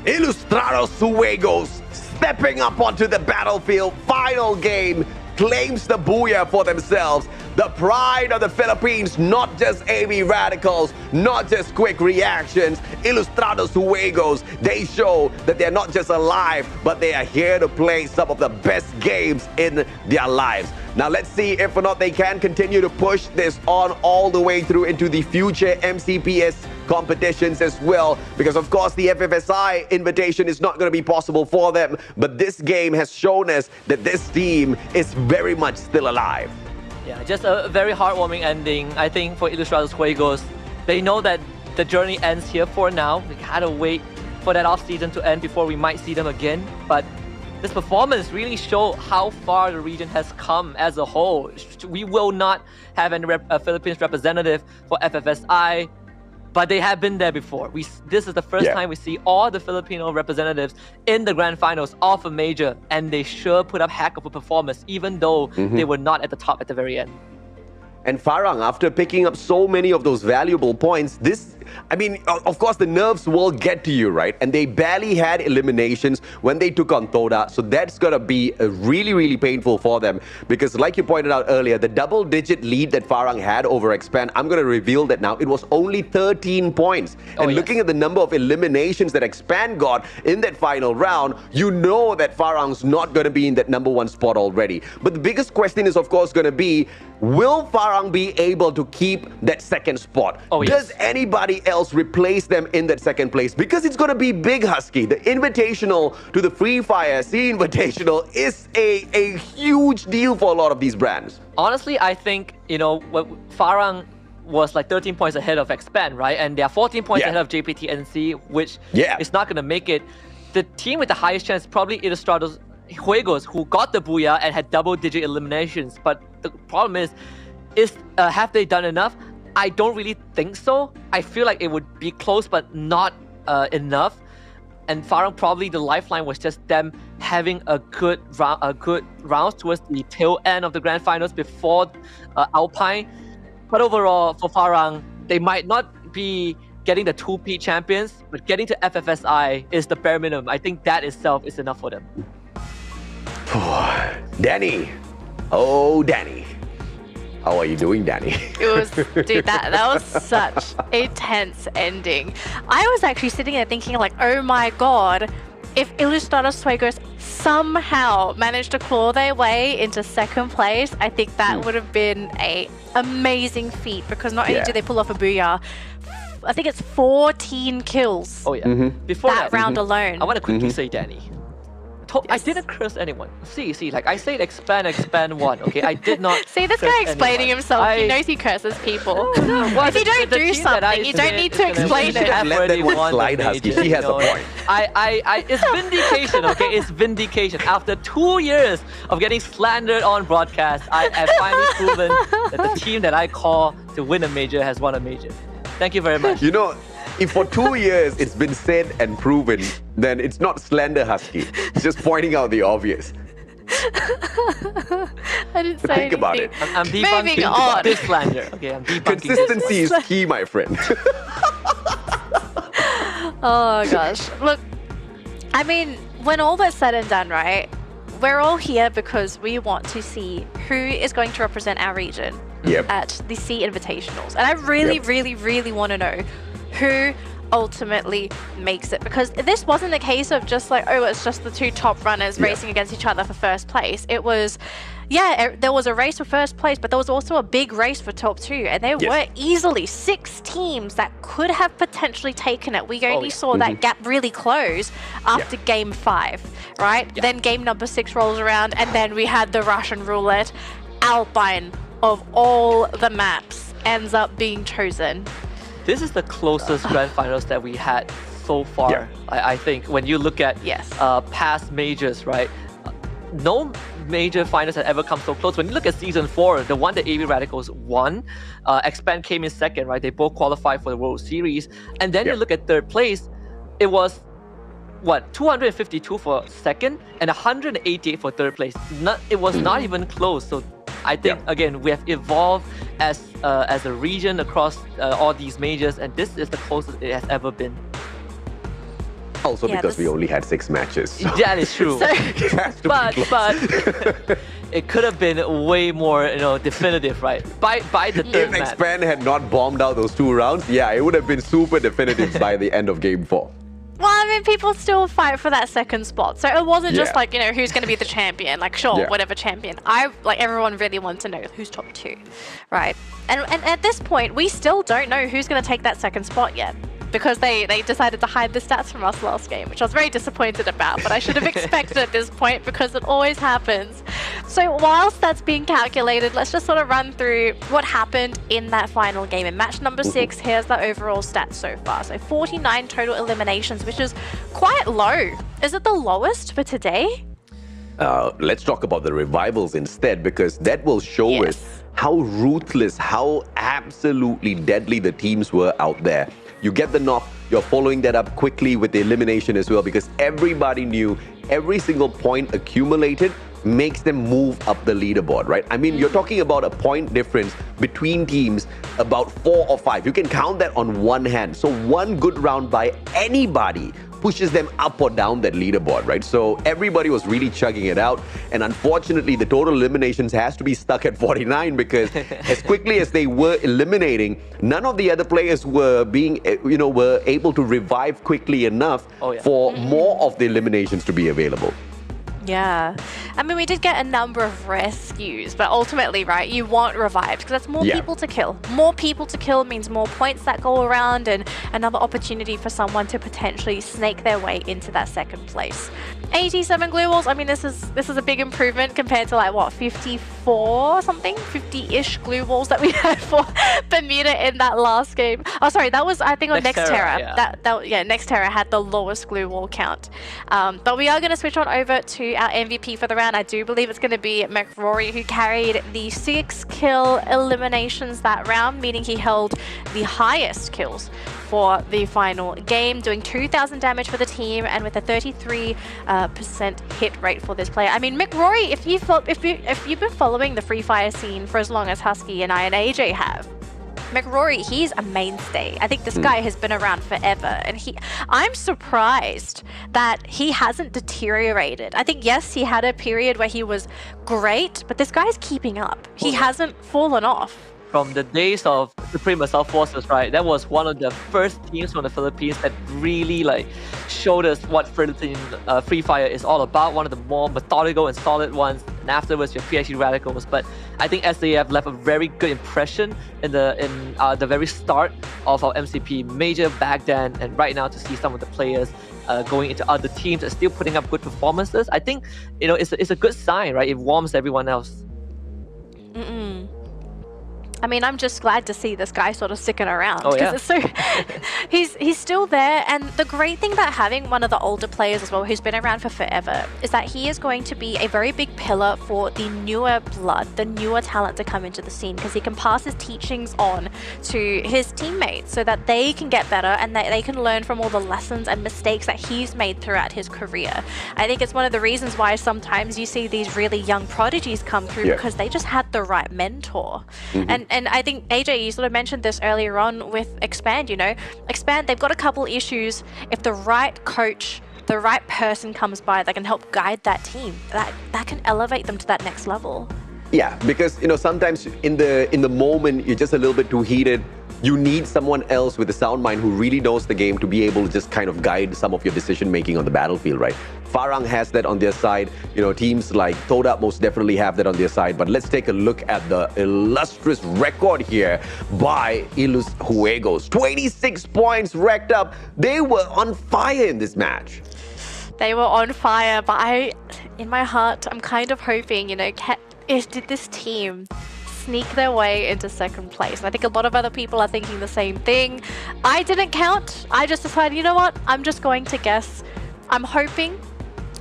Ilustrados Juegos stepping up onto the battlefield. Final game claims the booyah for themselves. The pride of the Philippines, not just AV Radicals, not just Quick Reactions. Ilustrados Juegos, they show that they're not just alive, but they are here to play some of the best games in their lives. Now let's see if or not they can continue to push this on all the way through into the future MCPS competitions as well, because of course the FFSI invitation is not going to be possible for them, but this game has shown us that this team is very much still alive. Yeah, just a very heartwarming ending, I think, for Ilustrados Juegos. They know that the journey ends here for now. They gotta wait for that off-season to end before we might see them again. But this performance really showed how far the region has come as a whole. We will not have any Philippines representative for FFSI, but they have been there before. This is the first time we see all the Filipino representatives in the grand finals of a major, and they sure put up heck of a performance, even though they were not at the top at the very end. And Farang, after picking up so many of those valuable points, of course, the nerves will get to you, right? And they barely had eliminations when they took on Toda. So that's going to be really, really painful for them. Because like you pointed out earlier, the double-digit lead that Farang had over Expand, I'm going to reveal that now. It was only 13 points. And looking at the number of eliminations that Expand got in that final round, you know that Farang's not going to be in that #1 spot already. But the biggest question is, of course, going to be, will Farang be able to keep that second spot? Does anybody else replace them in that second place? Because it's going to be big, Husky. The invitational to the Fire Sea Invitational is a huge deal for a lot of these brands. Honestly, I think, Farang was like 13 points ahead of Expand, right? And they are 14 points ahead of JPT-NC, which is not going to make it. The team with the highest chance probably Ilustrados Juegos, who got the Booyah and had double-digit eliminations. But the problem is have they done enough? I don't really think so. I feel like it would be close, but not enough. And Farang, probably the lifeline was just them having a good round towards the tail end of the grand finals before Alpine. But overall, for Farang, they might not be getting the 2P champions, but getting to FFSI is the bare minimum. I think that itself is enough for them. Danny. Oh, Danny. How are you doing, Danny? Dude, that was such a tense ending. I was actually sitting there thinking like, oh my god, if Ilustrados Juegos somehow managed to claw their way into second place, I think that would have been an amazing feat, because not only did they pull off a Booyah, I think it's 14 kills. Oh yeah. Before that round alone. I want to quickly say, Danny, I didn't curse anyone. See, like I said, expand one. Okay, I did not. See, this guy explaining himself. He knows he curses people. If you don't do something, you don't need to explain it. Let that one slide, Husky. She has a point. It's vindication. Okay, it's vindication. After 2 years of getting slandered on broadcast, I have finally proven that the team that I call to win a major has won a major. Thank you very much. If for 2 years it's been said and proven, then it's not slander, Husky. It's just pointing out the obvious. I didn't say Think about anything. it. I'm debunking this slander. Okay, I'm debunking Consistency is key, my friend. Oh gosh. Look, I mean, when all that's said and done, right, we're all here because we want to see who is going to represent our region at the Sea Invitationals. And I really, really, really want to know who ultimately makes it, because this wasn't a case of just like, oh, it's just the two top runners racing against each other for first place. It was, there was a race for first place, but there was also a big race for top 2, and there were easily 6 teams that could have potentially taken it. We only saw that gap really close after game 5, right? Then game number 6 rolls around, and then we had the Russian roulette. Alpine, of all the maps, ends up being chosen. This is the closest grand finals that we had so far. I think when you look at past majors, right? No major finals had ever come so close. When you look at season 4, the one that AV Radicals won, Expand came in second, right? They both qualified for the World Series. And then you look at third place, it was what, 252 for second and 188 for third place. It was not even close. So I think again we have evolved as a region across all these majors, and this is the closest it has ever been. Also because we only had 6 matches. So. That is true. But it could have been way more, definitive, right? By the third match. If Expand had not bombed out those 2 rounds, it would have been super definitive by the end of game 4. Well, I mean, people still fight for that second spot. So it wasn't just like, who's going to be the champion. Like, sure, whatever champion. Everyone really wants to know who's top 2, right? And at this point, we still don't know who's going to take that second spot yet, because they decided to hide the stats from us last game, which I was very disappointed about, but I should have expected at this point, because it always happens. So whilst that's being calculated, let's just sort of run through what happened in that final game. In match number 6, here's the overall stats so far. So 49 total eliminations, which is quite low. Is it the lowest for today? Let's talk about the revivals instead, because that will show us how ruthless, how absolutely deadly the teams were out there. You get the knock, you're following that up quickly with the elimination as well, because everybody knew every single point accumulated makes them move up the leaderboard, right? I mean, you're talking about a point difference between teams, about 4 or 5. You can count that on one hand. So one good round by anybody pushes them up or down that leaderboard, right? So everybody was really chugging it out. And unfortunately, the total eliminations has to be stuck at 49 because as quickly as they were eliminating, none of the other players were being, were able to revive quickly enough for more of the eliminations to be available. Yeah. I mean, we did get a number of rescues, but ultimately, right, you want revived because that's more people to kill. More people to kill means more points that go around and another opportunity for someone to potentially snake their way into that second place. 87 glue walls. I mean, this is a big improvement compared to like what, 54 something, 50-ish glue walls that we had for Bermuda in that last game. Oh, sorry, that was I think on Nexterra. Nexterra had the lowest glue wall count. But we are going to switch on over to our MVP for the round. I do believe it's going to be McRory, who carried the 6 kill eliminations that round, meaning he held the highest kills for the final game, doing 2,000 damage for the team and with a 33% hit rate for this player. I mean, McRory, if you've been following the Free Fire scene for as long as Husky and I and AJ have, McRory, he's a mainstay. I think this guy has been around forever, and I'm surprised that he hasn't deteriorated. I think, yes, he had a period where he was great, but this guy's keeping up. He hasn't fallen off. From the days of Supreme Assault Forces, right? That was one of the first teams from the Philippines that really showed us what Free Fire is all about. One of the more methodical and solid ones. And afterwards, your PhD Radicals. But I think SAF left a very good impression in the very start of our MCP Major back then, and right now to see some of the players going into other teams and still putting up good performances. I think it's a good sign, right? It warms everyone else. I mean, I'm just glad to see this guy sort of sticking around. Oh, yeah. It's so, he's still there. And the great thing about having one of the older players as well, who's been around for forever, is that he is going to be a very big pillar for the newer blood, the newer talent to come into the scene, because he can pass his teachings on to his teammates so that they can get better and that they can learn from all the lessons and mistakes that he's made throughout his career. I think it's one of the reasons why sometimes you see these really young prodigies come through, because they just had the right mentor. And I think, AJ, you sort of mentioned this earlier on with Expand, Expand, they've got a couple issues. If the right coach, the right person comes by that can help guide that team, that can elevate them to that next level. Yeah, because, sometimes in the moment, you're just a little bit too heated. You need someone else with a sound mind who really knows the game to be able to just kind of guide some of your decision-making on the battlefield, right? Farang has that on their side. Teams like Toda most definitely have that on their side. But let's take a look at the illustrious record here by Ilus Juegos. 26 points racked up. They were on fire in this match. They were on fire, but in my heart, I'm kind of hoping, did this team sneak their way into second place? And I think a lot of other people are thinking the same thing. I didn't count. I just decided, you know what? I'm just going to guess. I'm hoping.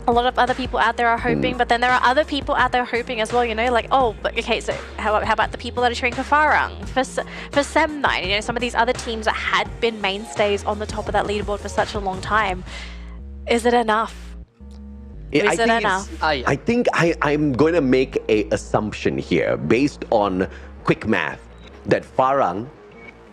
A lot of other people out there are hoping, but then there are other people out there hoping as well, okay, so how about the people that are cheering for Farang, for Sem9, some of these other teams that had been mainstays on the top of that leaderboard for such a long time. Is it enough? I think I'm going to make an assumption here based on quick math that Farang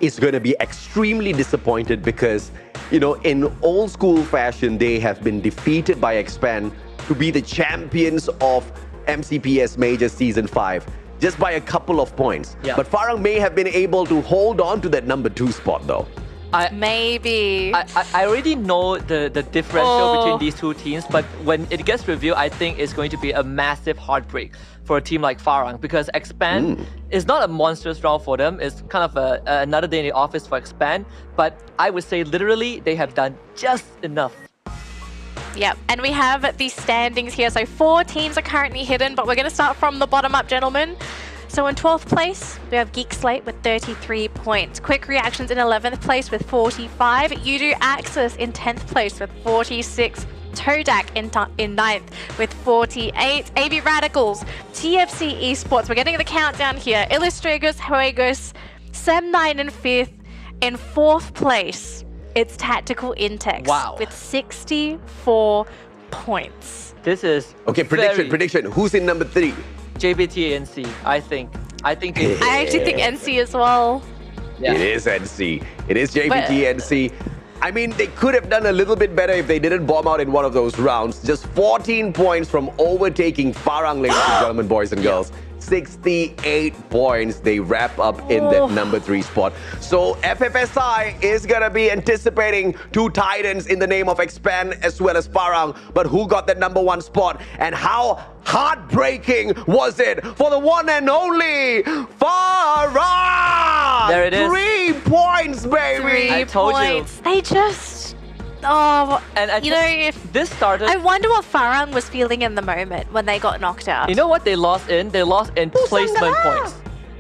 is going to be extremely disappointed because, in old school fashion, they have been defeated by Expand to be the champions of MCPS Majors Season 5 just by a couple of points. Yeah. But Farang may have been able to hold on to that number 2 spot though. Maybe. I already know the differential between these two teams, but when it gets revealed, I think it's going to be a massive heartbreak for a team like Farang, because Expand is not a monstrous round for them. It's kind of another day in the office for Expand, but I would say literally they have done just enough. Yep, and we have the standings here. So 4 teams are currently hidden, but we're going to start from the bottom up, gentlemen. So in 12th place, we have Geek Slate with 33 points. Quick Reactions in 11th place with 45. You Do Axis in 10th place with 46. Todak in 9th with 48. AB Radicals, TFC Esports. We're getting the countdown here. Illustragos, Juegos, Sem9 in 5th. In 4th place, it's Tactical Intex with 64 points. This is Okay, prediction. Who's in number 3? JBT NC, I think. I actually think NC as well. Yeah. It is NC. It is JBT NC. I mean, they could have done a little bit better if they didn't bomb out in one of those rounds. Just 14 points from overtaking Farang, ladies and gentlemen, boys and girls. 68 points. They wrap up in the number 3 spot. So FFSI is going to be anticipating 2 Titans in the name of Expand as well as Farang. But who got that number 1 spot? And how heartbreaking was it for the one and only Farang? There it is. 3 points, baby. 3 points. They just... Oh, and you know, if this started... I wonder what Farang was feeling in the moment when they got knocked out. You know what they lost in? They lost in placement points.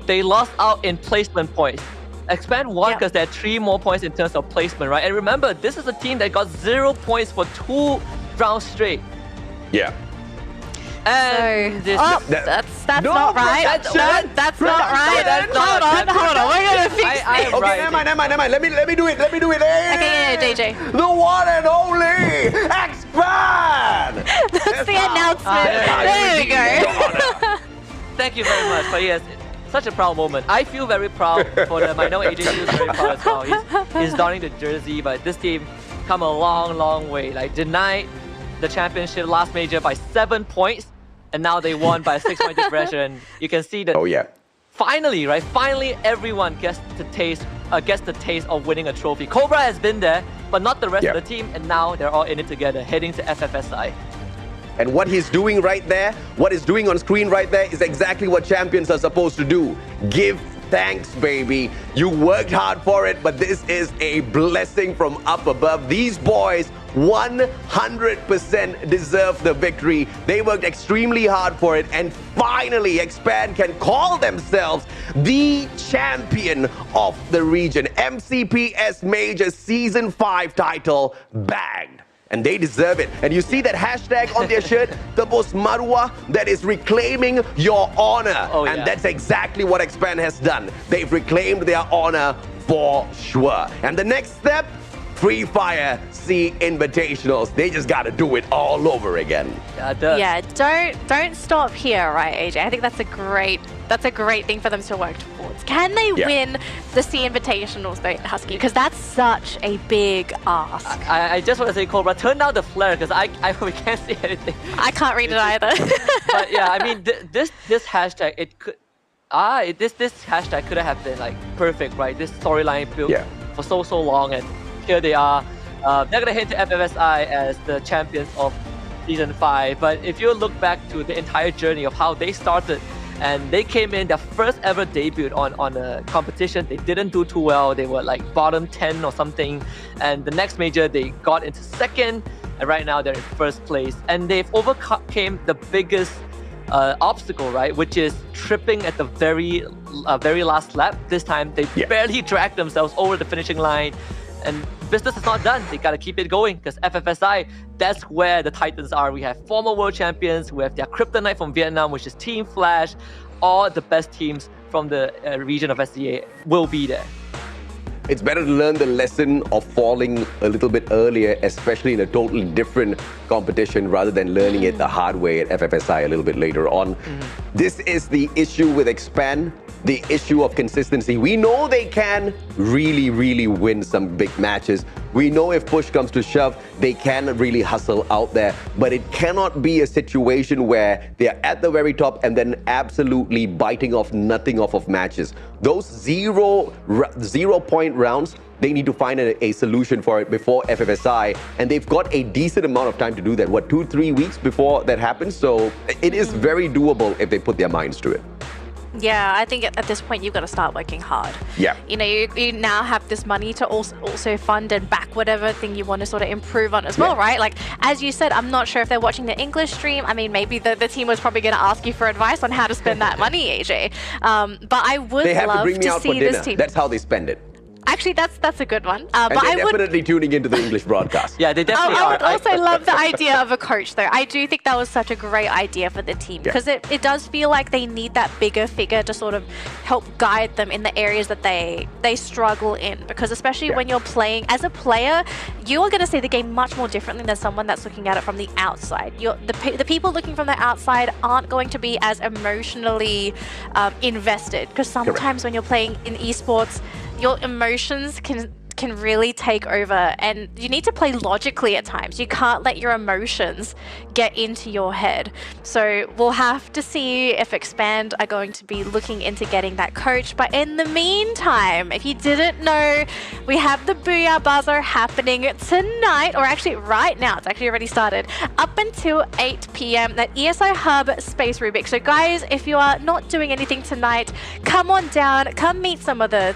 They lost out in placement points. Expand won because they had 3 more points in terms of placement, right? And remember, this is a team that got 0 points for 2 rounds straight. Yeah. And so, that's not right. That's not right. Hold on. We're gonna fix it. Okay, never mind. Let me do it. Okay, DJ. The one and only Expand. That's the announcement. There we go. Thank you very much. But yes, such a proud moment. I feel very proud for them. I know AJ feels very proud as well. He's donning the jersey, but this team come a long way. Like denied the championship last major by 7 points, and now they won by a 6-point differential. You can see that. Oh yeah. Finally, right? Finally, everyone gets the taste of winning a trophy. Cobra has been there, but not the rest of the team, and now they're all in it together, heading to FFSI. And what he's doing right there, what he's doing on screen right there, is exactly what champions are supposed to do. Give thanks, baby. You worked hard for it, but this is a blessing from up above. These boys 100% deserve the victory. They worked extremely hard for it, and finally Expand can call themselves the champion of the region. MCPS Majors Season 5 title bagged. And they deserve it. And you see that hashtag on their shirt, Tebus Marwah, that is reclaiming your honor. Oh, and that's exactly what Expand has done. They've reclaimed their honor for sure. And the next step, Fire Sea Invitationals. They just got to do it all over again. Yeah, don't stop here, right, AJ? I think that's a great thing for them to work towards. Can they win the Sea Invitationals, though, Husky? Because that's such a big ask. I just want to say, Cobra, turn down the flare because we can't see anything. I can't read it either. But yeah, I mean, this hashtag, it could this hashtag could have been like perfect, right? This storyline built for so long, and here they are. They're gonna head to FFSI as the champions of Season 5. But if you look back to the entire journey of how they started, and they came in their first ever debut on a competition, they didn't do too well. They were like bottom 10 or something. And the next major, they got into 2nd, and right now they're in 1st place. And they've overcame the biggest obstacle, right? Which is tripping at the very last lap. This time, they barely dragged themselves over the finishing line. And business is not done. They got to keep it going because FFSI, that's where the Titans are. We have former world champions. We have their Kryptonite from Vietnam, which is Team Flash. All the best teams from the region of SCA will be there. It's better to learn the lesson of falling a little bit earlier, especially in a totally different competition, rather than learning it the hard way at FFSI a little bit later on. This is the issue with Expand, the issue of consistency. We know they can really win some big matches. We know if push comes to shove, they can really hustle out there, but it cannot be a situation where they're at the very top and then absolutely biting off nothing off of matches. Those zero point rounds, they need to find a solution for it before FFSI, and they've got a decent amount of time to do that. What, 2-3 weeks before that happens? So it is very doable if they put their minds to it. Yeah, I think at this point you've got to start working hard. Yeah. You know, you now have this money to also fund and back whatever thing you want to sort of improve on as well, right? Like, as you said, I'm not sure if they're watching the English stream. I mean, maybe the team was probably going to ask you for advice on how to spend that money, AJ. But I would They have love to bring me out for see dinner. this team. That's how they spend it. Actually, that's a good one. And But they're I would definitely tuning into the English broadcast. Yeah, they definitely I are. would also love the idea of a coach, though. I do think that was such a great idea for the team because it does feel like they need that bigger figure to sort of help guide them in the areas that they struggle in. Because especially when you're playing as a player, you are going to see the game much more differently than someone that's looking at it from the outside. The people looking from the outside aren't going to be as emotionally invested because sometimes when you're playing in esports, your emotions can really take over, and you need to play logically at times. You can't let your emotions get into your head. So we'll have to see if Expand are going to be looking into getting that coach. But in the meantime, if you didn't know, we have the Booyah Buzzer happening tonight, or actually right now. It's actually already started, up until 8 p.m. at ESI Hub Space Rubik. So guys, if you are not doing anything tonight, come on down, come meet some of the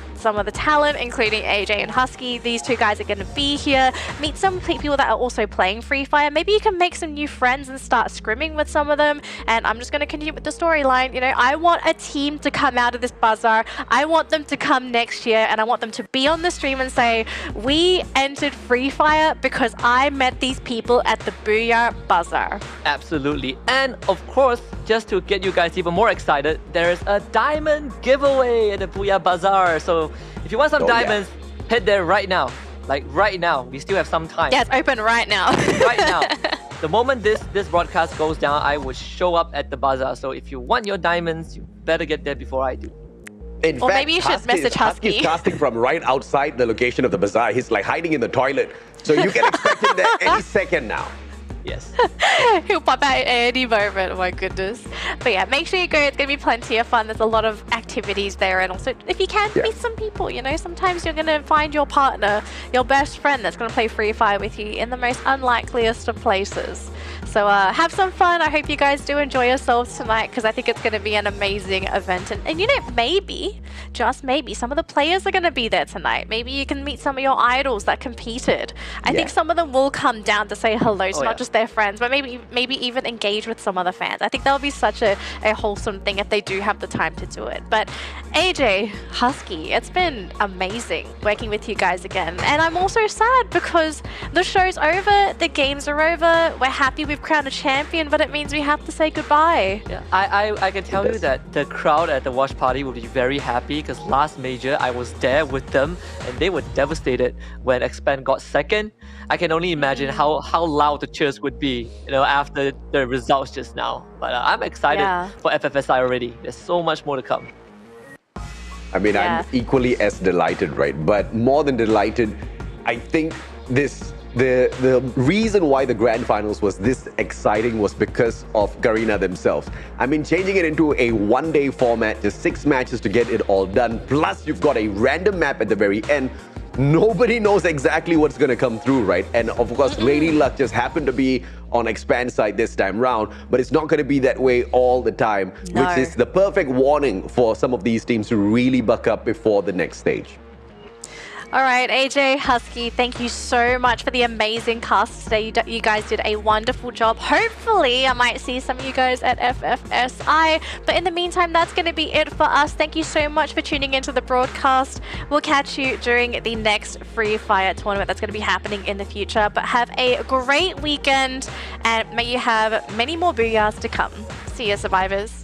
talent, including AJ and Husky. These two guys are going to be here. Meet some people that are also playing Free Fire. Maybe you can make some new friends and start scrimming with some of them. And I'm just going to continue with the storyline. You know, I want a team to come out of this bazaar. I want them to come next year, and I want them to be on the stream and say, we entered Free Fire because I met these people at the Booyah Bazaar. Absolutely. And of course, just to get you guys even more excited, there's a diamond giveaway at the Booyah Bazaar. So if you want some diamonds, head there right now. Like right now. We still have some time. Yeah, it's open right now. Right now. The moment this broadcast goes down, I will show up at the bazaar. So if you want your diamonds, you better get there before I do. In or fact, maybe you should message Husky. Husky's casting from right outside the location of the bazaar. He's like hiding in the toilet. So you can expect him there any second now. Yes. He'll pop out at any moment. Oh my goodness. But yeah, make sure you go. It's going to be plenty of fun. There's a lot of activities there. And also, if you can, meet some people. You know, sometimes you're going to find your partner, your best friend that's going to play Free Fire with you in the most unlikeliest of places. So have some fun. I hope you guys do enjoy yourselves tonight because I think it's going to be an amazing event. And you know, maybe, just maybe, some of the players are going to be there tonight. Maybe you can meet some of your idols that competed. I think some of them will come down to say hello. So not just their friends, but maybe even engage with some other fans. I think that would be such a wholesome thing if they do have the time to do it. But AJ, Husky, it's been amazing working with you guys again. And I'm also sad because the show's over, the games are over, we're happy we've crowned a champion, but it means we have to say goodbye. Yeah, I can tell you that the crowd at the watch party will be very happy because last major I was there with them and they were devastated when Expand got second. I can only imagine how loud the cheers would be, you know, after the results just now. But I'm excited for FFSI already. There's so much more to come. I mean, I'm equally as delighted, right? But more than delighted, I think the reason why the grand finals was this exciting was because of Garena themselves. I mean, changing it into a one-day format, just 6 matches to get it all done, plus you've got a random map at the very end. Nobody knows exactly what's going to come through, right? And of course, Lady Luck just happened to be on Expand side this time round, but it's not going to be that way all the time, which is the perfect warning for some of these teams to really buck up before the next stage. All right, AJ, Husky, thank you so much for the amazing cast today. You guys did a wonderful job. Hopefully, I might see some of you guys at FFSI. But in the meantime, that's going to be it for us. Thank you so much for tuning into the broadcast. We'll catch you during the next Free Fire tournament that's going to be happening in the future. But have a great weekend, and may you have many more booyahs to come. See you, survivors.